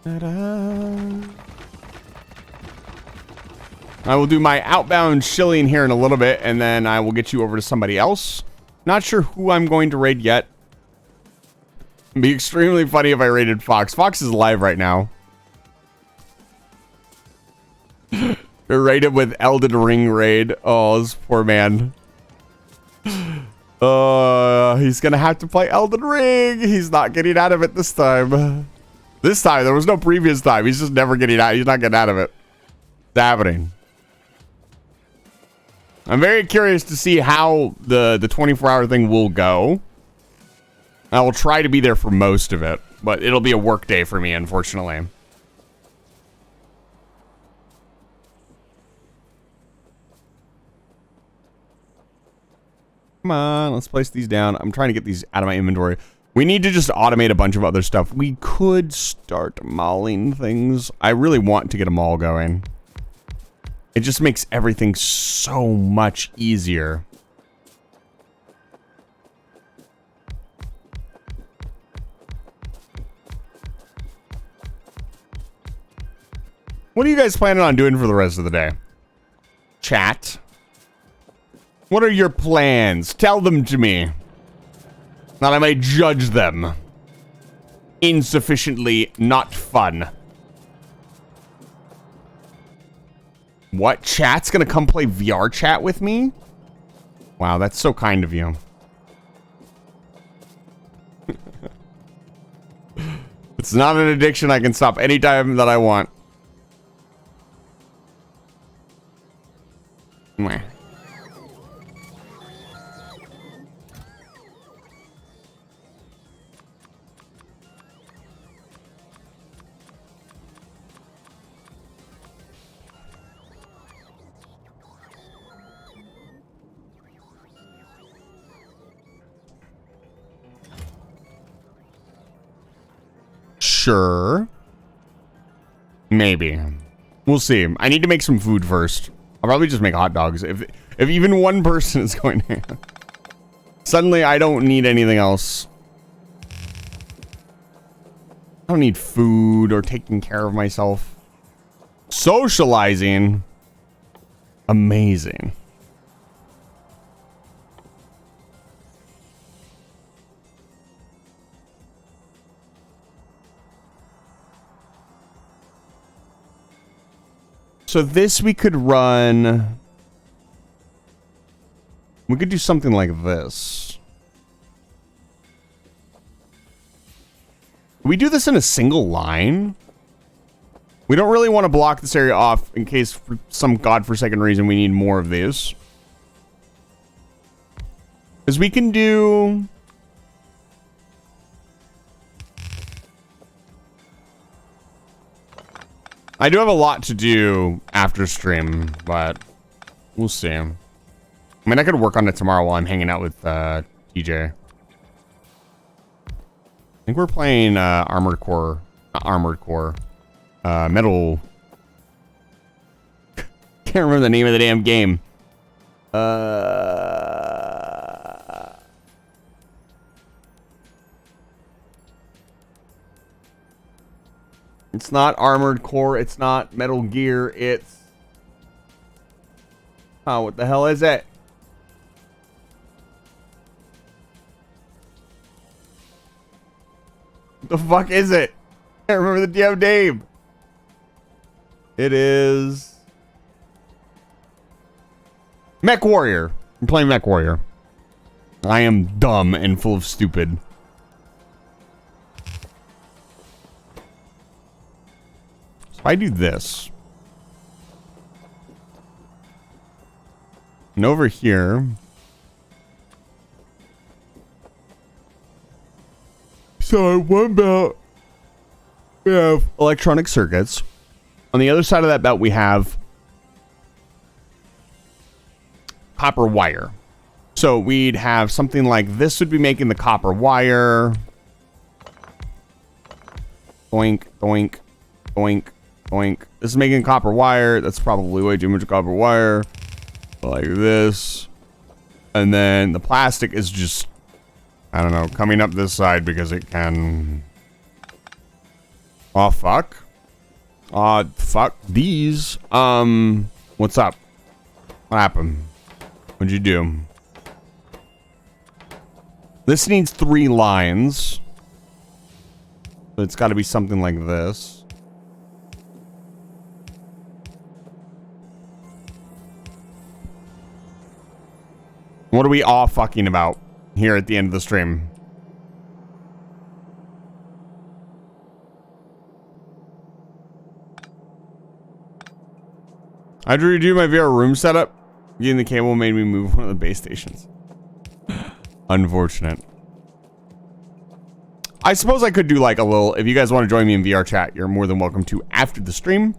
Ta-da. I will do my outbound shilling here in a little bit, and then I will get you over to somebody else. Not sure who I'm going to raid yet. It'd be extremely funny if I raided Fox. Fox is live right now. They're raided with Elden Ring raid. Oh, this poor man. He's gonna have to play Elden Ring. He's not getting out of it this time. This time, there was no previous time. He's just never getting out. He's not getting out of it. It's happening. I'm very curious to see how the 24-hour thing will go. I will try to be there for most of it, but it'll be a work day for me, unfortunately. Come on, let's place these down. I'm trying to get these out of my inventory. We need to just automate a bunch of other stuff. We could start mauling things. I really want to get a mall going. It just makes everything so much easier. What are you guys planning on doing for the rest of the day? Chat. What are your plans? Tell them to me, that I may judge them. Insufficiently not fun. What? Chat's gonna come play VR chat with me? Wow, that's so kind of you. It's not an addiction I can stop anytime that I want. Meh. Sure. Maybe. We'll see. I need to make some food first. I'll probably just make hot dogs. If even one person is going to... Suddenly, I don't need anything else. I don't need food or taking care of myself. Socializing. Amazing. So this we could run. We could do something like this. We do this in a single line. We don't really want to block this area off in case for some godforsaken reason we need more of these. Because we can do... I do have a lot to do after stream, but we'll see. I mean, I could work on it tomorrow while I'm hanging out with TJ. I think we're playing Armored Core. Not Armored Core. Metal... Can't remember the name of the damn game. It's not Armored Core. It's not Metal Gear. It's... Oh, what the hell is it? What the fuck is it? I can't remember the damn name. It is... Mech Warrior. I'm playing Mech Warrior. I am dumb and full of stupid. If I do this, and over here, so one belt, we have electronic circuits. On the other side of that belt, we have copper wire. So we'd have something like this would be making the copper wire. Boink, boink, boink, boink. This is making copper wire. That's probably way too much copper wire. Like this. And then the plastic is just, I don't know, coming up this side because it can. Oh, fuck. Fuck these. What's up? What happened? What'd you do? This needs 3 lines. So it's got to be something like this. What are we all fucking about here at the end of the stream? I had to redo my VR room setup. Getting the cable made me move one of the base stations. Unfortunate. I suppose I could do like a little, if you guys want to join me in VR chat, you're more than welcome to after the stream.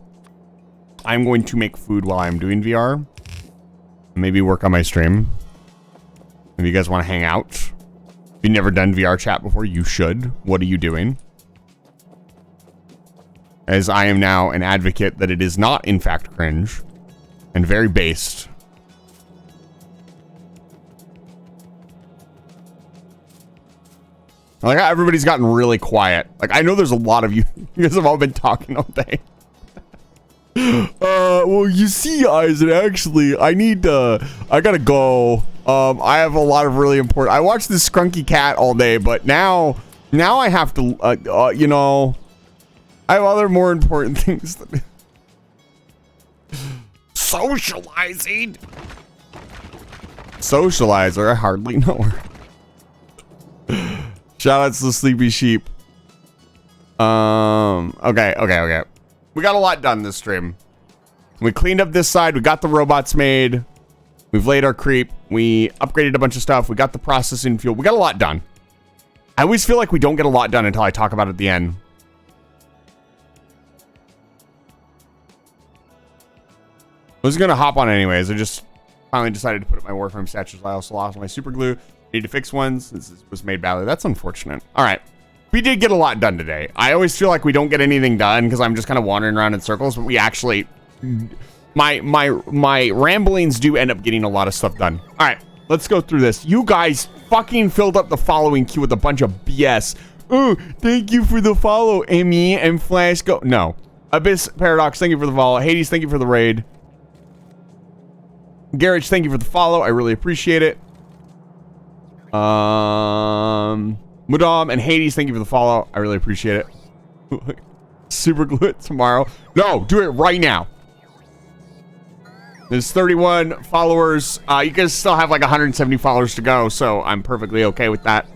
I'm going to make food while I'm doing VR. Maybe work on my stream. If you guys want to hang out. If you've never done VR chat before, you should. What are you doing? As I am now an advocate that it is not in fact cringe. And very based. Like, everybody's gotten really quiet. Like, I know there's a lot of you. You guys have all been talking all day. Well, you see, Eisen, actually, I gotta go. I have a lot of really important. I watched this Scrunky Cat all day, but now I have to, you know, I have other more important things to do. Socializing. Socializer, I hardly know her. Shout out to the Sleepy Sheep. Okay. We got a lot done this stream. We cleaned up this side. We got the robots made. We've laid our creep. We upgraded a bunch of stuff. We got the processing fuel. We got a lot done. I always feel like we don't get a lot done until I talk about it at the end. I was gonna hop on anyways. I just finally decided to put up my Warframe statues. I also lost my super glue. Need to fix one since this was made badly. That's unfortunate. All right. We did get a lot done today. I always feel like we don't get anything done because I'm just kind of wandering around in circles, but we actually, my ramblings do end up getting a lot of stuff done. All right, let's go through this. You guys fucking filled up the following queue with a bunch of BS. Oh, thank you for the follow, Emmy and Flash. Go. No. Abyss Paradox, thank you for the follow. Hades, thank you for the raid. Garage, thank you for the follow. I really appreciate it. Mudam and Hades, thank you for the follow. I really appreciate it. Super glue it tomorrow. No, do it right now. There's 31 followers. You guys still have like 170 followers to go, so I'm perfectly okay with that.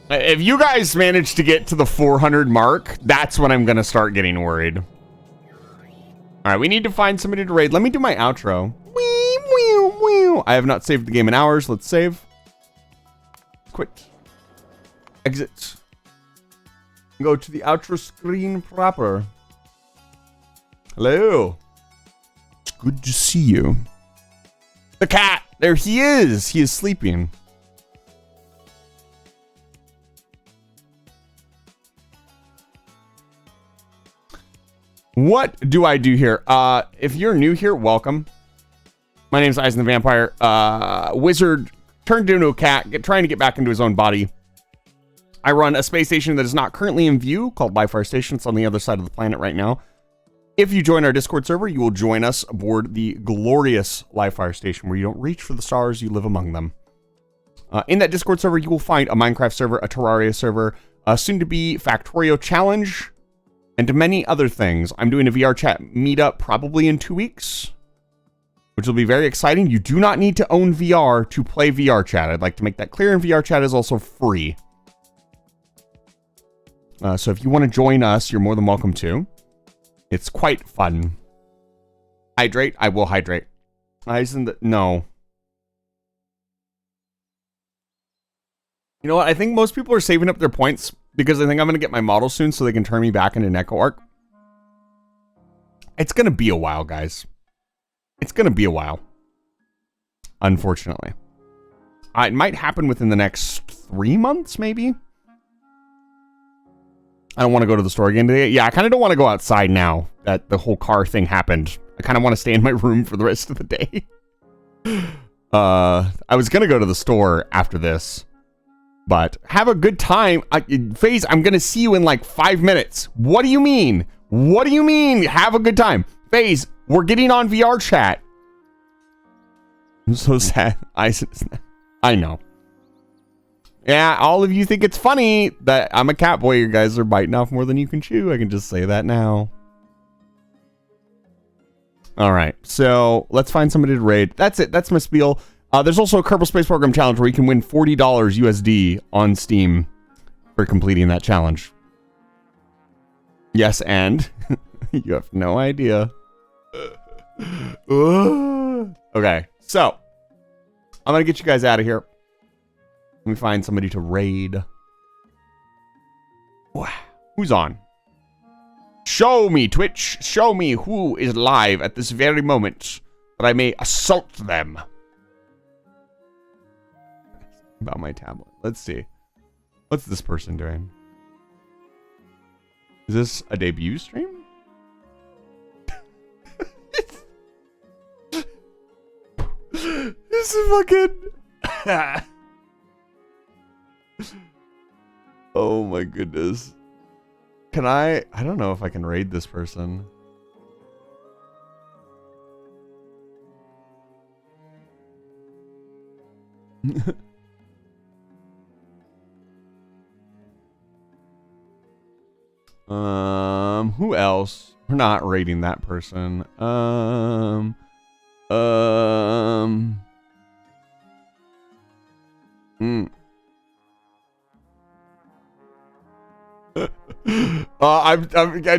If you guys manage to get to the 400 mark, that's when I'm gonna start getting worried. All right, we need to find somebody to raid. Let me do my outro. I have not saved the game in hours. Let's save. Quit. Exit. Go to the outro screen proper. Hello. It's good to see you. The cat. There he is. He is sleeping. What do I do here? If you're new here, welcome. My name is Eisen the Vampire. Wizard turned into a cat, trying to get back into his own body. I run a space station that is not currently in view, called Livefire Station. It's on the other side of the planet right now. If you join our Discord server, you will join us aboard the glorious Livefire Station, where you don't reach for the stars, you live among them. In that Discord server, you will find a Minecraft server, a Terraria server, a soon-to-be Factorio challenge, and many other things. I'm doing a VR chat meetup probably in 2 weeks, which will be very exciting. You do not need to own VR to play VR chat. I'd like to make that clear, and VR chat is also free. So if you want to join us, you're more than welcome to. It's quite fun. Hydrate? I will hydrate. No. You know what? I think most people are saving up their points because I think I'm going to get my model soon so they can turn me back into Neko Arc. It's going to be a while, guys. It's going to be a while. unfortunately. It might happen within the next 3 months, maybe. I don't want to go to the store again today. Yeah, I kind of don't want to go outside now that the whole car thing happened. I kind of want to stay in my room for the rest of the day. I was going to go to the store after this, but have a good time. FaZe, I'm going to see you in like 5 minutes. What do you mean? What do you mean? Have a good time. FaZe, we're getting on VR chat. I'm so sad. I know. Yeah, all of you think it's funny that I'm a cat boy. You guys are biting off more than you can chew. I can just say that now. All right, so let's find somebody to raid. That's it. That's my spiel. There's also a Kerbal Space Program challenge where you can win $40 USD on Steam for completing that challenge. Yes, and you have no idea. Okay, so I'm gonna get you guys out of here. Let me find somebody to raid. Who's on? Show me, Twitch. Show me who is live at this very moment, that I may assault them. About my tablet. Let's see. What's this person doing? Is this a debut stream? This is fucking... Oh my goodness. Can I don't know if I can raid this person. Who else? We're not raiding that person. I'm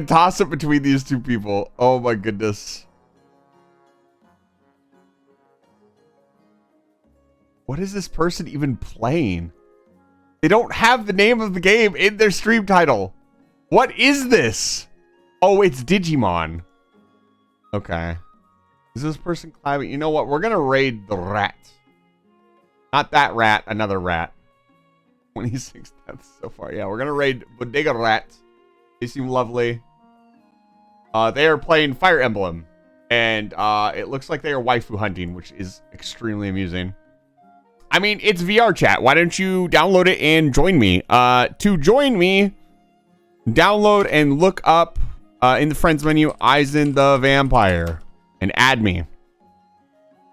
toss it between these two people. Oh my goodness. What is this person even playing? They don't have the name of the game in their stream title. What is this? Oh, it's Digimon. Okay. Is this person climbing? You know what? We're gonna raid the rat. Not that rat, another rat. 26 deaths so far. Yeah, we're gonna raid Bodega Rat. They seem lovely. They are playing Fire Emblem. And it looks like they are waifu hunting, which is extremely amusing. I mean, it's VR chat. Why don't you download it and join me? To join me, download and look up in the friends menu, Eisen the Vampire. And add me.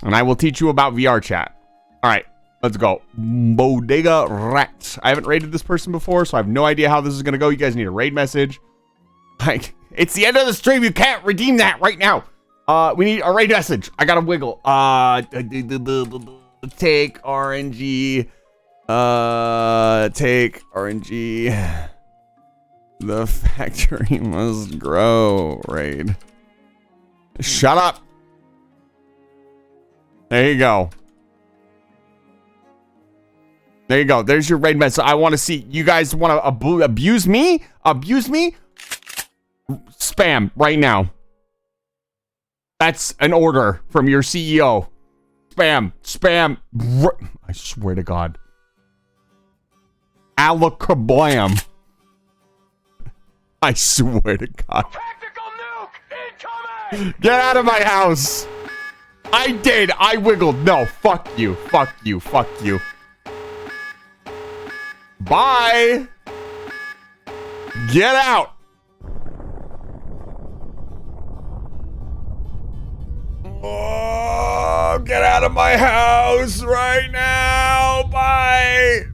And I will teach you about VR chat. Alright, let's go. Bodega Rat. I haven't raided this person before, so I have no idea how this is going to go. You guys need a raid message. Like, it's the end of the stream. You can't redeem that right now. We need a raid message. I got to wiggle. Take RNG. Take RNG. The factory must grow. Raid. Shut up. There you go. There you go. There's your raid message. I want to see. You guys want to abuse me? Abuse me? Spam right now. That's an order from your CEO. Spam. Spam. I swear to God. Alakablam. I swear to God. Tactical nuke incoming! Get out of my house. I did. I wiggled. No, fuck you. Fuck you. Fuck you. Bye. Get out. Oh, get out of my house right now. Bye.